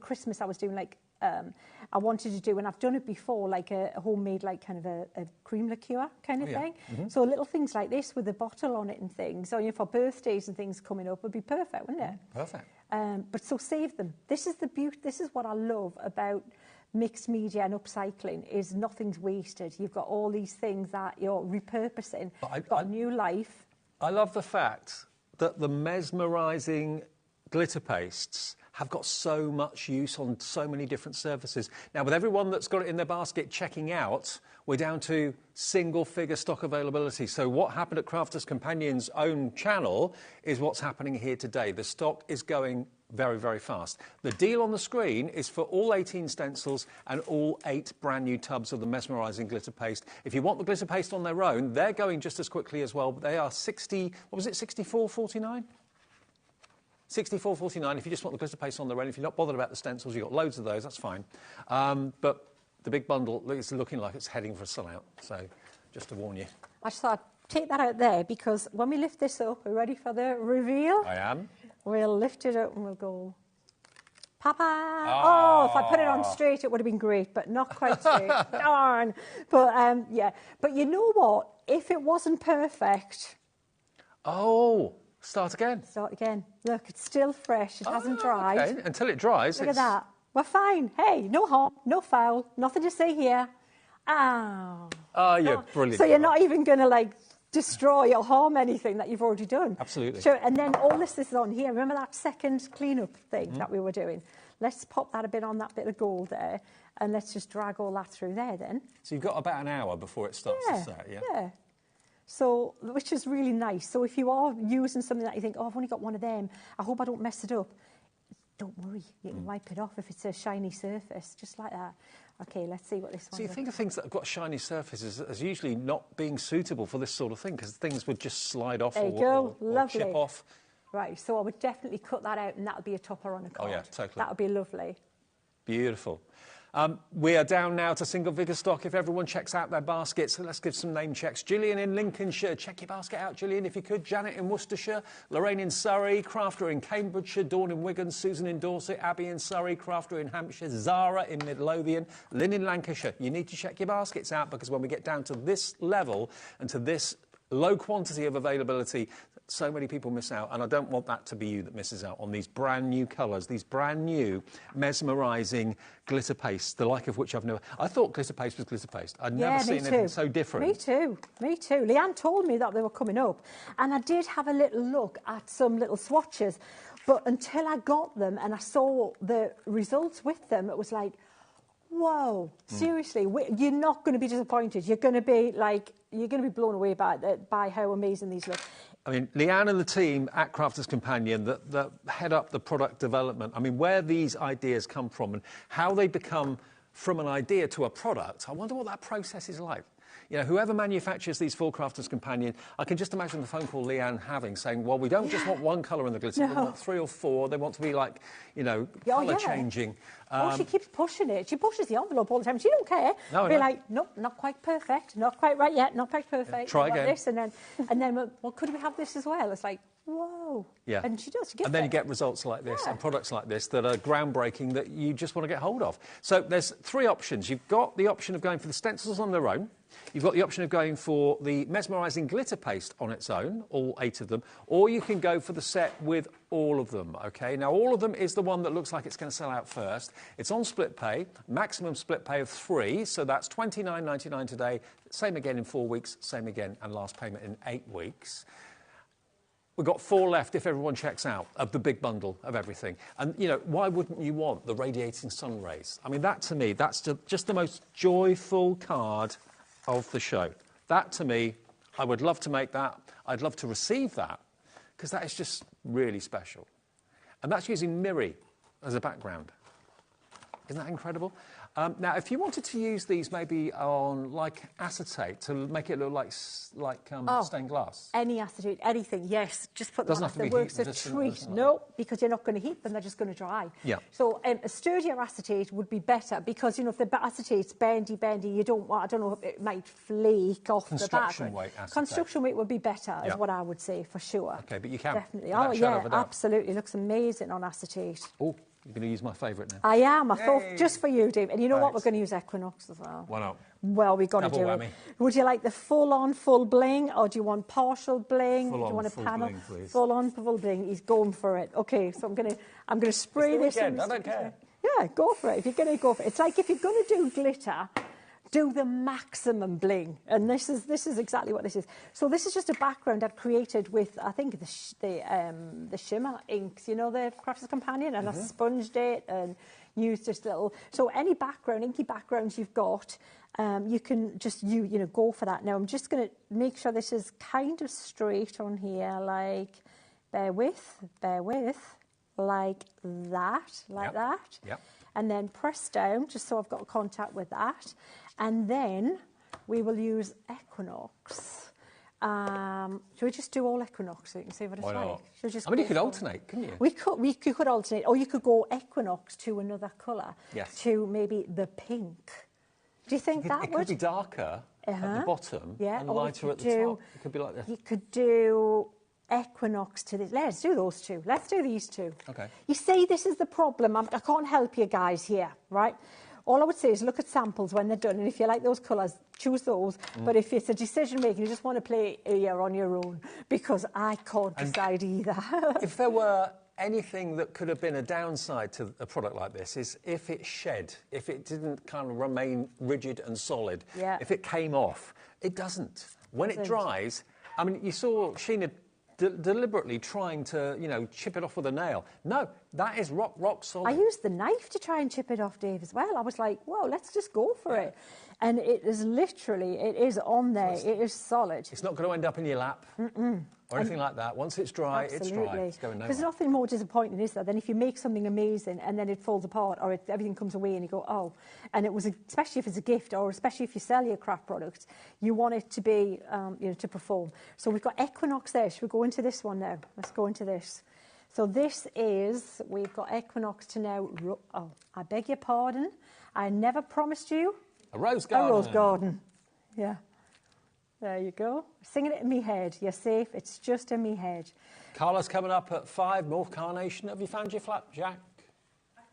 Christmas I was doing like, I wanted to do, and I've done it before, like a homemade, like kind of a cream liqueur kind of thing. Mm-hmm. So little things like this with a bottle on it and things. So for birthdays and things coming up would be perfect, wouldn't it? Perfect. But so save them. This is the beauty. This is what I love about mixed media and upcycling, is nothing's wasted. You've got all these things that you're repurposing. Got new life. I love the fact that the mesmerising glitter pastes have got so much use on so many different surfaces. Now, with everyone that's got it in their basket checking out, we're down to single-figure stock availability. So what happened at Crafters Companion's own channel is what's happening here today. The stock is going very, very fast. The deal on the screen is for all 18 stencils and all 8 brand new tubs of the mesmerising glitter paste. If you want the glitter paste on their own, they're going just as quickly as well. But they are $64.49? $64.49 if you just want the glitter paste on their own. If you're not bothered about the stencils, you've got loads of those, that's fine. But the big bundle is looking like it's heading for a sellout, so just to warn you. I just thought I'd take that out there, because when we lift this up, we're ready for the reveal? I am. We'll lift it up and we'll go, Papa! Oh, if I put it on straight, it would have been great, but not quite straight. Darn! But, yeah. But you know what? If it wasn't perfect... Oh... Start again. Start again. Look, it's still fresh. It hasn't dried. Okay. Until it dries. Look at that. We're fine. Hey, no harm, no foul, nothing to say here. Oh. Oh, you're brilliant. So you're not even going to, like, destroy or harm anything that you've already done. Absolutely. Sure. And then all this is on here. Remember that second clean-up thing that we were doing? Let's pop that a bit on that bit of gold there, and let's just drag all that through there then. So you've got about an hour before it starts to set, yeah? Yeah. So, which is really nice. So if you are using something that you think, oh, I've only got one of them, I hope I don't mess it up, don't worry, you can wipe it off if it's a shiny surface, just like that. Okay, let's see what this one So you think of things that have got shiny surfaces as usually not being suitable for this sort of thing, because things would just slide off or chip off. Right, so I would definitely cut that out, and that would be a topper on a card. Oh yeah, totally. That would be lovely. Beautiful. We are down now to single figure stock. If everyone checks out their baskets, let's give some name checks. Gillian in Lincolnshire, check your basket out, Gillian, if you could. Janet in Worcestershire, Lorraine in Surrey, Crafter in Cambridgeshire, Dawn in Wigan, Susan in Dorset, Abby in Surrey, Crafter in Hampshire, Zara in Midlothian, Lynn in Lancashire. You need to check your baskets out, because when we get down to this level and to this low quantity of availability, so many people miss out, and I don't want that to be you that misses out on these brand new colours, these brand new mesmerising glitter paste, the like of which I've never... I thought glitter paste was glitter paste. I'd never seen anything so different. Me too. Leanne told me that they were coming up, and I did have a little look at some little swatches, but until I got them and I saw the results with them, it was like, whoa, seriously, you're not going to be disappointed. You're going to be like, you're going to be blown away by how amazing these look. I mean, Leanne and the team at Crafters Companion that head up the product development, I mean, where these ideas come from and how they become from an idea to a product, I wonder what that process is like. You know, whoever manufactures these for Crafters Companion, I can just imagine the phone call Leanne having, saying, well, we don't just want one colour in the glitter, we want 3 or 4. They want to be like, you know, colour changing. She keeps pushing it. She pushes the envelope all the time. She don't care. No, be like, nope, not quite perfect, not quite right yet, not quite perfect. Yeah, try again. This, and then, well, could we have this as well? It's like, whoa. Yeah. And she does. And then you get results like this and products like this that are groundbreaking that you just want to get hold of. So there's 3 options. You've got the option of going for the stencils on their own. You've got the option of going for the mesmerising glitter paste on its own, all 8 of them, or you can go for the set with all of them, OK? Now, all of them is the one that looks like it's going to sell out first. It's on split pay, maximum split pay of 3, so that's $29.99 today, same again in 4 weeks, same again, and last payment in 8 weeks. We've got 4 left if everyone checks out of the big bundle of everything. And, you know, why wouldn't you want the radiating sun rays? I mean, that to me, that's just the most joyful card of the show. That to me, I would love to make that. I'd love to receive that, because that is just really special. And that's using Miri as a background. Isn't that incredible? Now, if you wanted to use these maybe on, like, acetate to make it look like stained glass. Any acetate, anything, yes. Just put them on. Doesn't have to be It works a treat. No, because you're not going to heat them, they're just going to dry. Yeah. So a sturdier acetate would be better, because, you know, if the acetate's bendy, you don't want, I don't know, it might flake off the back. Construction weight acetate. Construction weight would be better, is what I would say, for sure. OK, but you can. Definitely. Oh, yeah, absolutely. It looks amazing on acetate. Oh. You're going to use my favourite now. I am. I thought just for you, Dave. And you know what? We're going to use Equinox as well. Why not? Well, we've got to do it. Would you like the full-on full bling, or do you want partial bling? Do you want a panel? Bling, please. Full-on full bling. He's going for it. Okay, so I'm going to spray this. I don't care. Yeah, go for it. If you're going to go for it, it's like if you're going to do glitter, do the maximum bling, and this is exactly what this is. So this is just a background I've created with, I think, the shimmer inks, you know, the Crafters Companion, and I sponged it and used this little. So any background, inky backgrounds you've got, you can just you know go for that. Now I'm just going to make sure this is kind of straight on here, like bear with, like that. Yep. And then press down, just so I've got contact with that. And then we will use Equinox. Should we just do all Equinox so you can see what it's like? Why not? I mean, you could alternate, couldn't you? We could alternate, or you could go Equinox to another colour. Yes. To maybe the pink. Do you think that would? It could be darker at the bottom and lighter at the top. It could be like this. You could do Equinox to this. Let's do those 2. Let's do these 2. Okay. You see, this is the problem. I can't help you guys here, right? All I would say is look at samples when they're done, and if you like those colours, choose those. But if it's a decision making, you just want to play you're on your own, because I can't decide either. If there were anything that could have been a downside to a product like this, is if it shed, if it didn't kind of remain rigid and solid, if it came off. It doesn't. When it dries, I mean, you saw Sheena deliberately trying to, you know, chip it off with a nail. No, That is rock solid. I used the knife to try and chip it off, Dave, as well. I was like, whoa, let's just go for it. And it is literally, it is on there. So it is solid. It's not going to end up in your lap or anything like that. Once it's dry, it's dry. It's going nowhere. There's nothing more disappointing, is there, than if you make something amazing and then it falls apart or everything comes away and you go, oh. And it was, especially if it's a gift or especially if you sell your craft product, you want it to be, you know, to perform. So we've got Equinox there. Should we go into this one now? Let's go into this. So this is, we've got Equinox to now, oh, I beg your pardon. I never promised you. A rose garden. A rose garden. Yeah. There you go. Singing it in me head. You're safe. It's just in me head. Carla's coming up at 5, North Carnation. Have you found your flapjack?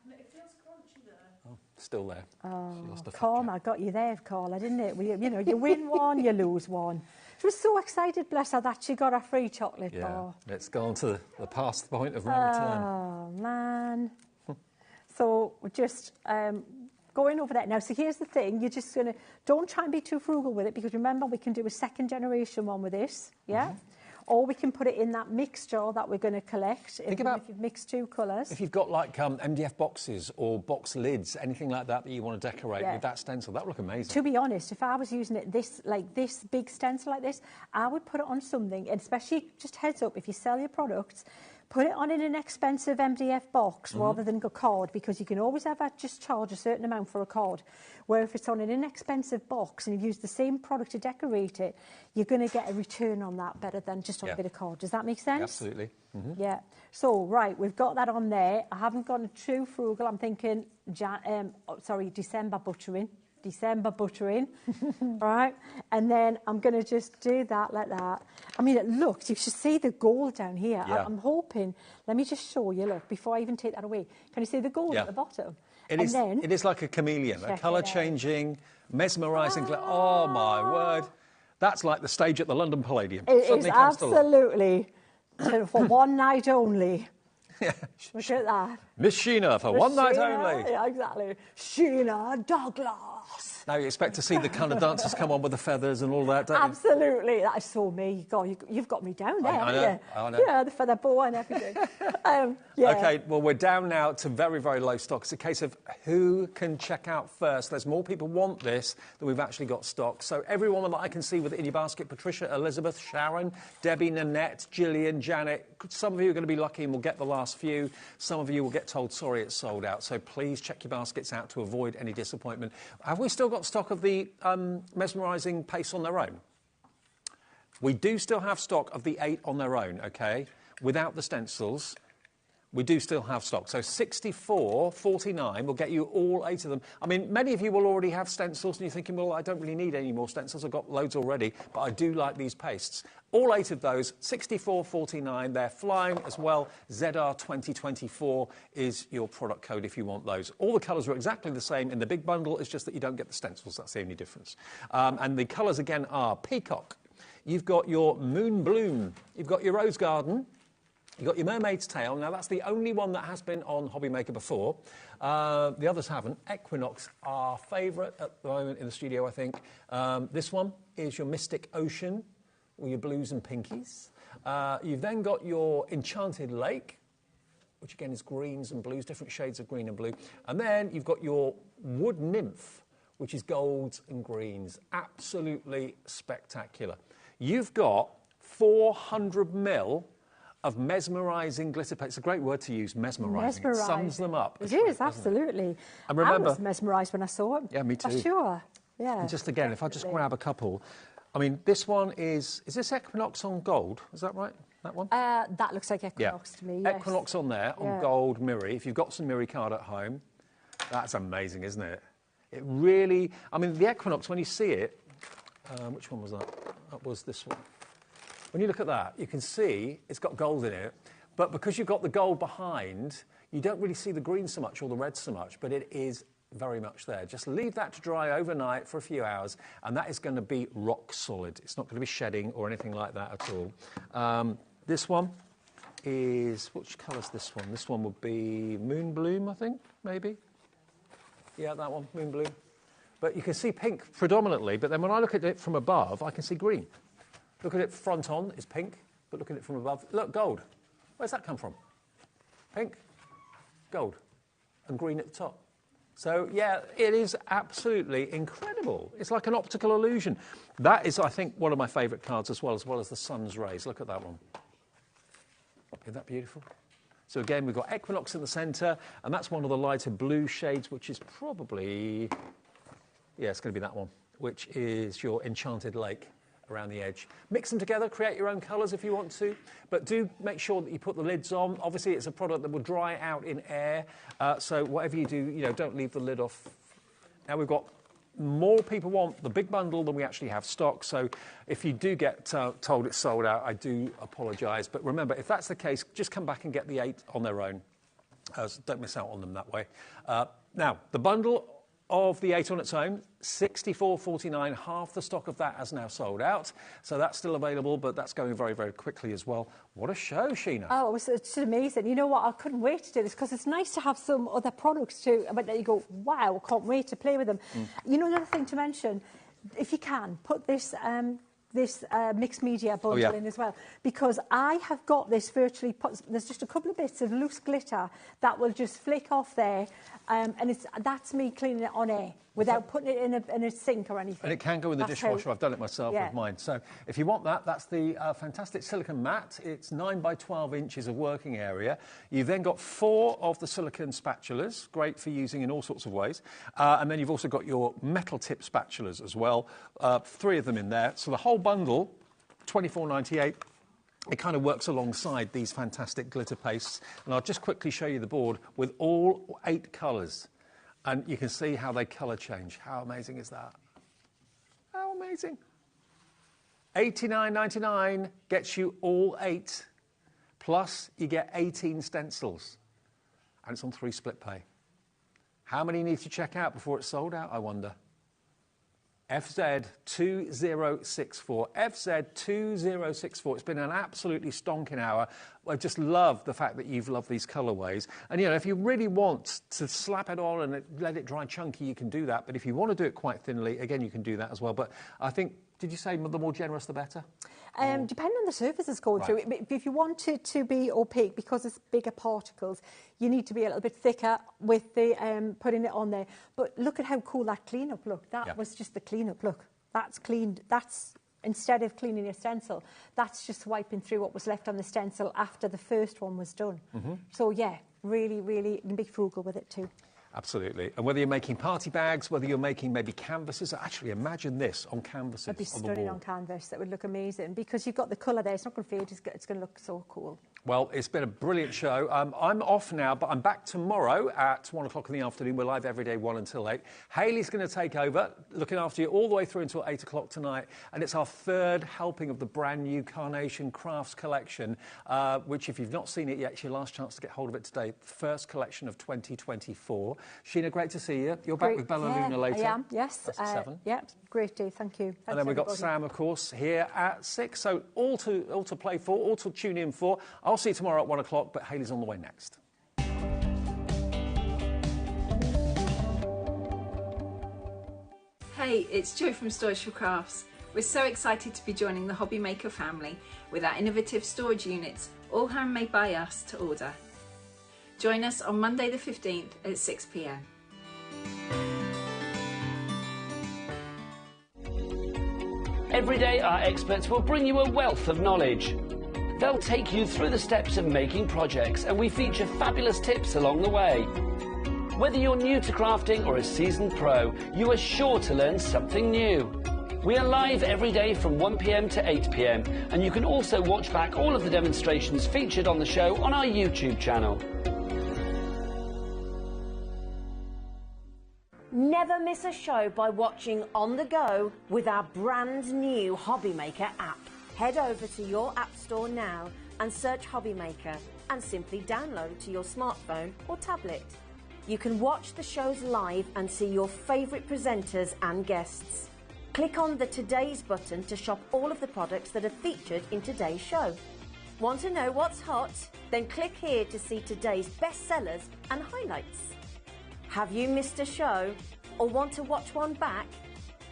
It feels crunchy there. Oh, still there. Oh, Carla, I got you there, Carla, didn't it? Well, you know, you win one, you lose one. She was so excited, bless her, that she got her free chocolate bar. Let's go on to the past point of no return. Oh, man. So we're just going over that now. So here's the thing. You're just going to, don't try and be too frugal with it, because remember, we can do a second generation one with this, yeah? Or we can put it in that mixture that we're going to collect. Think about if you've mixed two colours. If you've got like MDF boxes or box lids, anything like that that you want to decorate with that stencil, that would look amazing. To be honest, if I was using it this big stencil like this, I would put it on something, and especially, just heads up, if you sell your products, put it on in an expensive MDF box rather than a card, because you can always just charge a certain amount for a card. Where if it's on an inexpensive box and you've used the same product to decorate it, you're going to get a return on that better than just on a bit of card. Does that make sense? Absolutely. Yeah. So, right, we've got that on there. I haven't gone too frugal. I'm thinking, December buttering. Right? And then I'm going to just do that like that. I mean, it looks, you should see the gold down here. Yeah. I'm hoping, let me just show you, look, before I even take that away. Can you see the gold at the bottom? It is like a chameleon, a colour-changing, mesmerising. Oh, my word. That's like the stage at the London Palladium. It is absolutely for one night only. Look at that. Miss Sheena for one night only. Yeah, exactly. Sheena Douglas. Now you expect to see the kind of dancers come on with the feathers and all that, don't you? Absolutely. That is so me. God, you've got me down there, haven't you? I know. Yeah, the feather boa and everything. OK, well, we're down now to very, very low stock. It's a case of who can check out first. There's more people want this than we've actually got stock. So every woman that I can see with it in your basket, Patricia, Elizabeth, Sharon, Debbie, Nanette, Gillian, Janet, some of you are going to be lucky and will get the last few. Some of you will get told, sorry, it's sold out. So please check your baskets out to avoid any disappointment. Have we still got stock of the mesmerising paste on their own? We do still have stock of the 8 on their own, OK? Without the stencils, we do still have stock. So 64.49 will get you all 8 of them. I mean, many of you will already have stencils and you're thinking, well, I don't really need any more stencils. I've got loads already, but I do like these pastes. All 8 of those, 64.49. They're flying as well. ZR2024 is your product code if you want those. All the colours are exactly the same in the big bundle. It's just that you don't get the stencils. That's the only difference. And the colours, again, are Peacock. You've got your Moon Bloom. You've got your Rose Garden. You've got your Mermaid's Tail. Now, that's the only one that has been on HobbyMaker before. The others haven't. Equinox, our favourite at the moment in the studio, I think. This one is your Mystic Ocean, or your blues and pinkies. You've then got your Enchanted Lake, which again is greens and blues, different shades of green and blue. And then you've got your Wood Nymph, which is golds and greens. Absolutely spectacular. You've got 400 mil of mesmerising glitter paint. It's a great word to use, mesmerising. It sums them up. It is, absolutely. And remember, I was mesmerised when I saw it. Yeah, me too. For sure. Yeah. And just again, if I just grab a couple. I mean, this one is this Equinox on gold? Is that right? That one? That looks like Equinox to me, yes. Equinox on there, on gold Miri. If you've got some Miri card at home, that's amazing, isn't it? It really, I mean, the Equinox, when you see it, which one was that? That was this one. When you look at that, you can see it's got gold in it, but because you've got the gold behind, you don't really see the green so much or the red so much, but it is very much there. Just leave that to dry overnight for a few hours, and that is going to be rock solid. It's not going to be shedding or anything like that at all. This one is, which colour's this one? This one would be Moon Bloom, I think, maybe. Yeah, that one, Moon Bloom. But you can see pink predominantly, but then when I look at it from above, I can see green. Look at it front on, it's pink, but look at it from above. Look, gold. Where's that come from? Pink. gold and green at the top. So, yeah, it is absolutely incredible. It's like an optical illusion. That is, I think, one of my favourite cards as well as the sun's rays. Look at that one. Isn't that beautiful? So, again, we've got Equinox in the centre, and that's one of the lighter blue shades, which is probably... Yeah, it's going to be that one, which is your Enchanted Lake around the edge. Mix them together, create your own colours if you want to, but do make sure that you put the lids on. Obviously, it's a product that will dry out in air, so whatever you do, you know, don't leave the lid off. Now we've got more people want the big bundle than we actually have stock, so if you do get told it's sold out, I do apologise. But remember, if that's the case, just come back and get the 8 on their own. So don't miss out on them that way. Now, the bundle of the 8 on its own, $64.49. Half the stock of that has now sold out. So that's still available, but that's going very, very quickly as well. What a show, Sheena. Oh, it's amazing. You know what? I couldn't wait to do this because it's nice to have some other products too. But then you go, wow, I can't wait to play with them. You know, another thing to mention, if you can, put this... this mixed media bundle in as well, because I have got this virtually put, there's just a couple of bits of loose glitter that will just flick off there, and that's me cleaning it on air without putting it in a sink or anything. And it can go in the dishwasher. I've done it myself with mine. So if you want that, that's the fantastic silicone mat. It's 9 by 12 inches of working area. You've then got 4 of the silicone spatulas, great for using in all sorts of ways. And then you've also got your metal tip spatulas as well, 3 of them in there. So the whole bundle, $24.98. It kind of works alongside these fantastic glitter pastes. And I'll just quickly show you the board with all 8 colours. And you can see how they colour change. How amazing is that? How amazing. $89.99 gets you all 8. Plus, you get 18 stencils. And it's on 3 split pay. How many need to check out before it's sold out, I wonder? FZ2064. FZ2064. It's been an absolutely stonking hour. I just love the fact that you've loved these colourways. And, you know, if you really want to slap it on and let it dry chunky, you can do that. But if you want to do it quite thinly, again, you can do that as well. But I think, did you say the more generous, the better? Depending on the surface it's going through. If you want it to be opaque, because it's bigger particles, you need to be a little bit thicker with the putting it on there. But look at how cool that clean-up looked. That was just the clean-up look. That's cleaned. That's, instead of cleaning your stencil, that's just wiping through what was left on the stencil after the first one was done. So, yeah, really, really, you can be frugal with it too. Absolutely. And whether you're making party bags, whether you're making maybe canvases, actually imagine this on canvases. It'd be stunning on canvas. That would look amazing because you've got the colour there. It's not going to fade. It's going to look so cool. Well, it's been a brilliant show. I'm off now, but I'm back tomorrow at 1 o'clock in the afternoon. We're live every day, 1 until 8. Hayley's going to take over, looking after you all the way through until 8 o'clock tonight. And it's our 3rd helping of the brand new Carnation Crafts collection, which, if you've not seen it yet, it's your last chance to get hold of it today. First collection of 2024. Sheena, great to see you. You're back with Bella Luna later. I am, yes. That's at 7. Yeah, great day, thank you. Thanks, and then we've got Sam, of course, here at 6. So all to play for, all to tune in for. I'll see you tomorrow at 1 o'clock, but Hayley's on the way next. Hey, it's Jo from Storage for Crafts. We're so excited to be joining the HobbyMaker family with our innovative storage units, all handmade by us to order. Join us on Monday the 15th at 6 p.m. Every day our experts will bring you a wealth of knowledge. They'll take you through the steps of making projects, and we feature fabulous tips along the way. Whether you're new to crafting or a seasoned pro, you are sure to learn something new. We are live every day from 1 p.m. to 8 p.m, and you can also watch back all of the demonstrations featured on the show on our YouTube channel. Never miss a show by watching on the go with our brand new HobbyMaker app. Head over to your app store now and search HobbyMaker and simply download to your smartphone or tablet. You can watch the shows live and see your favourite presenters and guests. Click on the Today's button to shop all of the products that are featured in today's show. Want to know what's hot? Then click here to see today's bestsellers and highlights. Have you missed a show or want to watch one back?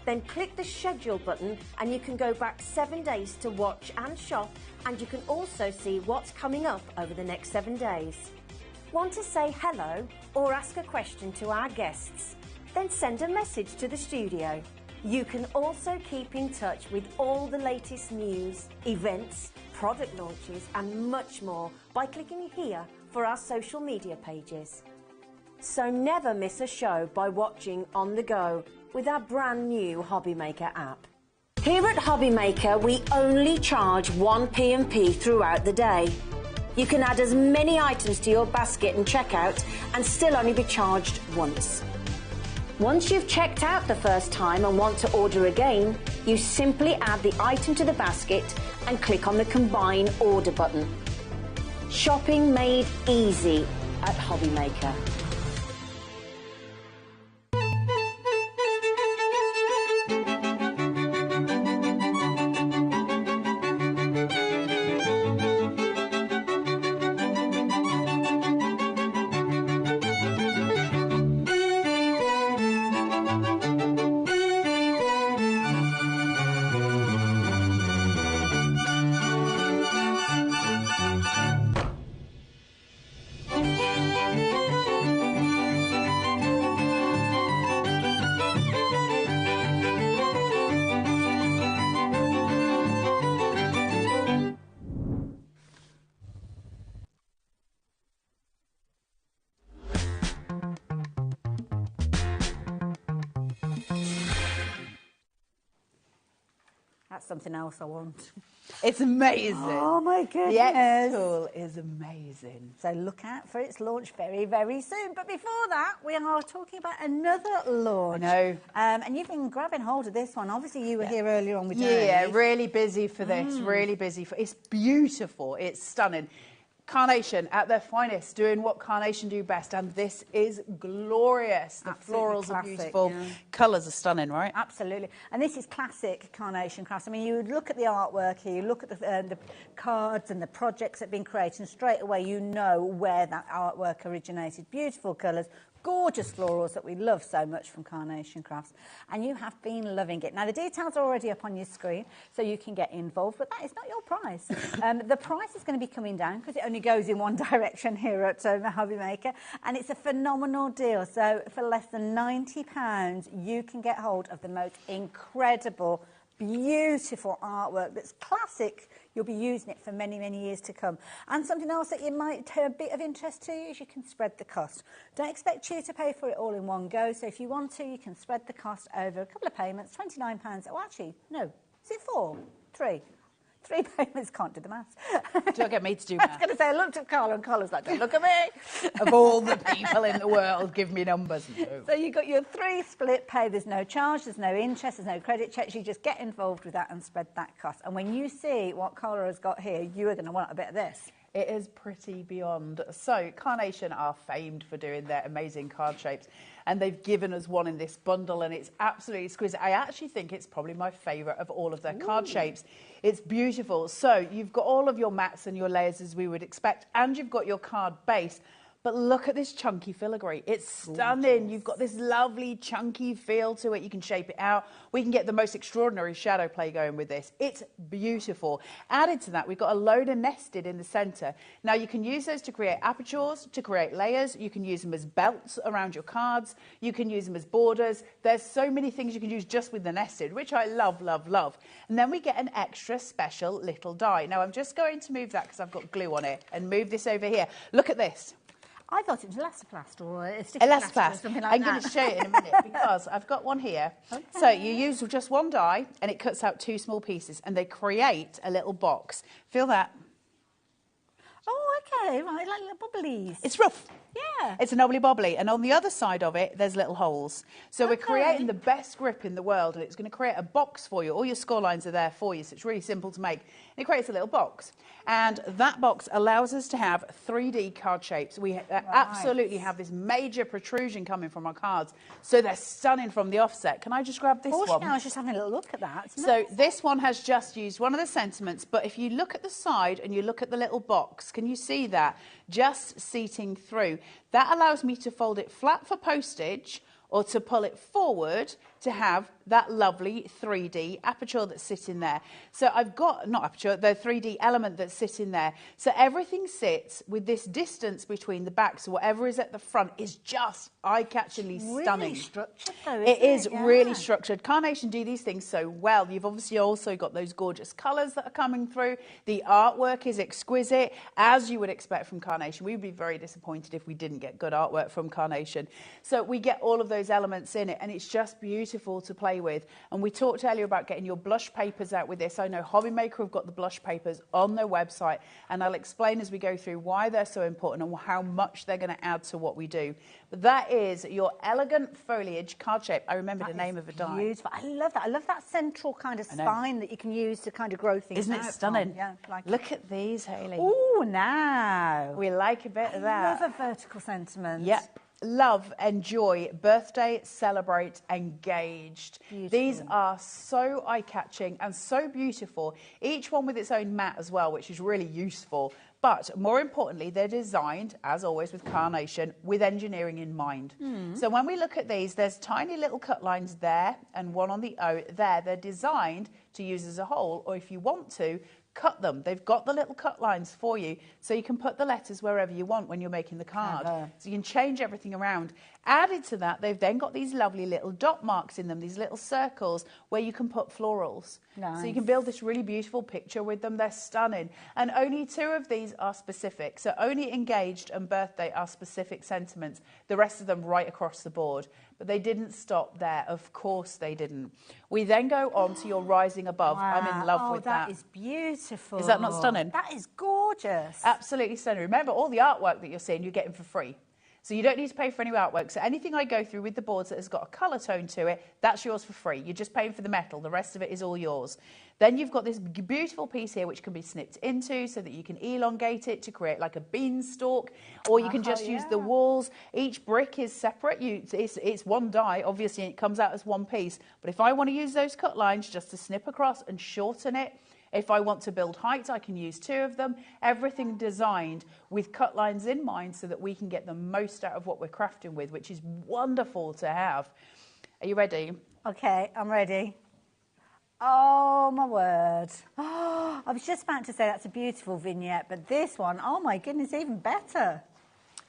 Then click the schedule button and you can go back 7 days to watch and shop, and you can also see what's coming up over the next 7 days. Want to say hello or ask a question to our guests? Then send a message to the studio. You can also keep in touch with all the latest news, events, product launches and much more by clicking here for our social media pages. So never miss a show by watching on the go with our brand new HobbyMaker app. Here at HobbyMaker, we only charge 1 P&P throughout the day. You can add as many items to your basket and checkout and still only be charged once. Once you've checked out the first time and want to order again, you simply add the item to the basket and click on the Combine Order button. Shopping made easy at HobbyMaker. That's something else I want. It's amazing. Oh my goodness. The X tool is amazing. So look out for its launch very, very soon. But before that, we are talking about another launch. I know. And you've been grabbing hold of this one. Obviously, you were here earlier on with Dave. Yeah, really busy for this. Really busy for. It's beautiful. It's stunning. Carnation at their finest, doing what Carnation do best, and this is glorious. The Absolutely florals classic, are beautiful, yeah. colours are stunning, right? Absolutely. And this is classic Carnation crafts. I mean, you look at the artwork here, you look at the cards and the projects that have been created, and straight away you know where that artwork originated. Beautiful colours, gorgeous florals that we love so much from Carnation Crafts, and you have been loving it. Now, the details are already up on your screen, so you can get involved, but that is not your price. The price is going to be coming down because it only goes in one direction here at HobbyMaker, and it's a phenomenal deal. So for less than £90, you can get hold of the most incredible, beautiful artwork that's classic. You'll be using it for many, many years to come. And something else that you might have a bit of interest to you is you can spread the cost. Don't expect you to pay for it all in one go. So if you want to, you can spread the cost over a couple of payments, £29. Oh, actually, no. Is it 4? 3? 3 payments, can't do the maths. Don't get me to do I was maths. going to say, I looked at Carla, and Carla's like, don't look at me. Of all the people in the world, give me numbers. No. So you've got your 3 split pay. There's no charge, there's no interest, there's no credit checks. You just get involved with that and spread that cost. And when you see what Carla has got here, you are going to want a bit of this. It is pretty beyond. So Carnation are famed for doing their amazing card shapes, and they've given us one in this bundle, and it's absolutely exquisite. I actually think it's probably my favourite of all of their card shapes. It's beautiful. So you've got all of your mats and your layers as we would expect, and you've got your card base. But look at this chunky filigree. It's stunning. Gorgeous. You've got this lovely chunky feel to it. You can shape it out. We can get the most extraordinary shadow play going with this. It's beautiful. Added to that, we've got a loader nested in the centre. Now, you can use those to create apertures, to create layers. You can use them as belts around your cards. You can use them as borders. There's so many things you can use just with the nested, which I love, love, love. And then we get an extra special little die. Now, I'm just going to move that because I've got glue on it, and move this over here. Look at this. I thought it was elastoplast or a sticky plaster or something like I'm that. going to show you in a minute because I've got one here. Okay. So you use just one die and it cuts out 2 small pieces and they create a little box. Feel that? Oh, okay, right, like little bubblies. It's rough. Yeah. It's a knobbly bobbly, and on the other side of it, there's little holes. So we're creating the best grip in the world, and it's going to create a box for you. All your score lines are there for you, so it's really simple to make. And it creates a little box. And that box allows us to have 3D card shapes. We absolutely have this major protrusion coming from our cards, so they're stunning from the offset. Can I just grab this one? I was just having a little look at that. So this one has just used one of the sentiments, but if you look at the side and you look at the little box, can you see that? Just seating through. That allows me to fold it flat for postage, or to pull it forward to have that lovely 3D aperture that's sitting there. So I've got, not aperture, the 3D element that's sitting there. So everything sits with this distance between the back, so whatever is at the front is just eye-catchingly stunning. Really structured though, It is Yeah. really structured. Carnation do these things so well. You've obviously also got those gorgeous colours that are coming through. The artwork is exquisite, as you would expect from Carnation. We'd be very disappointed if we didn't get good artwork from Carnation. So we get all of those elements in it, and it's just beautiful to play with. And we talked earlier about getting your blush papers out with this. I know HobbyMaker have got the blush papers on their website, and I'll explain as we go through why they're so important and how much they're going to add to what we do. But that is your elegant foliage card shape. I remember the name of a die. Beautiful. I love that. I love that central kind of spine that you can use to kind of grow things. Isn't it out stunning? from. Yeah, Look at these, Hayley. Oh, now. We like a bit of that. Love a vertical sentiment. Yep. Love, enjoy, birthday, celebrate, engaged. Beautiful. These are so eye-catching and so beautiful. Each one with its own mat as well, which is really useful. But more importantly, they're designed, as always with Carnation, with engineering in mind. So when we look at these, there's tiny little cut lines there and one on the O there. They're designed to use as a whole, or if you want to, cut them. They've got the little cut lines for you, so you can put the letters wherever you want when you're making the card. So you can change everything around. Added to that, they've then got these lovely little dot marks in them, these little circles where you can put florals. Nice. So you can build this really beautiful picture with them. They're stunning. And only 2 of these are specific. So only engaged and birthday are specific sentiments. The rest of them right across the board. But they didn't stop there. Of course they didn't. We then go on to your rising above. Wow. I'm in love with that. That is beautiful. Is that not stunning? That is gorgeous. Absolutely stunning. Remember, all the artwork that you're seeing, you're getting for free. So you don't need to pay for any artwork. So anything I go through with the boards that has got a colour tone to it, that's yours for free. You're just paying for the metal. The rest of it is all yours. Then you've got this beautiful piece here which can be snipped into so that you can elongate it to create like a beanstalk, or you can just use the walls. Each brick is separate. It's one die, obviously, and it comes out as one piece. But if I want to use those cut lines just to snip across and shorten it, if I want to build height, I can use 2 of them. Everything designed with cut lines in mind so that we can get the most out of what we're crafting with, which is wonderful to have. Are you ready? Okay, I'm ready. Oh, my word. Oh, I was just about to say that's a beautiful vignette, but this one, oh my goodness, even better.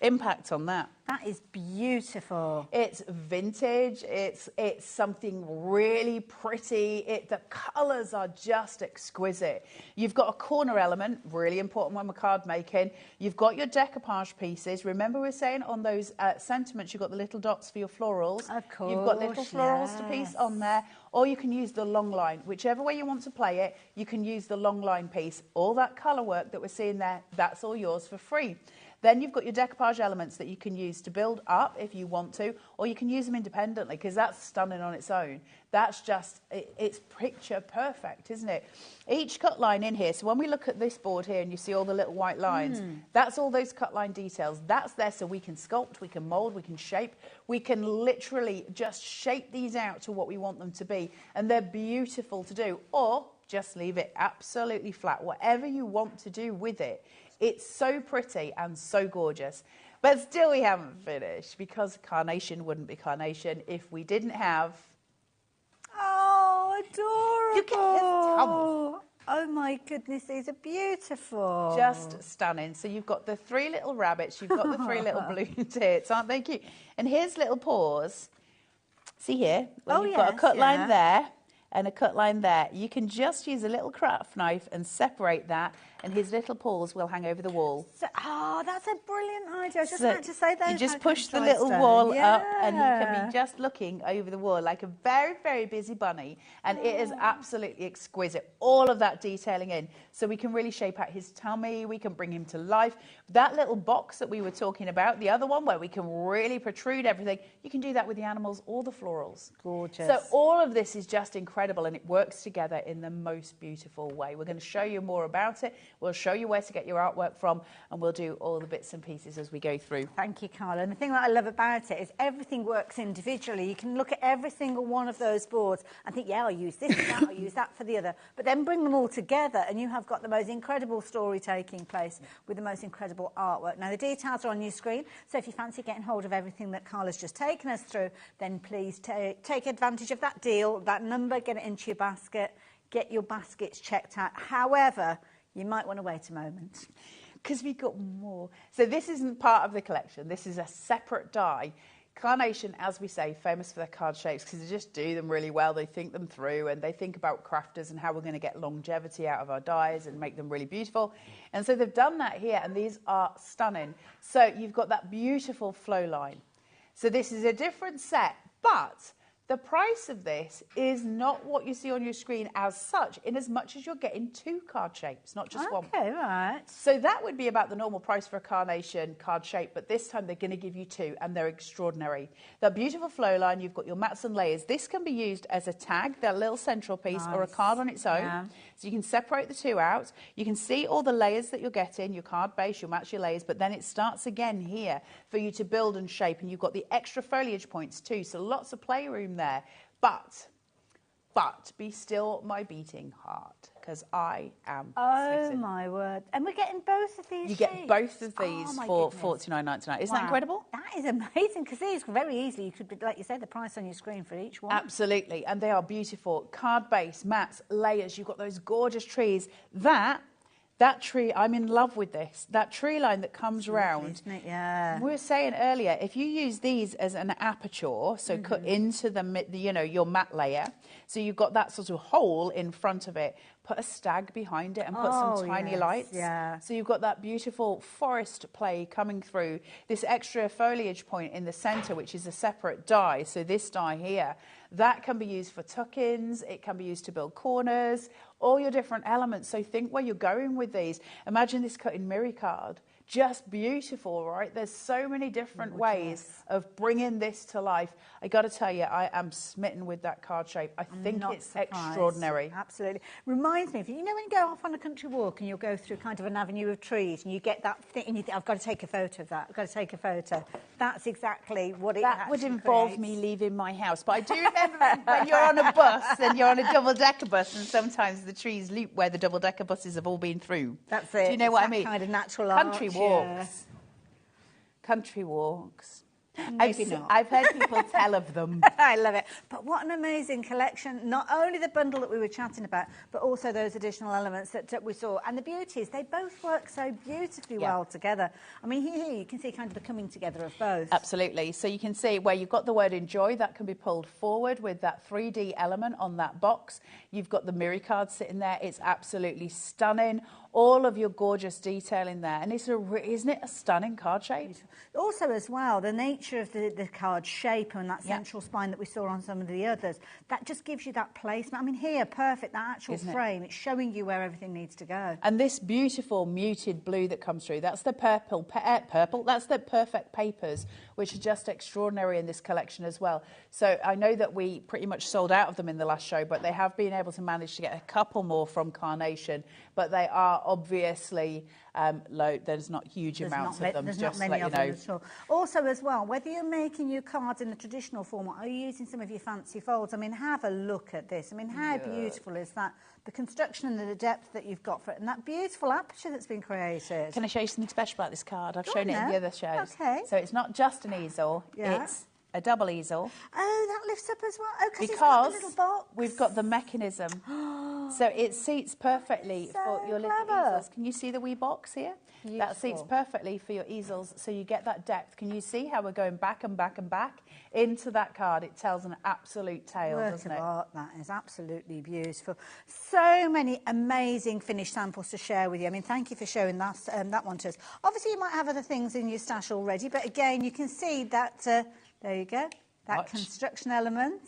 Impact on that. That is beautiful. It's vintage. It's something really pretty. The colours are just exquisite. You've got a corner element, really important when we're card making. You've got your decoupage pieces. Remember we were saying on those sentiments, you've got the little dots for your florals. Of course, you've got little florals to piece on there. Or you can use the long line. Whichever way you want to play it, you can use the long line piece. All that colour work that we're seeing there, that's all yours for free. Then you've got your decoupage elements that you can use to build up if you want to, or you can use them independently because that's stunning on its own. That's just, it's picture perfect, isn't it? Each cut line in here, so when we look at this board here and you see all the little white lines, that's all those cut line details. That's there so we can sculpt, we can mould, we can shape. We can literally just shape these out to what we want them to be. And they're beautiful to do. Or just leave it absolutely flat, whatever you want to do with it. It's so pretty and so gorgeous. But still we haven't finished because Carnation wouldn't be Carnation if we didn't have... Oh, adorable. Look at his tummy. Oh my goodness, these are beautiful. Just stunning. So you've got the 3 little rabbits, you've got the 3 little balloon tits, aren't they cute? And here's little paws. See here? Well, you've got a cut line there and a cut line there. You can just use a little craft knife and separate that, and his little paws will hang over the wall. So, that's a brilliant idea. I was just about to say that. You just push the little wall up and he can be just looking over the wall like a very, very busy bunny. And it is absolutely exquisite. All of that detailing in. So we can really shape out his tummy. We can bring him to life. That little box that we were talking about, the other one where we can really protrude everything, you can do that with the animals or the florals. Gorgeous. So all of this is just incredible and it works together in the most beautiful way. We're going to show you more about it. We'll show you where to get your artwork from, and we'll do all the bits and pieces as we go through. Thank you, Carla. And the thing that I love about it is everything works individually. You can look at every single one of those boards and think, yeah, I'll use this for that, I'll use that for the other. But then bring them all together and you have got the most incredible story taking place with the most incredible artwork. Now, the details are on your screen, so if you fancy getting hold of everything that Carla's just taken us through, then please take advantage of that deal, that number, get it into your basket, get your baskets checked out. However, you might want to wait a moment. Because we've got more. So this isn't part of the collection. This is a separate die. Carnation, as we say, famous for their card shapes because they just do them really well. They think them through and they think about crafters and how we're going to get longevity out of our dies and make them really beautiful. And so they've done that here, and these are stunning. So you've got that beautiful flow line. So this is a different set, but the price of this is not what you see on your screen as such, in as much as you're getting 2 card shapes, not just one. Okay, right. So that would be about the normal price for a carnation card shape, but this time they're going to give you 2, and they're extraordinary. That beautiful flow line, you've got your mats and layers. This can be used as a tag, that little central piece, or a card on its own. Yeah. So you can separate the 2 out. You can see all the layers that you're getting, your card base, your mats, your layers, but then it starts again here for you to build and shape, and you've got the extra foliage points too, so lots of playroom there. But be still my beating heart, because I am smitten. My word. And we're getting both of these You get both of these for $49.99. Isn't that incredible? That is amazing, because these very easily, you could, like you said, the price on your screen for each one. Absolutely, and they are beautiful. Card base, mats, layers, you've got those gorgeous trees. That tree, I'm in love with this. That tree line that comes round. Isn't it? Yeah. We were saying earlier, if you use these as an aperture, so cut into your mat layer, so you've got that sort of hole in front of it, put a stag behind it and put some tiny lights. Yeah. So you've got that beautiful forest play coming through. This extra foliage point in the centre, which is a separate die. So this die here, that can be used for tuck-ins. It can be used to build corners, all your different elements. So think where you're going with these. Imagine this cut in mirror card. Just beautiful, right? There's so many different ways of bringing this to life. I got to tell you, I am smitten with that card shape. I think it's extraordinary. Absolutely. Reminds me of, you know, when you go off on a country walk and you'll go through kind of an avenue of trees and you get that thing and you think, I've got to take a photo of that. I've got to take a photo. That's exactly what it That would involve me leaving my house. But I do remember when you're on a bus and you're on a double-decker bus and sometimes the trees loop where the double-decker buses have all been through. That's it. Do you know what I mean? Kind of natural country arch, walks. Yeah. Country walks. Maybe not. I've heard people tell of them. I love it. But what an amazing collection. Not only the bundle that we were chatting about, but also those additional elements that we saw. And the beauty is they both work so beautifully well together. I mean, here you can see kind of the coming together of both. Absolutely. So you can see where you've got the word enjoy, that can be pulled forward with that 3D element on that box. You've got the mirror card sitting there. It's absolutely stunning. All of your gorgeous detail in there. And isn't it a stunning card shape? Also, as well, the nature of the card shape and that central spine that we saw on some of the others, that just gives you that placement. I mean, here, perfect, that actual frame. It's showing you where everything needs to go. And this beautiful muted blue that comes through, that's the purple, that's the perfect papers, which are just extraordinary in this collection as well. So I know that we pretty much sold out of them in the last show, but they have been able to manage to get a couple more from Carnation, but they are obviously low. There's not huge amounts of them, there's just not many to of let you them at all. Also, as well, whether you're making your cards in the traditional format or you're using some of your fancy folds, I mean, have a look at this. I mean, how beautiful is that? The construction and the depth that you've got for it, and that beautiful aperture that's been created. Can I show you something special about this card? I've shown it in the other shows. Okay. So it's not just an easel, it's a double easel. Oh, that lifts up as well. Oh, because it's got the little box. We've got the mechanism. So it seats perfectly for your little easels. Can you see the wee box here? Beautiful. That seats perfectly for your easels, so you get that depth. Can you see how we're going back and back and back into that card? It tells an absolute tale, doesn't it? Work of art, that is absolutely beautiful. So many amazing finished samples to share with you. I mean, thank you for showing that one to us. Obviously, you might have other things in your stash already, but again, you can see that, there you go, that construction element.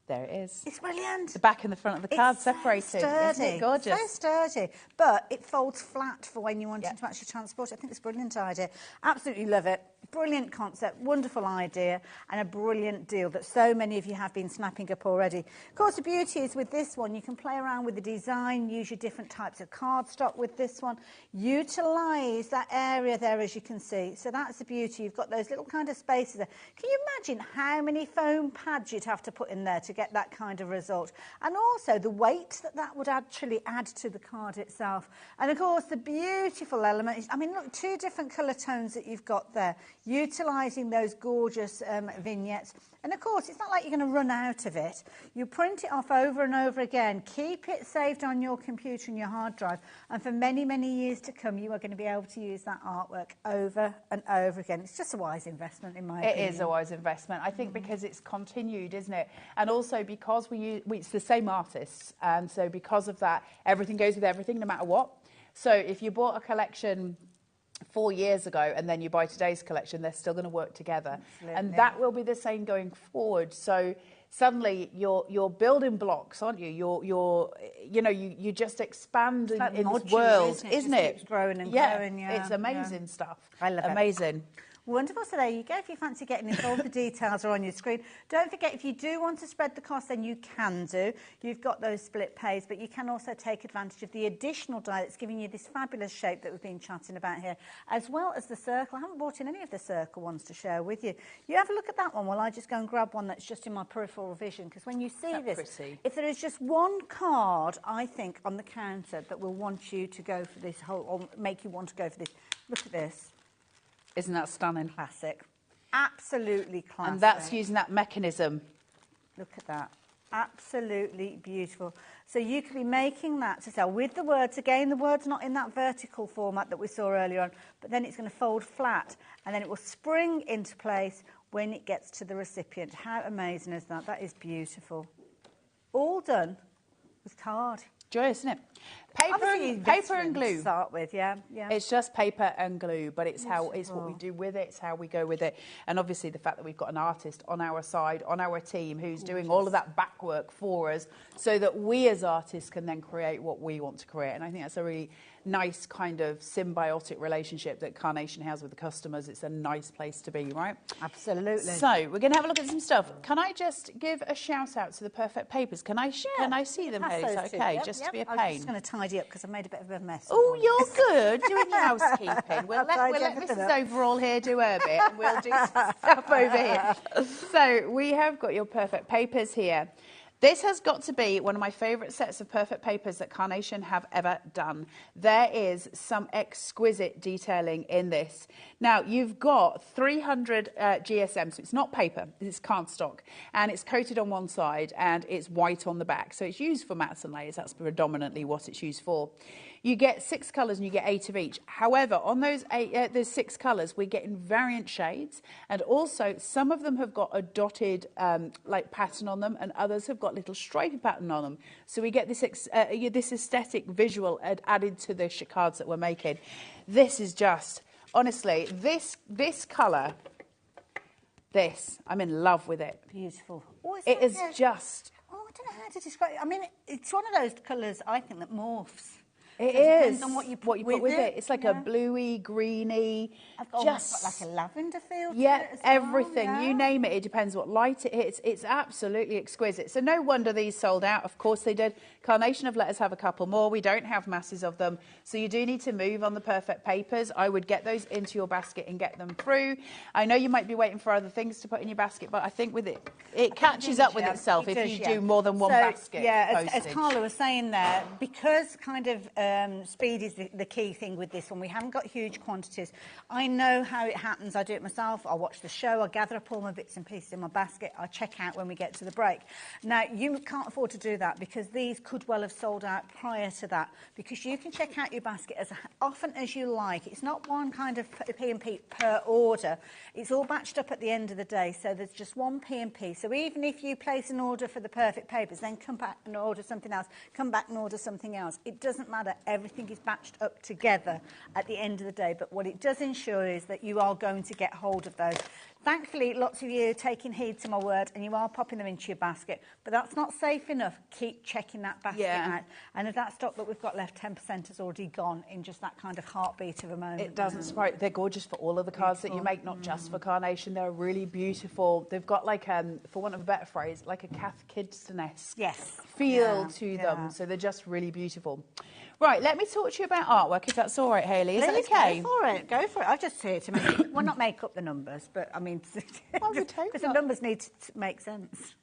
There it is. It's brilliant. The back and the front of the card separated. Isn't it gorgeous? So sturdy. But it folds flat for when you want to actually transport it. I think it's a brilliant idea. Absolutely love it. Brilliant concept, wonderful idea, and a brilliant deal that so many of you have been snapping up already. Of course, the beauty is with this one, you can play around with the design, use your different types of cardstock with this one, utilise that area there, as you can see. So that's the beauty. You've got those little kind of spaces there. Can you imagine how many foam pads you'd have to put in there to get that kind of result? And also the weight that would actually add to the card itself. And of course, the beautiful element is, I mean, look, 2 different colour tones that you've got there, utilising those gorgeous vignettes. And of course, it's not like you're going to run out of it. You print it off over and over again, keep it saved on your computer and your hard drive, and for many, many years to come, you are going to be able to use that artwork over and over again. It's just a wise investment, in my opinion. It is a wise investment, I think, because it's continued, isn't it? And also because it's the same artists, and so because of that, everything goes with everything, no matter what. So if you bought a collection 4 years ago and then you buy today's collection, they're still going to work together. Absolutely. And that will be the same going forward. So suddenly you're building blocks, aren't you? You just expand in this world, isn't it? Keeps growing and growing. Yeah, it's amazing stuff. I love it. Amazing. Wonderful. So there you go. If you fancy getting involved, the details are on your screen. Don't forget, if you do want to spread the cost, then you can do. You've got those split pays, but you can also take advantage of the additional die that's giving you this fabulous shape that we've been chatting about here, as well as the circle. I haven't brought in any of the circle ones to share with you. You have a look at that one while I just go and grab one that's just in my peripheral vision, because when you see this, if there is just one card, I think, on the counter that will want you to go for this whole, or make you want to go for this, look at this. Isn't that stunning? Classic. Absolutely classic. And that's using that mechanism. Look at that. Absolutely beautiful. So you could be making that to sell with the words. Again, the words not in that vertical format that we saw earlier on, but then it's going to fold flat and then it will spring into place when it gets to the recipient. How amazing is that? That is beautiful. All done with card. Joyous, isn't it? Paper and glue. To start with, yeah. It's just paper and glue, but it's what we do with it. It's how we go with it, and obviously the fact that we've got an artist on our side, on our team, who's doing all of that back work for us, so that we as artists can then create what we want to create. And I think that's a really nice kind of symbiotic relationship that Carnation has with the customers. It's a nice place to be, right? Absolutely. So we're going to have a look at some stuff. Can I just give a shout out to the Perfect Papers? Can I see them here? Is that okay? Just to be a pain. I'm just going to tidy up because I made a bit of a mess. Oh, you're good doing your housekeeping. We'll let Mrs. Overall here do her bit, and we'll do some stuff over here. So we have got your Perfect Papers here. This has got to be one of my favourite sets of Perfect Papers that Carnation have ever done. There is some exquisite detailing in this. Now, you've got 300 GSM, so it's not paper, it's cardstock, and it's coated on one side and it's white on the back. So it's used for mats and layers. That's predominantly what it's used for. You get 6 colours and you get 8 of each. However, on those 6 colours, we're getting variant shades, and also some of them have got a dotted like pattern on them, and others have got little stripy pattern on them. So we get this this aesthetic visual added to the cards that we're making. This is just, honestly, this colour, I'm in love with it. Beautiful. It is just... Oh, I don't know how to describe it. I mean, it's one of those colours, I think, that morphs. It depends on what you put with it. It's like a bluey, greeny, I've got just like a lavender feel to yeah, it as everything. Well, yeah. You name it. It depends what light it hits. It's absolutely exquisite. So no wonder these sold out. Of course they did. Carnation have let us have a couple more. We don't have masses of them, so you do need to move on the Perfect Papers. I would get those into your basket and get them through. I know you might be waiting for other things to put in your basket, but I think with it catches up with itself if you do more than one basket. Yeah, as Carla was saying there, because kind of speed is the key thing with this one. We haven't got huge quantities. I know how it happens. I do it myself. I watch the show. I gather up all my bits and pieces in my basket. I check out when we get to the break. Now, you can't afford to do that because these could well have sold out prior to that, because you can check out your basket as often as you like. It's not one kind of P&P per order. It's all batched up at the end of the day, so there's just one P&P. So even if you place an order for the Perfect Papers, then come back and order something else, come back and order something else, it doesn't matter. that everything is batched up together at the end of the day. But what it does ensure is that you are going to get hold of those. Thankfully, lots of you are taking heed to my word and you are popping them into your basket, but that's not safe enough. Keep checking that basket out. And of that stock that we've got left, 10% has already gone in just that kind of heartbeat of a moment. It doesn't surprise. They're gorgeous for all of the cards that you make, not just for Carnation. They're really beautiful. They've got like, for want of a better phrase, like a Cath Kidston-esque feel to them. So they're just really beautiful. Right, let me talk to you about artwork, if that's all right, Hayley. Is that okay? Go for it. Go for it. I'm just here to make it, well, not make up the numbers, but I mean, because the numbers need to make sense.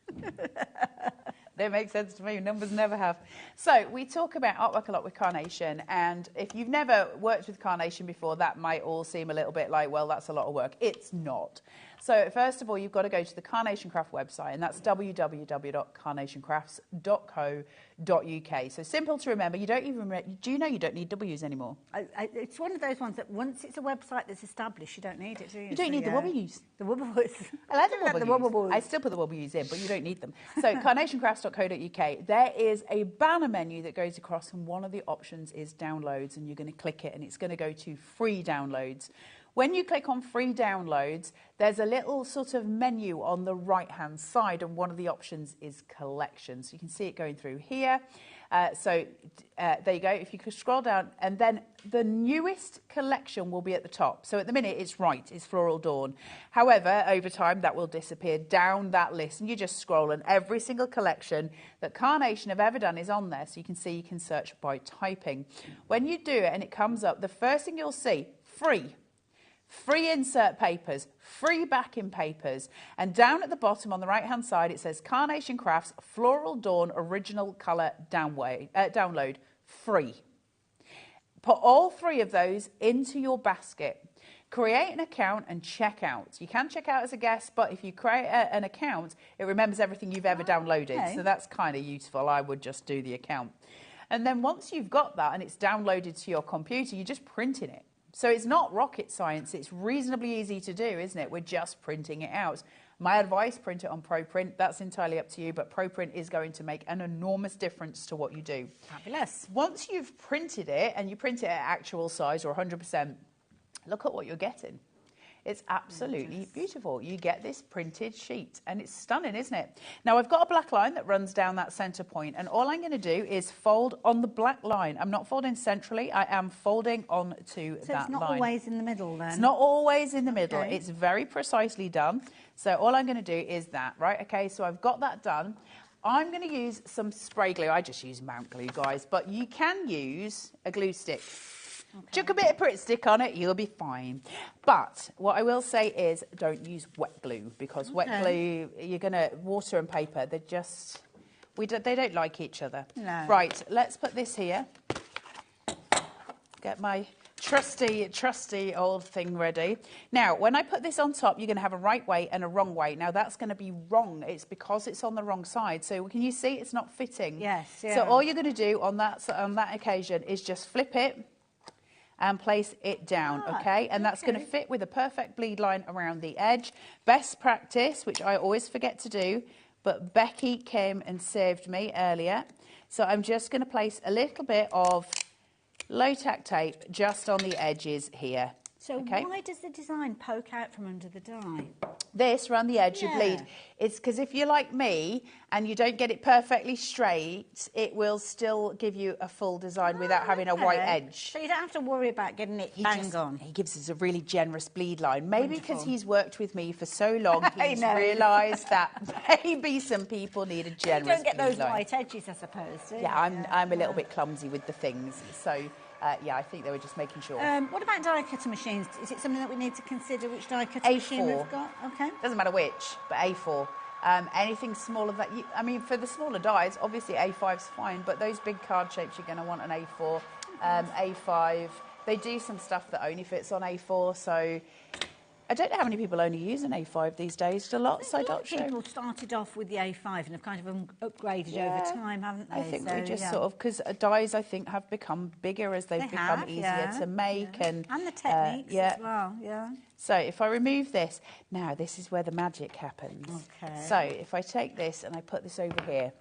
They make sense to me. Numbers never have. So we talk about artwork a lot with Carnation, and if you've never worked with Carnation before, that might all seem a little bit like, well, that's a lot of work. It's not. So first of all, you've got to go to the Carnation Craft website, and that's www.carnationcrafts.co.uk. So simple to remember. You don't even do you know you don't need W's anymore? It's one of those ones that once it's a website that's established, you don't need it, do you? You don't need the W's. The W's. I like the W's. I still put the W's in, but you don't need them. So carnationcrafts.co.uk. There is a banner menu that goes across, and one of the options is downloads, and you're going to click it, and it's going to go to free downloads. When you click on free downloads, there's a little sort of menu on the right-hand side, and one of the options is collections. You can see it going through here. There you go. If you could scroll down, and then the newest collection will be at the top. So at the minute, it's Floral Dawn. However, over time, that will disappear down that list, and you just scroll, and every single collection that Carnation have ever done is on there. So you can see, you can search by typing. When you do it and it comes up, the first thing you'll see, free insert papers, free backing papers, and down at the bottom on the right-hand side, it says Carnation Crafts Floral Dawn Original Colour Download, free. Put all three of those into your basket. Create an account and check out. You can check out as a guest, but if you create an account, it remembers everything you've ever downloaded. Okay. So that's kind of useful. I would just do the account. And then once you've got that and it's downloaded to your computer, you're just printing it. So it's not rocket science. It's reasonably easy to do, isn't it? We're just printing it out. My advice, print it on ProPrint. That's entirely up to you, but ProPrint is going to make an enormous difference to what you do. Fabulous. Once you've printed it, and you print it at actual size or 100%, look at what you're getting. It's absolutely beautiful. You get this printed sheet, and it's stunning, isn't it? Now, I've got a black line that runs down that centre point, and all I'm going to do is fold on the black line. I'm not folding centrally. I am folding onto that line. So it's not always in the middle, then? It's not always in the middle. Okay. It's very precisely done. So all I'm going to do is that, right? Okay, so I've got that done. I'm going to use some spray glue. I just use Mount glue, guys, but you can use a glue stick. Okay. Chuck a bit of Pritt stick on it, you'll be fine. But what I will say is don't use wet glue, because wet glue, you're going to, water and paper, they don't like each other. No. Right, let's put this here. Get my trusty old thing ready. Now, when I put this on top, you're going to have a right way and a wrong way. Now, that's going to be wrong. It's because it's on the wrong side. So can you see it's not fitting? Yes. Yeah. So all you're going to do on that occasion is just flip it and place it down, okay? And that's going to fit with a perfect bleed line around the edge. Best practice, which I always forget to do, but Becky came and saved me earlier. So I'm just going to place a little bit of low-tack tape just on the edges here. So why does the design poke out from under the die? This, around the edge, you bleed. It's because if you're like me and you don't get it perfectly straight, it will still give you a full design without having a white edge. So you don't have to worry about getting it bang on. He gives us a really generous bleed line. Maybe because he's worked with me for so long, he's realised that maybe some people need a generous bleed line. You don't get those white edges, I suppose, do you? Yeah, I'm a little bit clumsy with the things, so... yeah, I think they were just making sure. What about die cutter machines? Is it something that we need to consider which die cutter machine we've got? Okay. Doesn't matter which, but A4. Anything smaller that you... I mean, for the smaller dies, obviously A5's fine, but those big card shapes, you're going to want an A4. A5. They do some stuff that only fits on A4, so... I don't know how many people only use an A5 these days. A lot, so people started off with the A5 and have kind of upgraded over time, haven't they? I think we just sort of, because dies, I think, have become bigger as they've become easier to make. And the techniques as well, So if I remove this, now this is where the magic happens. Okay. So if I take this and I put this over here,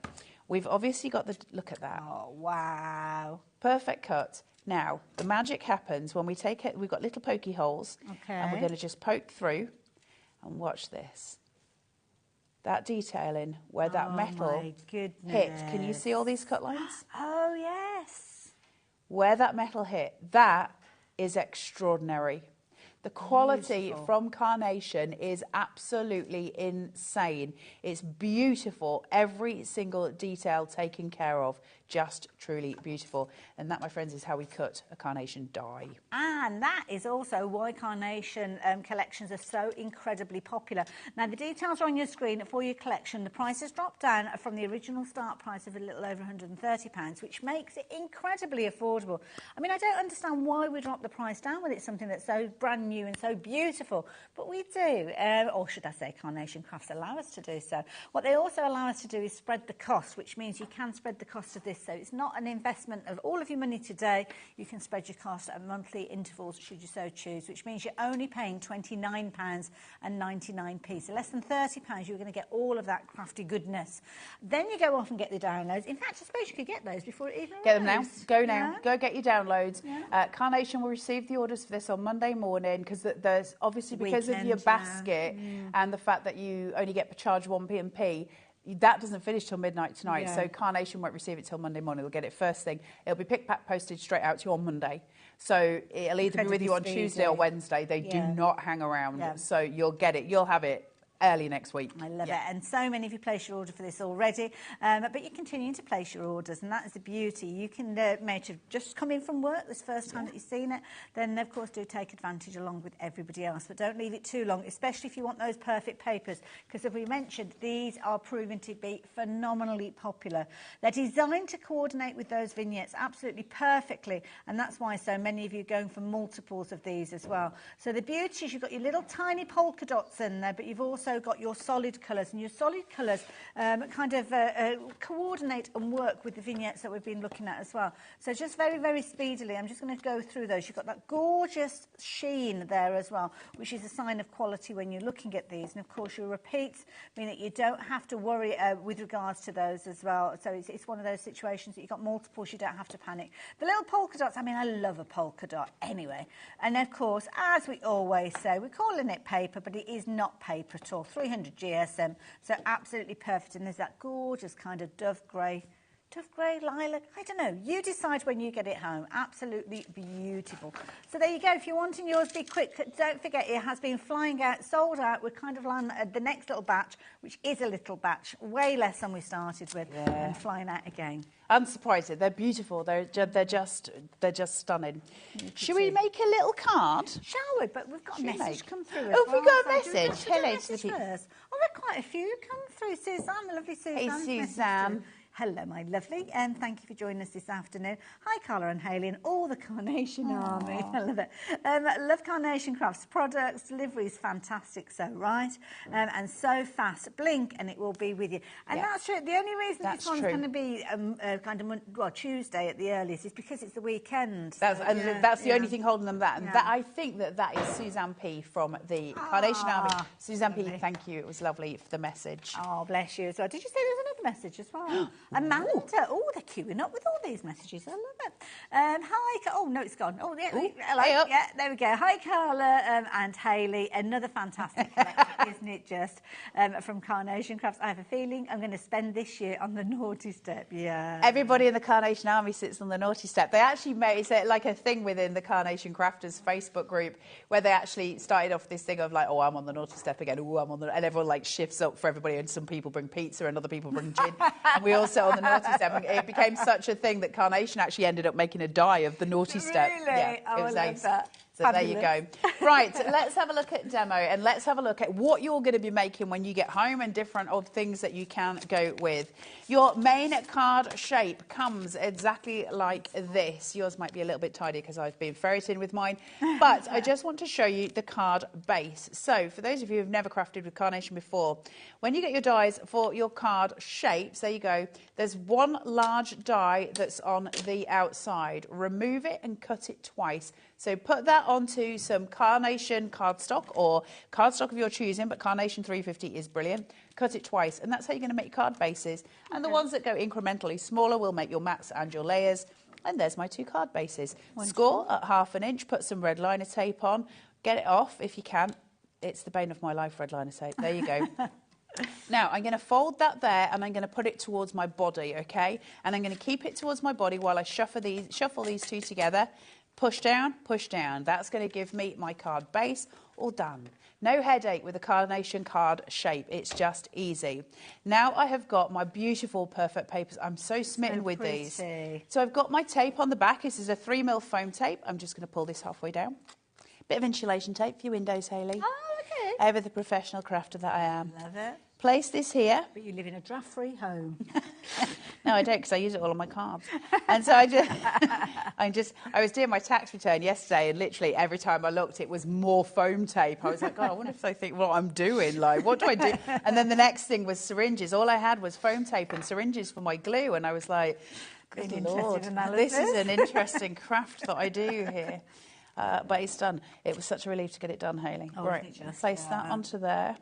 We've obviously got the, look at that. Oh, wow. Perfect cut. Now, the magic happens when we take it, we've got little pokey holes. Okay. And we're going to just poke through and watch this. That detailing where that metal hit. Can you see all these cut lines? Oh, yes. Where that metal hit, that is extraordinary. The quality from Carnation is absolutely insane. It's beautiful. Every single detail taken care of. Just truly beautiful. And that, my friends, is how we cut a Carnation die. And that is also why Carnation collections are so incredibly popular. Now, the details are on your screen for your collection. The price has dropped down from the original start price of a little over £130, which makes it incredibly affordable. I mean, I don't understand why we drop the price down when it's something that's so brand new and so beautiful, but we do. Or should I say Carnation Crafts allow us to do so. What they also allow us to do is spread the cost, which means you can spread the cost of this. So it's not an investment of all of your money today. You can spread your cost at monthly intervals, should you so choose, which means you're only paying £29.99. So less than £30, you're going to get all of that crafty goodness. Then you go off and get the downloads. In fact, I suppose you could get those before it even Get them now. arrives. Go now. Yeah. Go get your downloads. Yeah. Carnation will receive the orders for this on Monday morning because there's obviously because of your Weekend, basket and the fact that you only get charged 1p&p. That doesn't finish till midnight tonight, so Carnation won't receive it till Monday morning. They'll get it first thing. It'll be pick, pack, posted straight out to you on Monday. So it'll either be with you on Tuesday or Wednesday. They do not hang around, so you'll get it. You'll have it early next week. I love it. And so many of you placed your order for this already, but you're continuing to place your orders, and that is the beauty. You can make it just come in from work this first time that you've seen it, then of course do take advantage along with everybody else, but don't leave it too long, especially if you want those perfect papers, because as we mentioned, these are proving to be phenomenally popular. They're designed to coordinate with those vignettes absolutely perfectly, and that's why so many of you are going for multiples of these as well. So the beauty is you've got your little tiny polka dots in there, but you've also got your solid colours, and your solid colours kind of coordinate and work with the vignettes that we've been looking at as well. So just very, very speedily, I'm just going to go through those. You've got that gorgeous sheen there as well, which is a sign of quality when you're looking at these. And of course your repeats mean that you don't have to worry with regards to those as well. So it's one of those situations that you've got multiples, you don't have to panic. The little polka dots, I mean, I love a polka dot anyway. And of course, as we always say, we're calling it paper, but it is not paper at all. 300 GSM, so absolutely perfect. And there's that gorgeous kind of dove grey, lilac, I don't know. You decide when you get it home. Absolutely beautiful. So there you go. If you're wanting yours, be quick. Don't forget, it has been flying out, sold out. We're kind of on the next little batch, which is a little batch, way less than we started with, and flying out again. Unsurprised. They're beautiful. They're just stunning. Should we make a little card? Shall we? But we've got a message come through. Oh, have we got a message? Hello to the people. Oh, there are quite a few come through. Suzanne, the lovely Suzanne. Hey, Suzanne. Hello, my lovely, and thank you for joining us this afternoon. Hi, Carla and Hayley, and all the Carnation Army. I love it. Love Carnation Crafts products. Delivery is fantastic, so right, and so fast. Blink, and it will be with you. And that's true. The only reason this one's going to be kind of Tuesday at the earliest is because it's the weekend. That's the only thing holding them that. And that, I think that is Suzanne P from the Carnation Army. Suzanne P, thank you. It was lovely for the message. Oh, bless you as well. Did you say there was another message as well? Amanda, oh, they're queuing up with all these messages. I love it. Hi, oh no, it's gone. Oh, yeah, hello. Hey, yeah, there we go. Hi, Carla and Hayley. Another fantastic collection, isn't it? Just from Carnation Crafts. I have a feeling I'm going to spend this year on the naughty step. Yeah. Everybody in the Carnation Army sits on the naughty step. They actually made it like a thing within the Carnation Crafters Facebook group where they actually started off this thing of like, oh, I'm on the naughty step again. Oh, I'm on the, and everyone like shifts up for everybody. And some people bring pizza and other people bring gin. And we all sit on the naughty step. And it became such a thing that Carnation actually ended up making a die of the naughty step. Really? Yeah, Oh, it was I love ace. that. So Fabulous. There you go. Right, let's have a look at demo and let's have a look at what you're going to be making when you get home and different of things that you can go with. Your main card shape comes exactly like this. Yours might be a little bit tidy because I've been ferreting with mine, but I just want to show you the card base. So for those of you who've never crafted with Carnation before, when you get your dies for your card shapes, there you go, there's one large die that's on the outside. Remove it and cut it twice. So put that that onto some carnation cardstock or cardstock of your choosing, but carnation 350 is brilliant. Cut it twice, and that's how you're going to make card bases. And the ones that go incrementally smaller will make your mats and your layers. And there's my 2 card bases. Score at 1/2 inch, put some red liner tape on, get it off if you can. It's the bane of my life, red liner tape. There you go. Now, I'm going to fold that there and I'm going to put it towards my body, okay? And I'm going to keep it towards my body while I shuffle these 2 together. Push down, push down. That's going to give me my card base all done. No headache with a carnation card shape. It's just easy. Now I have got my beautiful perfect papers. I'm so smitten with these. So I've got my tape on the back. This is a 3mm foam tape. I'm just going to pull this halfway down. Bit of insulation tape for your windows, Hayley. Oh, okay. Ever the professional crafter that I am. Love it. Place this here. But you live in a draft-free home. No, I don't, because I use it all on my cards. And so I was doing my tax return yesterday, and literally every time I looked, it was more foam tape. I was like, God, I wonder if they think what I'm doing. Like, what do I do? And then the next thing was syringes. All I had was foam tape and syringes for my glue, and I was like, good Lord, this is an interesting craft that I do here. But it's done. It was such a relief to get it done, Hayley. Oh, right, place that onto there.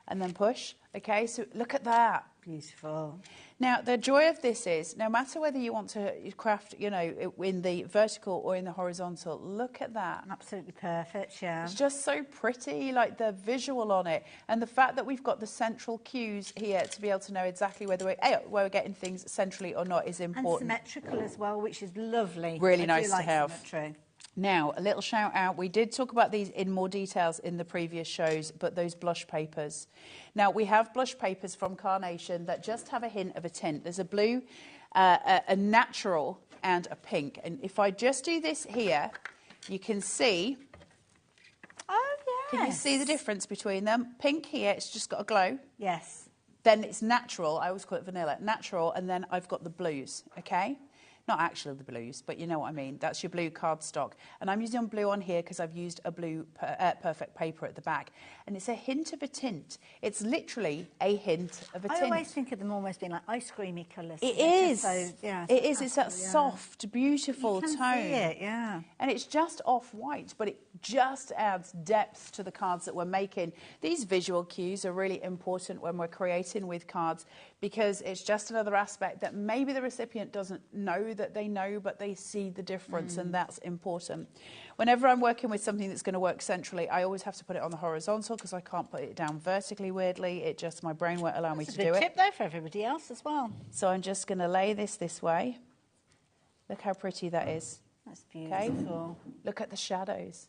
And then push. Okay, so look at that. Beautiful. Now, the joy of this is, no matter whether you want to craft, you know, in the vertical or in the horizontal, look at that. Absolutely perfect, yeah. It's just so pretty, like the visual on it. And the fact that we've got the central cues here to be able to know exactly whether we're getting things centrally or not is important. And symmetrical as well, which is lovely. Really nice to have. Symmetry. Now, a little shout out. We did talk about these in more details in the previous shows, but those blush papers. Now, we have blush papers from Carnation that just have a hint of a tint. There's a blue, a natural, and a pink. And if I just do this here, you can see... Oh, yes. Can you see the difference between them? Pink here, it's just got a glow. Yes. Then it's natural. I always call it vanilla. Natural, and then I've got the blues, okay? Not actually the blues, but you know what I mean. That's your blue cardstock. And I'm using blue on here because I've used a blue perfect paper at the back. And it's a hint of a tint. It's literally a hint of a tint. I always think of them almost being like ice creamy colours. It is. So, yeah, it is. It's that soft, beautiful tone. You can see it, yeah. And it's just off-white, but it just adds depth to the cards that we're making. These visual cues are really important when we're creating with cards because it's just another aspect that maybe the recipient doesn't know that they know, but they see the difference, and that's important. Whenever I'm working with something that's going to work centrally, I always have to put it on the horizontal because I can't put it down vertically, weirdly. It just, my brain won't allow me to do it. That's a good tip there for everybody else as well. So I'm just going to lay this way. Look how pretty that is. That's beautiful. Okay? Look at the shadows.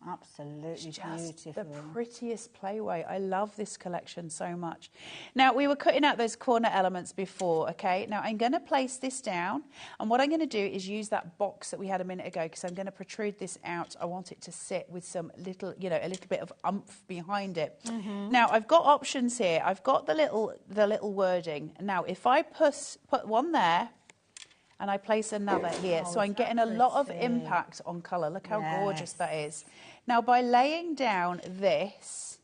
Absolutely beautiful. The prettiest playway. I love this collection so much. Now, we were cutting out those corner elements before, okay? Now, I'm going to place this down, and what I'm going to do is use that box that we had a minute ago because I'm going to protrude this out. I want it to sit with some little, you know, a little bit of oomph behind it. Now, I've got options here. I've got the little wording. Now, if I put one there, and I place another here. So I'm getting a lot of impact on colour. Look how gorgeous that is. Now, by laying down this,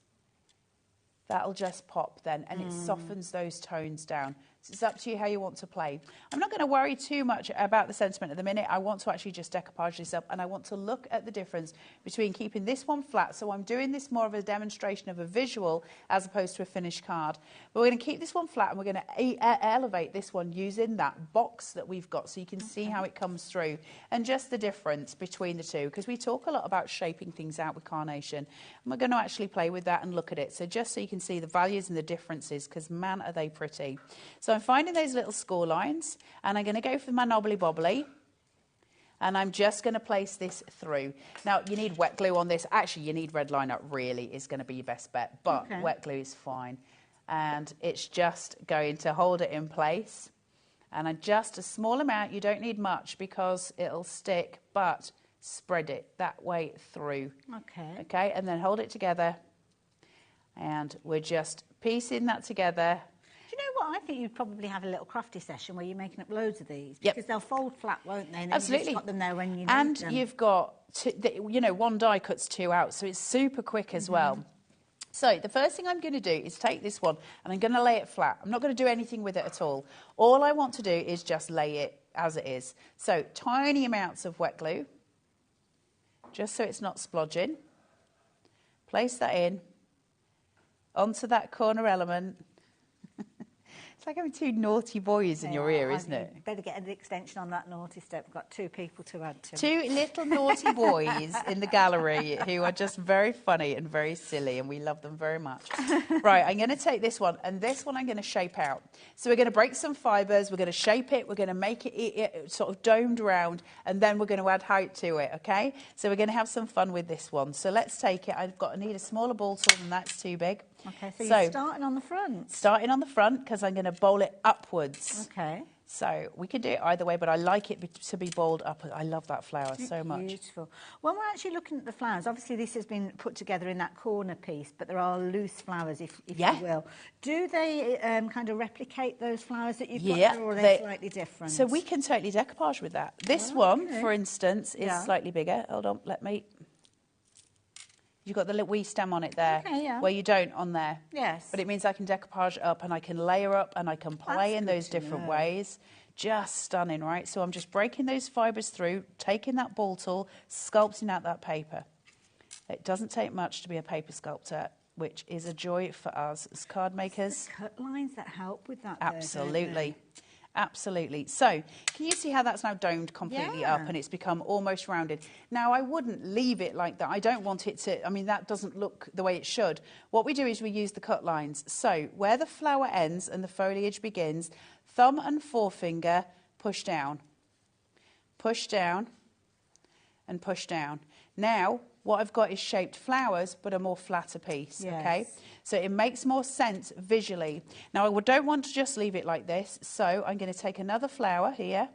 that'll just pop then, and it softens those tones down. So it's up to you how you want to play. I'm not going to worry too much about the sentiment at the minute. I want to actually just decoupage this up, and I want to look at the difference between keeping this one flat. So I'm doing this more of a demonstration of a visual as opposed to a finished card. But we're going to keep this one flat, and we're going to elevate this one using that box that we've got so you can see how it comes through and just the difference between the two, because we talk a lot about shaping things out with Carnation, and we're going to actually play with that and look at it. So just so you can see the values and the differences, because man, are they pretty. So I'm finding those little score lines, and I'm going to go for my knobbly bobbly, and I'm just going to place this through. Now, you need wet glue on this. Actually, you need red liner, really, is going to be your best bet, but wet glue is fine. And it's just going to hold it in place. And just a small amount, you don't need much because it'll stick, but spread it that way through. Okay, and then hold it together. And we're just piecing that together. Do you know what? I think you'd probably have a little crafty session where you're making up loads of these. Yep. Because they'll fold flat, won't they? And Absolutely. You've got them there when you need and them. You've got, you know, one die cuts two out, so it's super quick as well. So the first thing I'm going to do is take this one and I'm going to lay it flat. I'm not going to do anything with it at all. All I want to do is just lay it as it is. So tiny amounts of wet glue. just so it's not splodging. Place that in onto that corner element. It's like having two naughty boys in your ear, isn't it? Better get an extension on that naughty step. We've got 2 people to add to. 2 little naughty boys in the gallery who are just very funny and very silly, and we love them very much. Right, I'm going to take this one, and this one I'm going to shape out. So we're going to break some fibres, we're going to shape it, we're going to make it sort of domed round, and then we're going to add height to it, okay? So we're going to have some fun with this one. So let's take it. I need a smaller ball tool, and that's too big. Okay, so you're starting on the front. Starting on the front, because I'm going to bowl it upwards. Okay. So we could do it either way, but I like it to be bowled up. I love that flower so much. Beautiful. When we're actually looking at the flowers, obviously this has been put together in that corner piece, but there are loose flowers, if you will. Do they kind of replicate those flowers that you've got there, or are they slightly different? So we can totally decoupage with that. This one, for instance, is slightly bigger. Hold on, let me... You've got the little wee stem on it there, where you don't on there. Yes. But it means I can decoupage up and I can layer up and I can play in those different ways. Just stunning, right? So I'm just breaking those fibres through, taking that ball tool, sculpting out that paper. It doesn't take much to be a paper sculptor, which is a joy for us as card makers. It's the cut lines that help with that. Absolutely. Absolutely. So, can you see how that's now domed completely up and it's become almost rounded? Now, I wouldn't leave it like that. I don't want it to, I mean, that doesn't look the way it should. What we do is we use the cut lines. So, where the flower ends and the foliage begins, thumb and forefinger push down, and push down. Now, what I've got is shaped flowers, but a more flatter piece, okay? So it makes more sense visually. Now, I don't want to just leave it like this, so I'm going to take another flower here,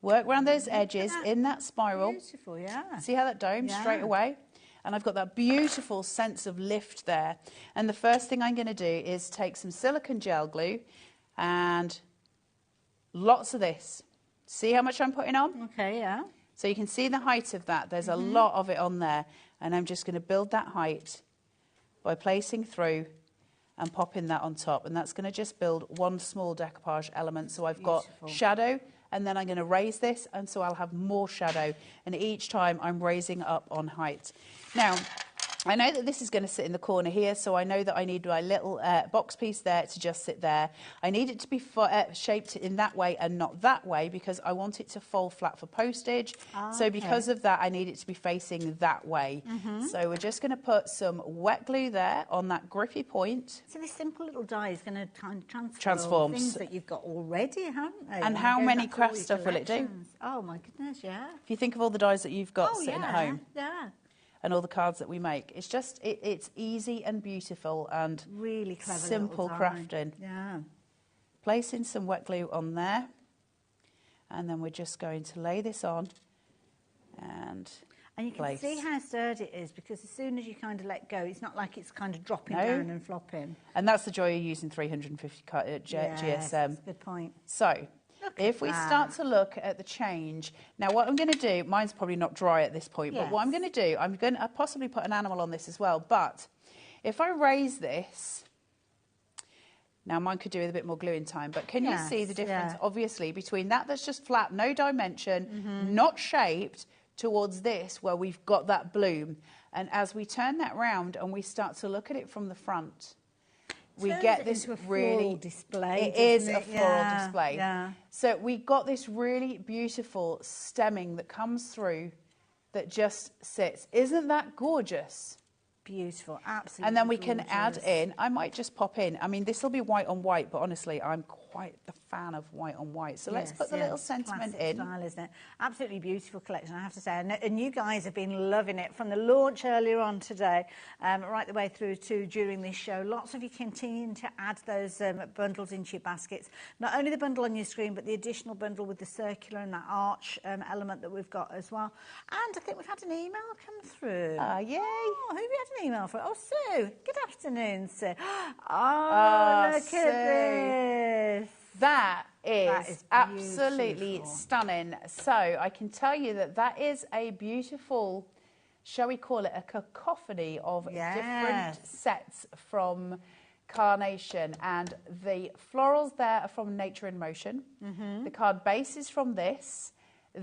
work around those edges in that spiral. Beautiful, yeah. See how that domes straight away? And I've got that beautiful sense of lift there. And the first thing I'm going to do is take some silicone gel glue and lots of this. See how much I'm putting on? Okay, yeah. So you can see the height of that. There's a lot of it on there. And I'm just going to build that height by placing through and popping that on top. And that's going to just build one small decoupage element. So I've got shadow, and then I'm going to raise this, and so I'll have more shadow. And each time I'm raising up on height. Now, I know that this is going to sit in the corner here, so I know that I need my little box piece there to just sit there. I need it to be shaped in that way and not that way, because I want it to fold flat for postage. So because of that, I need it to be facing that way. So we're just going to put some wet glue there on that grippy point. So this simple little die is going to kind of transform things that you've got already, haven't they? And how many craft stuff will it do? Oh my goodness, yeah. If you think of all the dies that you've got sitting at home. Yeah. And all the cards that we make. It's just, it's easy and beautiful and really clever, simple crafting. Yeah. Placing some wet glue on there. And then we're just going to lay this on and you can see how sturdy it is, because as soon as you kind of let go, it's not like it's kind of dropping down and flopping. And that's the joy of using 350 GSM. That's a good point. So, if we start to look at the change, now what I'm going to do, mine's probably not dry at this point, but what I'm going to do, I'm going to possibly put an animal on this as well, but if I raise this, now mine could do with a bit more glue in time, but can you see the difference, obviously, between that that's just flat, no dimension, not shaped, towards this where we've got that bloom, and as we turn that round and we start to look at it from the front, we get this really display. It is a floral display. Yeah. So we got this really beautiful stemming that comes through that just sits. Isn't that gorgeous? Beautiful, absolutely. And then we can add in, I might just pop in, I mean, this will be white on white, but honestly, I'm quite the fan of white on white. So let's put the little sentiment in. Style, isn't it? Absolutely beautiful collection, I have to say. And you guys have been loving it from the launch earlier on today, right the way through to during this show. Lots of you continuing to add those bundles into your baskets. Not only the bundle on your screen, but the additional bundle with the circular and that arch element that we've got as well. And I think we've had an email come through. Yay! Oh, who have we had an email for? Oh, Sue. Good afternoon, Sue. Oh, look at this. That is absolutely stunning. So I can tell you that that is a beautiful, shall we call it a cacophony of different sets from Carnation, and the florals there are from Nature in Motion. The card base is from this.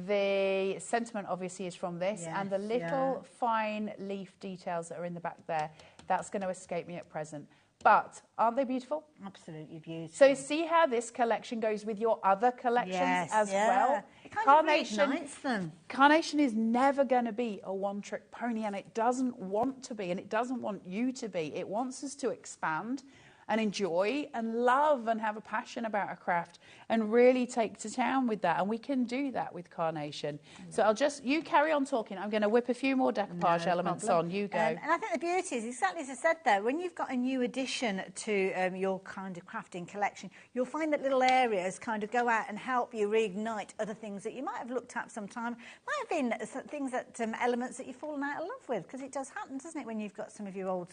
The sentiment obviously is from this, and the little fine leaf details that are in the back there, that's going to escape me at present. But aren't they beautiful? Absolutely beautiful. So see how this collection goes with your other collections as well. It kind of reignites them. Carnation is never going to be a one-trick pony, and it doesn't want to be, and it doesn't want you to be. It wants us to expand and enjoy and love and have a passion about a craft and really take to town with that. And we can do that with Carnation. So you carry on talking. I'm going to whip a few more decoupage elements on. You go. And I think the beauty is, exactly as I said there, when you've got a new addition to your kind of crafting collection, you'll find that little areas kind of go out and help you reignite other things that you might have looked at sometime. Might have been things that, elements that you've fallen out of love with, because it does happen, doesn't it, when you've got some of your old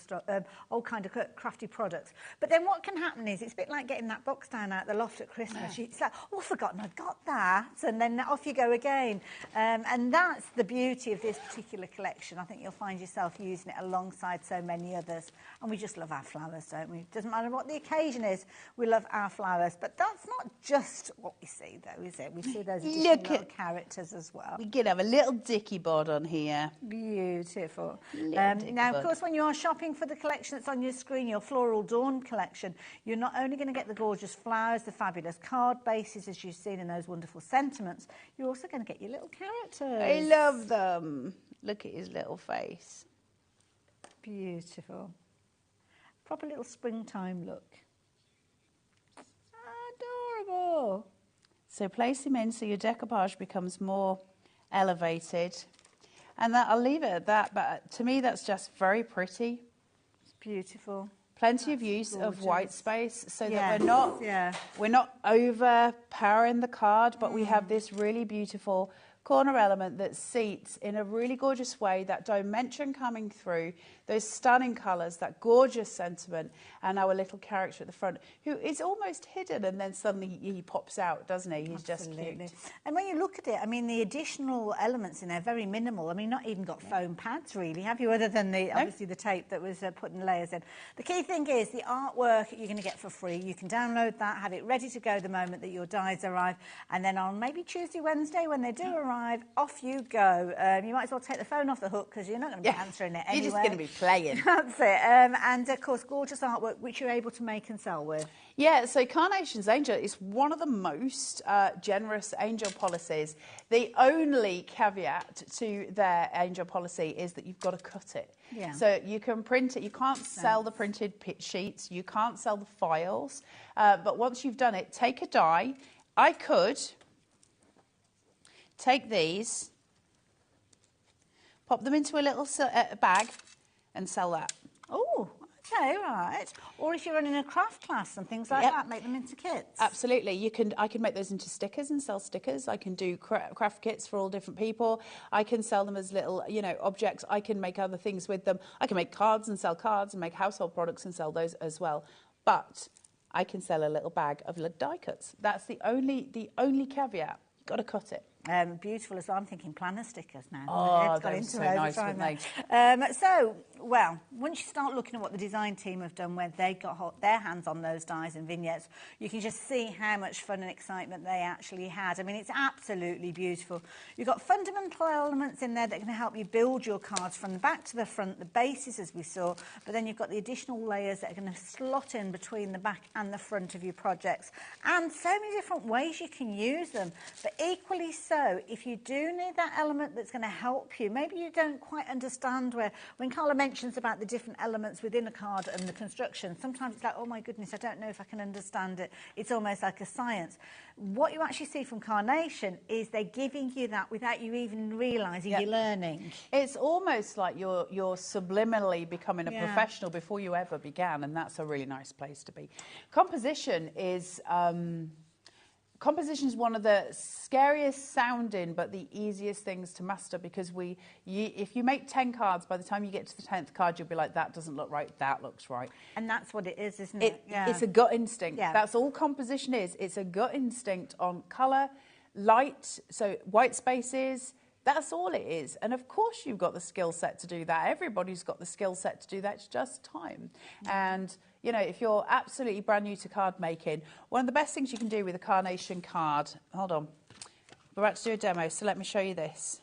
kind of crafty products. But then what can happen is, it's a bit like getting that box down out the loft at Christmas. It's like, oh, I've forgotten I've got that. And then off you go again. And that's the beauty of this particular collection. I think you'll find yourself using it alongside so many others. And we just love our flowers, don't we? Doesn't matter what the occasion is, we love our flowers. But that's not just what we see, though, is it? We see those additional little characters as well. We could have a little dicky bod on here. Beautiful. Now, of course, when you are shopping for the collection that's on your screen, your Floral Dawn collection, you're not only going to get the gorgeous flowers, the fabulous card bases, as you've seen in those wonderful sentiments, you're also going to get your little characters. I love them. Look at his little face. Beautiful. Proper little springtime look. Adorable. So place him in so your decoupage becomes more elevated. And I'll leave it at that, but to me that's just very pretty. It's beautiful. Plenty of use of white space so that we're not overpowering the card, but we have this really beautiful corner element that seats in a really gorgeous way, that dimension coming through, those stunning colours, that gorgeous sentiment, and our little character at the front, who is almost hidden, and then suddenly he pops out, doesn't he? He's just cute. And when you look at it, I mean, the additional elements in there are very minimal. I mean, not even got foam pads, really, have you, other than obviously the tape that was put in layers in. The key thing is the artwork you're going to get for free. You can download that, have it ready to go the moment that your dies arrive, and then on maybe Tuesday, Wednesday, when they do arrive, off you go. You might as well take the phone off the hook, because you're not going to be answering it anyway. You're just going to be playing. That's it. And, of course, gorgeous artwork, which you're able to make and sell with. Yeah, so Carnation's Angel is one of the most generous angel policies. The only caveat to their angel policy is that you've got to cut it. Yeah. So you can print it. You can't sell the printed sheets. You can't sell the files. But once you've done it, take a die. I could take these, pop them into a little bag and sell that. Oh, okay, right. Or if you're running a craft class and things like that, make them into kits. Absolutely. I can make those into stickers and sell stickers. I can do craft kits for all different people. I can sell them as little, objects. I can make other things with them. I can make cards and sell cards, and make household products and sell those as well. But I can sell a little bag of die cuts. That's the only caveat. You've got to cut it. Beautiful as well. I'm thinking planner stickers now. Oh, they're so nice, wouldn't they? Well, once you start looking at what the design team have done, where they got their hands on those dies and vignettes, you can just see how much fun and excitement they actually had. I mean, it's absolutely beautiful. You've got fundamental elements in there that can help you build your cards from the back to the front, the bases as we saw, but then you've got the additional layers that are going to slot in between the back and the front of your projects. And so many different ways you can use them, but equally so, if you do need that element that's going to help you, maybe you don't quite understand when Carla mentions about the different elements within a card and the construction, sometimes it's like, oh my goodness, I don't know if I can understand it. It's almost like a science. What you actually see from Carnation is they're giving you that without you even realising you're learning. It's almost like you're subliminally becoming a professional before you ever began, and that's a really nice place to be. Composition is one of the scariest sounding but the easiest things to master, because if you make 10 cards, by the time you get to the 10th card, you'll be like, that doesn't look right, that looks right. And that's what it is, isn't it? It's a gut instinct. Yeah. That's all composition is. It's a gut instinct on colour, light, so white spaces. That's all it is. And of course you've got the skill set to do that. Everybody's got the skill set to do that. It's just time. And if you're absolutely brand new to card making, one of the best things you can do with a Carnation card, hold on, We're about to do a demo, so let me show you this.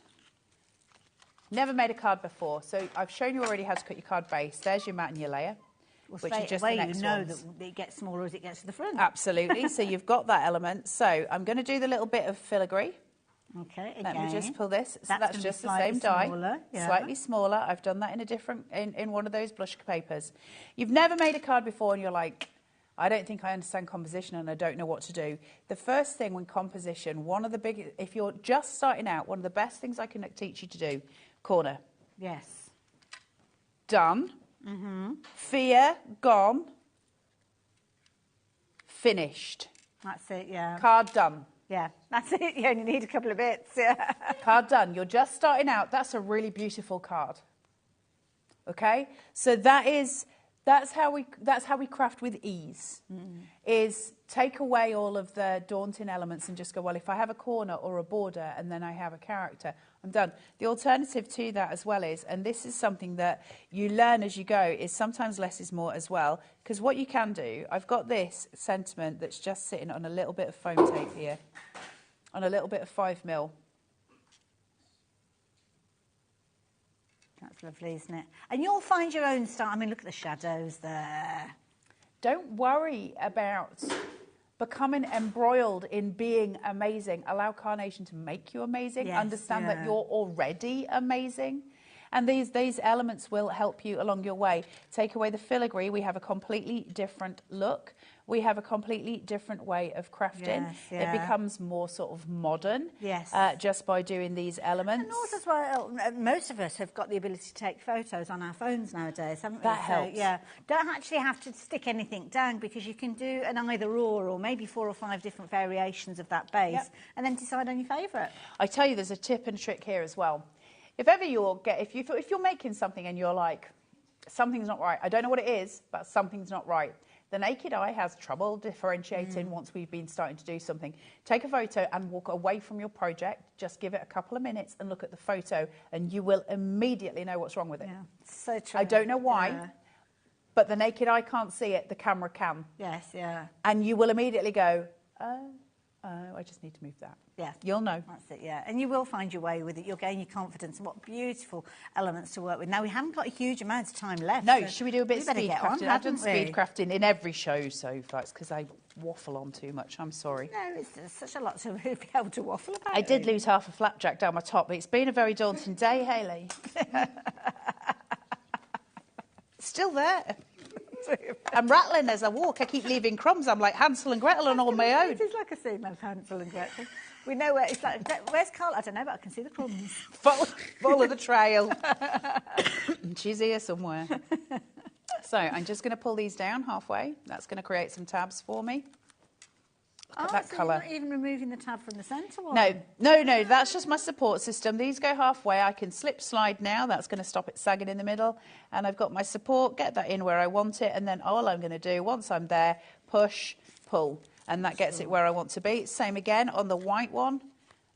Never made a card before, so I've shown you already how to cut your card base. There's your mat and your layer, Well, which are just the next you know ones. that it gets smaller as it gets to the front. Absolutely, so you've got that element. So I'm going to do the little bit of filigree. Okay, again. Let me just pull this. So That's that's gonna be just the slightly same die, smaller, yeah. slightly smaller. I've done that in a different, in one of those blush papers. You've never made a card before and you're like, I don't think I understand composition and I don't know what to do. The first thing when composition, if you're just starting out, one of the best things I can teach you to do, corner. Yes. Done. Fear, gone. Finished. That's it, yeah. Card done. Yeah, that's it. You only need a couple of bits, yeah. Card done. You're just starting out. That's a really beautiful card. Okay? So that's how we craft with ease. Is take away all of the daunting elements and just go, well, if I have a corner or a border and then I have a character, I'm done. The alternative to that as well is, and this is something that you learn as you go, is sometimes less is more as well. Because what you can do, I've got this sentiment that's just sitting on a little bit of foam tape here, on a little bit of 5mm. That's lovely, isn't it? And you'll find your own style. I mean, look at the shadows there. Don't worry about becoming embroiled in being amazing. Allow carnation to make you amazing. Yes, Understand that yeah. you're already amazing. And these elements will help you along your way. Take away the filigree, we have a completely different look. We have a completely different way of crafting. Yes, yeah. It becomes more sort of modern, Yes. just by doing these elements. And also as well, most of us have got the ability to take photos on our phones nowadays, haven't we? That helps. Yeah, don't actually have to stick anything down because you can do an either or maybe 4 or 5 different variations of that base, Yep. and then decide on your favourite. I tell you, there's a tip and trick here as well. If ever if you're making something and you're like, something's not right, I don't know what it is, but something's not right. The naked eye has trouble differentiating once we've been starting to do something. Take a photo and walk away from your project. Just give it a couple of minutes and look at the photo, and you will immediately know what's wrong with it. Yeah, so true. I don't know why, Yeah. but the naked eye can't see it. The camera can. Yes, yeah. And you will immediately go, oh, I just need to move that. Yeah. You'll know. That's it, yeah. And you will find your way with it. You'll gain your confidence and what beautiful elements to work with. Now, we haven't got a huge amount of time left. No, so should we do a bit of better speed get on, crafting? I've done haven't we? speed crafting in every show so far. It's because I waffle on too much. I'm sorry. No, there's such a lot to be able to waffle about. I did lose half a flapjack down my top, but it's been a very daunting day, Hayley. Still there. I'm rattling as I walk. I keep leaving crumbs. I'm like Hansel and Gretel and on my own. It is like a scene of Hansel and Gretel. We know where it's like. Where's Carl? I don't know, but I can see the crumbs. Follow the trail. She's here somewhere. So I'm just going to pull these down halfway. That's going to create some tabs for me. Look at that so colour. You're not even removing the tab from the centre one? No, that's just my support system. These go halfway. I can slip slide now. That's going to stop it sagging in the middle. And I've got my support, get that in where I want it. And then all I'm going to do, once I'm there, push, pull. And that gets it where I want to be. Same again on the white one.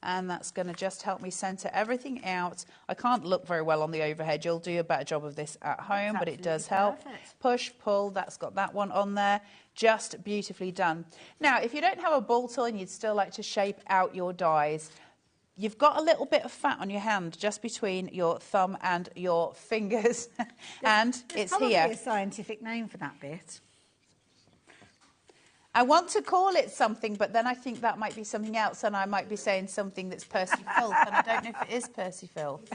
And that's going to just help me centre everything out. I can't look very well on the overhead. You'll do a better job of this at home, but it does help. Perfect. Push, pull, that's got that one on there. Just beautifully done. Now, if you don't have a ball tool and you'd still like to shape out your dies, you've got a little bit of fat on your hand just between your thumb and your fingers. And it's probably here. A scientific name for that bit. I want to call it something, but then I think that might be something else, and I might be saying something that's Percy Filth, and I don't know if it is Percy Filth.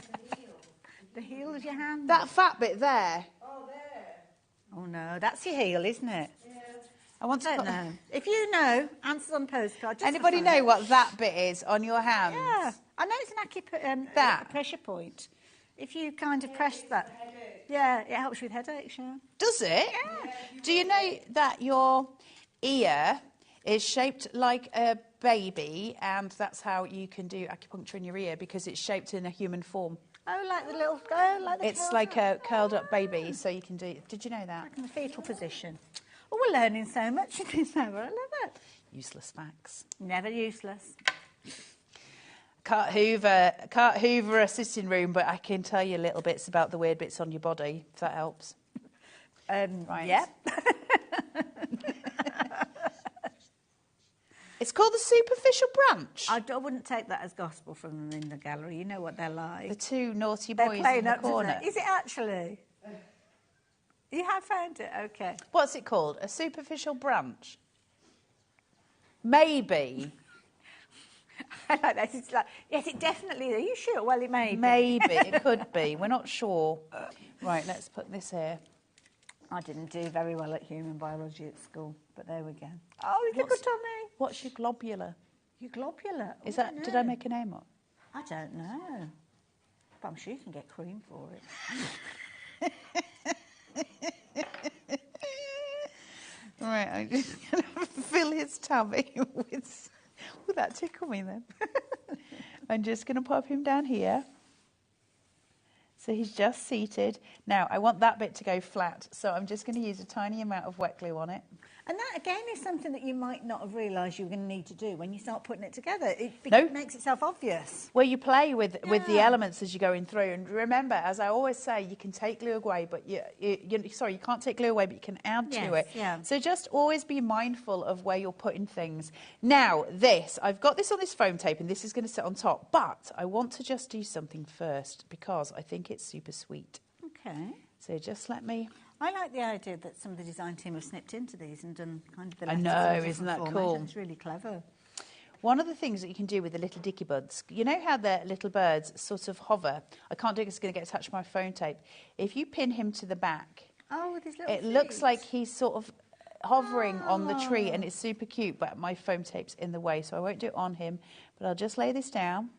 The heel of your hand? That fat bit there. Oh, no, that's your heel, isn't it? I want to I don't know. If you know, answers on postcard. Just Anybody for know fun. what that bit is on your hands? Yeah. I know it's an That. pressure point. If you kind of press that. Yeah, it helps with headaches, yeah. Does it? Yeah. Do you know that your ear is shaped like a baby, and that's how you can do acupuncture in your ear, because it's shaped in a human form? Oh, like the little... It's like a curled up baby, so you can do... Did you know that? Like in the fetal position. Oh, we're learning so much in this hour. I love it. Useless facts. Never useless. Can't hoover a sitting room, but I can tell you little bits about the weird bits on your body, if that helps. Right. Yeah. It's called the superficial branch. I wouldn't take that as gospel from them in the gallery. You know what they're like. The two naughty They're boys playing in the up to corner. that. Is it actually? You have found it? Okay. What's it called? A superficial branch? Maybe. I like that. It's like, yes, it definitely is. Are you sure? Well, it may be. Maybe. It could be. We're not sure. Right, let's put this here. I didn't do very well at human biology at school, but there we go. Oh, look at Tommy. What's your globular? Your globular? Is that? Did I make a name up? I don't know. But I'm sure you can get cream for it. Right, I'm just going to fill his tummy with... Will that tickle me then? I'm just going to pop him down here. So he's just seated. Now, I want that bit to go flat, so I'm just going to use a tiny amount of wet glue on it. And that, again, is something that you might not have realised you were going to need to do when you start putting it together. It makes itself obvious. Well, you play with the elements as you're going through. And remember, as I always say, you can take glue away, but you can't take glue away, but you can add to it. Yeah. So just always be mindful of where you're putting things. Now, I've got this on this foam tape, and this is going to sit on top. But I want to just do something first, because I think it's super sweet. Okay. So just let me... I like the idea that some of the design team have snipped into these and done kind of the I letters know, in a isn't that different cool? formation. It's really clever. One of the things that you can do with the little dicky buds, you know how the little birds sort of hover? I can't do it because it's going to get attached to my foam tape. If you pin him to the back, with his little it looks feet. like he's sort of hovering on the tree, and it's super cute, but my foam tape's in the way, so I won't do it on him. But I'll just lay this down.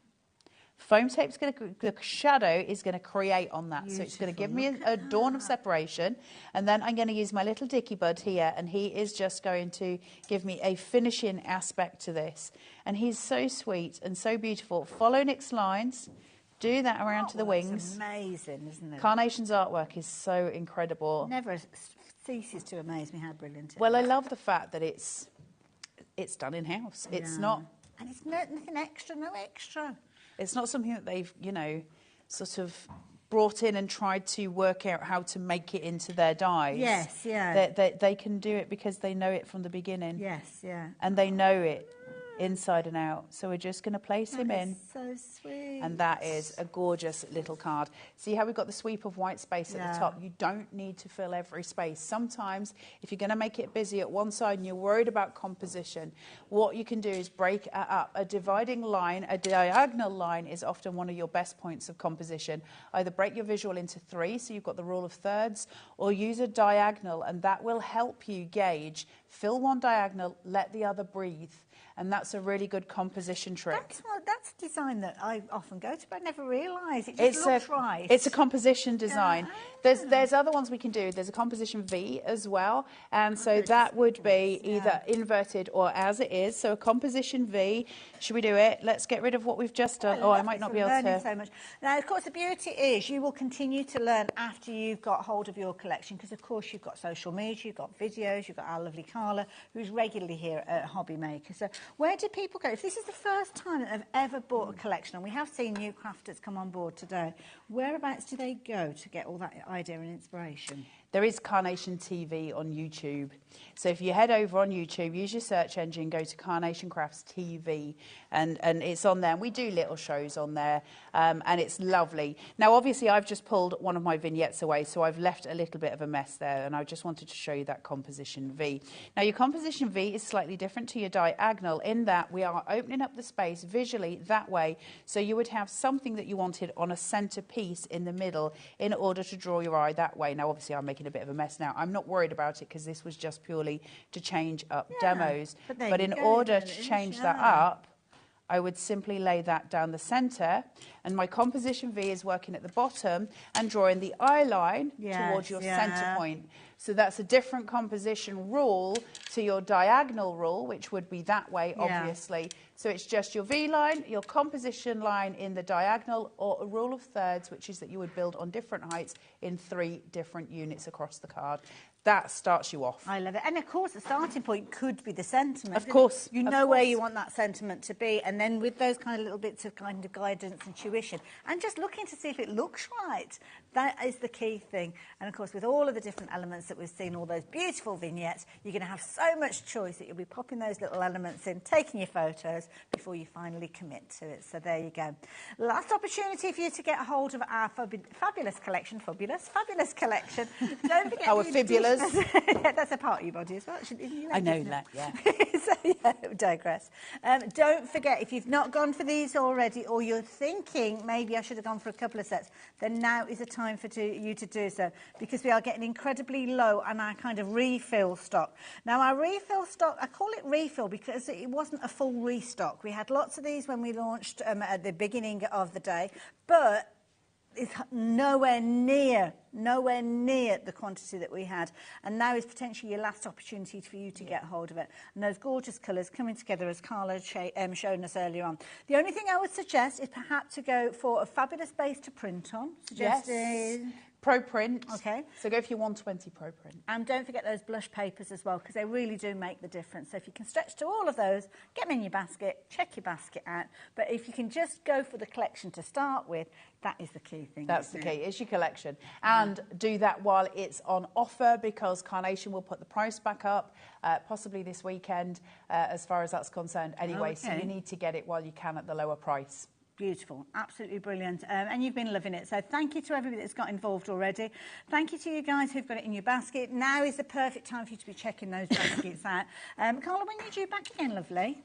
Foam tape's going to, the shadow is going to create on that. So it's going to give me a dawn of separation. And then I'm going to use my little dicky bud here, and he is just going to give me a finishing aspect to this. And he's so sweet and so beautiful. Follow Nick's lines. Do that around to the wings. It's amazing, isn't it? Carnation's artwork is so incredible. Never ceases to amaze me how brilliant it is. Well, I love the fact that it's done in-house. It's not... And it's nothing extra, no extra. It's not something that they've, sort of brought in and tried to work out how to make it into their dies. Yes, yeah. They can do it because they know it from the beginning. Yes, yeah. And they know it inside and out. So we're just going to place him in. So sweet. And that is a gorgeous little card. See how we've got the sweep of white space at the top? You don't need to fill every space. Sometimes, if you're going to make it busy at one side and you're worried about composition, what you can do is break it up. A dividing line, a diagonal line is often one of your best points of composition. Either break your visual into 3, so you've got the rule of thirds, or use a diagonal, and that will help you gauge. Fill one diagonal, let the other breathe. And that's a really good composition trick. That's a design that I often go to, but I never realise. It just looks right. It's a composition design. There's other ones we can do. There's a composition V as well. And so that would be either inverted or as it is. So a composition V. Should we do it? Let's get rid of what we've just done. I might not be able to. So much. Now, of course, the beauty is you will continue to learn after you've got hold of your collection, because, of course, you've got social media, you've got videos, you've got our lovely Carla, who's regularly here at HobbyMaker. So where do people go? If this is the first time that they've ever bought a collection, and we have seen new crafters come on board today, whereabouts do they go to get all that idea and inspiration? There is Carnation TV on YouTube. So if you head over on YouTube, use your search engine, go to Carnation Crafts TV, and it's on there. And we do little shows on there, and it's lovely. Now, obviously, I've just pulled one of my vignettes away, so I've left a little bit of a mess there, and I just wanted to show you that composition V. Now, your composition V is slightly different to your diagonal in that we are opening up the space visually that way, so you would have something that you wanted on a centre piece in the middle in order to draw your eye that way. Now, obviously, I'm making a bit of a mess now. I'm not worried about it because this was just purely to change up demos. But in order to change that up, I would simply lay that down the centre, and my composition V is working at the bottom and drawing the eye line towards your centre point. So that's a different composition rule to your diagonal rule, which would be that way, obviously. So it's just your V line, your composition line in the diagonal, or a rule of thirds, which is that you would build on different heights in 3 different units across the card. That starts you off. I love it. And of course, the starting point could be the sentiment. Of course. You know where you want that sentiment to be. And then with those kind of little bits of kind of guidance and tuition, and just looking to see if it looks right, that is the key thing. And of course, with all of the different elements that we've seen, all those beautiful vignettes, you're going to have so much choice that you'll be popping those little elements in, taking your photos before you finally commit to it. So there you go. Last opportunity for you to get a hold of our fabulous collection. Fabulous collection. Don't forget our fibulous. Yeah, that's a part of your body as well. I know that, yeah. So, yeah, digress. Don't forget, if you've not gone for these already, or you're thinking maybe I should have gone for a couple of sets, then now is the time for you to do so, because we are getting incredibly low on our kind of refill stock. Now, our refill stock, I call it refill because it wasn't a full restock. We had lots of these when we launched at the beginning of the day, but it's nowhere near the quantity that we had, and now is potentially your last opportunity for you to get hold of it. And those gorgeous colours coming together, as Carla shown us earlier on. The only thing I would suggest is perhaps to go for a fabulous base to print on. Yes. Pro print. Okay. So go for your 120 Pro print. And don't forget those blush papers as well, because they really do make the difference. So if you can stretch to all of those, get them in your basket, check your basket out. But if you can just go for the collection to start with, that is the key thing. That's the key. It's your collection. And do that while it's on offer, because Carnation will put the price back up, possibly this weekend, as far as that's concerned anyway. Okay. So you need to get it while you can at the lower price. Beautiful, absolutely brilliant, and you've been loving it. So thank you to everybody that's got involved already. Thank you to you guys who've got it in your basket. Now is the perfect time for you to be checking those baskets out. Carla, when are you due back again, lovely?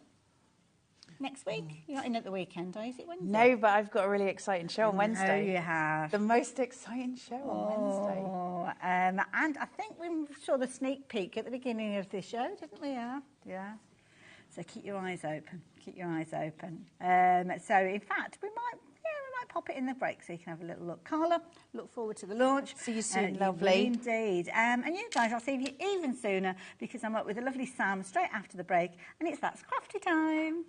Next week? You're not in at the weekend, are you? Is it Wednesday? No, but I've got a really exciting show on Wednesday. Oh, you have. The most exciting show on Wednesday. And I think we saw the sneak peek at the beginning of this show, didn't we? Yeah. So keep your eyes open. Keep your eyes open. So, in fact, we might pop it in the break so you can have a little look. Carla, look forward to the launch. See you soon, lovely. Indeed. And you guys, I'll see you even sooner, because I'm up with the lovely Sam straight after the break, and it's That's Crafty time.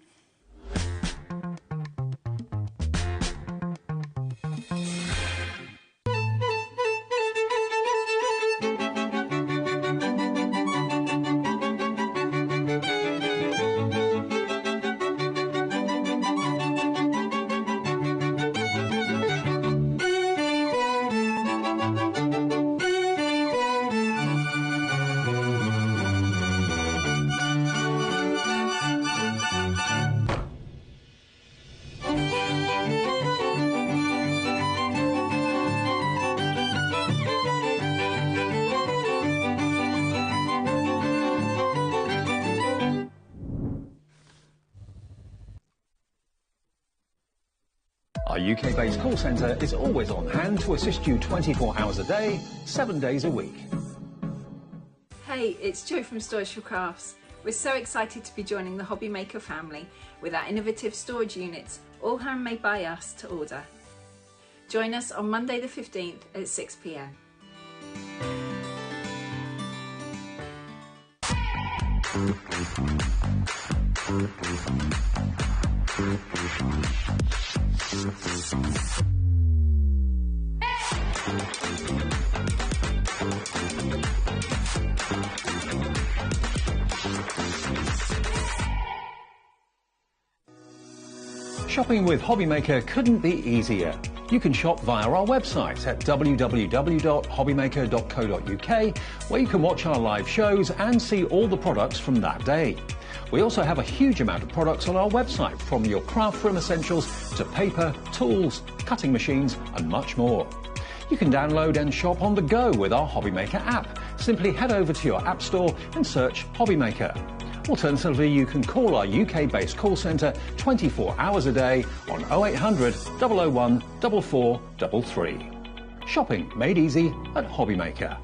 Our UK-based call centre is always on hand to assist you 24 hours a day, 7 days a week. Hey, it's Jo from Storage Crafts. We're so excited to be joining the HobbyMaker family with our innovative storage units, all handmade by us to order. Join us on Monday the 15th at 6 p.m. Shopping with HobbyMaker couldn't be easier. You can shop via our website at www.hobbymaker.co.uk, where you can watch our live shows and see all the products from that day. We also have a huge amount of products on our website, from your craft room essentials to paper, tools, cutting machines and much more. You can download and shop on the go with our HobbyMaker app. Simply head over to your app store and search HobbyMaker. Alternatively, you can call our UK-based call centre 24 hours a day on 0800 001 4433. Shopping made easy at HobbyMaker.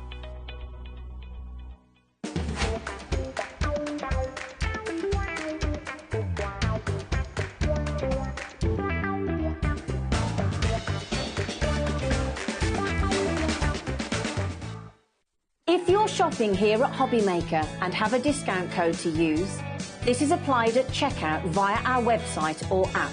If you're shopping here at HobbyMaker and have a discount code to use, this is applied at checkout via our website or app.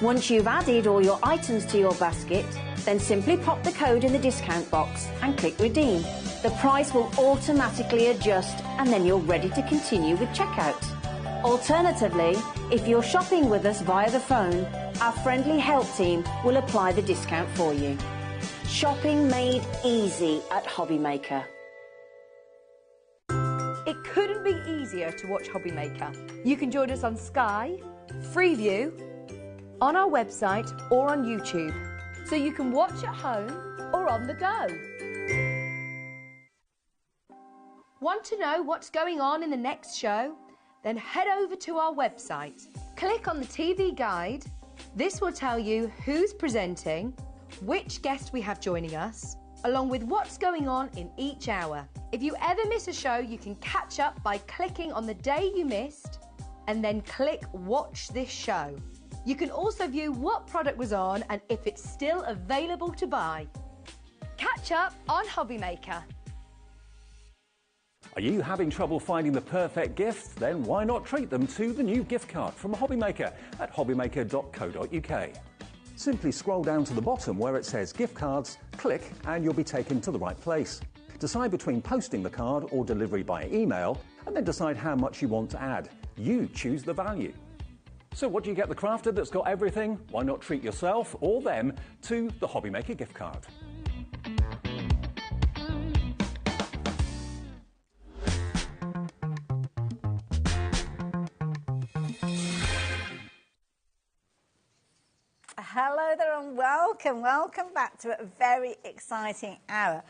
Once you've added all your items to your basket, then simply pop the code in the discount box and click Redeem. The price will automatically adjust and then you're ready to continue with checkout. Alternatively, if you're shopping with us via the phone, our friendly help team will apply the discount for you. Shopping made easy at HobbyMaker. It couldn't be easier to watch HobbyMaker. You can join us on Sky, Freeview, on our website or on YouTube, so you can watch at home or on the go. Want to know what's going on in the next show? Then head over to our website. Click on the TV guide. This will tell you who's presenting, which guest we have joining us, along with what's going on in each hour. If you ever miss a show, you can catch up by clicking on the day you missed and then click Watch This Show. You can also view what product was on and if it's still available to buy. Catch up on HobbyMaker. Are you having trouble finding the perfect gift? Then why not treat them to the new gift card from HobbyMaker at hobbymaker.co.uk. Simply scroll down to the bottom where it says gift cards, click and you'll be taken to the right place. Decide between posting the card or delivery by email and then decide how much you want to add. You choose the value. So what do you get the crafter that's got everything? Why not treat yourself or them to the HobbyMaker gift card? Hello there and welcome back to a very exciting hour.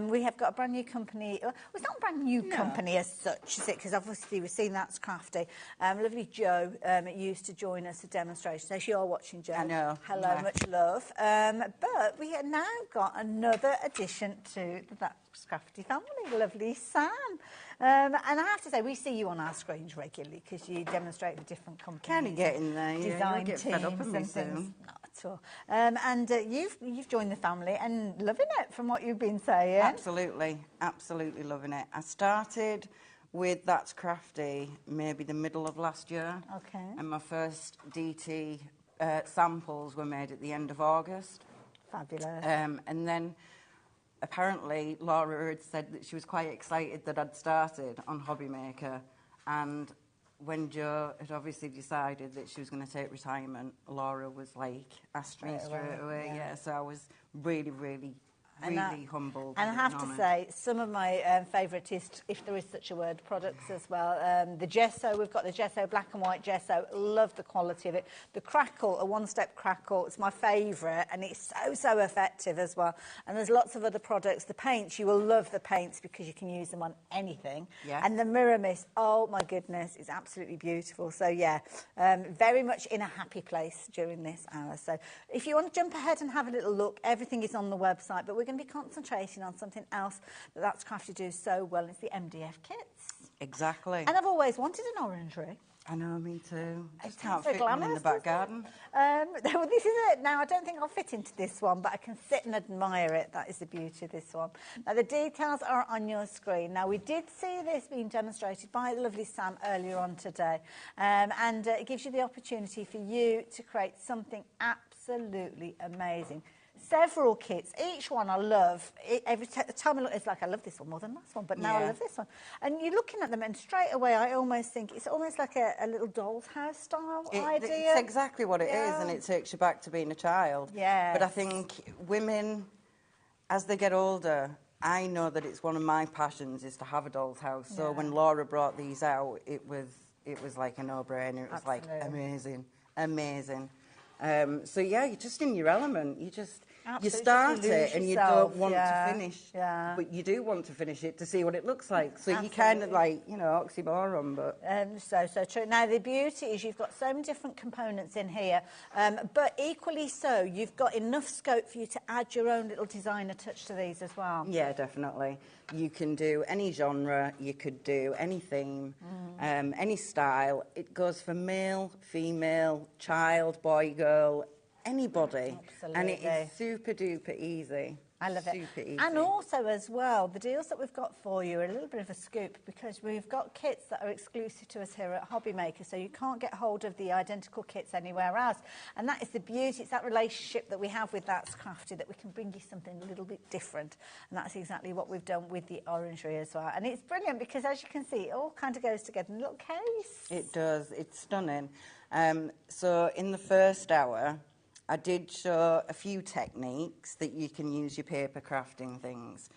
We have got a brand new company. Well, it's not a brand new company as such, is it? Because obviously we've seen that's Crafty. Lovely Jo used to join us for demonstration. So you're watching, Jo. I know. Hello, much love. But we have now got another addition to the That's Crafty family. Lovely Sam. And I have to say, we see you on our screens regularly because you demonstrate for different companies. Kind of getting there. Design get fed up teams of me and things. soon. Not at all. And you've joined the family and loving it from what you've been saying. Absolutely loving it. I started with That's Crafty maybe the middle of last year. Okay. And my first DT samples were made at the end of August. Fabulous. And then apparently Laura had said that she was quite excited that I'd started on HobbyMaker, and when Jo had obviously decided that she was going to take retirement, Laura was like, asked me straight away. Yeah, so I was really humbled. And I have to say, some of my favourite is, if there is such a word, products as well. The gesso, we've got the gesso, black and white gesso. Love the quality of it. The crackle, a one-step crackle, it's my favourite, and it's so effective as well. And there's lots of other products. The paints, you will love the paints because you can use them on anything. Yeah. And the mirror mist, oh my goodness, it's absolutely beautiful. So yeah, very much in a happy place during this hour. So if you want to jump ahead and have a little look, everything is on the website, but we're going to be concentrating on something else that's Crafty do so well. It's the MDF kits. Exactly. And I've always wanted an orangery. I know, me too. Just It can't sounds so fit one in the glamorous, back doesn't it? garden. Well, this is it. Now, I don't think I'll fit into this one, but I can sit and admire it. That is the beauty of this one. Now, the details are on your screen. Now, we did see this being demonstrated by the lovely Sam earlier on today, and it gives you the opportunity for you to create something absolutely amazing. Several kits, each one I love. Every time I look, it's like I love this one more than last one, but now I love this one. And you're looking at them, and straight away I almost think it's almost like a little doll's house style idea. It's exactly what it is, and it takes you back to being a child. Yeah. But I think women, as they get older, I know that it's one of my passions is to have a doll's house. So when Laura brought these out, it was like a no-brainer. It was like amazing. So yeah, you're just in your element. You start it and you don't want to finish, but you do want to finish it to see what it looks like. So you kind of like, oxymoron, but... So true. Now, the beauty is you've got so many different components in here, but equally so, you've got enough scope for you to add your own little designer touch to these as well. Yeah, definitely. You can do any genre, you could do any theme, any style. It goes for male, female, child, boy, girl, anybody. Absolutely. And it is super duper easy. I love it. Super easy. And also as well, the deals that we've got for you are a little bit of a scoop because we've got kits that are exclusive to us here at HobbyMaker, so you can't get hold of the identical kits anywhere else. And that is the beauty, it's that relationship that we have with That's Crafty, that we can bring you something a little bit different. And that's exactly what we've done with the orangery as well. And it's brilliant because, as you can see, it all kind of goes together in a little case. It does. It's stunning. So in the first hour, I did show a few techniques that you can use your paper crafting things.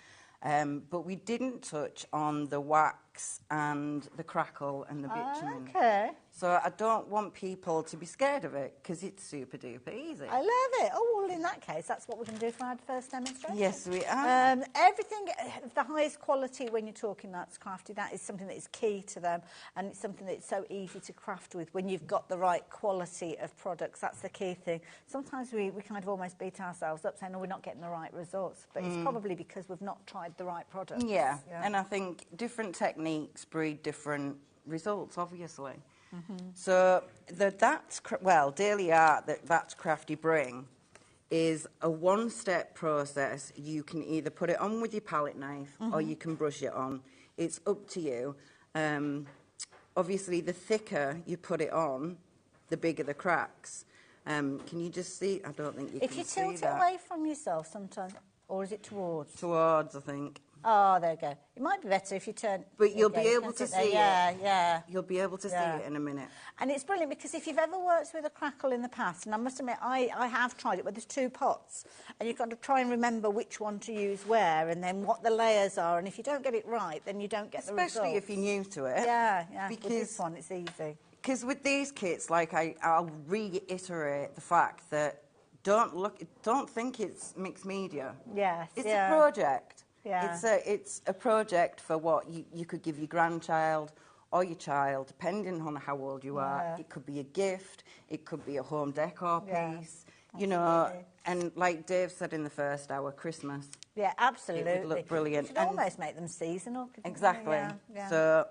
But we didn't touch on the wax and the crackle and the bitumen. Okay. So I don't want people to be scared of it because it's super duper easy. I love it. Oh, well, in that case, that's what we're going to do for our first demonstration. Yes, we are. Everything of the highest quality when you're talking That's Crafty, that is something that is key to them, and it's something that's so easy to craft with when you've got the right quality of products. That's the key thing. Sometimes we kind of almost beat ourselves up saying, oh, we're not getting the right results, but it's probably because we've not tried the right product. Yeah, and I think different techniques breed different results, obviously. So daily art that That's Crafty bring is a one-step process. You can either put it on with your palette knife or you can brush it on. It's up to you. Obviously, the thicker you put it on, the bigger the cracks. Can you just see? I don't think you can see that. If you tilt it away from yourself sometimes, or is it towards? Towards, I think. Oh, there you go. It might be better if you turn... But you'll be able to see it. Yeah. You'll be able to see it in a minute. And it's brilliant because if you've ever worked with a crackle in the past, and I must admit, I have tried it, where there's two pots, and you've got to try and remember which one to use where, and then what the layers are, and if you don't get it right, then you don't get the results. Especially if you're new to it. Yeah. Because with this one, it's easy. Because with these kits, like I'll reiterate the fact that don't think it's mixed media. Yes. It's a project. Yeah. It's a project for what you could give your grandchild or your child, depending on how old you are. It could be a gift. It could be a home decor piece. You know, and like Dave said in the first hour, Christmas. Yeah, absolutely. It would look brilliant. You could almost make them seasonal. Exactly. Yeah. So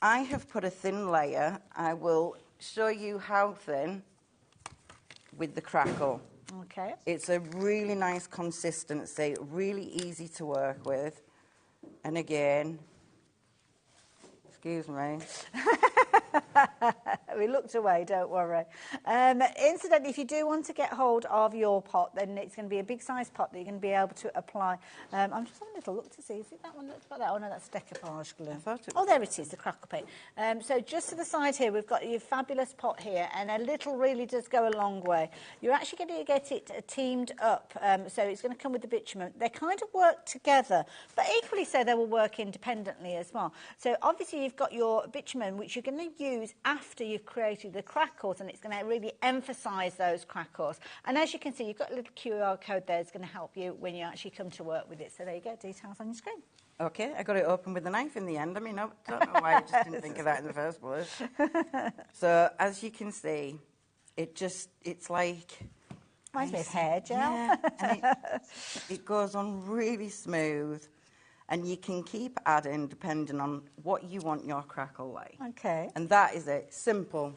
I have put a thin layer. I will show you how thin with the crackle. Okay. It's a really nice consistency, really easy to work with. And again, excuse me. We looked away, don't worry. Incidentally, if you do want to get hold of your pot, then it's going to be a big size pot that you're going to be able to apply. I'm just having a little look to see, is it that one that's got that? Oh no, that's decoupage glue. Oh, there it is, the crackle paint. So just to the side here, we've got your fabulous pot here, and a little really does go a long way. You're actually going to get it teamed up, so it's going to come with the bitumen. They kind of work together, but equally so they will work independently as well. So obviously you've got your bitumen, which you're going to use after you've created the crackles, and it's going to really emphasise those crackles. And as you can see, you've got a little QR code there that's going to help you when you actually come to work with it. So there you go, details on your screen. Okay, I got it open with a knife in the end. I mean, I don't know why I just didn't think of that in the first place. So as you can see, it's like... Reminds me of hair gel. Yeah, and it goes on really smooth. And you can keep adding depending on what you want your crackle like. Okay. And that is it. Simple.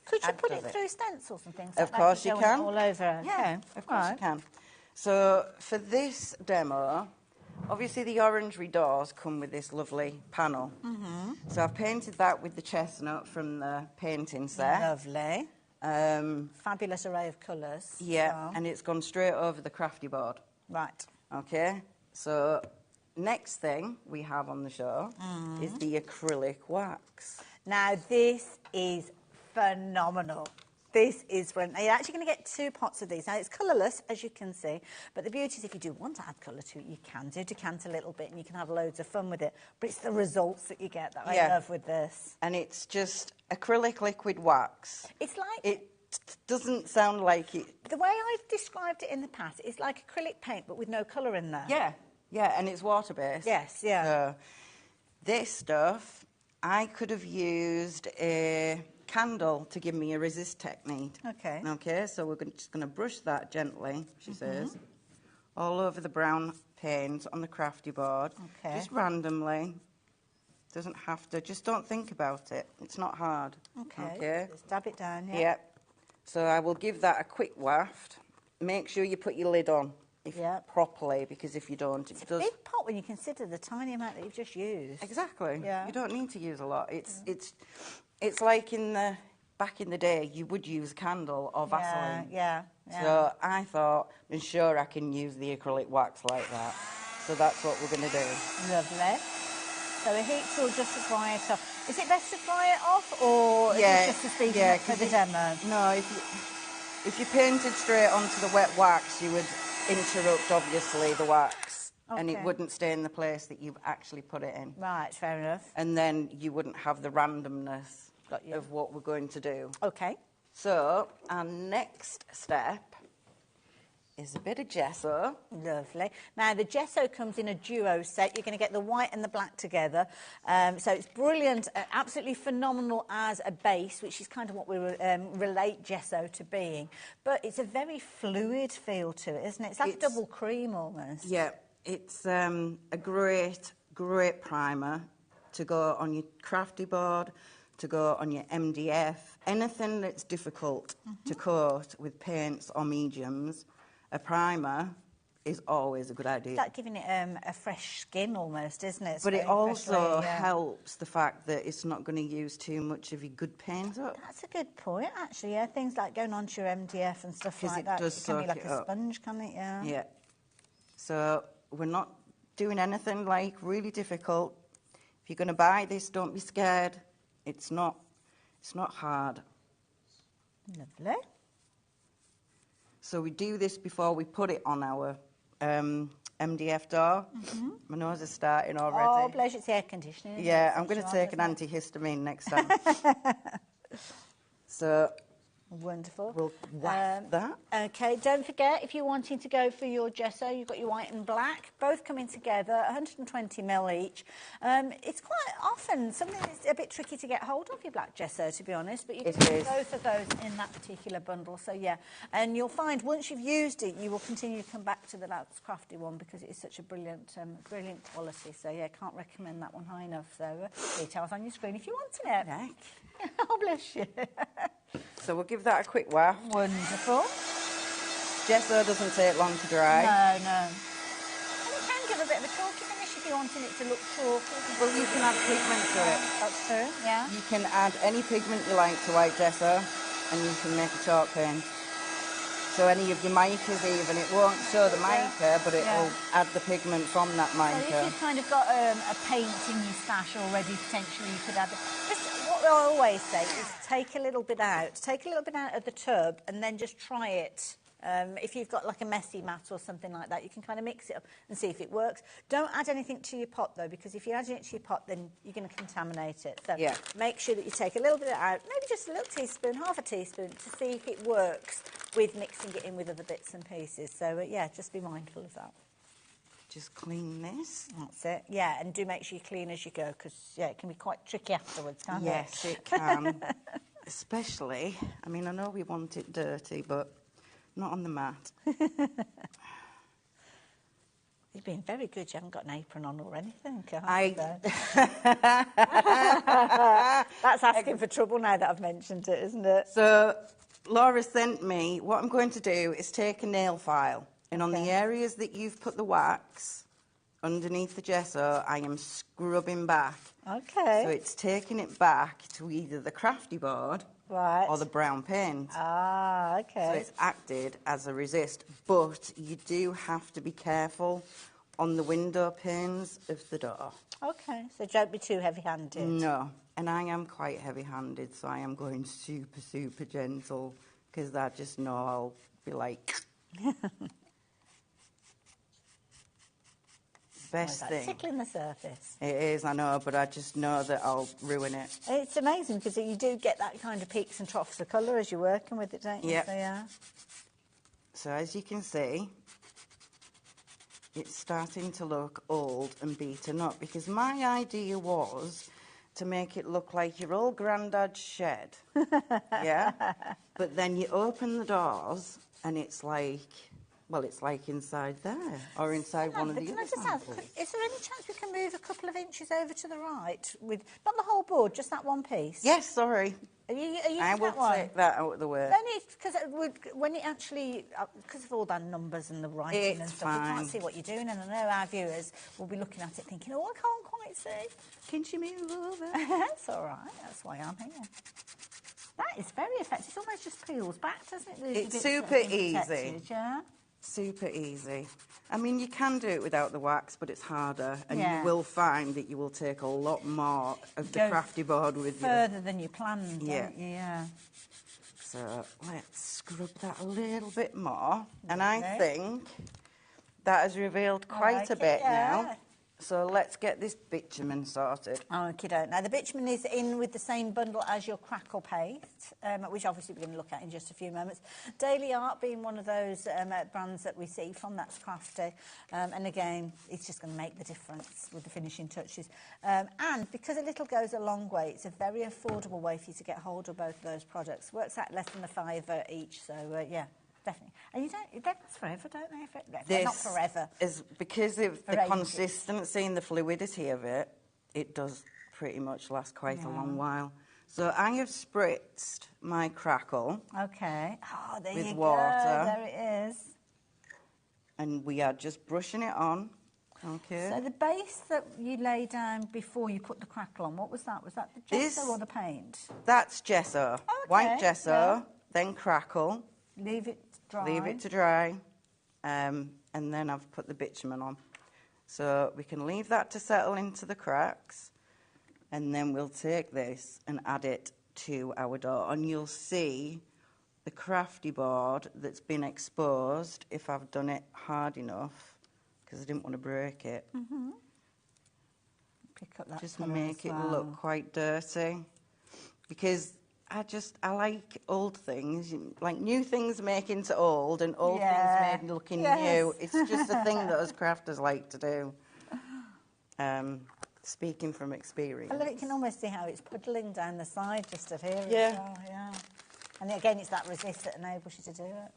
Could you put it through stencils and things like that? Of course you can. All over. Yeah, of course you can. So for this demo, obviously the orangery doors come with this lovely panel. So I've painted that with the chestnut from the painting set. Lovely. Fabulous array of colours. Yeah, and it's gone straight over the Crafty board. Right. Okay. So, next thing we have on the show is the acrylic wax. Now, this is phenomenal. This is brilliant. Now, you're actually going to get 2 pots of these. Now, it's colourless, as you can see, but the beauty is if you do want to add colour to it, you can do. Decant a little bit, and you can have loads of fun with it. But it's the results that you get that I love with this. And it's just acrylic liquid wax. It's like... It doesn't sound like it... The way I've described it in the past, it's like acrylic paint, but with no colour in there. Yeah, and it's water-based. Yes, yeah. So this stuff, I could have used a candle to give me a resist technique. Okay. Okay, so we're just going to brush that gently, she says, all over the brown paint on the Crafty board. Okay. Just randomly. Doesn't have to. Just don't think about it. It's not hard. Okay. Just dab it down, Yep. So I will give that a quick waft. Make sure you put your lid on. properly, because if you don't, it does. It's a big pot when you consider the tiny amount that you've just used. Exactly. Yeah. You don't need to use a lot. It's like back in the day, you would use candle or Vaseline. Yeah. So I thought, I'm sure I can use the acrylic wax like that. So that's what we're going to do. Lovely. So the heat tool just to dry it off. Is it best to dry it off, or is it just to speed it up for the demo? No, if you painted straight onto the wet wax, you would interrupt, obviously, the wax. Okay. And it wouldn't stay in the place that you've actually put it in. Right, fair enough. And then you wouldn't have the randomness of what we're going to do. Okay. So our next step is a bit of gesso. Lovely. Now, the gesso comes in a duo set. You're going to get the white and the black together. So it's brilliant, absolutely phenomenal as a base, which is kind of what we relate gesso to being. But it's a very fluid feel to it, isn't it? It's like double cream almost. Yeah, it's a great primer to go on your Crafty board, to go on your MDF. Anything that's difficult to coat with paints or mediums, a primer is always a good idea. It's like giving it a fresh skin almost, isn't it? It's but it very also freshly, helps the fact that it's not going to use too much of your good paint up. That's a good point, actually, yeah. Things like going onto your MDF and stuff like that. Does it can be soak like it a up. sponge, can it? Yeah. Yeah. So we're not doing anything like really difficult. If you're going to buy this, don't be scared. It's not hard. Lovely. So we do this before we put it on our MDF door. My nose is starting already. Oh, bless you, it's the air conditioning. Yeah, I'm going to take an antihistamine next time. So wonderful. We'll whack that. Okay, don't forget, if you're wanting to go for your gesso, you've got your white and black, both coming together, 120ml each. It's quite often something that's a bit tricky to get hold of, your black gesso, to be honest, but you can get both of those in that particular bundle, so yeah. And you'll find once you've used it, you will continue to come back to the Last Crafty one because it is such a brilliant quality, so yeah, can't recommend that one high enough. So details on your screen if you want it. Right. Oh, bless you. So we'll give that a quick wash. Wonderful. Gesso doesn't take long to dry. No. And it can give a bit of a chalky finish if you're wanting it to look chalky. Well, you can add pigment to it. That's true, yeah. You can add any pigment you like to white gesso, and you can make a chalk paint. So any of your micas even, it won't show the mica, but it will add the pigment from that mica. So if you've kind of got a paint in your stash already, potentially you could add it. Just what I always say is take a little bit out of the tub and then just try it. If you've got like a messy mat or something like that, you can kind of mix it up and see if it works. Don't add anything to your pot though, because if you're adding it to your pot, then you're going to contaminate it. So make sure that you take a little bit out, maybe just a little teaspoon, half a teaspoon, to see if it works with mixing it in with other bits and pieces. So yeah, just be mindful of that. Just clean this. That's it. Yeah, and do make sure you clean as you go, because yeah, it can be quite tricky afterwards, can't it? Yes, it can. Especially, I mean, I know we want it dirty, but not on the mat. You've been very good. You haven't got an apron on or anything. That's asking for trouble now that I've mentioned it, isn't it? So Laura sent me, what I'm going to do is take a nail file, and on the areas that you've put the wax, underneath the gesso, I am scrubbing back. Okay. So it's taking it back to either the Crafty board or the brown paint. Ah, okay. So it's acted as a resist, but you do have to be careful on the window panes of the door. Okay, so don't be too heavy-handed. No, and I am quite heavy-handed, so I am going super, super gentle, because I just know I'll be like... Best thing. Tickling the surface. It is, I know, but I just know that I'll ruin it. It's amazing because you do get that kind of peaks and troughs of colour as you're working with it, don't you? Yep. So, yeah. So as you can see, it's starting to look old and beaten up, because my idea was to make it look like your old granddad's shed. Yeah? But then you open the doors and it's like Well, it's like inside there, or inside one of the other samples. Is there any chance we can move a couple of inches over to the right with not the whole board, just that one piece? Yes, sorry. Are you I will take that out of the way. Only because when it actually, because of all that numbers and the writing and stuff, you can't see what you're doing. And I know our viewers will be looking at it thinking, oh, I can't quite see. Can you move over? That's all right. That's why I'm here. That is very effective. It almost just peels back, doesn't it? It's super easy. Yeah. Super easy. I mean, you can do it without the wax, but it's harder, and you will find that you will take a lot more of the crafty board with you. Further than you planned, don't you? Yeah. So let's scrub that a little bit more, and I think that has revealed quite a bit now. So let's get this bitumen sorted. Okey-doke. Now, the bitumen is in with the same bundle as your crackle paste, which obviously we're going to look at in just a few moments. Daily Art being one of those brands that we see from That's Crafty. And again, it's just going to make the difference with the finishing touches. And because a little goes a long way, it's a very affordable way for you to get hold of both of those products. Works out less than a £5 each, so yeah. Definitely. And they last forever, don't they? Not forever. Is because of the consistency and the fluidity of it, it does pretty much last quite a long while. So I have spritzed my crackle with water. There it is. And we are just brushing it on. Okay. So the base that you lay down before you put the crackle on, what was that? Was that the gesso or the paint? That's gesso. White gesso, then crackle. Leave it dry. Leave it to dry, and then I've put the bitumen on. So we can leave that to settle into the cracks, and then we'll take this and add it to our door. And you'll see the crafty board that's been exposed if I've done it hard enough, because I didn't want to break it. Pick up that just make it look quite dirty, because I like old things, like new things make into old, and old things made looking new. It's just a thing that us crafters like to do. Speaking from experience. I love it. You can almost see how it's puddling down the side just of here. Yeah. And again, it's that resist that enables you to do it.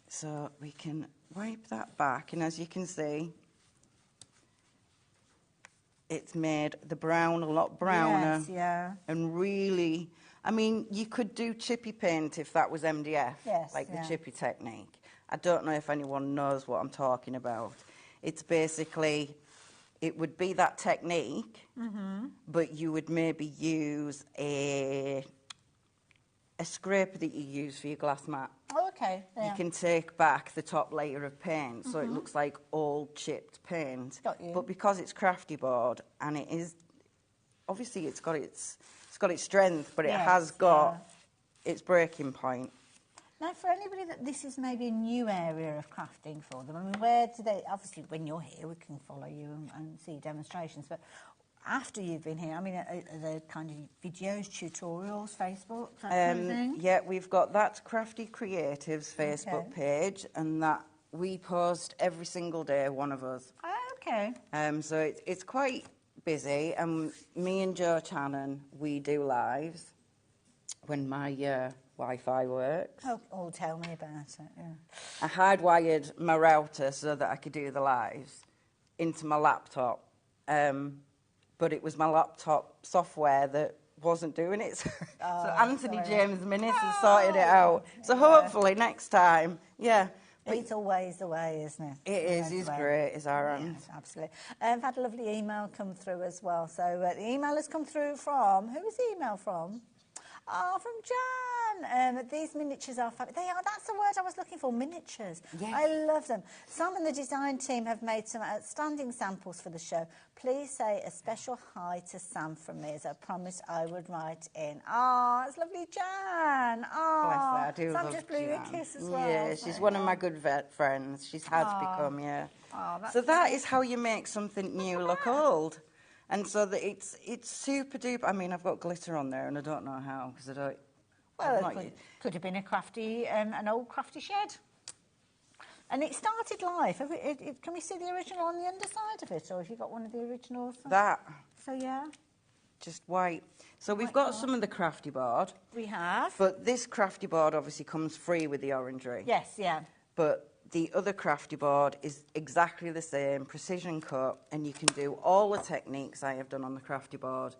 So we can wipe that back, and as you can see, it's made the brown a lot browner. Yes, and really, I mean, you could do chippy paint if that was MDF, the chippy technique. I don't know if anyone knows what I'm talking about. It's basically, it would be that technique, but you would maybe use a scraper that you use for your glass mat. Oh, okay. Yeah. You can take back the top layer of paint, so it looks like old chipped paint. Got you. But because it's crafty board, and it is, obviously it's got its strength, but it has got its breaking point. Now, for anybody that this is maybe a new area of crafting for them, I mean, where do they, obviously when you're here we can follow you and see demonstrations, but after you've been here, I mean, are there kind of videos, tutorials, Facebook, that kind of thing? Yeah, we've got that Crafty Creatives Facebook page, and that we post every single day, one of us. Oh, okay. So it's quite busy, and me and Joe Channon, we do lives when my Wi-Fi works. Oh, tell me about it, yeah. I hardwired my router so that I could do the lives into my laptop, but it was my laptop software that wasn't doing it. So Anthony James Minnis has sorted it out. So hopefully next time, It's always the way, isn't it? It is. He's great, is Aaron. Yes, absolutely. I've had a lovely email come through as well. So the email has come through from, who is the email from? From Jan. These miniatures are fabulous. They are. That's the word I was looking for, miniatures. Yes. I love them. Sam and the design team have made some outstanding samples for the show. Please say a special hi to Sam from me, as I promised I would write in. It's lovely, Jan. Bless her. I do Sam love just blew you a kiss as well. Yeah, she's one of my good friends. She's had become, so that is how you make something new look old. And so that it's super duper. I mean, I've got glitter on there, and I don't know how, because I don't. Well, it could have been a crafty, an old crafty shed. And it started life. Can we see the original on the underside of it, or have you got one of the originals? That. So yeah. Just white. So we've got some of the crafty board. We have. But this crafty board obviously comes free with the orangery. Yes, yeah. But the other Crafty board is exactly the same, precision cut, and you can do all the techniques I have done on the Crafty board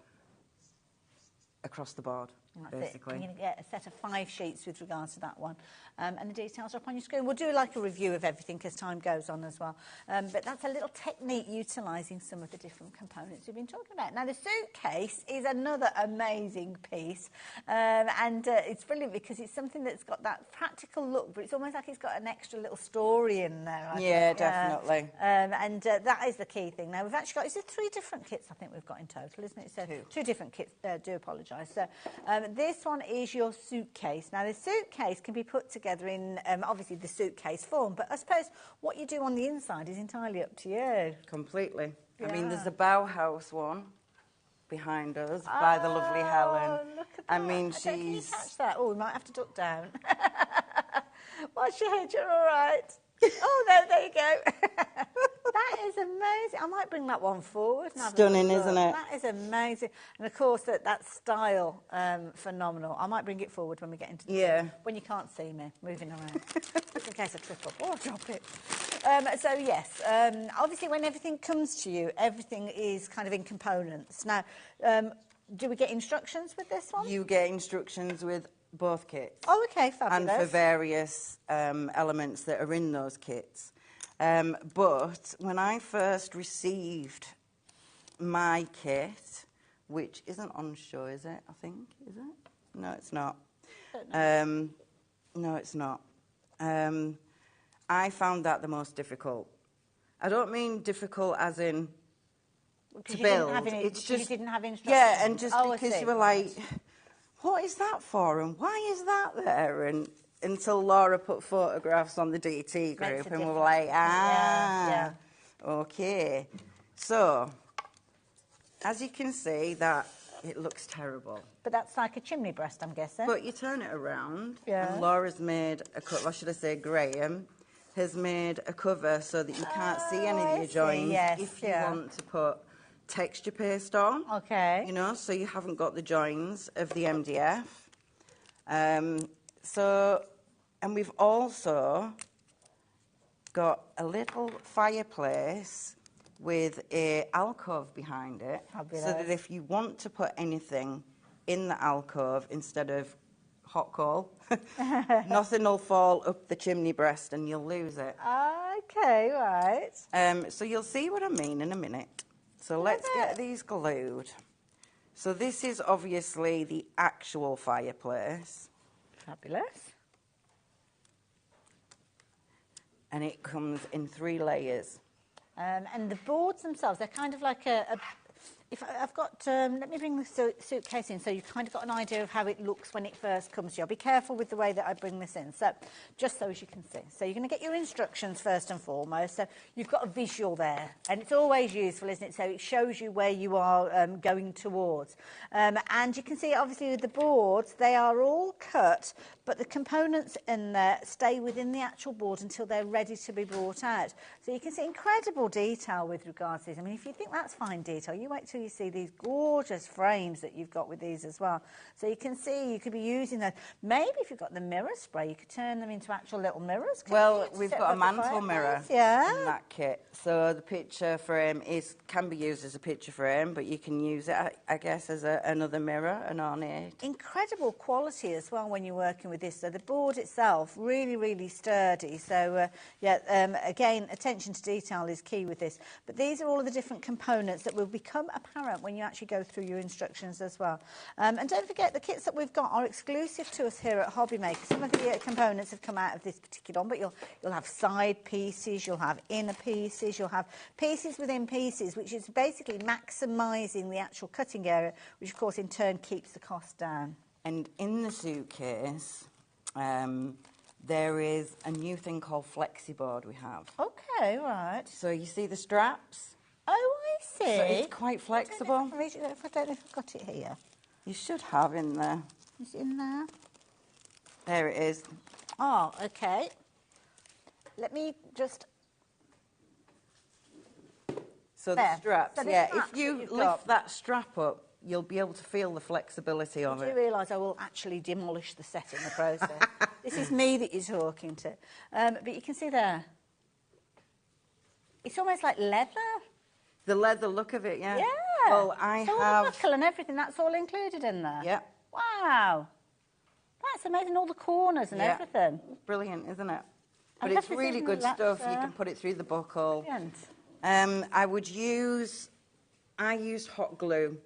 across the board, basically. You're going to get a set of 5 sheets with regards to that one. And the details are up on your screen. We'll do like a review of everything as time goes on as well. But that's a little technique utilising some of the different components we've been talking about. Now, the suitcase is another amazing piece. It's brilliant because it's something that's got that practical look, but it's almost like it's got an extra little story in there. I think. Definitely. That is the key thing. Now, we've actually got, is it 3 different kits I think we've got in total, isn't it? So 2 different kits, do apologise. So this one is your suitcase. Now, the suitcase can be put together in, obviously, the suitcase form, but I suppose what you do on the inside is entirely up to you. Completely. Yeah. I mean, there's the Bauhaus one behind us by the lovely Helen. Look at that. I mean, Can you she's... catch that? Oh, we might have to duck down. Watch your head, you're all right. Oh, there you go. That is amazing. I might bring that one forward. And have a Stunning, look. isn't it? That is amazing. And of course, that style, phenomenal. I might bring it forward when we get into the when you can't see me moving around, just in case I trip up or drop it. So yes, obviously when everything comes to you, everything is kind of in components. Now, do we get instructions with this one? You get instructions with both kits. Oh, okay, fabulous. And for various elements that are in those kits. But when I first received my kit, which isn't on show, is it? I think, is it? No, it's not. No, it's not. I found that the most difficult. I don't mean difficult as in to build. It's just you didn't have instructions. Yeah, and just because you were like, what is that for, and why is that there? And until Laura put photographs on the DT group, and we were like, okay. So, as you can see, that it looks terrible. But that's like a chimney breast, I'm guessing. But you turn it around, and Laura's made a cover, or should I say Graham, has made a cover so that you can't see any of your joins if you want to put texture paste on. Okay. You know, so you haven't got the joins of the MDF. And we've also got a little fireplace with a alcove behind it. Fabulous. So that if you want to put anything in the alcove instead of hot coal, nothing will fall up the chimney breast and you'll lose it. Okay, right. So you'll see what I mean in a minute. So let's get these glued. So this is obviously the actual fireplace. Fabulous. And it comes in 3 layers. And the boards themselves, they're kind of like if I've got, let me bring the suitcase in so you've kind of got an idea of how it looks when it first comes to you. I'll be careful with the way that I bring this in. So just so as you can see. So you're going to get your instructions first and foremost. So you've got a visual there. And it's always useful, isn't it? So it shows you where you are going towards. And you can see, obviously, with the boards, they are all cut, but the components in there stay within the actual board until they're ready to be brought out. So you can see incredible detail with regards to this. I mean, if you think that's fine detail, you wait till you see these gorgeous frames that you've got with these as well. So you can see you could be using those. Maybe if you've got the mirror spray, you could turn them into actual little mirrors. Well, we've got a mantle mirror in that kit. So the picture frame can be used as a picture frame, but you can use it, I guess, as another mirror, an ornate. Incredible quality as well when you're working with this. So the board itself, really, really sturdy. So, again, attention to detail is key with this. But these are all of the different components that will become apparent when you actually go through your instructions as well. And don't forget, the kits that we've got are exclusive to us here at HobbyMaker. Some of the components have come out of this particular one, but you'll have side pieces, you'll have inner pieces, you'll have pieces within pieces, which is basically maximising the actual cutting area, which, of course, in turn keeps the cost down. And in the suitcase, there is a new thing called FlexiBoard we have. Okay, right. So you see the straps? Oh, I see. So it's quite flexible. I don't know if I've got it here. You should have in there. Is it in there? There it is. Oh, okay. Let me just... So the straps, if you lift that strap up you'll be able to feel the flexibility of I it. do realise I will actually demolish the set in the process. This is me that you're talking to. But you can see there, it's almost like leather. The leather look of it, yeah. Yeah. Well, I so have... all the buckle and everything, that's all included in there? Yeah. Wow. That's amazing, all the corners and everything. Brilliant, isn't it? And But it's this really isn't good that, stuff. You can put it through the buckle. Brilliant. I used hot glue.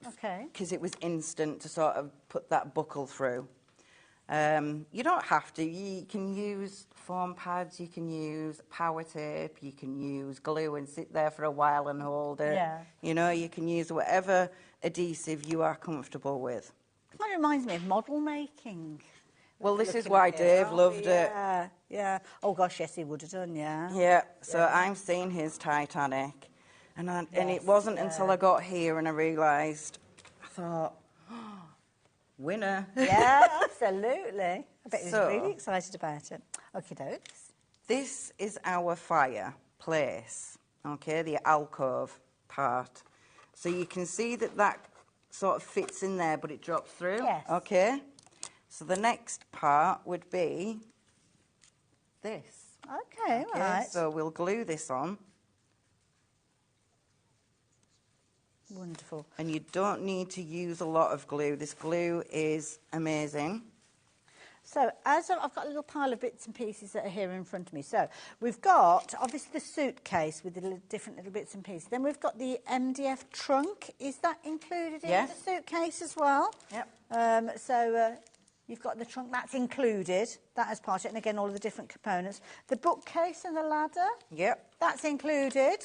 Okay. Because it was instant to sort of put that buckle through. You don't have to. You can use foam pads, you can use power tape, you can use glue and sit there for a while and hold it. Yeah. You know, you can use whatever adhesive you are comfortable with. Kind of reminds me of model making. Well, this is why Dave loved it. Yeah. Oh, gosh, yes, he would have done, yeah. Yeah, so I'm seeing his Titanic. And it wasn't until I got here and I realised, I thought, oh, winner. Yeah, absolutely. I bet he was So- really excited about it. Okie dokes. This is our fireplace, okay, the alcove part. So you can see that sort of fits in there, but it drops through. Yes. Okay. So the next part would be this. Okay, Okay, right. so we'll glue this on. Wonderful. And you don't need to use a lot of glue. This glue is amazing. So, as I've got a little pile of bits and pieces that are here in front of me. So, we've got, obviously, the suitcase with the different little bits and pieces. Then we've got the MDF trunk. Is that included in the suitcase as well? Yep. You've got the trunk, that's included, that as part of it, and again, all of the different components. The bookcase and the ladder, Yep. that's included.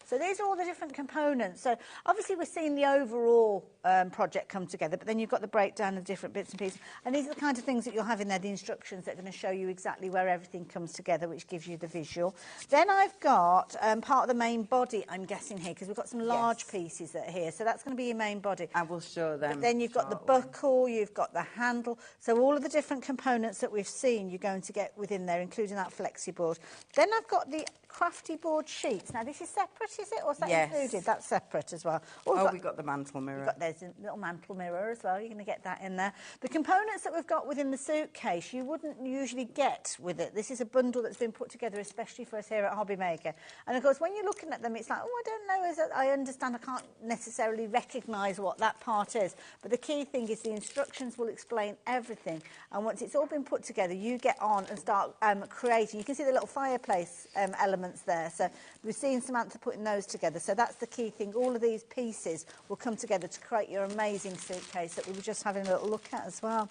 So these are all the different components. So obviously we're seeing the overall project come together, but then you've got the breakdown of different bits and pieces. And these are the kind of things that you'll have in there, the instructions that are going to show you exactly where everything comes together, which gives you the visual. Then I've got part of the main body, I'm guessing here, because we've got some large pieces that are here. So that's going to be your main body. I will show them. But then you've got the buckle, you've got the handle. So all of the different components that we've seen, you're going to get within there, including that flexi board. Then I've got the Crafty board sheets. Now, this is separate, is it? Or is that included? That's separate as well. We've got the mantle mirror. There's a little mantle mirror as well. You're going to get that in there. The components that we've got within the suitcase, you wouldn't usually get with it. This is a bundle that's been put together especially for us here at HobbyMaker. And, of course, when you're looking at them, it's like, oh, I don't know. I understand. I can't necessarily recognise what that part is. But the key thing is the instructions will explain everything. And once it's all been put together, you get on and start creating. You can see the little fireplace elements there. So we've seen Samantha putting those together. So that's the key thing. All of these pieces will come together to create your amazing suitcase that we were just having a little look at as well.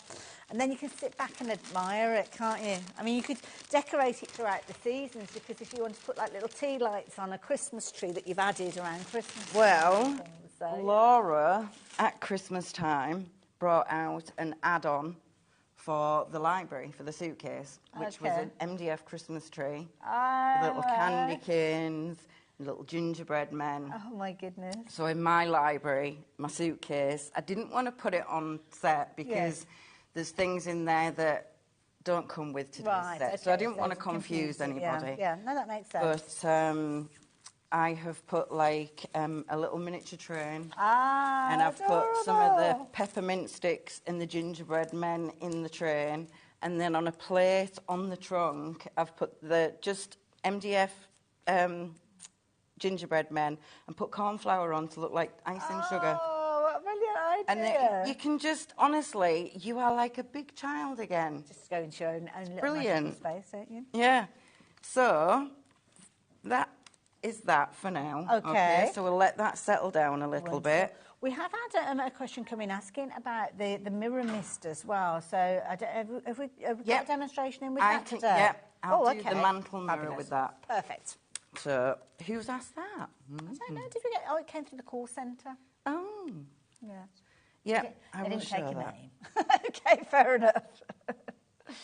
And then you can sit back and admire it, can't you? I mean, you could decorate it throughout the seasons, because if you want to put like little tea lights on a Christmas tree that you've added around Christmas. Well, Laura, at Christmas time, brought out an add-on for the library, for the suitcase, which was an MDF Christmas tree, little candy canes, little gingerbread men. Oh, my goodness. So in my library, my suitcase, I didn't want to put it on set because there's things in there that don't come with today's set. So I didn't want to confuse anybody. Yeah, no, that makes sense. But I have put like a little miniature train, and I've adorable. put some of the peppermint sticks and the gingerbread men in the train, and then on a plate on the trunk I've put the just MDF gingerbread men and put corn flour on to look like ice and sugar. Oh, what a brilliant idea. And then you can just, honestly, you are like a big child again. Just go into your own little Brilliant. space, don't you? Yeah. So that is that for now. Okay. So we'll let that settle down a little bit. We have had a question come in asking about the mirror mist as well. So have we got a demonstration in with that today? Yep. I'll do the mantle mirror with that. Perfect. So who's asked that? I don't know. Did we get? Oh, it came through the call centre. Oh. Yeah. Yep. I I will didn't show take your that. name. Okay, fair enough.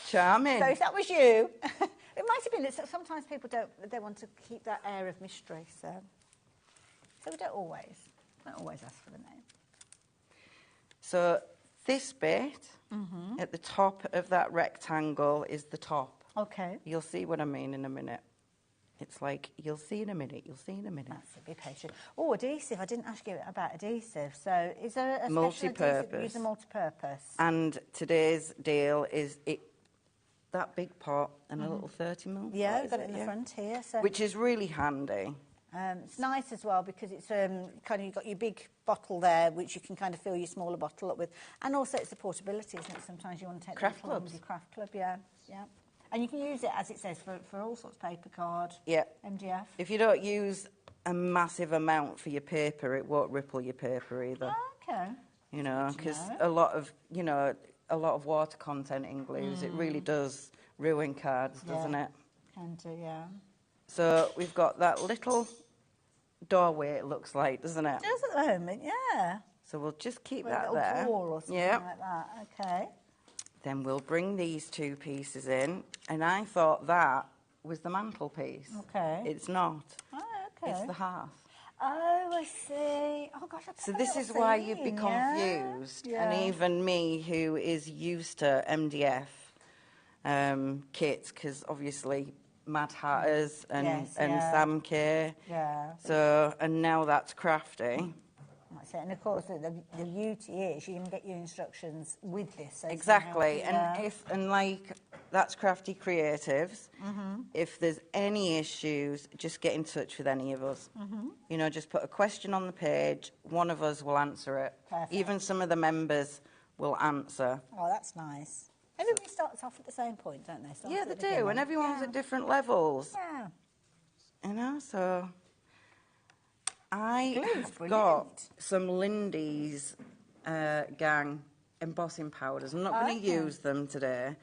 Charming. So if that was you, it might have been that sometimes people they want to keep that air of mystery. So we don't always ask for the name. So this bit at the top of that rectangle is the top. Okay. You'll see what I mean in a minute. It's like, you'll see in a minute, you'll see in a minute. That's a bit patient. Oh, adhesive. I didn't ask you about adhesive. So is there a multi-purpose. Use a multi-purpose. And today's deal is that big pot and a little 30mm. Yeah, we've got it in the front here. So which is really handy. It's nice as well because it's kind of, you've got your big bottle there, which you can kind of fill your smaller bottle up with. And also it's the portability, isn't it? Sometimes you want to take Craft the bottle clubs. with your craft club, yeah. And you can use it, as it says, for all sorts of paper, card, MDF. If you don't use a massive amount for your paper, it won't ripple your paper either. Okay. You know, because a lot of water content in glues, it really does ruin cards, doesn't it? Can do, yeah. So we've got that little doorway, it looks like, doesn't it? It does at the moment, yeah. So we'll just keep With that a little there. drawer or something like that. Okay. Then we'll bring these two pieces in, and I thought that was the mantelpiece. Okay. It's not. Oh, okay. It's the hearth. Oh, I see. Oh, gosh, So this is why you'd be confused, and even me, who is used to MDF kits, because obviously Mad Hatters and Sam K. Yeah. So, and now that's Crafty. That's it. And of course, the beauty is you can get your instructions with this. So Exactly, and like that's Crafty Creatives. If there's any issues, just get in touch with any of us. You know, just put a question on the page. One of us will answer it. Perfect. Even some of the members will answer. Oh, that's nice. Everybody starts off at the same point, don't they? Yeah, they do, and everyone's at different levels. Yeah. You know, so I Glue's have brilliant. got some Lindy's Gang embossing powders. I'm not going to use them today,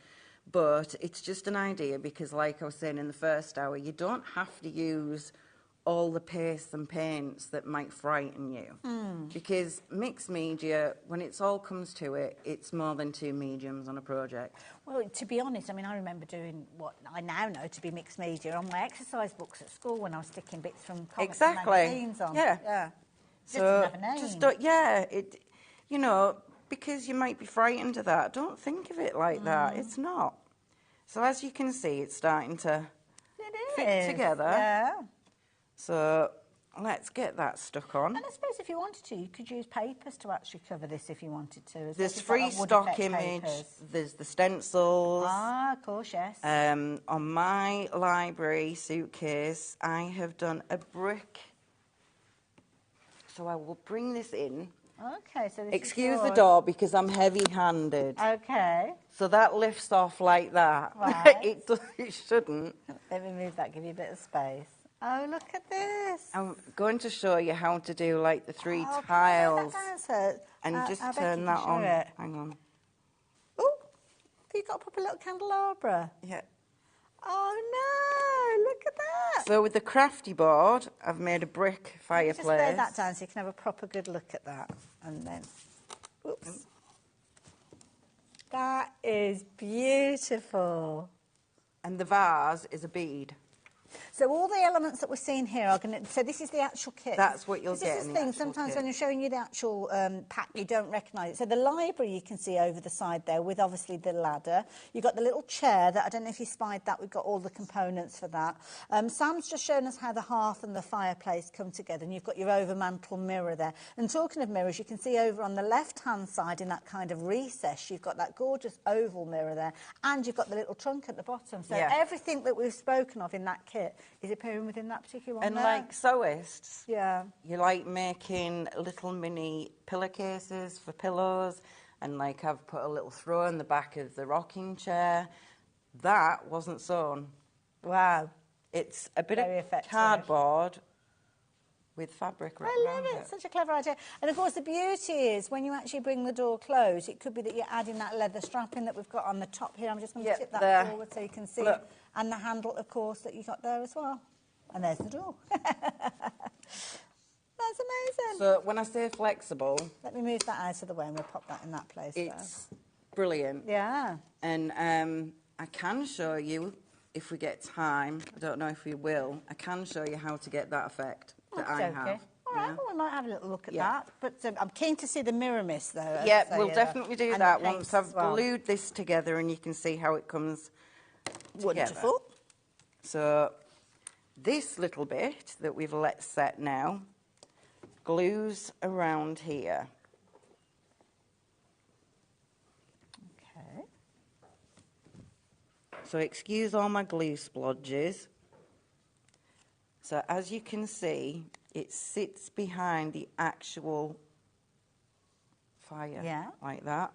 but it's just an idea because, like I was saying in the first hour, you don't have to use all the pastes and paints that might frighten you. Because mixed media, when it's all comes to it, it's more than 2 mediums on a project. Well, to be honest, I mean, I remember doing what I now know to be mixed media on my exercise books at school when I was sticking bits from comics and magazines on. Yeah. Just didn't have a name. Just don't, you know, because you might be frightened of that, don't think of it like that. It's not. So as you can see, it's starting to fit together. Yeah. So let's get that stuck on. And I suppose if you wanted to, you could use papers to actually cover this if you wanted to. There's free stock image, there's the stencils. Ah, of course, yes. On my library suitcase, I have done a brick. So I will bring this in. Okay, so this Excuse is the yours. door because I'm heavy-handed. Okay. So that lifts off like that. Right. It shouldn't. Let me move that, give you a bit of space. Oh, look at this. I'm going to show you how to do like the 3 tiles. And just turn that on. Hang on. Oh, you've got a proper little candelabra. Yeah. Oh, no, look at that. So with the Crafty board, I've made a brick fireplace. Just lay that down so you can have a proper good look at that. And then, whoops. That is beautiful. And the vase is a bead. So all the elements that we're seeing here are going to... So this is the actual kit. That's what you'll get This is in the the thing. actual Sometimes kit. when you're showing you the actual pack, you don't recognise it. So the library you can see over the side there with obviously the ladder. You've got the little chair that, I don't know if you spied that, we've got all the components for that. Sam's just shown us how the hearth and the fireplace come together, and you've got your overmantel mirror there. And talking of mirrors, you can see over on the left-hand side in that kind of recess, you've got that gorgeous oval mirror there, and you've got the little trunk at the bottom. So everything that we've spoken of in that kit is appearing within that particular one. And there. like sewists, you like making little mini pillowcases for pillows, and like I've put a little throw in the back of the rocking chair. That wasn't sewn. Wow. It's a bit Very of effective. cardboard with fabric wrapped I love around it. Such a clever idea. And of course, the beauty is when you actually bring the door closed, it could be that you're adding that leather strapping that we've got on the top here. I'm just going to tip that forward so you can see. Look. And the handle, of course, that you got there as well. And there's the door. That's amazing. So when I say flexible, let me move that out of the way and we'll pop that in that place. It's brilliant. Yeah. And I can show you, if we get time, I don't know if we will, I can show you how to get that effect that I have. All right, well, we might have a little look at that. But I'm keen to see the mirror mist, though. Yeah, we'll definitely do that the once I've glued this together and you can see how it comes together. Wonderful. So this little bit that we've let set now glues around here. Okay. So excuse all my glue splodges. So as you can see, it sits behind the actual fire, like that.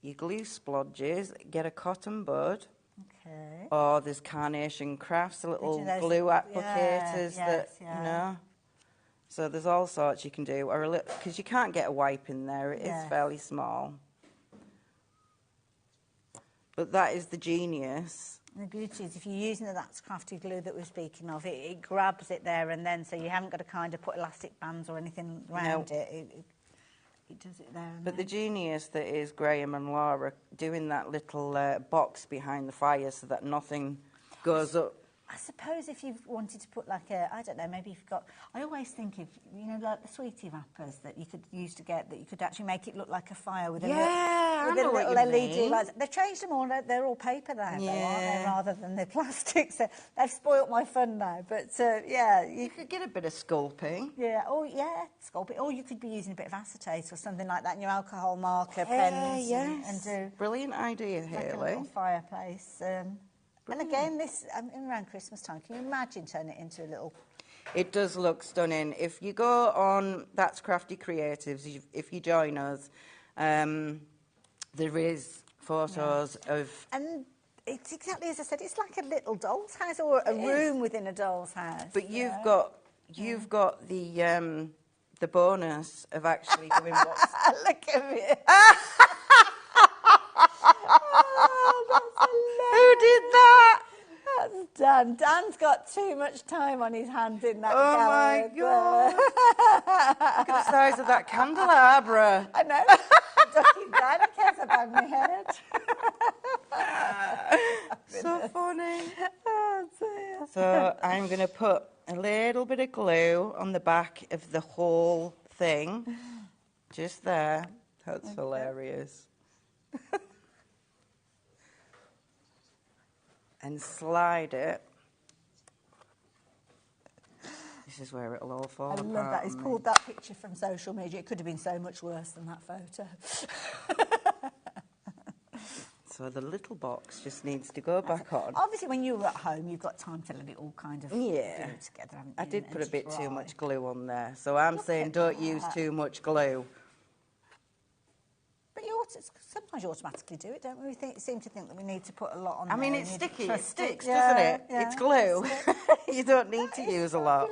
You glue splodges, get a cotton bud, okay. or there's Carnation Crafts, little glue applicators you know. So there's all sorts you can do, or a little, because you can't get a wipe in there, it is fairly small. But that is the genius. And the beauty is if you're using That's Crafty glue that we're speaking of, it grabs it there and then, so you haven't got to kind of put elastic bands or anything around it. It does it there and But then. the genius that is Graham and Laura doing that little box behind the fire so that nothing goes up. I suppose if you wanted to put like a, I don't know, maybe you've got, I always think of, you know, like the sweetie wrappers that you could use to get, that you could actually make it look like a fire with a little LED lights. They've changed them all, they're all paper now, though, aren't they, rather than the plastic. So they've spoilt my fun now, but yeah. You could get a bit of sculpting. Yeah, sculpting. Or you could be using a bit of acetate or something like that in your alcohol marker pens. And do brilliant idea, Hayley. like a little fireplace. And again, this around Christmas time, can you imagine turning it into a little... It does look stunning. If you go on That's Crafty Creatives, if you join us, there is photos of... And it's exactly as I said, it's like a little doll's house or a room within a doll's house. But you've got the bonus of actually doing what's... Look at me. Who did that? That's Dan. Dan's got too much time on his hands in that gallery. My God. Look at the size of that candelabra. I know. Ducky Dan cares about my head. So funny. Oh, dear. So I'm going to put a little bit of glue on the back of the whole thing. Just there. That's hilarious. And slide it. This is where it'll all fall apart. I love that. He's pulled that picture from social media. It could have been so much worse than that photo. So the little box just needs to go back on. Obviously, when you're at home, you've got time to let it all kind of glue together, haven't you? I did put a bit too much glue on there. So I'm saying don't use too much glue. But sometimes you automatically do it, don't we? We seem to think that we need to put a lot on I mean, there. it's sticky. It sticks, doesn't it? Yeah. It's glue. You don't need to use a lot.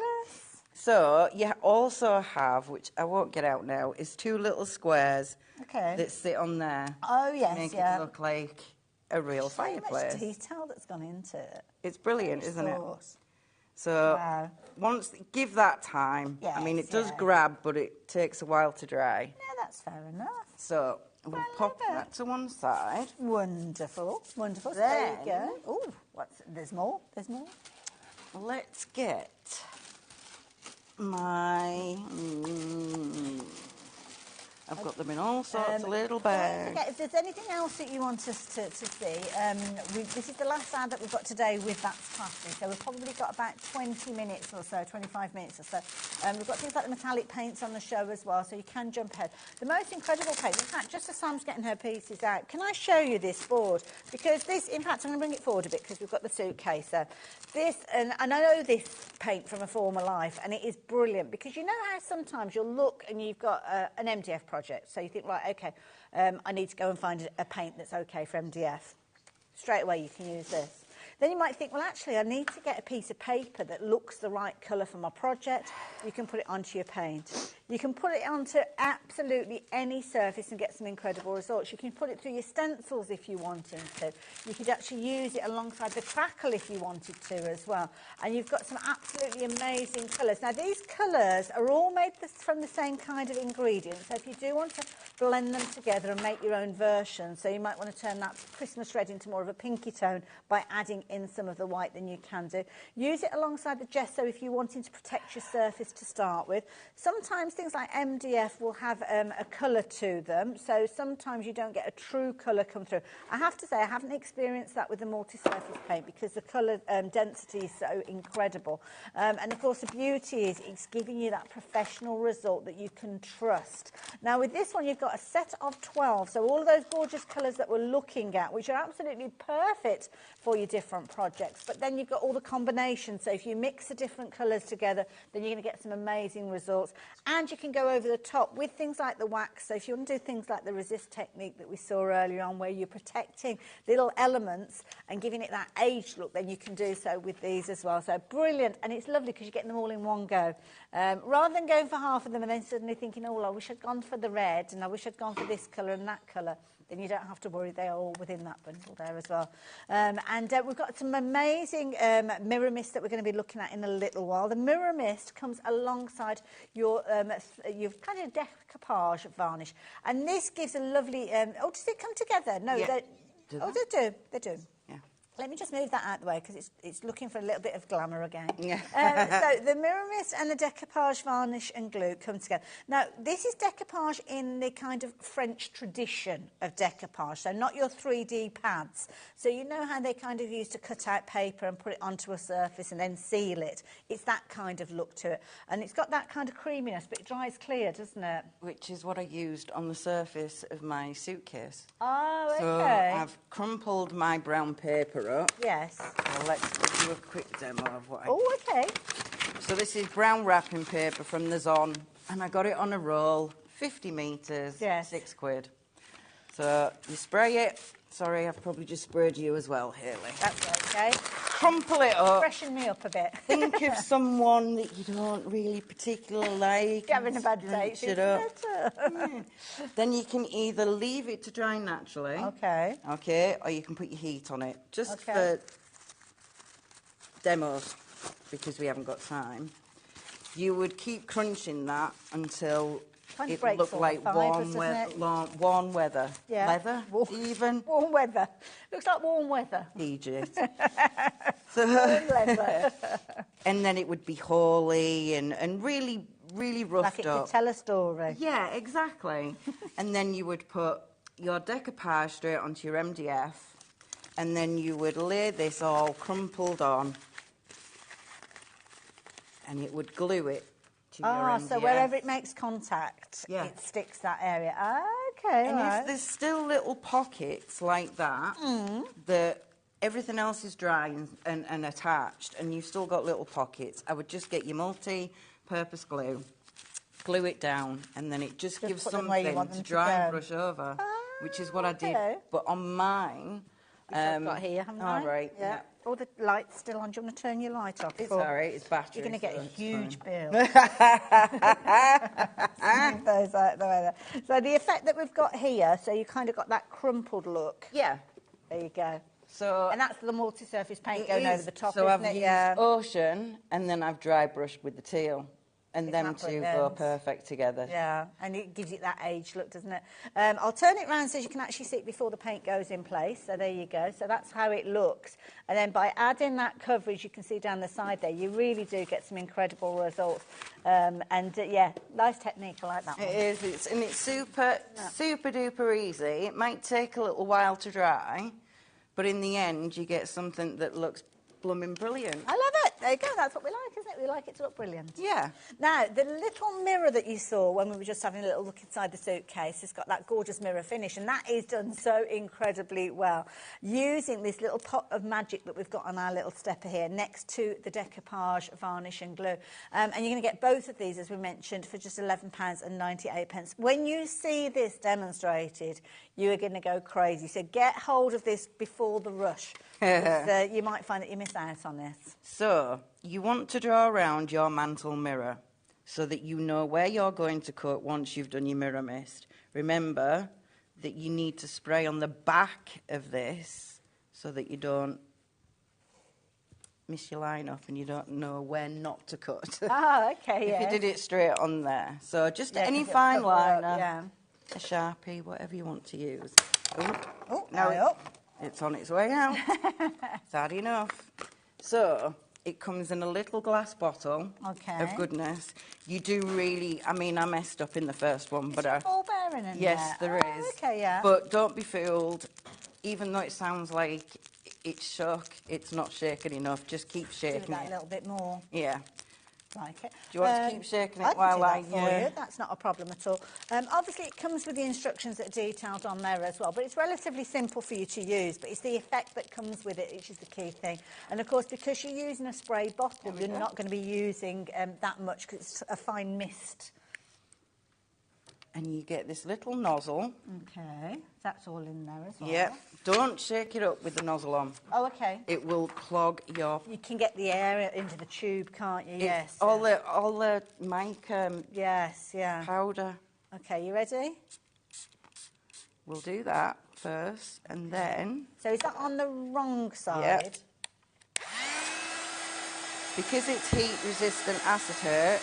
So you also have, which I won't get out now, is two little squares that sit on there. Oh, yes, Make it look like a real fireplace. So much detail that's gone into it. It's brilliant, isn't it? So give that time. Yes, I mean, it does grab, but it takes a while to dry. Yeah, that's fair enough. So we'll pop that to one side. Wonderful, wonderful. There you go. Oh, there's more. There's more. Let's get my... I've got them in all sorts of little bags. Okay, if there's anything else that you want us to see, this is the last ad that we've got today with That's Crafty, so we've probably got about 20 minutes or so, 25 minutes or so. We've got things like the metallic paints on the show as well, so you can jump ahead. The most incredible paint, in fact, just as Sam's getting her pieces out, can I show you this board? Because this, in fact, I'm going to bring it forward a bit because we've got the suitcase there. This, and I know this paint from a former life, and it is brilliant because you know how sometimes you'll look and you've got an MDF project. So you think, right, okay, I need to go and find a paint that's okay for MDF. Straight away you can use this. Then you might think, well, actually, I need to get a piece of paper that looks the right colour for my project. You can put it onto your paint. You can put it onto absolutely any surface and get some incredible results. You can put it through your stencils if you wanted to. You could actually use it alongside the crackle if you wanted to as well. And you've got some absolutely amazing colours. Now, these colours are all made from the same kind of ingredients. So if you do want to blend them together and make your own version, so you might want to turn that Christmas red into more of a pinky tone by adding in some of the white, then you can do. Use it alongside the gesso if you're wanting to protect your surface to start with. Sometimes things like MDF will have a colour to them, so sometimes you don't get a true colour come through. I have to say, I haven't experienced that with the multi-surface paint because the colour density is so incredible. And of course, the beauty is it's giving you that professional result that you can trust. Now, with this one, you've got a set of 12, so all of those gorgeous colours that we're looking at, which are absolutely perfect for your different projects, but then you've got all the combinations, so if you mix the different colours together, then you're going to get some amazing results. And you can go over the top with things like the wax, so if you want to do things like the resist technique that we saw earlier on, where you're protecting little elements and giving it that aged look, then you can do so with these as well. So brilliant, and it's lovely because you're getting them all in one go. Rather than going for half of them and then suddenly thinking, oh, well, I wish I'd gone for the red and I wish I'd gone for this colour and that colour, then you don't have to worry, they're all within that bundle there as well. We've got some amazing mirror mist that we're going to be looking at in a little while. The mirror mist comes alongside your kind of decoupage varnish, and this gives a lovely... does it come together? No, yeah. They do. Yeah. Let me just move that out of the way because it's looking for a little bit of glamour again. Yeah. So the mirror mist and the decoupage varnish and glue come together. Now, this is decoupage in the kind of French tradition of decoupage, so not your 3D pads. So you know how they kind of used to cut out paper and put it onto a surface and then seal it. It's that kind of look to it. And it's got that kind of creaminess, but it dries clear, doesn't it? Which is what I used on the surface of my suitcase. Oh, okay. So I've crumpled my brown paper up. Yes. So let's do a quick demo of what I... Oh, okay. So this is brown wrapping paper from the Zon, and I got it on a roll, 50 metres, yes. £6. So you spray it. Sorry, I've probably just sprayed you as well, Hayley. That's okay. Crumple it up. Freshen me up a bit. Think of someone that you don't really particularly like. Having a bad day. Yeah. Then you can either leave it to dry naturally. Okay. Okay, or you can put your heat on it. Just for demos, because we haven't got time. You would keep crunching that until it looked like warm weather. Yeah. Leather, even. Warm weather. Looks like warm weather. Egypt. Warm leather. And then it would be holy and really, really roughed like it up. could tell a story. Yeah, exactly. And then you would put your decoupage straight onto your MDF, and then you would lay this all crumpled on, and it would glue it to your MDF. So wherever it makes contact, it sticks that area. Okay, and if there's still little pockets like that, that everything else is dry and attached, and you've still got little pockets, I would just get your multi-purpose glue, glue it down, and then it just gives something to dry and brush over, which is what I did. But on mine... I've got here, haven't I? Oh, right. Yeah. All the light's still on. Do you want to turn your light off? It's all right, it's battery. You're going to get a huge bill. Move those out the way there. So the effect that we've got here, so you kind of got that crumpled look. Yeah. There you go. So and that's the multi-surface paint going over the top, so isn't I've it? used Ocean, and then I've dry brushed with the teal. And them two go perfect together. Yeah, and it gives it that aged look, doesn't it? I'll turn it round so you can actually see it before the paint goes in place. So there you go. So that's how it looks. And then by adding that coverage, you can see down the side there, you really do get some incredible results. Yeah, nice technique. I like that one. It is. It's super, super duper easy. It might take a little while to dry, but in the end, you get something that looks blooming brilliant. I love it. There you go. That's what we like, isn't it? We like it to look brilliant. Yeah. Now, the little mirror that you saw when we were just having a little look inside the suitcase has got that gorgeous mirror finish, and that is done so incredibly well. Using this little pot of magic that we've got on our little stepper here next to the decoupage, varnish and glue. And you're going to get both of these, as we mentioned, for just £11.98. When you see this demonstrated, you are going to go crazy. So get hold of this before the rush. You might find that you miss out on this. So, you want to draw around your mantle mirror so that you know where you're going to cut once you've done your mirror mist. Remember that you need to spray on the back of this so that you don't miss your line up and you don't know where not to cut. Oh, okay, If you did it straight on there. So just any fine liner, a Sharpie, whatever you want to use. Oh, now it's on its way out. It's hard enough. So It comes in a little glass bottle of goodness. You do really, I mean, I messed up in the first one, but Is there ball bearing in yes, there is. Okay, yeah. But don't be fooled. Even though it sounds like it's shook, it's not shaken enough. Just keep shaking Do that a little bit more. Yeah. Like it. Do you want to keep shaking it I while can do that for you. That's not a problem at all. Obviously, it comes with the instructions that are detailed on there as well, but it's relatively simple for you to use, but it's the effect that comes with it, which is the key thing. And, of course, because you're using a spray bottle, you're not going to be using that much because it's a fine mist. And you get this little nozzle. Okay, that's all in there as well. Yep. Don't shake it up with the nozzle on. Oh, okay. It will clog your... You can get the air into the tube, can't you? Yes. All the mic yes, yeah. powder. Okay, you ready? We'll do that first, and then... So is that on the wrong side? Yep. Because it's heat-resistant acetate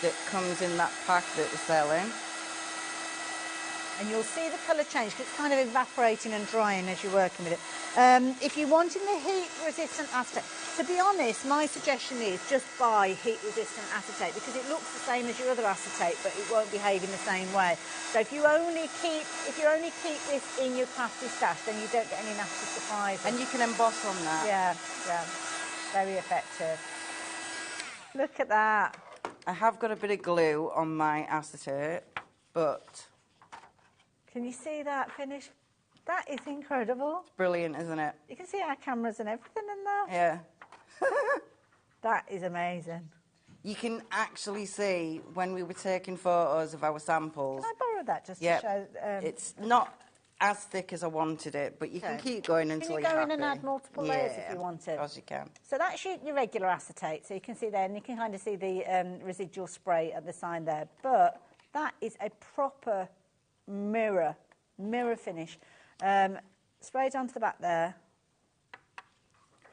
that comes in that pack that we're selling... And you'll see the colour change because it's kind of evaporating and drying as you're working with it. If you're wanting the heat-resistant acetate, to be honest, my suggestion is just buy heat-resistant acetate because it looks the same as your other acetate, but it won't behave in the same way. So if you only keep this in your Crafty stash, then you don't get any nasty surprises. And you can emboss on that. Yeah, yeah, very effective. Look at that. I have got a bit of glue on my acetate, but... Can you see that finish? That is incredible. It's brilliant, isn't it? You can see our cameras and everything in there. Yeah. That is amazing. You can actually see when we were taking photos of our samples. Can I borrow that just to show? It's not as thick as I wanted it, but you can keep going until you're happy. Can you go in and add multiple layers if you want to? Of course you can. So that's your regular acetate. So you can see there, and you can kind of see the residual spray at the side there. But that is a proper... mirror finish. Sprayed onto the back there.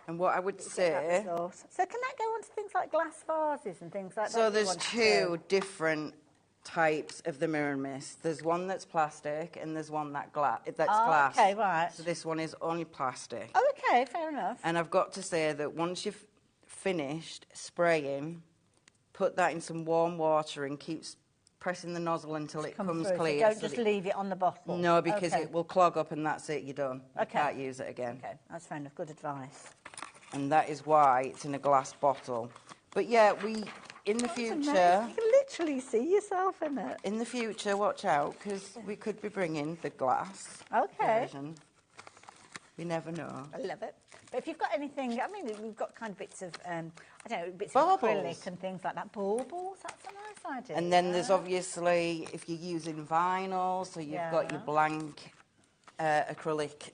And what I would say... So can that go onto things like glass vases and things like that? So there's two different types of the mirror mist. There's one that's plastic and there's one that's glass. Okay, right. So this one is only plastic. Oh, okay, fair enough. And I've got to say that once you've finished spraying, put that in some warm water and keep pressing the nozzle until it comes clear. So don't just leave it on the bottle. No, because it will clog up and that's it, you're done. You can't use it again. Okay, that's fair enough. Good advice. And that is why it's in a glass bottle. But yeah, in the future... You can literally see yourself in it. In the future, watch out, because we could be bringing the glass version. We never know. I love it. But if you've got anything, I mean, we've got kind of bits of, I don't know, bits of acrylic and things like that. Baubles, that's a nice idea. And then there's obviously, if you're using vinyl, so you've got your blank acrylic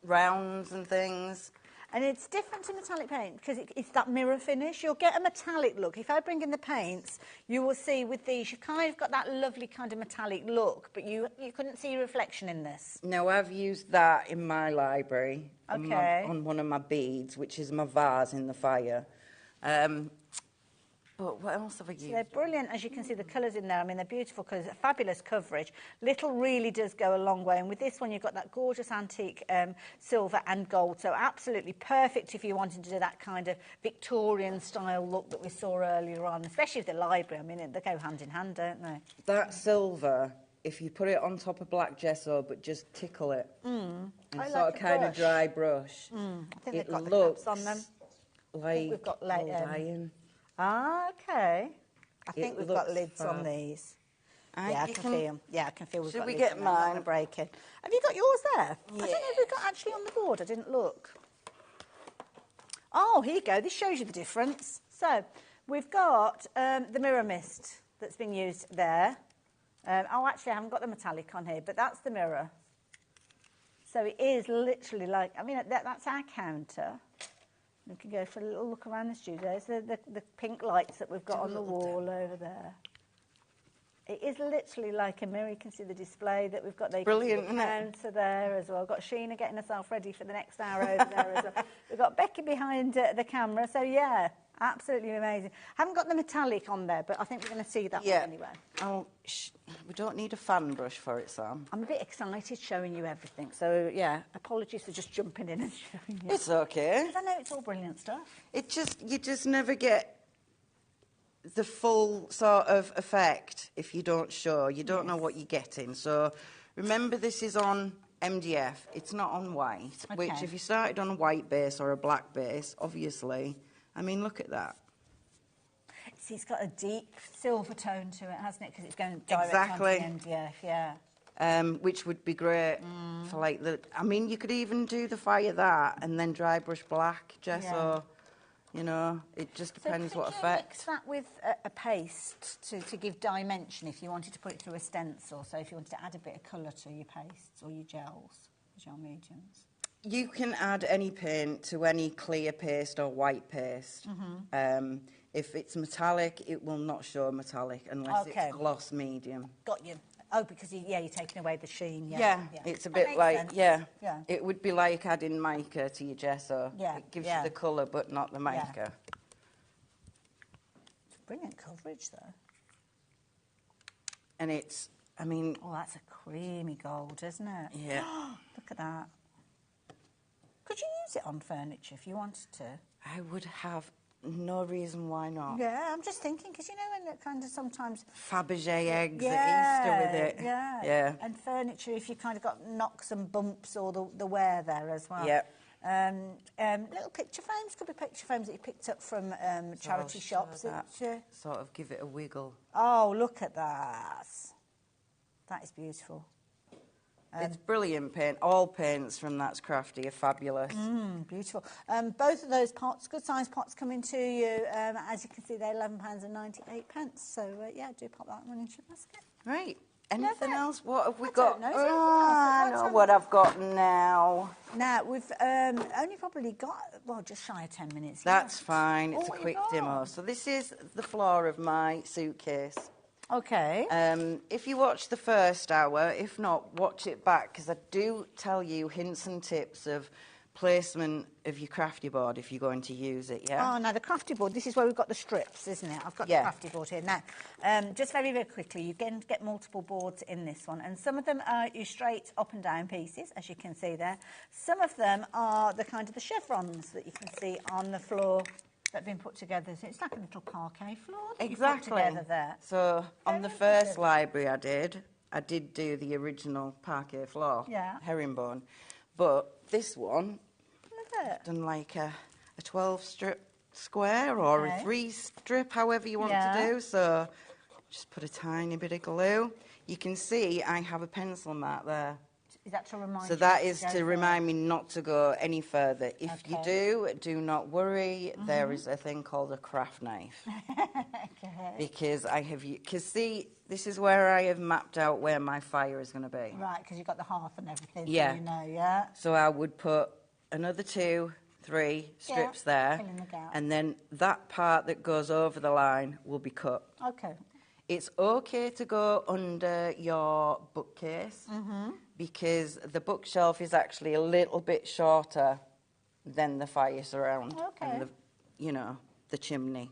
rounds and things. And it's different to metallic paint because it's that mirror finish. You'll get a metallic look. If I bring in the paints, you will see with these, you've kind of got that lovely kind of metallic look, but you couldn't see your reflection in this. No, I've used that in my library on one of my beads, which is my vase in the fire. But what else have I used? So they're brilliant, as you can see, the colours in there. I mean, they're beautiful colours, fabulous coverage. Little really does go a long way. And with this one, you've got that gorgeous antique silver and gold. So absolutely perfect if you're wanting to do that kind of Victorian-style look that we saw earlier on, especially with the library. I mean, they go hand in hand, don't they? That silver, if you put it on top of black gesso, but just tickle it, and sort of kind of dry brush, I think they've got the looks caps on them. like we've got iron. Ah, okay. I think we've got lids on these. Yeah, I can feel. Yeah, I can feel we've got lids. Should we get mine? Breaking. Have you got yours there? Yeah. I don't know if we've got actually on the board. I didn't look. Oh, here you go. This shows you the difference. So we've got the mirror mist that's been used there. Oh, actually, I haven't got the metallic on here, but that's the mirror. So it is literally like, I mean, that's our counter. We can go for a little look around the studio. So the pink lights that we've got on the wall over there. It is literally like a mirror. You can see the display that we've got there. Brilliant, isn't it? Counter there as well. We've got Sheena getting herself ready for the next hour over there as well. We've got Becky behind the camera. So, yeah, Absolutely amazing. Haven't got the metallic on there, but I think we're going to see that one anyway. Oh, we don't need a fan brush for it, Sam. I'm a bit excited showing you everything. So, yeah, apologies for just jumping in and showing you. It's okay. Because I know it's all brilliant stuff. You just never get the full sort of effect if you don't show. You don't know what you're getting. So remember, this is on MDF. It's not on white, which if you started on a white base or a black base, obviously, I mean, look at that. See, it's got a deep silver tone to it, hasn't it? Because it's going direct onto the MDF, yeah. Which would be great for like the... I mean, you could even do the fire that and then dry brush black gesso. You know, it just depends what effect. Mix that with a paste to give dimension if you wanted to put it through a stencil. So if you wanted to add a bit of colour to your pastes or your gels, gel mediums. You can add any paint to any clear paste or white paste. If it's metallic, it will not show metallic unless it's gloss medium. Got you. Oh, because you're taking away the sheen. Yeah, it's a bit like, it would be like adding mica to your gesso. Yeah, it gives you the colour, but not the mica. Yeah. It's brilliant coverage, though. And it's, I mean... Oh, that's a creamy gold, isn't it? Yeah. Look at that. Could you use it on furniture if you wanted to? I would have no reason why not. Yeah, I'm just thinking, because you know when it kind of sometimes... Fabergé eggs at Easter with it. Yeah. And furniture, if you kind of got knocks and bumps or the wear there as well. Yeah. Little picture frames, could be picture frames that you picked up from charity shops. Sort of give it a wiggle. Oh, look at that. That is beautiful. It's brilliant paint. All paints from That's Crafty are fabulous. Beautiful. Both of those pots, good sized pots, coming to you. As you can see, they're £11.98. So, yeah, do pop that one into your basket. Right. Anything else? What have we got? I know what I've got now. Now, we've only probably got, well, just shy of 10 minutes. That's fine. It's a quick demo. So this is the floor of my suitcase. Okay. If you watch the first hour, if not, watch it back, because I do tell you hints and tips of placement of your Crafty board if you're going to use it, yeah? Oh, now the Crafty board, this is where we've got the strips, isn't it? I've got the Crafty board here. Now, just very, very quickly, you can get multiple boards in this one, and some of them are your straight up and down pieces, as you can see there. Some of them are the kind of the chevrons that you can see on the floor that have been put together. So it's like a little parquet floor that you put together there. So on the first library I did do the original parquet floor, herringbone. But this one, I've done like a 12-strip square or a 3-strip, however you want to do. So just put a tiny bit of glue. You can see I have a pencil mark there. Is that to remind you? So that is to remind me not to go any further. If you do not worry. There is a thing called a craft knife. Because see, this is where I have mapped out where my fire is going to be. Right, because you've got the half and everything. Yeah. So you know, So I would put another 2, 3 strips there. Fill in the gap. And then that part that goes over the line will be cut. Okay. It's okay to go under your bookcase because the bookshelf is actually a little bit shorter than the fire surround and the chimney.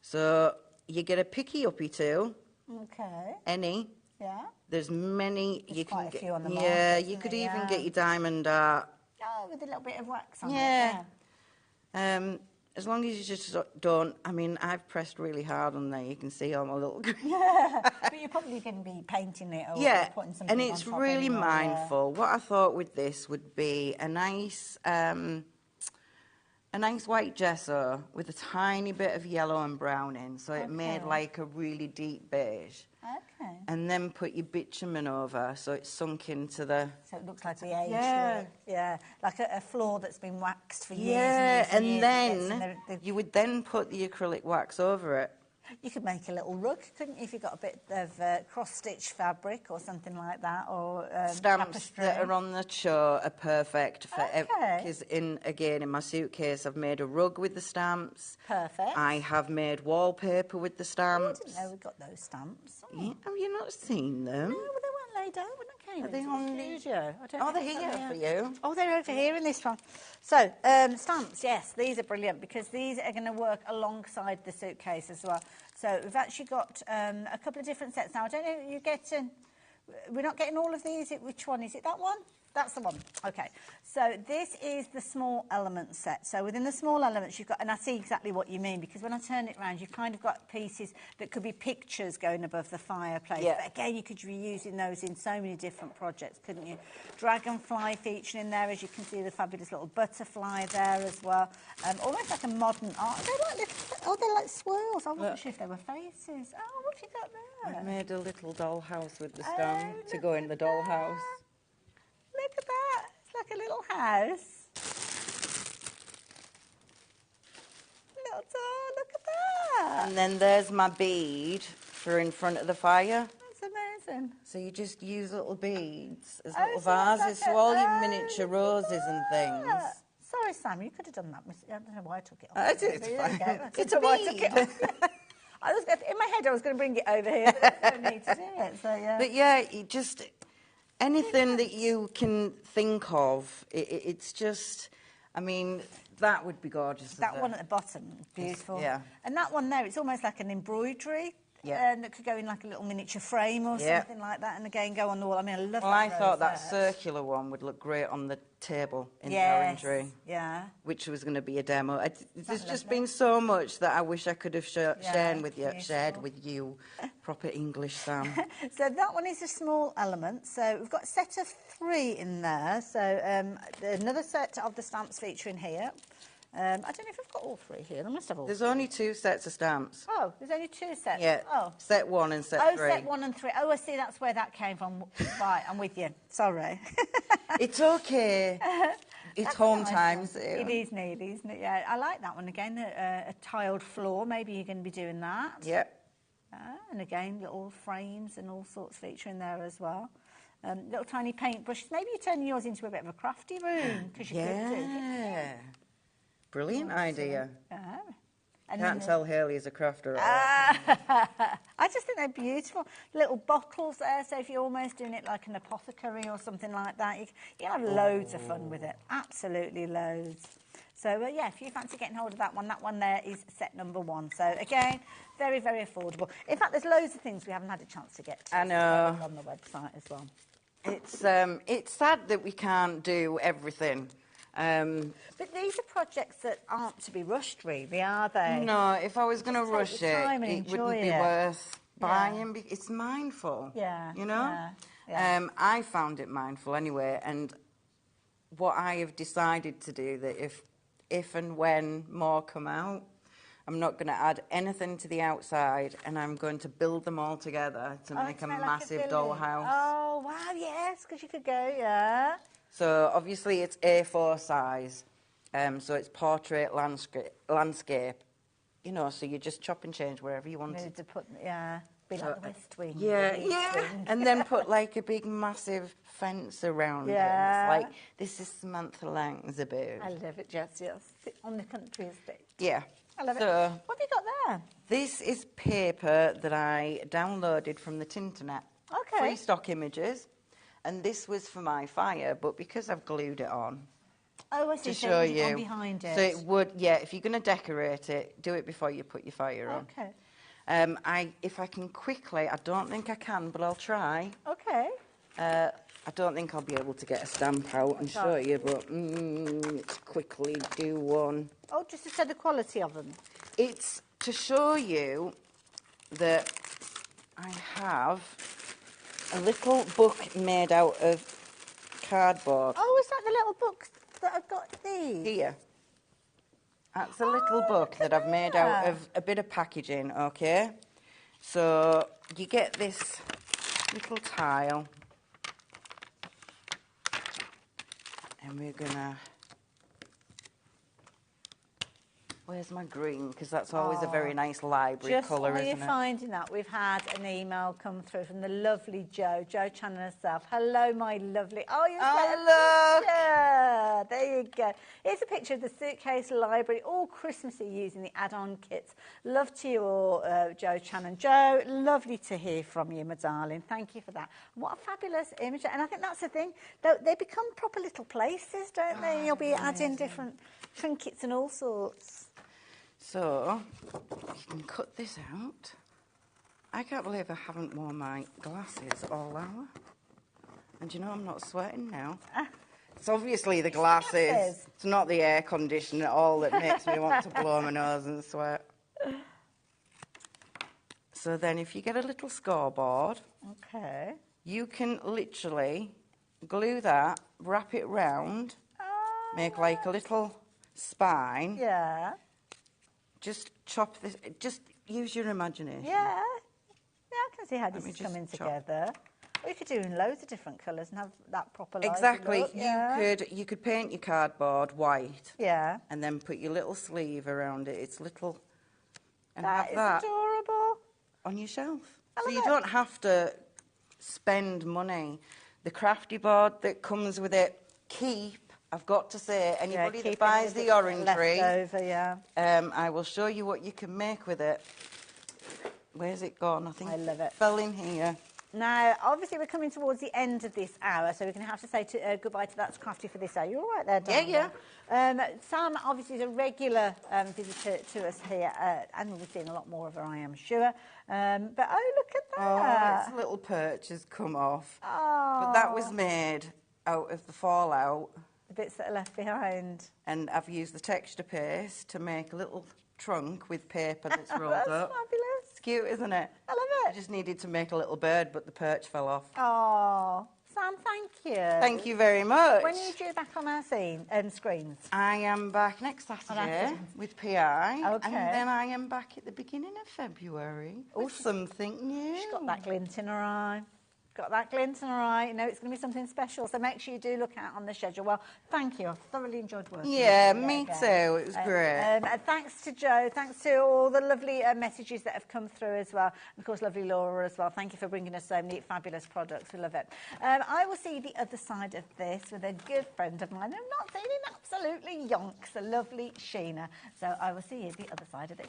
So you get a picky-uppy too. Okay. Any. Yeah. There's many. There's you quite can a get. few on the market, You could even get your diamond art. Oh, with a little bit of wax on it. Yeah. As long as you just don't... I mean, I've pressed really hard on there. You can see all my little... But you're probably going to be painting it or putting something and it's on top really anyway, mindful. What I thought with this would be a nice white gesso with a tiny bit of yellow and brown in, so it made like a really deep beige. Okay. And then put your bitumen over, so it's sunk into the... So it looks like the age. Yeah, like a floor that's been waxed for years. And then you would then put the acrylic wax over it. You could make a little rug, couldn't you, if you got a bit of cross-stitch fabric or something like that, or stamps tapestry. that are on the show are perfect for because in my suitcase I've made a rug with the stamps. Perfect. I have made wallpaper with the stamps. I didn't know we got those stamps. Yeah, have you not seen them? No, well, they weren't they don't. When I came Are they into on the the- studio. I don't Oh, know they're if it's here on for you. Oh, they're over here in this one. So, stamps, yes, these are brilliant because these are going to work alongside the suitcase as well. So we've actually got a couple of different sets now. I don't know, you're getting... We're not getting all of these. Which one? Is it that one? That's the one. Okay. So this is the small element set. So within the small elements, you've got, and I see exactly what you mean, because when I turn it around, you've kind of got pieces that could be pictures going above the fireplace. Yeah. But again, you could be using those in so many different projects, couldn't you? Dragonfly featuring in there, as you can see, the fabulous little butterfly there as well. Almost like a modern art. They're like swirls. I wasn't sure if they were faces. Oh, what have you got there? I made a little dollhouse with the stamp to go in the dollhouse. Look at that. It's like a little house. Little door, look at that. And then there's my bead for in front of the fire. That's amazing. So you just use little beads as Oh, little so that's vases, like so all a- your miniature roses and things. Sorry, Sam, you could have done that. I don't know why I took it off. It's There you fine. go. It's I a don't know why I took it bead. off. In my head, I was going to bring it over here, but there's no need to do it. So, yeah. But yeah, you just anything that you can think of, it's just, I mean, that would be gorgeous. That one at the bottom, beautiful. Yeah. And that one there, it's almost like an embroidery. Yeah. That could go in like a little miniature frame or Yeah. something like that, and again go on the wall. I mean, I love Well, that I thought that rosette. circular one would look great on the table in the Yes. orangery. Yeah. Which was going to be a demo. There's just lovely. been so much that I wish I could have shared with you. beautiful. Shared with you, proper English, Sam. So that one is a small element. So we've got a set of 3 in there. So another set of the stamps featuring here. I don't know if I've got all 3 here. I must have all. There's only 2 sets of stamps. Oh, there's only 2 sets. Yeah. Oh. Set 1 and set 3. Set 1 and 3. Oh, I see. That's where that came from. Right, I'm with you. Sorry. It's okay. It's That's home nice time one. soon. It is nearly, isn't it? Yeah, I like that one again. A tiled floor. Maybe you're going to be doing that. Yep. And again, little frames and all sorts featuring there as well. Little tiny paintbrushes. Maybe you're turning yours into a bit of a crafty room because you could do. Yeah. Brilliant idea. And Can't then tell Haley is a crafter at all. I just think they're beautiful. Little bottles there, so if you're almost doing it like an apothecary or something like that, you have loads of fun with it. Absolutely loads. So, yeah, if you fancy getting hold of that one there is set number 1. So, again, very, very affordable. In fact, there's loads of things we haven't had a chance to get to. I know. On the website as well. It's sad that we can't do everything. But these are projects that aren't to be rushed, really, are they? No, if I was going to Just rush take your it, time and it enjoy wouldn't be it. worth buying. It's mindful. Yeah, You know? yeah. I found it mindful anyway, and what I have decided to do, that if and when more come out, I'm not going to add anything to the outside, and I'm going to build them all together to make a massive dollhouse. Oh, wow, yes, because you could go, yeah. So obviously it's A4 size, so it's portrait, landscape, you know, so you just chop and change wherever you want Need it. to put, yeah, be like the West Wing. Yeah, the East yeah, Wing. and then put like a big massive fence around Yeah. it. It's like, this is Samantha Lang's abode. I love it, Jess, yes. On the country estate. Yeah. I love it. So, What have you got there? this is paper that I downloaded from the Tinternet. Okay. Free stock images. And this was for my fire, but because I've glued it on Oh, I see. to so show it's you. on behind it. So it would, yeah, if you're going to decorate it, do it before you put your fire on. Okay. If I can quickly, I don't think I can, but I'll try. Okay. I don't think I'll be able to get a stamp out and show you, but let's quickly do one. Oh, just to show the quality of them. It's to show you that I have a little book made out of cardboard. Oh, is that the little books that I've got these? Here. That's a little book that I've made out of a bit of packaging, okay? So you get this little tile. And we're gonna Where's my green? Because that's always a very nice library colour, isn't it? Just while you're finding that, we've had an email come through from the lovely Jo Channon herself. Hello, my lovely... Oh, you're Hello! Yeah, there you go. Here's a picture of the suitcase library, all Christmassy using the add-on kits. Love to you all, Jo Channon. Jo, lovely to hear from you, my darling. Thank you for that. What a fabulous image. And I think that's the thing. They become proper little places, don't they? You'll be adding different trinkets and all sorts. So, you can cut this out. I can't believe I haven't worn my glasses all hour. And you know, I'm not sweating now. It's obviously the glasses. It's not the air conditioner at all that makes me want to blow my nose and sweat. So then if you get a little scoreboard, okay, you can literally glue that, wrap it round, make like a little spine. Yeah. Just chop this, just use your imagination. Yeah. Yeah, I can see how this is coming together. We could do in loads of different colours and have that proper light. Exactly. Look. Yeah. You could paint your cardboard white. Yeah. And then put your little sleeve around it. It's little, and That have is that adorable. on your shelf. I So love you it. don't have to spend money. The Crafty board that comes with it, keep. I've got to say, anybody that buys the orangery, I will show you what you can make with it. Where's it gone? I think I love it. Fell in here. Now, obviously, we're coming towards the end of this hour, so we're going to have to say goodbye to That's Crafty for this hour. You're all right there, darling? Yeah. Sam, obviously, is a regular visitor to us here, and we've seen a lot more of her, I am sure. But, oh, look at that. Oh, its little perch has come off. Oh. But that was made out of the fallout. The bits that are left behind. And I've used the texture paste to make a little trunk with paper that's rolled That's up. fabulous. It's cute, isn't it? I love it. I just needed to make a little bird, but the perch fell off. Oh, Sam, thank you. Thank you very much. When are you due back on our screens? I am back next Saturday with PI. Okay. And then I am back at the beginning of February with something new. She's got that glint in her eye. Got that glint in her eye. You know, it's going to be something special, so make sure you do look out on the schedule. Well, thank you. I've thoroughly enjoyed working with you. Yeah, me too. It was great. Thanks to Jo. Thanks to all the lovely messages that have come through as well. And, of course, lovely Laura as well. Thank you for bringing us so many fabulous products. We love it. I will see the other side of this with a good friend of mine. I'm not feeling absolutely yonks, the lovely Sheena. So I will see you the other side of this.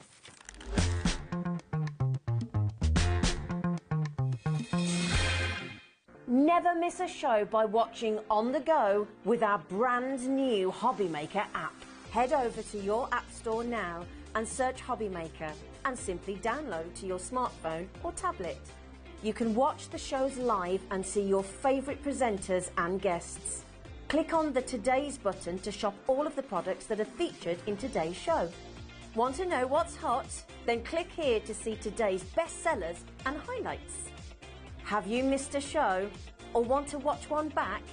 Never miss a show by watching on the go with our brand new HobbyMaker app. Head over to your app store now and search HobbyMaker and simply download to your smartphone or tablet. You can watch the shows live and see your favourite presenters and guests. Click on the Today's button to shop all of the products that are featured in today's show. Want to know what's hot? Then click here to see today's bestsellers and highlights. Have you missed a show or want to watch one back?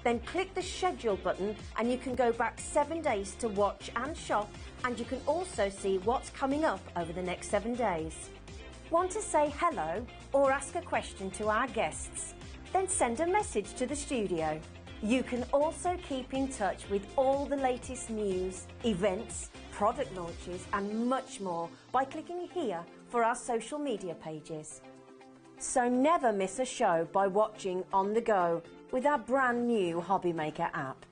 Then click the schedule button and you can go back 7 days to watch and shop, and you can also see what's coming up over the next 7 days. Want to say hello or ask a question to our guests? Then send a message to the studio. You can also keep in touch with all the latest news, events, product launches and much more by clicking here for our social media pages. So never miss a show by watching on the go with our brand new HobbyMaker app.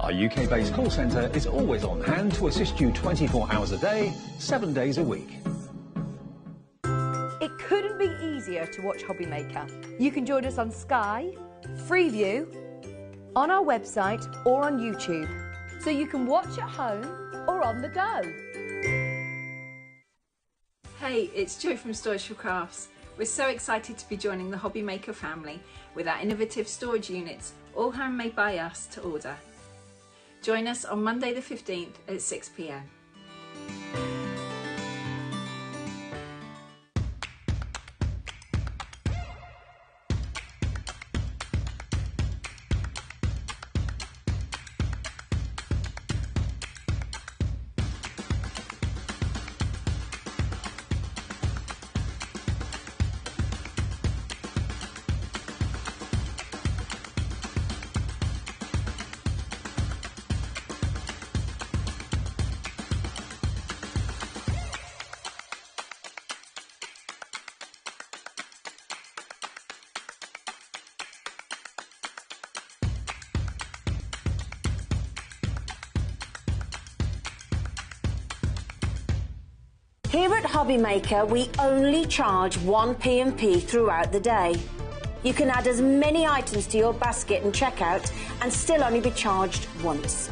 Our UK-based call centre is always on hand to assist you 24 hours a day, 7 days a week. It couldn't be easier to watch HobbyMaker. You can join us on Sky, Freeview, on our website or on YouTube. so you can watch at home or on the go. Hey, it's Jo from Storage Crafts. We're so excited to be joining the HobbyMaker family with our innovative storage units, all handmade by us to order. Join us on Monday the 15th at 6 p.m. Here at HobbyMaker, we only charge 1 P&P throughout the day. You can add as many items to your basket and checkout and still only be charged once.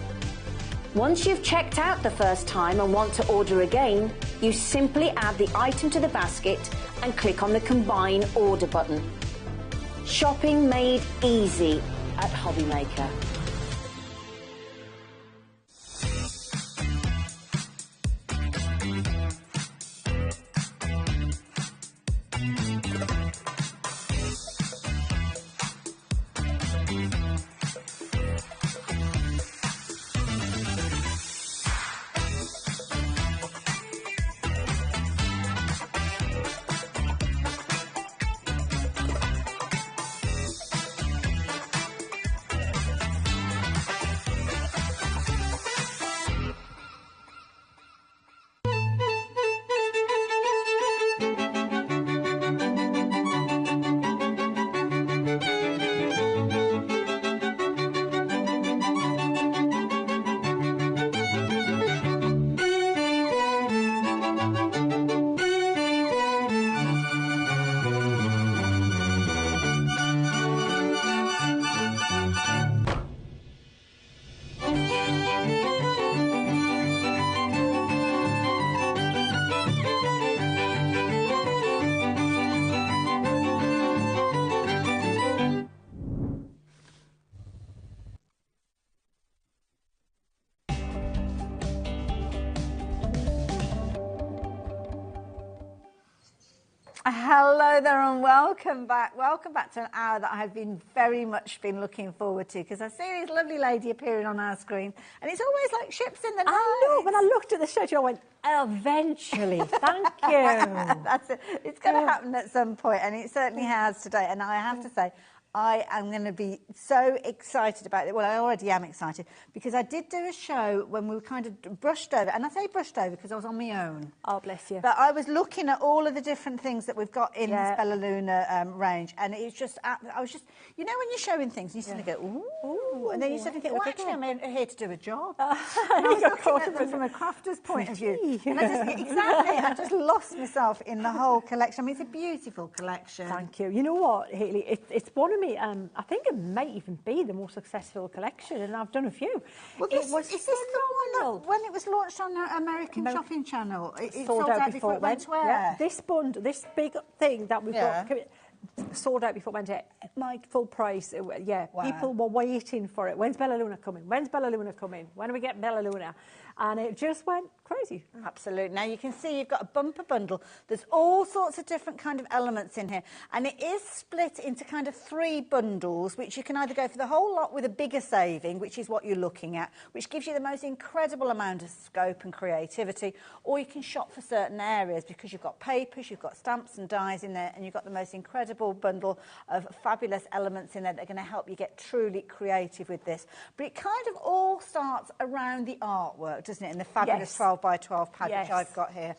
Once you've checked out the first time and want to order again, you simply add the item to the basket and click on the Combine Order button. Shopping made easy at HobbyMaker. Hello there and welcome back. Welcome back to an hour that I've very much been looking forward to, because I see this lovely lady appearing on our screen and it's always like ships in the night. I know, when I looked at the schedule I went, eventually, thank you. That's it. It's going to happen at some point, and it certainly has today. And I have to say, I am going to be so excited about it. Well, I already am excited, because I did do a show when we were kind of brushed over. And I say brushed over because I was on my own. Oh, bless you. But I was looking at all of the different things that we've got in this Bella Luna range. And it's just, I was just, you know, when you're showing things, and you suddenly go, ooh, and then you suddenly think, oh, actually, I'm here to do a job. And I was looking at them from a crafter's point of view. And I just lost myself in the whole collection. I mean, it's a beautiful collection. Thank you. You know what, Haley, it's one of me. I think it might even be the most successful collection, and I've done a few. Well, is this the one that, when it was launched on the American Shopping Channel, it sold out before it went where? Yeah. This big thing that we've got sold out before it went my full price. Wow. People were waiting for it. When's Bella Luna coming? When's Bella Luna coming? When do we get Bella Luna? And it just went crazy. Absolutely. Now you can see you've got a bumper bundle. There's all sorts of different kind of elements in here, and it is split into kind of 3 bundles, which you can either go for the whole lot with a bigger saving, which is what you're looking at, which gives you the most incredible amount of scope and creativity, or you can shop for certain areas, because you've got papers, you've got stamps and dies in there, and you've got the most incredible bundle of fabulous elements in there that are going to help you get truly creative with this. But it kind of all starts around the artwork, doesn't it, in the fabulous 12 by 12 pad which I've got here.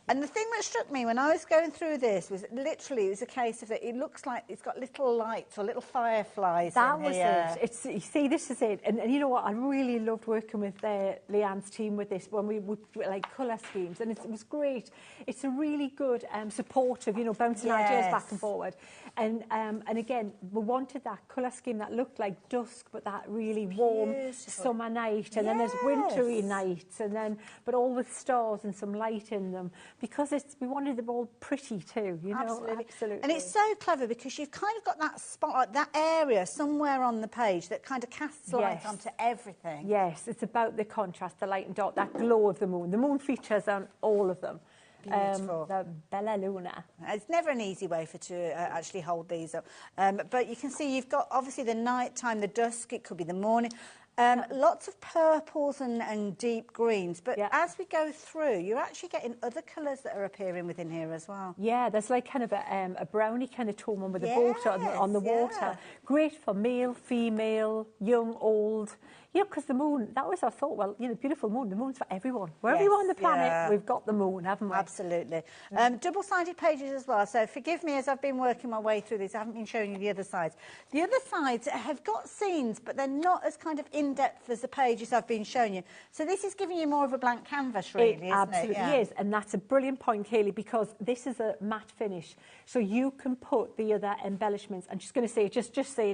And the thing that struck me when I was going through this was literally, it was a case of it looks like it's got little lights or little fireflies That in was here. it. It's, you see, this is it. And you know what? I really loved working with Leanne's team with this when we would like colour schemes. And it was great. It's a really good supportive, you know, bouncing ideas back and forward. And again, we wanted that colour scheme that looked like dusk, but that really warm summer night. And then there's wintry nights, and then, but all with stars and some light in them. Because we wanted them all pretty too, you know. Absolutely. And it's so clever because you've kind of got that spot, that area somewhere on the page that kind of casts light onto everything. Yes, it's about the contrast, the light and dark, that glow of the moon. The moon features on all of them. Beautiful. The Bella Luna. It's never an easy way to actually hold these up. But you can see you've got obviously the night time, the dusk, it could be the morning. Lots of purples and deep greens, but as we go through, you're actually getting other colours that are appearing within here as well. Yeah, there's like kind of a browny kind of tone one with the water on the water. Great for male, female, young, old. You know, because the moon, that was our thought, well, you know, beautiful moon, the moon's for everyone. Wherever you are on the planet, we've got the moon, haven't we? Absolutely. Double-sided pages as well, so forgive me as I've been working my way through this, I haven't been showing you the other sides. The other sides have got scenes, but they're not as kind of in-depth as the pages I've been showing you. So this is giving you more of a blank canvas, really, isn't it? Absolutely is, and that's a brilliant point, Kaylee, because this is a matte finish, so you can put the other embellishments, I'm just going to say,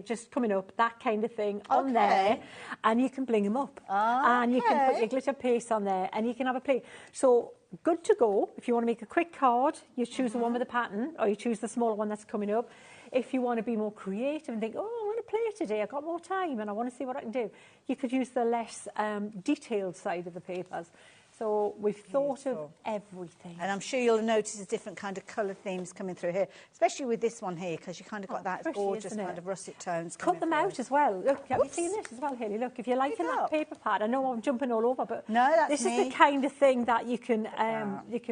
just coming up, that kind of thing on there, and you can bling them up, and you can put your glitter paste on there, and you can have a play. So good to go. If you want to make a quick card, you choose the one with the pattern, or you choose the smaller one that's coming up. If you want to be more creative and think, oh, I want to play today, I've got more time and I want to see what I can do, you could use the less detailed side of the papers. So we've thought of everything. And I'm sure you'll notice a different kind of colour themes coming through here, especially with this one here, because you kind of got that gorgeous kind of russet tones. Cut them out as well. Look, have you seen this as well, Haley? Look, if you're liking that paper pad, I know I'm jumping all over, but this is the kind of thing that you can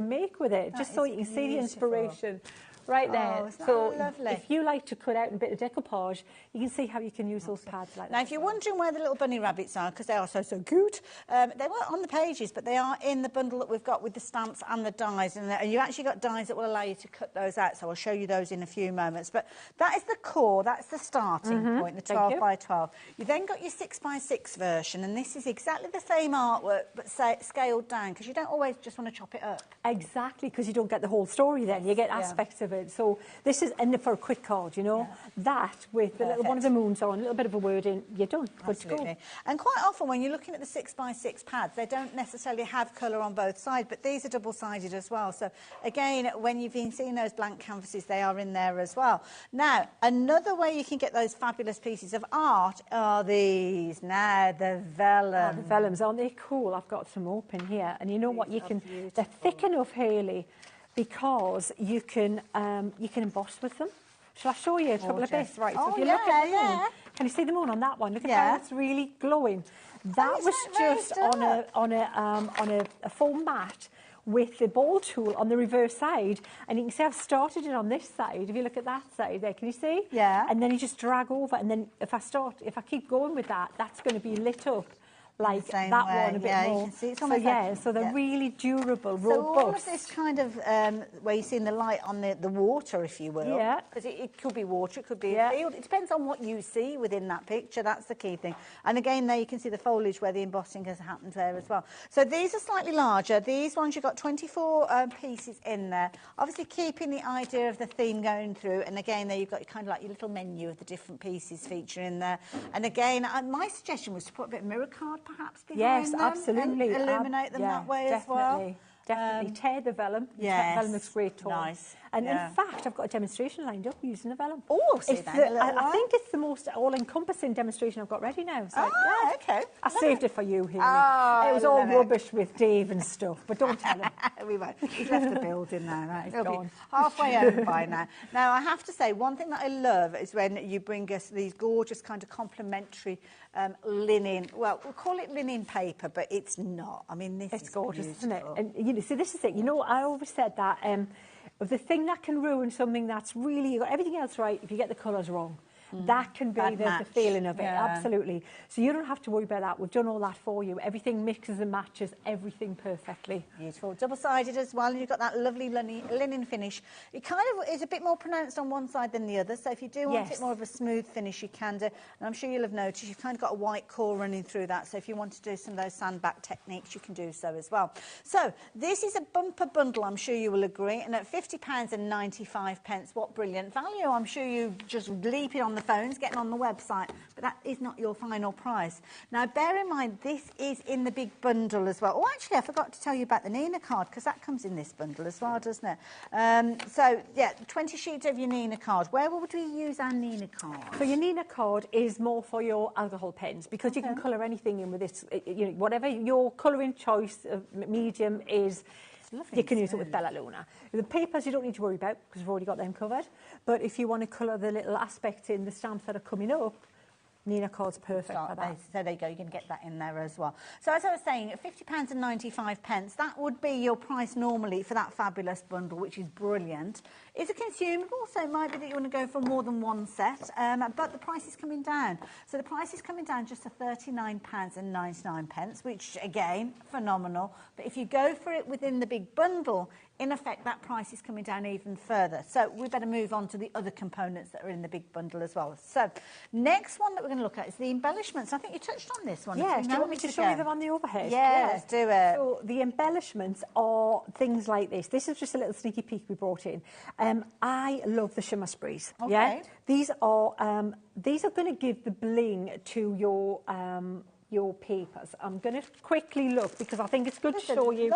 make with it, just so you can see the inspiration. Right there. So if you like to cut out a bit of decoupage, you can see how you can use those pads like that. Now, if you're wondering where the little bunny rabbits are, because they are so cute, they weren't on the pages, but they are in the bundle that we've got with the stamps and the dies. And you actually got dies that will allow you to cut those out, so I'll show you those in a few moments. But that is the core, that's the starting point, the 12 by 12. You then got your 6 by 6 version, and this is exactly the same artwork, but scaled down, because you don't always just want to chop it up. Exactly, because you don't get the whole story then. You get aspects of it. So this is, and for a quick card, you know, that with the little one of the moons on, a little bit of a word in, you're done. Good to go. And quite often when you're looking at the 6 by 6 pads, they don't necessarily have colour on both sides, but these are double-sided as well. So again, when you've been seeing those blank canvases, they are in there as well. Now, another way you can get those fabulous pieces of art are these. Now, the vellum. Oh, the vellums, aren't they cool? I've got some open here, and you know what? You can. They're thick enough, Haley, because you can emboss with them. Shall I show you a couple of bits? Right, so if you look at the moon, can you see the moon on that one? Look at how it's really glowing. That was just on a foam mat with the ball tool on the reverse side, and you can see I've started it on this side. If you look at that side there, can you see? Yeah. And then you just drag over, and then if I keep going with that, that's going to be lit up like that one a bit more. You can see it's so they're really durable, robust. So all of this kind of, where you're seeing the light on the water, if you will. Yeah. Because it could be water, it could be a field. It depends on what you see within that picture. That's the key thing. And again, there you can see the foliage where the embossing has happened there as well. So these are slightly larger. These ones, you've got 24 pieces in there. Obviously keeping the idea of the theme going through. And again, there you've got kind of like your little menu of the different pieces featuring there. And again, my suggestion was to put a bit of mirror card perhaps behind them. Absolutely. And illuminate them that way as well. Definitely. Tear the vellum. Yes. The vellum looks great too. Nice. And in fact, I've got a demonstration lined up using the vellum. Oh, see that. I think it's the most all-encourafing demonstration I've got ready now. So, okay. I saved it for you, Hilary. It was all rubbish with Dave and stuff, but don't tell him. We won't. He's left the building now. Right? He's gone. Halfway home by now. Now, I have to say, one thing that I love is when you bring us these gorgeous kind of complementary linen. Well, we'll call it linen paper, but it's not. I mean, this is gorgeous, beautiful. isn't it? And you know, see, this is it. You know, I always said that the thing that can ruin something that's really, you got everything else right if you get the colours wrong. That can be the feeling of it, absolutely. So you don't have to worry about that. We've done all that for you. Everything mixes and matches everything perfectly. Beautiful. Double-sided as well, and you've got that lovely linen finish. It kind of is a bit more pronounced on one side than the other, so if you do want it more of a smooth finish, you can do. And I'm sure you'll have noticed you've kind of got a white core running through that, so if you want to do some of those sandback techniques, you can do so as well. So this is a bumper bundle, I'm sure you will agree, and at £50.95, what brilliant value. I'm sure you just leaping on the phones, getting on the website, but that is not your final price. Now, bear in mind, this is in the big bundle as well. Oh, actually, I forgot to tell you about the Nina card, because that comes in this bundle as well, doesn't it? So, yeah, 20 sheets of your Nina card. Where would we use our Nina card? So your Nina card is more for your alcohol pens, because you can colour anything in with this. You know, whatever your colouring choice of medium is, you can use it with Bella Luna. The papers you don't need to worry about, because we've already got them covered. But if you want to colour the little aspects in the stamps that are coming up, Nina card's perfect for that. So there you go, you can get that in there as well. So as I was saying, at £50.95, that would be your price normally for that fabulous bundle, which is brilliant. It's a consumable, so it might be that you want to go for more than one set, but the price is coming down. So the price is coming down just to £39.99, which, again, phenomenal. But if you go for it within the big bundle, in effect, that price is coming down even further. So we better move on to the other components that are in the big bundle as well. So next one that we're going to look at is the embellishments. I think you touched on this one. Yes, do you want me to show you them on the overhead? Yes, do it. So the embellishments are things like this. This is just a little sneaky peek we brought in. I love the shimmer sprays. Okay. Yeah? These are going to give the bling to your papers. I'm going to quickly look, because I think it's good to show you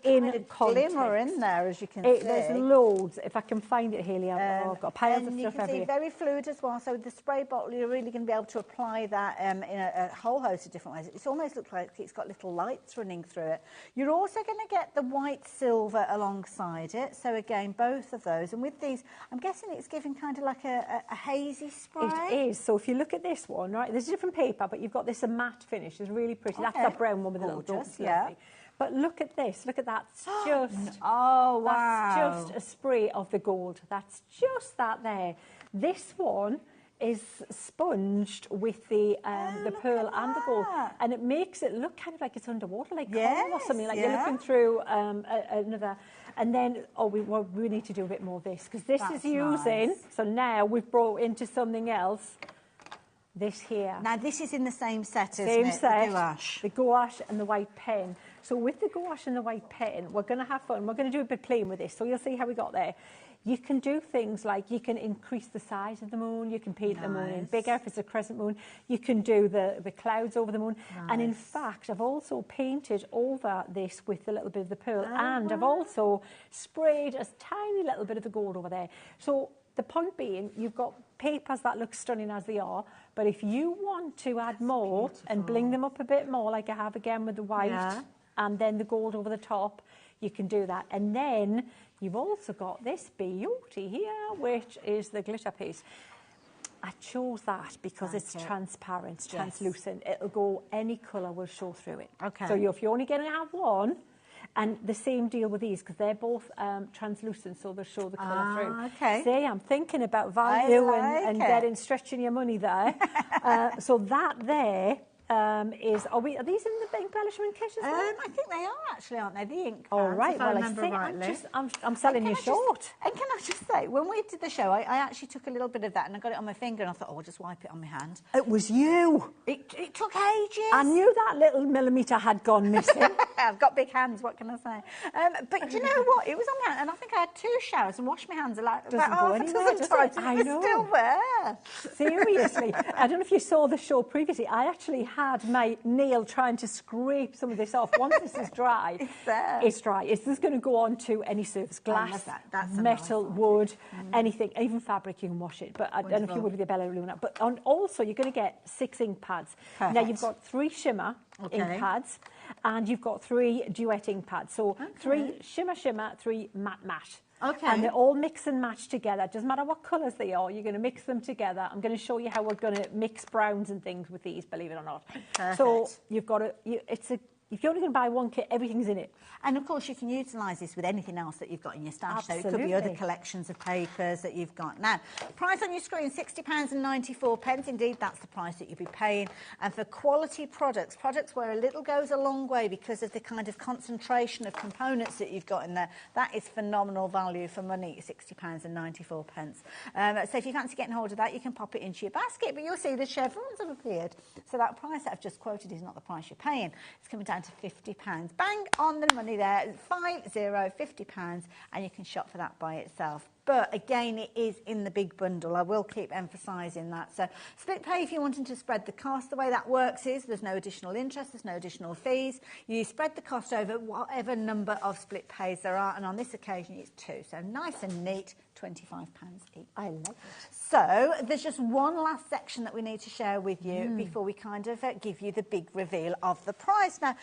in context. Glimmer in there, as you can see. There's loads. If I can find it, Haley, I've got piles of stuff everywhere. And you can see very fluid as well. So with the spray bottle, you're really going to be able to apply that in a whole host of different ways. It almost looks like it's got little lights running through it. You're also going to get the white silver alongside it. So again, both of those. And with these, I'm guessing it's giving kind of like a hazy spray. It is. So if you look at this one, right, there's a different paper, but you've got this matte finish. It's really pretty. That's that brown one with the little dots. Yeah. But look at this. Look at that. It's just wow. That's just a spray of the gold. That's just that there. This one is sponged with the pearl and the gold, and it makes it look kind of like it's underwater, like coral or something. Like you're looking through another. And then, we need to do a bit more of this, because this is using. Nice. So now we've brought into something else. This here. Now, this is in the same set, isn't it? Same set. The gouache. The gouache and the white pen. So with the gouache and the white pen, we're going to have fun. We're going to do a bit playing with this. So you'll see how we got there. You can do things like you can increase the size of the moon. You can paint the moon in bigger if it's a crescent moon. You can do the clouds over the moon. Nice. And in fact, I've also painted over this with a little bit of the pearl. And I've also sprayed a tiny little bit of the gold over there. So the point being, you've got papers that look stunning as they are, but if you want to add more and bling them up a bit more, like I have again with the white and then the gold over the top, you can do that. And then you've also got this beauty here, which is the glitter piece. I chose that because it's transparent, it's translucent. It'll go, any colour will show through it. Okay. So if you're only going to have one, and the same deal with these, because they're both translucent, so they'll show the colour through. Okay. See, I'm thinking about value and stretching your money there. So that there are these in the embellishment kit as well? I think they are actually, aren't they? The ink All pads, right, if I remember rightly. I'm selling you short. And can I just say, when we did the show, I actually took a little bit of that and I got it on my finger and I thought, I'll just wipe it on my hand. It was you. It took ages. I knew that little millimetre had gone missing. I've got big hands, what can I say? But do you know what? It was on my hand, and I think I had 2 showers and washed my hands about half a dozen times. I know. It's still there. Seriously. I don't know if you saw the show previously. I actually had my nail trying to scrape some of this off. Once this is dry, it's dry. This is going to go on to any surface, glass, metal, wood, anything, even fabric, you can wash it. But I don't know if you would with your Bella Luna. But also, you're going to get 6 ink pads. Perfect. Now, you've got 3 shimmer ink pads, and you've got 3 duet ink pads. So 3 shimmer, 3 matte. Okay. And they all mix and match together. It doesn't matter what colours they are, you're going to mix them together. I'm going to show you how we're going to mix browns and things with these, believe it or not. Perfect. So you've got it's a If you're only going to buy one kit, everything's in it. And of course, you can utilise this with anything else that you've got in your stash. Absolutely. So it could be other collections of papers that you've got. Now, price on your screen, £60.94. Indeed, that's the price that you'll be paying. And for quality products, products where a little goes a long way because of the kind of concentration of components that you've got in there, that is phenomenal value for money, £60.94. So if you fancy getting hold of that, you can pop it into your basket. But you'll see the chevrons have appeared. So that price that I've just quoted is not the price you're paying. It's coming down to £50. Bang on the money there, £50, and you can shop for that by itself. But again, it is in the big bundle. I will keep emphasising that. So split pay if you're wanting to spread the cost. The way that works is there's no additional interest, there's no additional fees. You spread the cost over whatever number of split pays there are, and on this occasion it's 2. So nice and neat, £25 each. I love it. So there's just one last section that we need to share with you before we kind of give you the big reveal of the price. Now,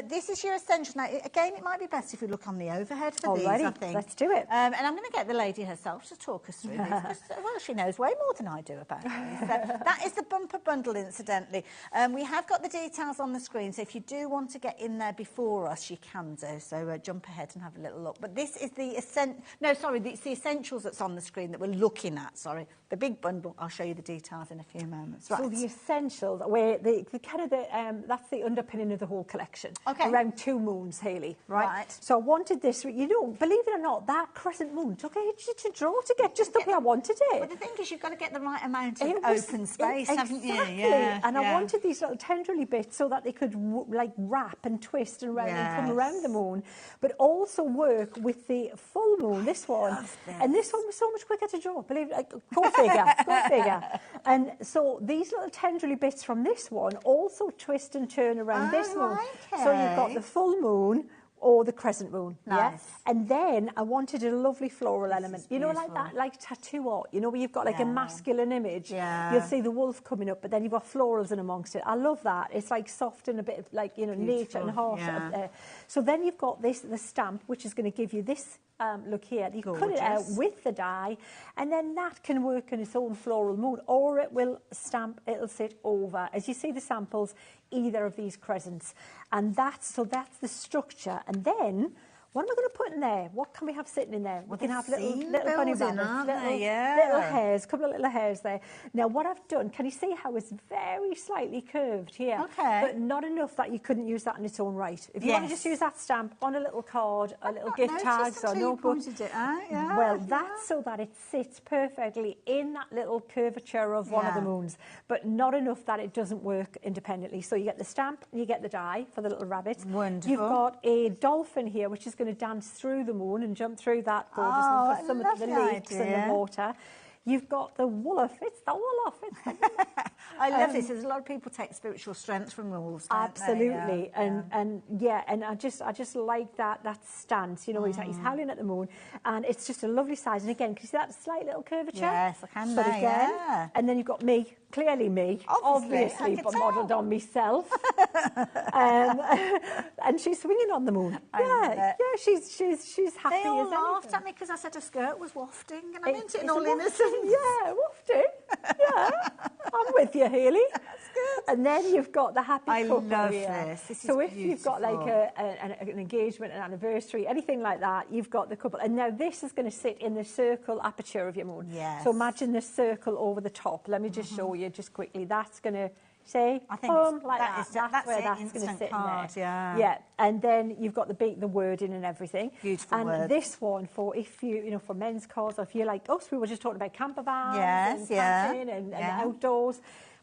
this is your essential. Now, again, it might be best if we look on the overhead for these, I think. Let's do it. And I'm going to get the lady herself to talk us through this, because, well, she knows way more than I do about this. So that is the bumper bundle, incidentally. We have got the details on the screen, so if you do want to get in there before us, you can do. So jump ahead and have a little look. But this is the it's the essentials that's on the screen that we're looking at, sorry. The big bundle, I'll show you the details in a few moments. Right. So the essentials, where the kind of that's the underpinning of the whole collection. Okay. Around 2 moons, Hayley, right? Right. So I wanted this, you know, believe it or not, that crescent moon took ages to draw to get just the way I wanted it. Well, the thing is, you've got to get the right amount of open space, haven't you? Yeah. And I wanted these little tendrily bits so that they could like wrap and twist and round and come around the moon, but also work with the full moon, this one. And this one was so much quicker to draw, believe it, like, go figure. And so these little tendrily bits from this one also twist and turn around this moon. So you've got the full moon or the crescent moon. Nice. Yeah? And then I wanted a lovely floral element. You know, like that, like tattoo art, you know, where you've got like a masculine image. Yeah. You'll see the wolf coming up, but then you've got florals in amongst it. I love that. It's like soft and a bit of like, you know, nature and harsh up there. So then you've got the stamp, which is going to give you this look here. You can cut it out with the die, and then that can work in its own floral mood, or it will it'll sit over, as you see the samples, either of these crescents. And that's the structure. And then, what am I going to put in there? What can we have sitting in there? We can have little bunny rabbits, little hairs, a couple of little hairs there. Now, what I've done, can you see how it's very slightly curved here? Okay. But not enough that you couldn't use that in its own right. If you want to just use that stamp on a little card, a little gift tag, or notebook. Well, that's so that it sits perfectly in that little curvature of one of the moons, but not enough that it doesn't work independently. So you get the stamp and you get the die for the little rabbits. Wonderful. You've got a dolphin here, which is going to dance through the moon and jump through that gorgeous and put some of the leaves in the water. You've got the wolf. It's the wolf. I love this. There's a lot of people take spiritual strength from wolves. Absolutely, and I just like that stance. You know, he's howling at the moon, and it's just a lovely size. And again, can you see that slight little curvature? Yes, I can. But again, and then you've got me, clearly me, obviously, but modelled on myself, and she's swinging on the moon. She's happy. They all laughed at me because I said her skirt was wafting, and I meant it in all innocence. Yeah, wafting. Yeah, I'm with you, Hayley. That's good. And then you've got the happy couple love here. This So if you've got like an engagement, an anniversary, anything like that, you've got the couple. And now this is going to sit in the circle aperture of your moon. Yes. So imagine the circle over the top. Let me just show you just quickly. That's going to say, I think like that. That's where that's going to sit in there. Yeah. And then you've got the wording and everything. Beautiful and words. This one for if you for men's cards, or if you're like us, we were just talking about camper vans and camping and outdoors.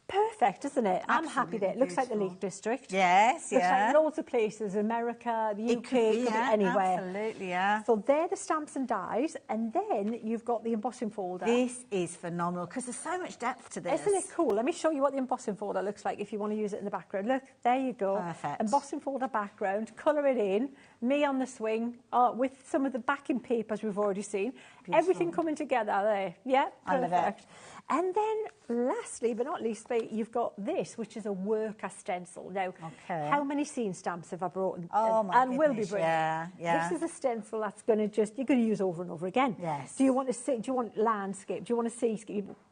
Perfect, isn't it? I'm happy there. It looks like the Lake District. Yes, looks like loads of places, America, the UK, could be anywhere. Absolutely, So they're the stamps and dies, and then you've got the embossing folder. This is phenomenal, because there's so much depth to this. Isn't it cool? Let me show you what the embossing folder looks like if you want to use it in the background. Look, there you go. Perfect. Embossing folder background, colour it in, me on the swing, with some of the backing papers we've already seen. Beautiful. Everything coming together there. Yeah, perfect. I love it. And then, lastly but not least, you've got this, which is a worker stencil. Now, how many scene stamps have I brought and will be bringing? Yeah. This is a stencil that's going to you're going to use over and over again. Yes. Do you want to see? Do you want landscape? Do you want to see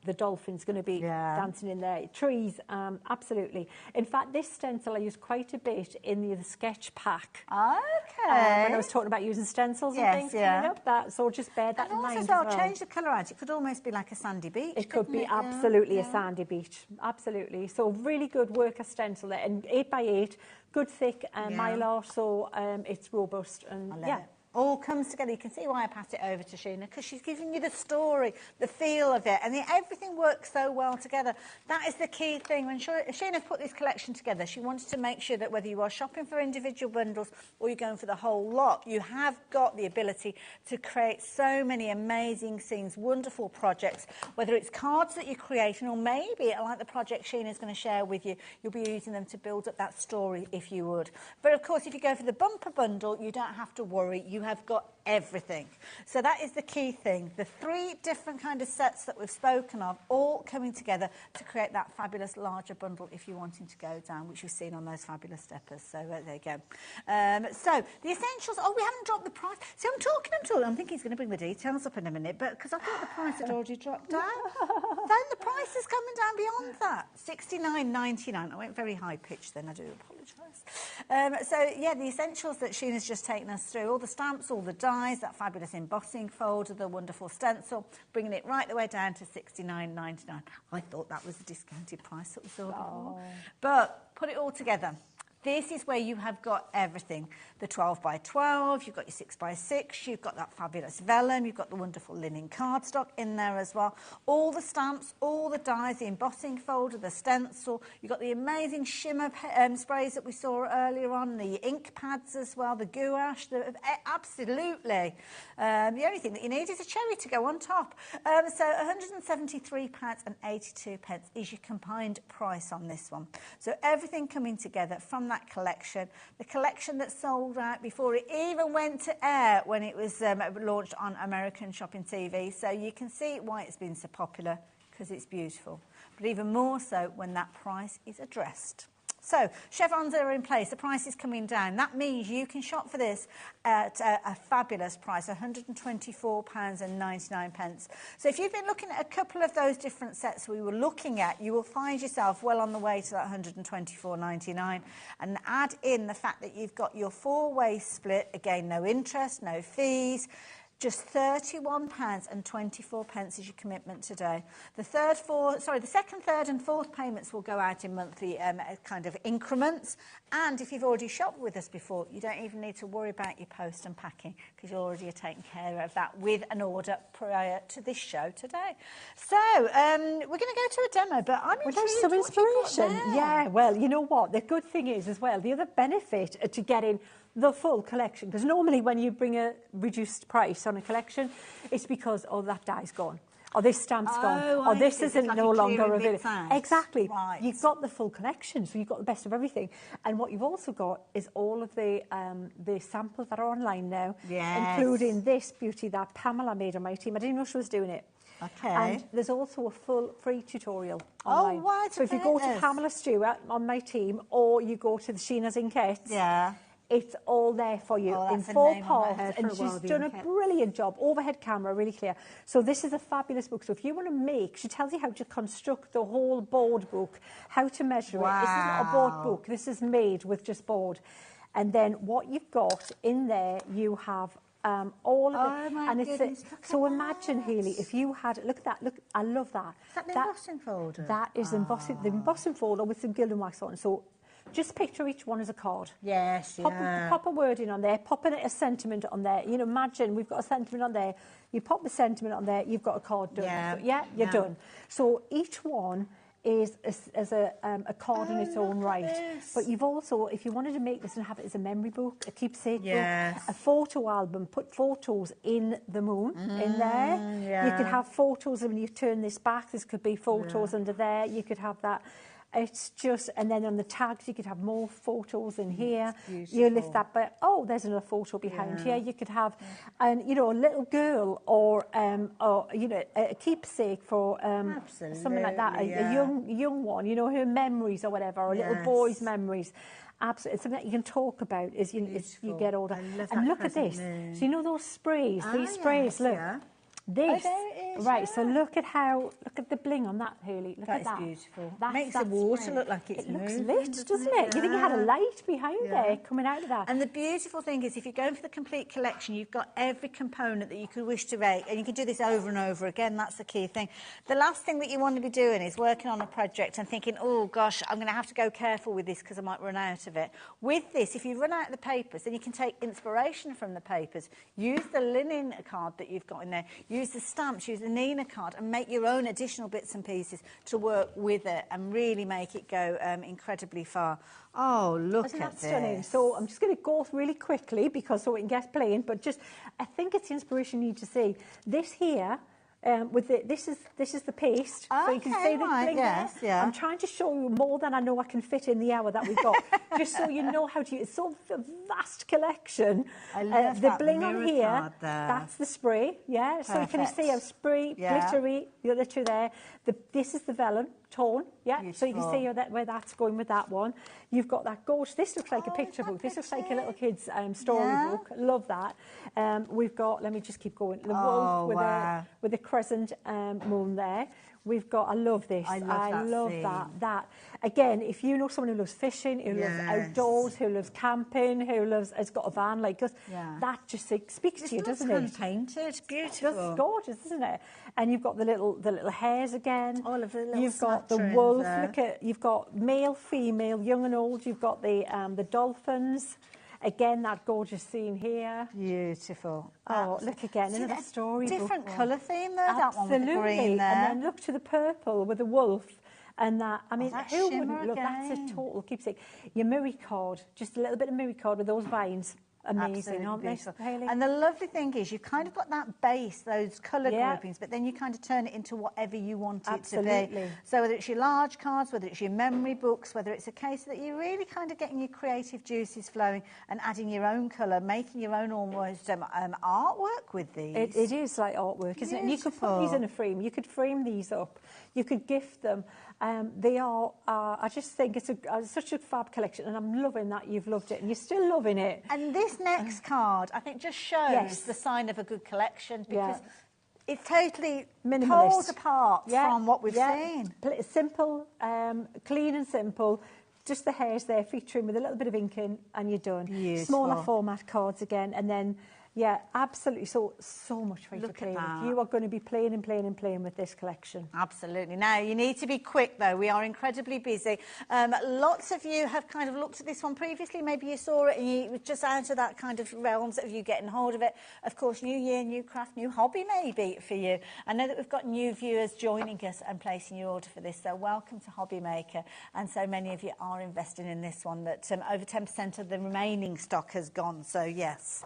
the dolphins going to be dancing in there? Trees, absolutely. In fact, this stencil I used quite a bit in the sketch pack. Okay. When I was talking about using stencils and things coming up, so just bear that in mind. And also, change the colour out. It could almost be like a sandy beach. It could be absolutely a sandy beach, absolutely. So really good worker stencil there, and 8x8, good thick mylar, so it's robust and all comes together. You can see why I passed it over to Sheena, because she's giving you the story, the feel of it, and everything works so well together. That is the key thing. When Sheena put this collection together, she wanted to make sure that whether you are shopping for individual bundles or you're going for the whole lot, you have got the ability to create so many amazing scenes, wonderful projects, whether it's cards that you're creating, or maybe, like the project Sheena's going to share with you, you'll be using them to build up that story if you would. But of course, if you go for the bumper bundle, you don't have to worry. You have got everything. So that is the key thing. The 3 different kind of sets that we've spoken of, all coming together to create that fabulous larger bundle if you're wanting to go down, which you've seen on those fabulous steppers. So there you go. So the essentials, we haven't dropped the price. See, I'm talking. I'm thinking he's going to bring the details up in a minute, but because I thought the price had already dropped down. Then the price is coming down beyond that. $69.99. I went very high pitched then, I do apologise. So yeah, the essentials that Sheena's just taken us through, all the stamps, all the dies, that fabulous embossing folder, the wonderful stencil, bringing it right the way down to $69.99. I thought that was a discounted price that we saw before. But put it all together. This is where you have got everything. The 12x12, you've got your 6x6, you've got that fabulous vellum, you've got the wonderful linen cardstock in there as well. All the stamps, all the dies, the embossing folder, the stencil. You've got the amazing shimmer sprays that we saw earlier on, the ink pads as well, the gouache, absolutely. The only thing that you need is a cherry to go on top. So £173.82 is your combined price on this one. So everything coming together from that collection, the collection that sold out before it even went to air when it was launched on American Shopping TV. So you can see why it's been so popular, because it's beautiful. But even more so when that price is addressed. So, chevrons are in place, the price is coming down. That means you can shop for this at a fabulous price, £124.99. So if you've been looking at a couple of those different sets we were looking at, you will find yourself well on the way to that £124.99. And add in the fact that you've got your 4-way split, again, no interest, no fees, just £31.24 is your commitment today. The second, third and fourth payments will go out in monthly kind of increments. And if you've already shopped with us before, you don't even need to worry about your post and packing, because you already are taking care of that with an order prior to this show today. So we're going to go to a demo, but I'm intrigued. Some inspiration. Yeah, well, you know what? The good thing is as well, the other benefit to getting the full collection, because normally when you bring a reduced price on a collection, it's because, that die's gone, or this stamp's gone, or this isn't no longer available. Exactly. Right. You've got the full collection, so you've got the best of everything. And what you've also got is all of the samples that are online now, including this beauty that Pamela made on my team. I didn't know she was doing it. Okay. And there's also a full free tutorial online. Oh, right. So if you go to Pamela Stewart on my team, or you go to the Sheena's Inkets, it's all there for you in 4 parts, and she's done a brilliant job. Overhead camera, really clear. So this is a fabulous book. So if you want to she tells you how to construct the whole board book, how to measure it. This is not a board book. This is made with just board. And then what you've got in there, you have all of it. And it's so imagine, Hayley, if you had, look at that, look, I love that. Is that the embossing folder? That is the embossing folder with some gilding wax on. So just picture each one as a card. Yes, Pop a word in on there, pop in a sentiment on there. You know, imagine we've got a sentiment on there. You pop the sentiment on there, you've got a card done. You're done. So each one is as a card in its own right. But you've also, if you wanted to make this and have it as a memory book, a keepsake book, a photo album, put photos in the moon in there. You could have photos, and when you turn this back, this could be photos under there. You could have that. It's just, and then on the tags, you could have more photos in here. You lift that, but oh, there's another photo behind here. You could have, and you know, a little girl or you know, a keepsake for something like that, a young one. You know, her memories or whatever, or a little boy's memories. Absolutely, it's something that you can talk about as you get older. And look at this. So you know those sprays? These sprays, look. This, right, so look at the bling on that, Hurley. Look at that. That is beautiful. That's Makes the water look like it's moving. It looks lit, doesn't it? You think you had a light behind there coming out of that. And the beautiful thing is, if you're going for the complete collection, you've got every component that you could wish to make, and you can do this over and over again. That's the key thing. The last thing that you want to be doing is working on a project and thinking, oh gosh, I'm going to have to go careful with this because I might run out of it. With this, if you run out of the papers, then you can take inspiration from the papers. Use the linen card that you've got in there. Use the stamps, use the Nina card, and make your own additional bits and pieces to work with it and really make it go incredibly far. Oh, look at this. Stunning. So I'm just going to go really quickly because so we can get playing, but just, I think it's the inspiration you need to see. This here, with this is the paste, so you can see the thing there. I'm trying to show you more than I know I can fit in the hour that we've got, just so you know how to use. It's so a vast collection. I love the that bling on here. That's the spray. Yeah. Perfect. So you can see how spray, glittery. The other two there. This is the vellum tone. Yeah. Beautiful. So you can see where that's going with that one. You've got that gorgeous. This looks like a picture book. This looks like a little kid's storybook. Love that. We've got. Let me just keep going. The wolf with the crescent moon there. We've got, I love this. I love that. Again, if you know someone who loves fishing, who loves outdoors, who loves camping, has got a van like us, that just speaks to you, doesn't it? It's painted, beautiful. It's gorgeous, isn't it? And you've got the little hairs again. All of the little You've got the wolf. Look at, you've got male, female, young and old. You've got the dolphins. Again, that gorgeous scene here. Beautiful. Oh, look again, another story. Different colour theme there, that one with the green there. And then look to the purple with the wolf. And that, I mean, who wouldn't look? That's a total keepsake. Your mirror card, just a little bit of mirror card with those vines. Amazing, aren't they, Hayley? And the lovely thing is you've kind of got that base, those colour groupings, but then you kind of turn it into whatever you want it to be. So whether it's your large cards, whether it's your memory books, whether it's a case that you're really kind of getting your creative juices flowing and adding your own colour, making your own almost artwork with these. It is like artwork, isn't it? And you could put these in a frame. You could frame these up. You could gift them. They are, I just think it's such a fab collection, and I'm loving that you've loved it, and you're still loving it. And this next card, I think, just shows the sign of a good collection, because it's totally pulled apart from what we've seen. Simple, clean and simple. Just the hairs there featuring with a little bit of ink in, and you're done. Beautiful. Smaller format cards again, and then absolutely. So much for you to play with. You are going to be playing and playing and playing with this collection. Absolutely. Now, you need to be quick, though. We are incredibly busy. Lots of you have kind of looked at this one previously. Maybe you saw it and you were just out of that kind of realms of you getting hold of it. Of course, new year, new craft, new hobby maybe for you. I know that we've got new viewers joining us and placing your order for this, so welcome to HobbyMaker. And so many of you are investing in this one, that over 10% of the remaining stock has gone. So, yes.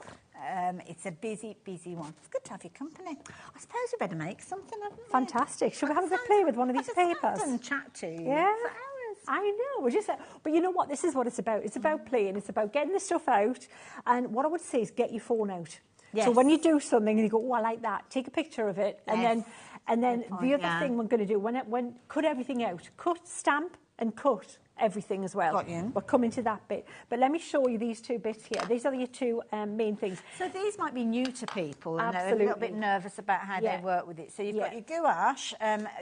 It's a busy one. It's good to have your company. I suppose we better make something, haven't we? Fantastic. Shall we have a bit play with one of these papers? And chat to you for hours. I know. We're just, but you know what? This is what it's about. It's about playing. It's about getting the stuff out. And what I would say is get your phone out. Yes. So when you do something and you go, oh, I like that, take a picture of it. And then the other thing we're going to do, when cut everything out, cut, stamp and cut everything as well. We're coming to that bit. But let me show you these two bits here. These are your two main things. So these might be new to people and they're a little bit nervous about how they work with it. So you've got your gouache.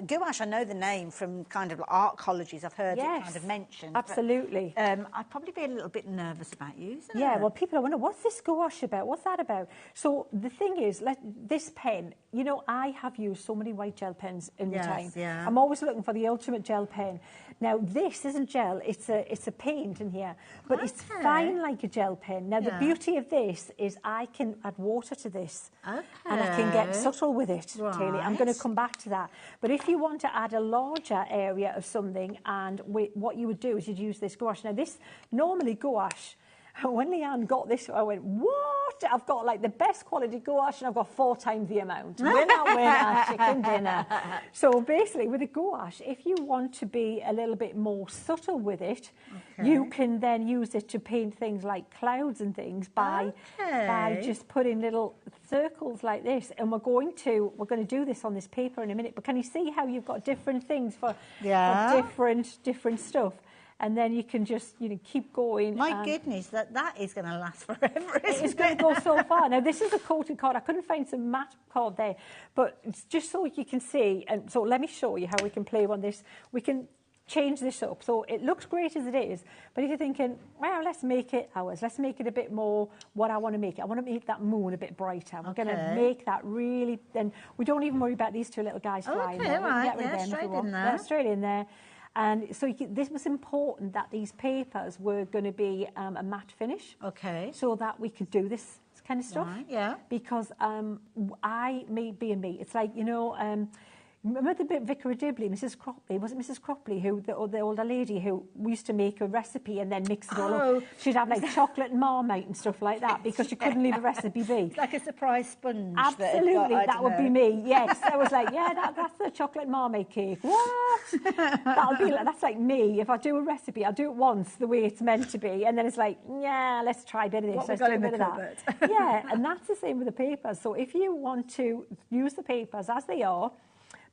Gouache, I know the name from kind of art colleges. I've heard it kind of mentioned. Absolutely. I'd probably be a little bit nervous about using it. Yeah, well, people are wondering, what's this gouache about? What's that about? So the thing is, this pen, you know, I have used so many white gel pens in my time. Yeah. I'm always looking for the ultimate gel pen. Now, this isn't gel, it's a paint in here, but it's fine like a gel pen. Now, the beauty of this is I can add water to this, and I can get subtle with it, Taylor. I'm going to come back to that. But if you want to add a larger area of something, and what you would do is you'd use this gouache. Now, this, normally gouache And when Leanne got this, I went, what? I've got like the best quality gouache and I've got 4 times the amount. Winner, chicken dinner. So basically with a gouache, if you want to be a little bit more subtle with it, you can then use it to paint things like clouds and things by just putting little circles like this. And we're going to do this on this paper in a minute, but can you see how you've got different things for different stuff? And then you can just, keep going. My goodness, that is going to last forever, isn't it? It's going to go so far. Now, this is a coated card. I couldn't find some matte card there, but it's just so you can see. And so let me show you how we can play on this. We can change this up. So it looks great as it is, but if you're thinking, well, let's make it ours. Let's make it a bit more what I want to make it. I want to make that moon a bit brighter. We're going to make that really, then we don't even worry about these 2 little guys flying. Okay, right, straight in there. They're straight in there. And so this was important that these papers were going to be a matte finish. Okay. So that we could do this kind of stuff. Right, yeah. Because it's like, remember the bit Vicar of Dibley, Mrs. Cropley, was it Mrs. Cropley, who the older lady who used to make a recipe and then mix it all up? She'd have like chocolate and Marmite and stuff like that because she couldn't leave a recipe be. It's like a surprise sponge. Absolutely, that would be me. Yes, I was like, that's the chocolate Marmite cake. What? That's like me. If I do a recipe, I'll do it once the way it's meant to be, and then it's like, let's try a bit of this. Let's do a bit of that. Yeah, and that's the same with the papers. So if you want to use the papers as they are,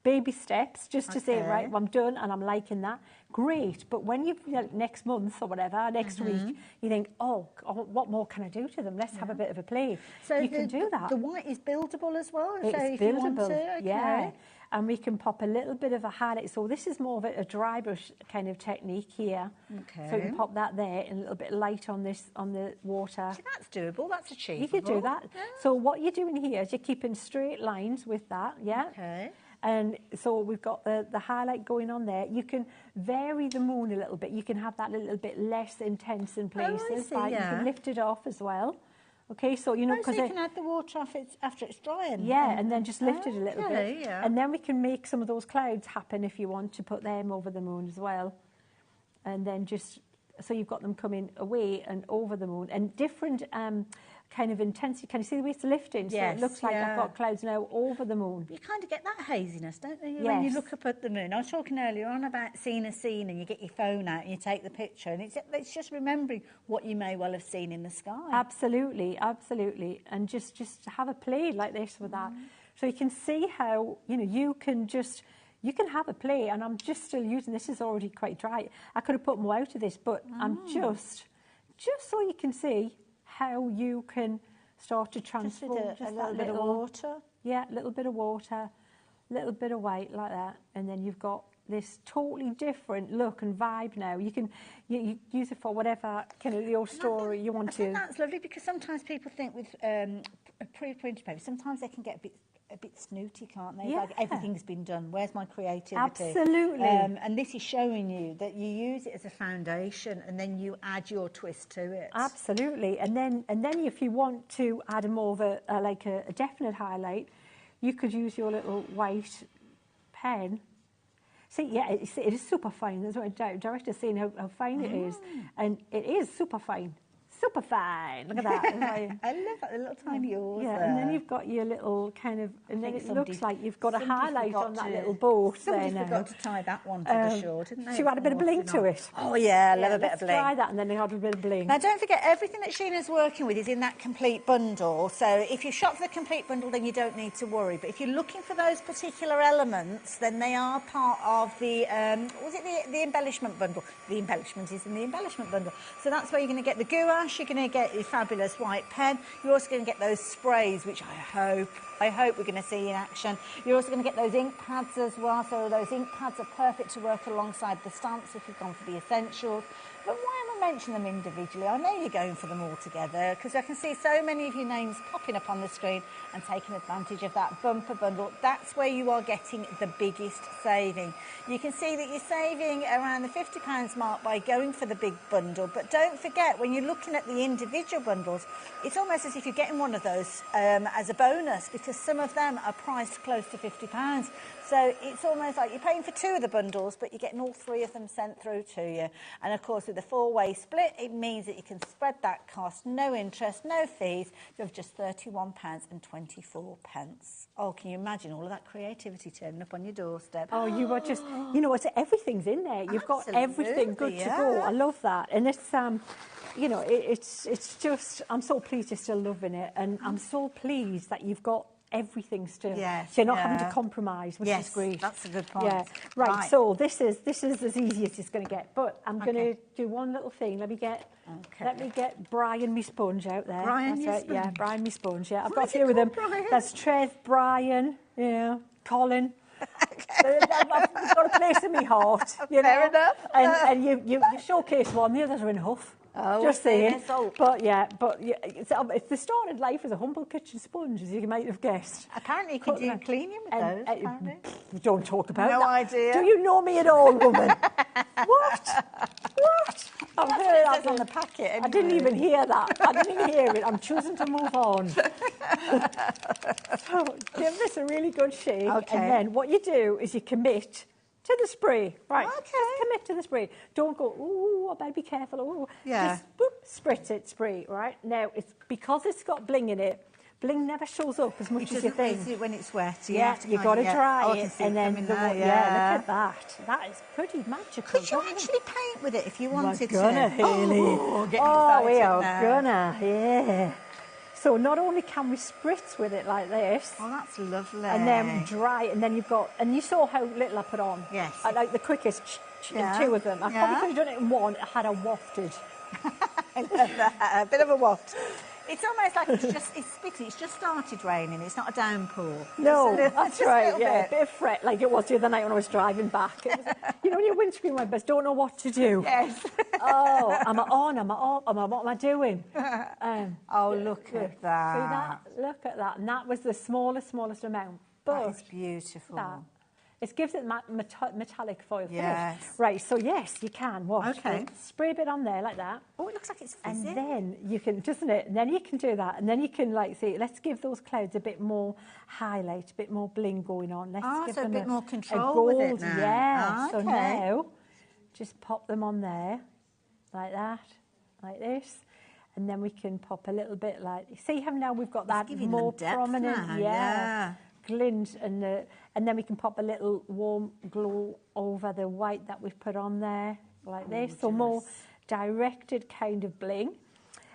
baby steps, just to say, right, well, I'm done and I'm liking that. Great. But when you, next month or whatever, next week, you think, oh, what more can I do to them? Let's have a bit of a play. So you can do that. The white is buildable as well? It's so if buildable, you want to, yeah. And we can pop a little bit of a highlight. So this is more of a dry brush kind of technique here. Okay. So you can pop that there and a little bit light on the water. See, that's doable. That's achievable. You could do that. Yeah. So what you're doing here is you're keeping straight lines with that, yeah? Okay. And so we've got the highlight going on there. You can vary the moon a little bit. You can have that a little bit less intense in places. Oh, I see, You can lift it off as well. Okay, so so you can add the water after it's drying. Yeah, and then just lift it a little bit. Yeah. And then we can make some of those clouds happen if you want to put them over the moon as well. And then just, so you've got them coming away and over the moon. And different kind of intensity. Can you see the way it's lifting? Yes, so it looks like I've got clouds now over the moon. You kind of get that haziness, don't you? Yes. When you look up at the moon. I was talking earlier on about seeing a scene and you get your phone out and you take the picture, and it's just remembering what you may well have seen in the sky. Absolutely, absolutely. And just have a play like this with that. So you can see how, you can have a play, and I'm just still using, this is already quite dry. I could have put more out of this, but I'm just so you can see how you can start to transform just a little bit of water. Yeah, a little bit of water, a little bit of white like that, and then you've got this totally different look and vibe now. You can you use it for whatever kind of your story you want to. I think that's lovely, because sometimes people think with pre-printed paper, sometimes they can get a bit snooty, can't they? Yeah. Like everything's been done. Where's my creativity? Absolutely. And this is showing you that you use it as a foundation, and then you add your twist to it. Absolutely. And then if you want to add a more of a definite highlight, you could use your little white pen. See, yeah, it is super fine. That's what the director's saying, how fine it is, and it is super fine. Super fine. Look at that. I love that, the little tiny oars. Yeah, there. and then you've got your little kind of, and then it looks like you've got a highlight on that little boat there now. Somebody forgot to tie that one to the shore, didn't they? She had a bit of bling to it. Oh yeah, I love a bit of bling. Let's try that, and then they had a bit of bling. Now don't forget, everything that Sheena's working with is in that complete bundle. So if you shop for the complete bundle, then you don't need to worry. But if you're looking for those particular elements, then they are part of the, the embellishment bundle. The embellishment is in the embellishment bundle. So that's where you're going to get the gouache, you're going to get your fabulous white pen. You're also going to get those sprays, which I hope we're going to see in action. You're also going to get those ink pads as well. So those ink pads are perfect to work alongside the stamps if you've gone for the essentials. But why am I mentioning them individually? I know you're going for them all together, because I can see so many of your names popping up on the screen and taking advantage of that bumper bundle. That's where you are getting the biggest saving. You can see that you're saving around the £50 mark by going for the big bundle, but don't forget, when you're looking at the individual bundles, it's almost as if you're getting one of those as a bonus, because some of them are priced close to £50. So it's almost like you're paying for 2 of the bundles, but you're getting all 3 of them sent through to you. And of course, with the 4-way archway split, it means that you can spread that cost, no interest, no fees, of just £31.24. Oh, can you imagine all of that creativity turning up on your doorstep? Oh, you are just, you know, everything's in there. You've got everything good to go. I love that. And it's, you know, it's just, I'm so pleased you're still loving it. And I'm so pleased that you've got everything still. Yes, so you're not having to compromise, which is great. That's a good point. Yeah. Right, so this is as easy as it's going to get. But I'm going to do one little thing. Let me get Brian, me sponge out there. Brian, That's sponge. Yeah, Brian, me sponge. Yeah, I've got a few of them. Brian? There's Trev, Brian, yeah, Colin. I've got a place in my heart. You know? Fair enough. And you showcase one, the others are in Huff. Oh, just saying. so. But it's the start of life as a humble kitchen sponge, as you might have guessed. Apparently you can do cleaning with those, apparently. Don't talk about that. No idea. Do you know me at all, woman? What? I've heard that on the packet. Anyway. I didn't even hear that. I didn't even hear it. I'm choosing to move on. So give this a really good shake. Okay. And then what you do is you commit to the spray. Right. Okay. Just commit to the spray. Don't go, ooh, I better be careful. Ooh. Yeah. Just spritz it, spray, right? Now, it's because it's got bling in it, bling never shows up as much as you think. It when it's wet. You got to dry it, and then look at that. That is pretty magical. Could you actually paint with it if you wanted We're gonna, to? Hayley. We are gonna, yeah. So not only can we spritz with it like this. Oh, that's lovely. And then dry, and then you've got, and you saw how little I put on. Yes. I like the quickest in two of them. I probably could have done it in one had I wafted. I love that. A bit of a waft. It's almost like it's spitting. It's just started raining. It's not a downpour. No, that's right. Yeah, bit. a bit of fret like it was the other night when I was driving back. It was, you know, when your windscreen wipers don't know what to do. Yes. Oh, am I on? Am I off? What am I doing? Look at that. See that? Look at that. And that was the smallest amount. But that is beautiful. It gives it metallic foil finish. Yes. Right, so yes, you can. Watch. Okay. Spray a bit on there like that. Oh, it looks like it's fizzing. And then you can, doesn't it? And then you can do that. And then you can, like, see, let's give those clouds a bit more highlight, a bit more bling going on. Let's give so them a bit more control gold, with it now. Yeah. Okay. So now, just pop them on there, like that, like this. And then we can pop a little bit like, see how now we've got that more prominent, glint, and then we can pop a little warm glow over the white that we've put on there, like this. So more directed kind of bling.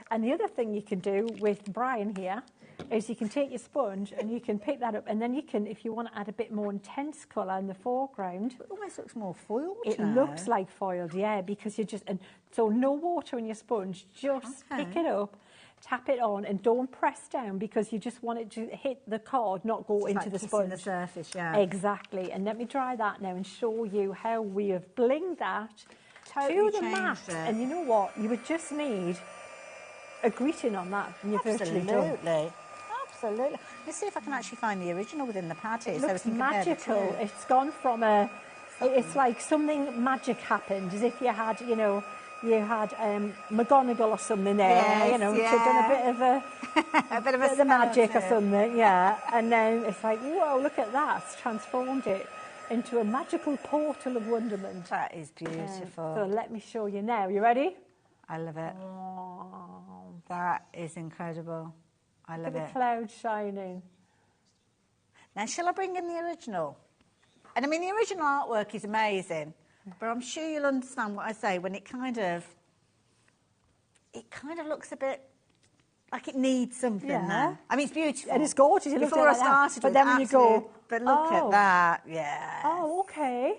And the other thing you can do with Brian here is you can take your sponge and you can pick that up, and then you can, if you want to add a bit more intense colour in the foreground. It almost looks more foiled. It looks like foiled, yeah, because you just, and so no water in your sponge, just pick it up, tap it on, and don't press down because you just want it to hit the card, not go into the sponge. The surface, Exactly. And let me try that now and show you how we have blinged that Totally to the mat. And you know what? You would just need a greeting on that, and you're virtually done. Absolutely. Let's see if I can actually find the original within the pad here. It looks magical. It's gone from it's like something magic happened, as if you had, you know, McGonagall or something there, yes, you know, she'd done a bit of a bit of the magic or something, and now it's like, whoa, look at that, it's transformed it into a magical portal of wonderment. That is beautiful. So let me show you now. You ready? I love it. Oh, that is incredible. I love it. Look at the clouds shining. Now, shall I bring in the original? And I mean, the original artwork is amazing, but I'm sure you'll understand what I say when it kind of looks a bit like it needs something there. I mean, it's beautiful. And it's gorgeous. Before I started, but then when you go, but look at that, yeah. Oh, okay.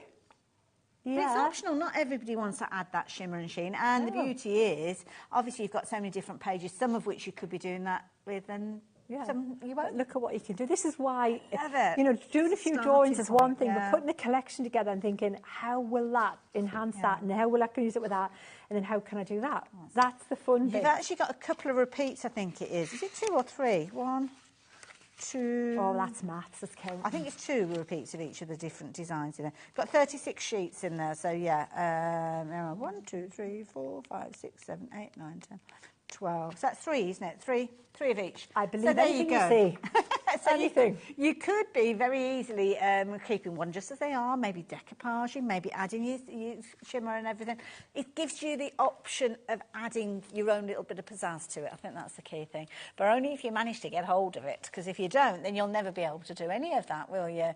Yeah. But it's optional. Not everybody wants to add that shimmer and sheen. And the beauty is, obviously, you've got so many different pages, some of which you could be doing that with, and some you won't. But look at what you can do. This is why, love it. You know, doing a few drawings is one thing, but putting the collection together and thinking, how will that enhance that, and how will I use it with that, and then how can I do that? That's the fun bit. You've actually got a couple of repeats, I think it is. Is it 2 or 3? 1, 2... Oh, that's maths, that's counting. I think it's 2 repeats of each of the different designs in there. Got 36 sheets in there, so yeah. 1, 2, 3, 4, 5, 6, 7, 8, 9, 10, 12. So that's 3, isn't it? 3 of each. I believe so there anything you go. You see. So anything. You could be very easily keeping one just as they are, maybe decoupaging, maybe adding your shimmer and everything. It gives you the option of adding your own little bit of pizzazz to it. I think that's the key thing. But only if you manage to get hold of it, because if you don't, then you'll never be able to do any of that, will you?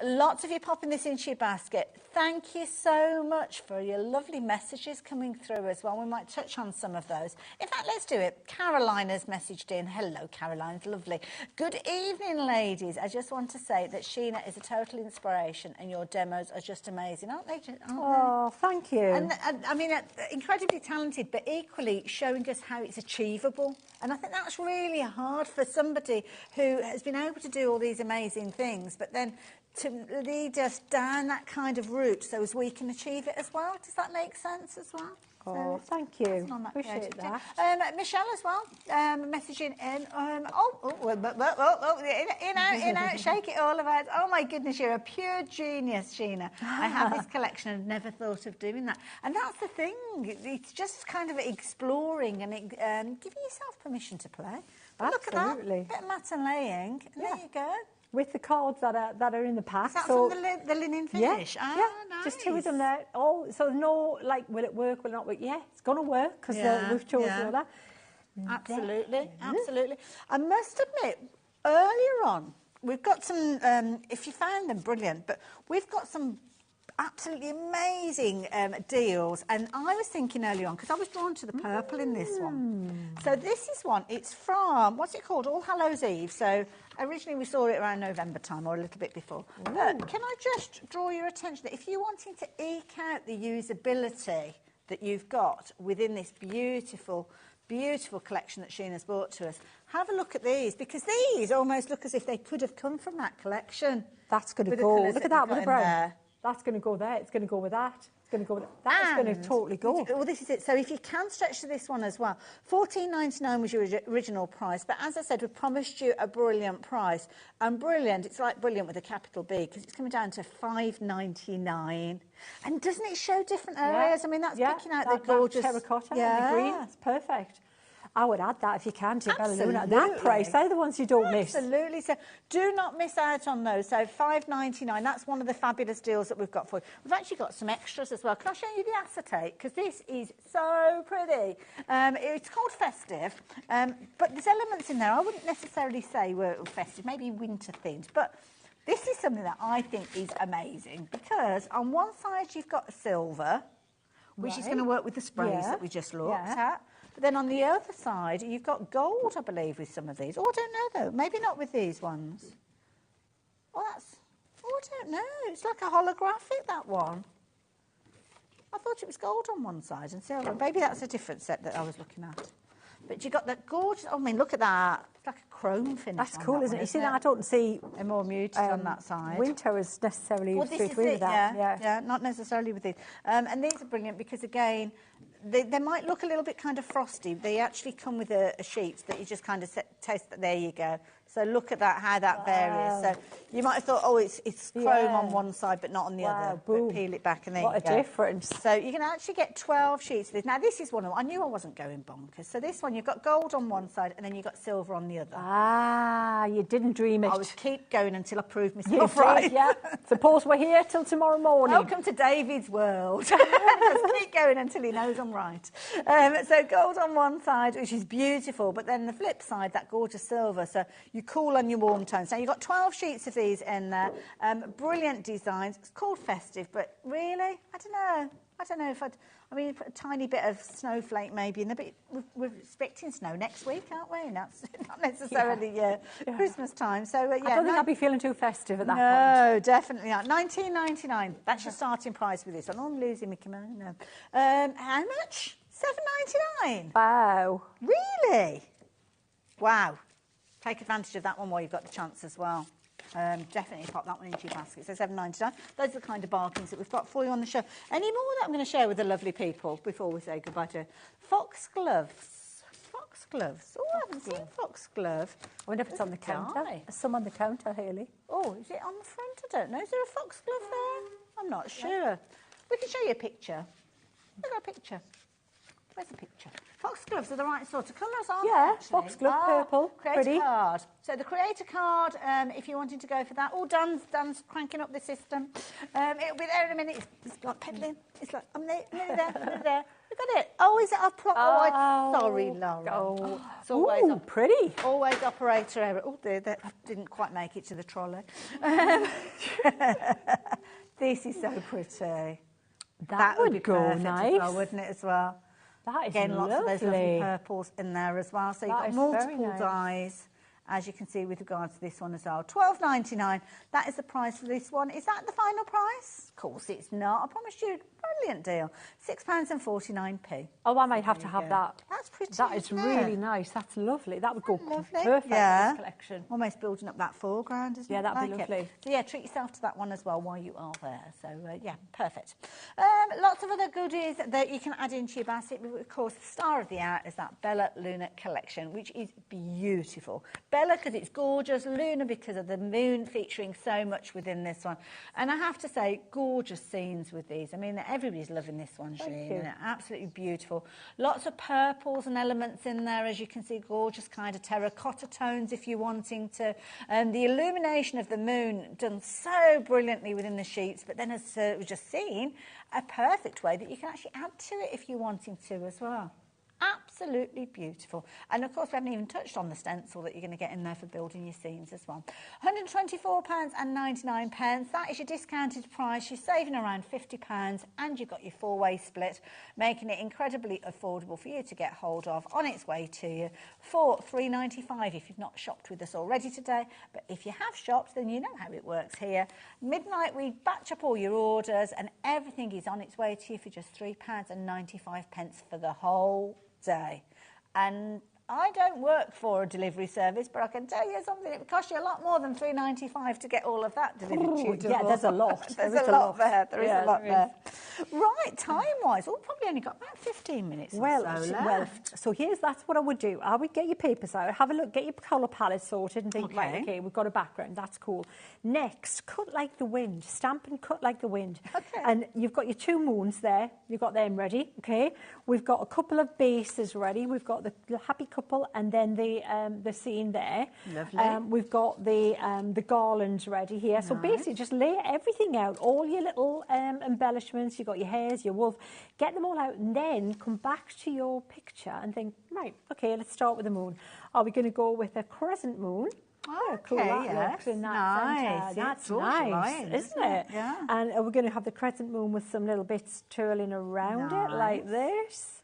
Lots of you popping this into your basket. Thank you so much for your lovely messages coming through as well. We might touch on some of those. In fact, let's do it. Caroline has messaged in. Hello, Caroline. It's lovely. Good evening, ladies. I just want to say that Sheena is a total inspiration and your demos are just amazing, aren't they? Oh, thank you. And I mean, incredibly talented, but equally showing us how it's achievable. And I think that's really hard for somebody who has been able to do all these amazing things, but then to lead us down that kind of route so as we can achieve it as well. Does that make sense as well? Oh, So thank you. Appreciate that. Michelle as well, messaging in. In, out, shake it all about. Oh my goodness, you're a pure genius, Sheena. I have this collection and never thought of doing that. And that's the thing. It's just kind of exploring and giving yourself permission to play. But look at that, bit of mat and laying, and there you go. With the cards that are in the pack. Is that from the linen finish? Yeah, Nice. just two of them there. Oh, so there's no, like, will it work, will it not work? Yeah, it's going to work, because we've chosen all that. Absolutely, absolutely. I must admit, earlier on, we've got some, if you found them, brilliant, but we've got some absolutely amazing deals, and I was thinking earlier on, because I was drawn to the purple in this one. So this is one, it's from, what's it called, All Hallows Eve. So originally we saw it around November time or a little bit before. But can I just draw your attention that if you're wanting to eke out the usability that you've got within this beautiful, beautiful collection that Sheena's brought to us, have a look at these, because these almost look as if they could have come from that collection. That's going to go. Look at that with the brown. That's going to go there. It's going to go with that. It's going to go with that. That is going to totally go. Well, this is it. So if you can stretch to this one as well, $14.99 was your original price. But as I said, we promised you a brilliant price. And brilliant, it's like brilliant with a capital B, because it's coming down to $5.99. And doesn't it show different areas? I mean, that's picking out the gorgeous terracotta and the green. It's perfect. I would add that if you can to Belluna. That price, they're the ones you don't miss. Absolutely. So do not miss out on those. So $5.99, that's one of the fabulous deals that we've got for you. We've actually got some extras as well. Can I show you the acetate? Because this is so pretty. It's called Festive, but there's elements in there I wouldn't necessarily say were festive, maybe winter themed. But this is something that I think is amazing, because on one side you've got a silver, which is going to work with the sprays that we just looked at. But then on the other side, you've got gold, I believe, with some of these. Oh, I don't know, though. Maybe not with these ones. Oh, that's... Oh, I don't know. It's like a holographic, that one. I thought it was gold on one side and silver. Maybe that's a different set that I was looking at. But you've got that gorgeous... Oh, I mean, look at that. It's like a chrome finish. That's cool, isn't it? You see that? I don't see... They're more muted on that side. Winter is necessarily straight with that. Yeah, not necessarily with these. And these are brilliant because, again... They might look a little bit kind of frosty. They actually come with a sheet that you just kind of taste. There you go. So look at that, how that varies. So you might have thought, oh, it's chrome on one side, but not on the other. Boom. But peel it back and there what you go. What a difference. So you can actually get 12 sheets of this. Now, this is one of them. I knew I wasn't going bonkers. So this one, you've got gold on one side and then you've got silver on the other. Ah, you didn't dream it. I would keep going until I proved myself right. Yeah. Suppose we're here till tomorrow morning. Welcome to David's world. Just keep going until he knows I'm right. So gold on one side, which is beautiful, but then the flip side, that gorgeous silver. So you cool on your warm tones. Now, you've got 12 sheets of these in there. Brilliant designs. It's called Festive, but really, I don't know if I mean, put a tiny bit of snowflake maybe in there, but we're expecting snow next week, aren't we? That's not necessarily Christmas time. So, I don't think I'd be feeling too festive at that point. No, definitely not. $19.99. That's your starting price with this one. I'm losing my kimono. How much? $7.99. Wow. Really? Wow. Take advantage of that one while you've got the chance as well. Definitely pop that one into your basket. So $7.99. Those are the kind of bargains that we've got for you on the show. Any more that I'm going to share with the lovely people before we say goodbye to foxgloves? Foxgloves. Oh, I haven't seen foxglove. I wonder if it's on the counter. There's some on the counter, Hayley. Oh, is it on the front? I don't know. Is there a foxglove there? I'm not sure. We can show you a picture. Look at a picture. Where's the picture? Foxgloves are the right sort of colours, aren't Yeah, they, actually? foxglove, purple, Creator pretty. card. So the creator card, if you wanted to go for that. Oh, Dan's cranking up the system. It'll be there in a minute. It's like peddling. It's like, I'm nearly there, nearly there. Look at it. Oh, is it our plot? Sorry, Laura. Oh, It's always pretty. Always operator error. Oh, dear, that didn't quite make it to the trolley. This is so pretty. That would would be go perfect nice. as well, wouldn't it, as well? That is Again, lots of those lovely lovely. purples in there as well. So you've That got is multiple very nice. dyes, as you can see with regards to this one as well. £12.99. That is the price for this one. Is that the final price? Of course it's not. I promised you a brilliant deal. £6.49. Oh, I might have to There have you go. that. That's pretty, That is isn't it? really nice. That's lovely. That would go Lovely. perfect Yeah. in this collection. Almost building up that foreground, isn't Yeah, it? that'd be Like it. lovely. So yeah, treat yourself to that one as well while you are there. So yeah, perfect. Lots of other goodies that you can add into your basket. Of course, the star of the hour is that Bella Luna collection, which is beautiful. Bella because it's gorgeous, Luna because of the moon featuring so much within this one. And I have to say, gorgeous scenes with these. I mean, everybody's loving this one, Sheen. And absolutely beautiful. Lots of purples and elements in there, as you can see, gorgeous kind of terracotta tones if you're wanting to. The illumination of the moon done so brilliantly within the sheets, but then as we've just seen, a perfect way that you can actually add to it if you're wanting to as well. Absolutely beautiful. And of course, we haven't even touched on the stencil that you're going to get in there for building your scenes as well. £124.99. That is your discounted price. You're saving around £50 and you've got your four-way split, making it incredibly affordable for you to get hold of on its way to you for £3.95 if you've not shopped with us already today. But if you have shopped, then you know how it works here. Midnight, we batch up all your orders and everything is on its way to you for just £3.95 for the whole day. And I don't work for a delivery service, but I can tell you something, it would cost you a lot more than £3.95 to get all of that delivered to you. Yeah, there's a lot. There's a lot there. There is a lot there. Right, time-wise, we've probably only got about 15 minutes Well, or so well, left. so that's what I would do. I would get your papers out, have a look, get your colour palette sorted and think, right, okay, we've got a background, that's cool. Next, cut like the wind, stamp and cut like the wind. Okay. And you've got your two moons there, you've got them ready, okay? We've got a couple of bases ready, we've got the happy couple and then the scene there. Lovely. We've got the garlands ready here. So basically just lay everything out, all your little embellishments, you've got your hares, your wolf, get them all out and then come back to your picture and think, right, okay, let's start with the moon. Are we going to go with a crescent moon? Oh, Cool that yes. looks in that Nice. centre. That's It's all nice, right, isn't it? Yeah. And we're going to have the crescent moon with some little bits twirling around it like this.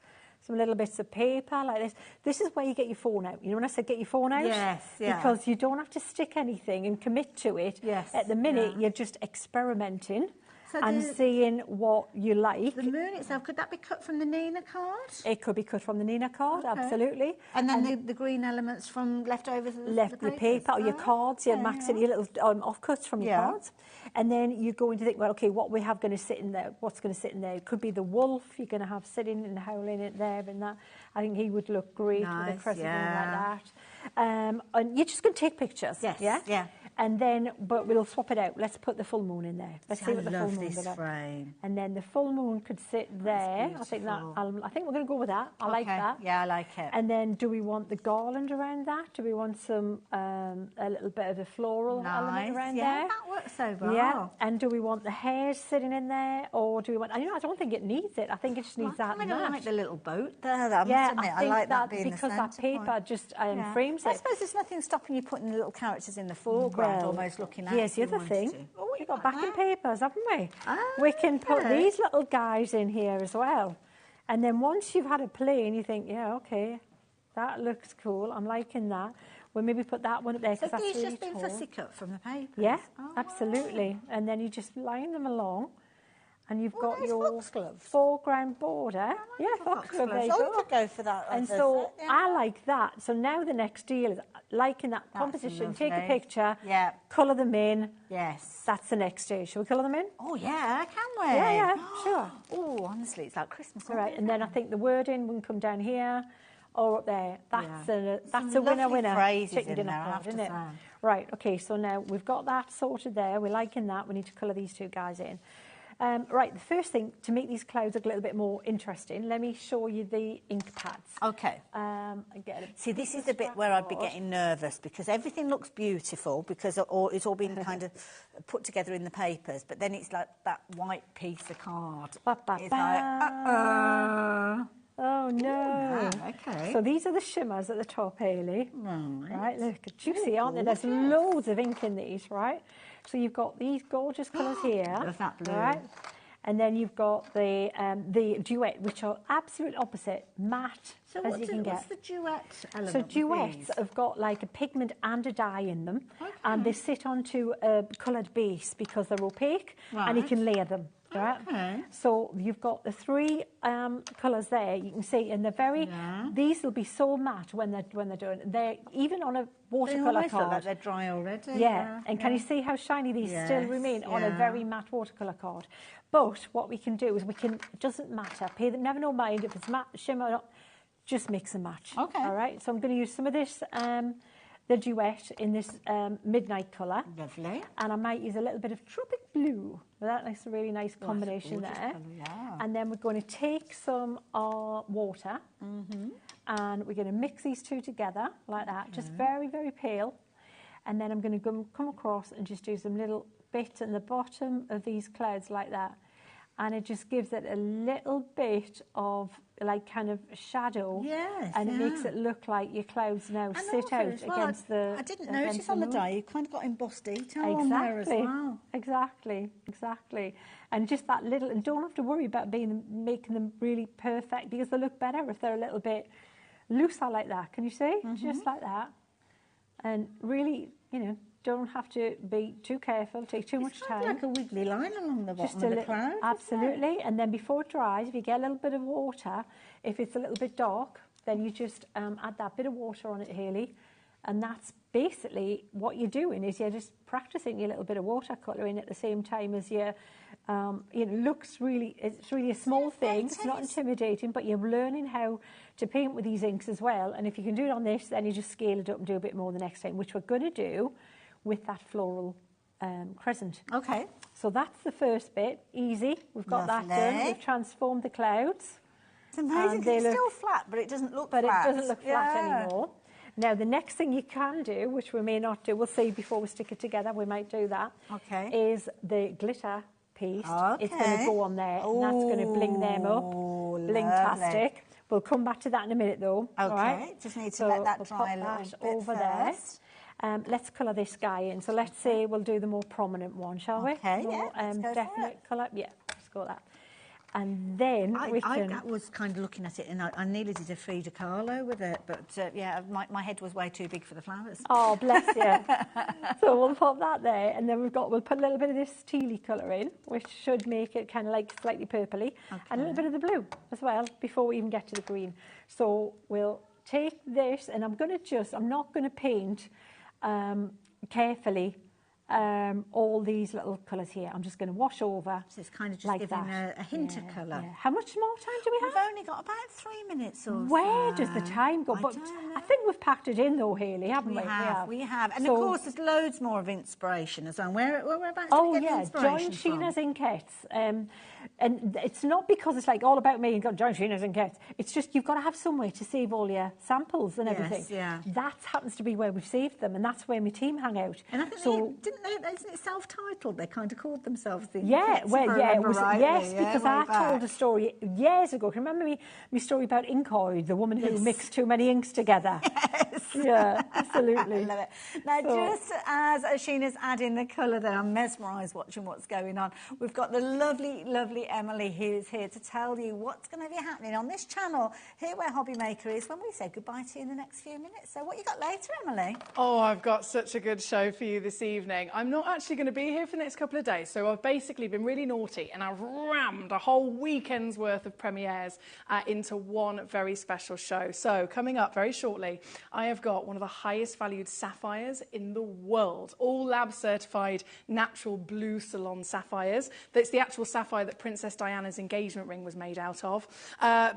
Some little bits of paper like this. This is where you get your phone out. You know when I said get your phone out? Yes, yeah. Because you don't have to stick anything and commit to it. Yes, At the minute, yeah. you're just experimenting So and seeing what you like. The moon itself, could that be cut from the Nina card? It could be cut from the Nina card, Okay. absolutely. And then the green elements from leftovers of Your paper or your cards, your maxing, your little offcuts from your Yeah. cards. And then you're going to think, well, okay, what we have going to sit in there, what's going to sit in there? It could be the wolf you're going to have sitting and howling it there and that. I think he would look great with a crescent moon like that. And you're just going to take pictures. Yes, Yeah? yeah. And then, but we'll swap it out. Let's put the full moon in there. Let's see what the full love moon this will look. frame. And then the full moon could sit there. I think that. I think we're going to go with that. I like that. Yeah, I like it. And then, do we want the garland around that? Do we want some a little bit of a floral element around there? That works so well. Yeah. And do we want the hairs sitting in there, or do we want? I don't think it needs it. I think it just needs that. I And kind of that. like the little boat there. I must Yeah, admit, I think like that being because the that centre paper point. just frames I it. suppose there's nothing stopping you putting the little characters in the foreground, almost looking at. Here's if the you other wanted thing. to. We've got backing papers, haven't we? Ah, We can put okay. these little guys in here as well. And then once you've had a play and you think, yeah, okay, that looks cool, I'm liking that, we'll maybe put that one up there So because that's these really just been tall. fussy cut from the paper? Yeah, absolutely. And then you just line them along. And you've got nice your foxgloves. foreground border. Yeah, foxglove, there you Oh, go. you could go for that. And as a so set, yeah. I like that. So now the next deal is liking that composition. Take a lovely. picture, Yeah. colour them in. Yes. That's the next stage. Shall we colour them in? Oh, yeah, can we? Yeah, sure. Oh, honestly, it's like Christmas. All right, and then I think the wording can come down here or up there. That's a Some winner. lovely phrases Chicken in dinner there, I card, have to isn't it? say. Right. Okay. So now we've got that sorted there. We're liking that. We need to colour these two guys in. Right, the first thing, to make these clouds look a little bit more interesting, let me show you the ink pads. Okay. See, this is the bit where I'd be getting nervous, because everything looks beautiful, because it's all been kind of put together in the papers, but then it's like that white piece of card. It's like, oh no. Okay. So these are the shimmers at the top, Hayley. Right, look, juicy, aren't they? There's gorgeous. loads of ink in these, right? So you've got these gorgeous colours here. Love that blue. Right? And then you've got the duet, which are absolute opposite, matte, So as you can get. what's the duet element? So with duets these? have got like a pigment and a dye in them, and they sit onto a coloured base because they're opaque, and you can layer them. Right? Okay. So you've got the three colours there. You can see, and they're very. These will be so matte when they're done. They're even on a watercolour almost look card. like they're dry already. Yeah, and can you see how shiny these still remain on a very matte watercolour card? But what we can do is it doesn't matter. Never no mind if it's matte, shimmer or not, just mix and match. Okay. All right, so I'm going to use some of this, the duet in this midnight colour. Lovely. And I might use a little bit of tropic blue. That makes a really nice combination there. Colour, yeah. And then we're going to take some water and we're going to mix these two together like that, just very, very pale. And then I'm going to come across and just do some little bits in the bottom of these clouds like that. And it just gives it a little bit of like kind of shadow. Yes, and it makes it look like your clouds now And sit also out as well, against the. I didn't notice on the moon. die, you've kind of got embossed detail on there as well. Exactly. And just that little, and don't have to worry about making them really perfect, because they look better if they're a little bit looser like that. Can you see? Just like that. And really, don't have to be too careful, take too much time. Like a wiggly line along the bottom of the cloud. Absolutely. And then before it dries, if you get a little bit of water, if it's a little bit dark, then you just add that bit of water on it, Hayley. And that's basically what you're doing, is you're just practicing your little bit of watercolouring at the same time as you're, it's really a small thing. It's not intimidating, but you're learning how to paint with these inks as well. And if you can do it on this, then you just scale it up and do a bit more the next time, which we're going to do with that floral crescent. Okay. So that's the first bit, easy. We've got that done. We've transformed the clouds. It's amazing, 'cause it's still flat, but it doesn't look flat. But it doesn't look flat anymore. Now, the next thing you can do, which we may not do, we'll see before we stick it together, we might do that, is the glitter piece. It's going to go on there, and that's going to bling them up. Bling-tastic. We'll come back to that in a minute, though. Okay, right? just need to let that dry a little bit over first. there. Let's colour this guy in. So let's say we'll do the more prominent one, shall we? Okay, more, let's go definite colour. Yeah, let's go with that. And then we can... I was kind of looking at it, and I nearly did a Frida Kahlo with it, but my head was way too big for the flowers. Oh, bless you. So we'll pop that there, and then we'll put a little bit of this tealy colour in, which should make it kind of like slightly purpley, and a little bit of the blue as well, before we even get to the green. So we'll take this, and I'm not going to paint carefully all these little colours here. I'm just going to wash over. So it's kind of just like giving that. a hint of colour. Yeah. How much more time do we have? We've only got about 3 minutes or so. Where does the time go? But I think we've packed it in though, Hayley, haven't we? We have. And of course, there's loads more of inspiration as well. Whereabouts do we get the inspiration join Sheena's Inkettes. And it's not because it's like all about me and got join Sheena's Inkettes. It's just you've got to have somewhere to save all your samples and everything. Yeah. That happens to be where we've saved them, and that's where my team hang out. And I think isn't it self-titled? They kind of called themselves the yes, because I told a story years ago. Can you remember my story about Inkoid, the woman who mixed too many inks together? Yes. Yeah, absolutely. I love it. Now, just as Sheena's adding the colour there, I'm mesmerised watching what's going on. We've got the lovely, lovely Emily who's here to tell you what's going to be happening on this channel, here where HobbyMaker is, when we say goodbye to you in the next few minutes. So what you got later, Emily? Oh, I've got such a good show for you this evening. I'm not actually going to be here for the next couple of days, so I've basically been really naughty and I've rammed a whole weekend's worth of premieres into one very special show. So coming up very shortly, I have got one of the highest valued sapphires in the world. All lab certified natural blue salon sapphires. That's the actual sapphire that Princess Diana's engagement ring was made out of.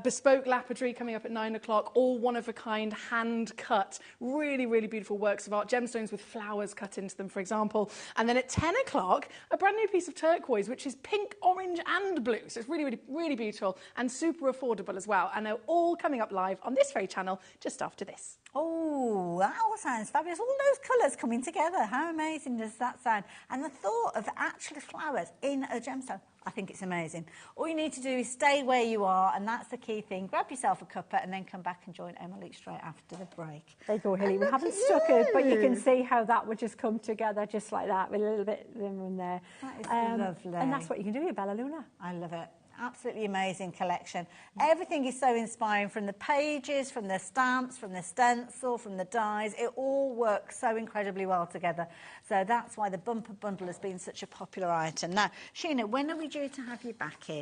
Bespoke lapidary coming up at 9 o'clock. All one of a kind, hand cut. Really, really beautiful works of art. Gemstones with flowers cut into them, for example. And then at 10 o'clock, a brand new piece of turquoise, which is pink, orange and blue. So it's really, really, really beautiful and super affordable as well. And they're all coming up live on this very channel just after this. Oh, that all sounds fabulous. All those colours coming together. How amazing does that sound? And the thought of actually flowers in a gemstone, I think it's amazing. All you need to do is stay where you are, and that's the key thing. Grab yourself a cuppa and then come back and join Emily straight after the break. There you go, Hilly. We haven't stuck it, but you can see how that would just come together just like that with a little bit in there. That is lovely. And that's what you can do with Bella Luna. I love it. Absolutely amazing collection. Everything is so inspiring, from the pages, from the stamps, from the stencil, from the dies. It all works so incredibly well together. So that's why the bumper bundle has been such a popular item. Now, Sheena, when are we due to have you back here?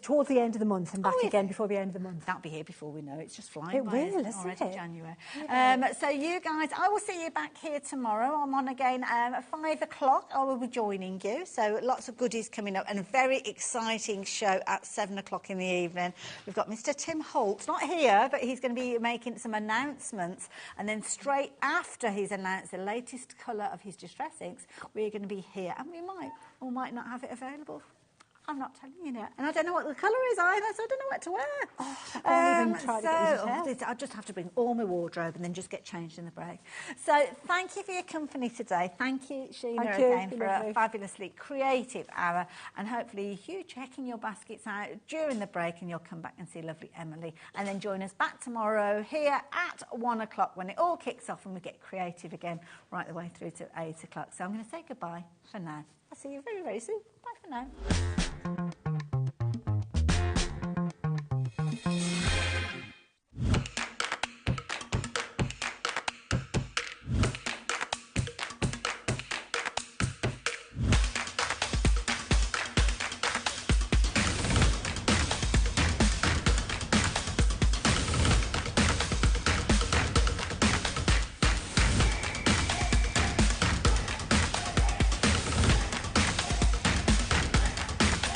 Towards the end of the month, and back again before the end of the month. That'll be here before we know. It's just flying by. It will, isn't already it? January. So you guys, I will see you back here tomorrow. I'm on again at 5 o'clock. I will be joining you. So lots of goodies coming up, and a very exciting show at 7 o'clock in the evening. We've got Mr. Tim Holt, not here, but he's going to be making some announcements. And then straight after he's announced the latest colour of his distress inks, we're going to be here, and we might or might not have it available. I'm not telling you now. And I don't know what the colour is either, so I don't know what to wear. I'll just have to bring all my wardrobe and then just get changed in the break. So thank you for your company today. Thank you, Sheena, again, for a fabulously creative hour. And hopefully you checking your baskets out during the break, and you'll come back and see lovely Emily. And then join us back tomorrow here at 1 o'clock when it all kicks off and we get creative again right the way through to 8 o'clock. So I'm going to say goodbye for now. I'll see you very, very soon. Bye for now.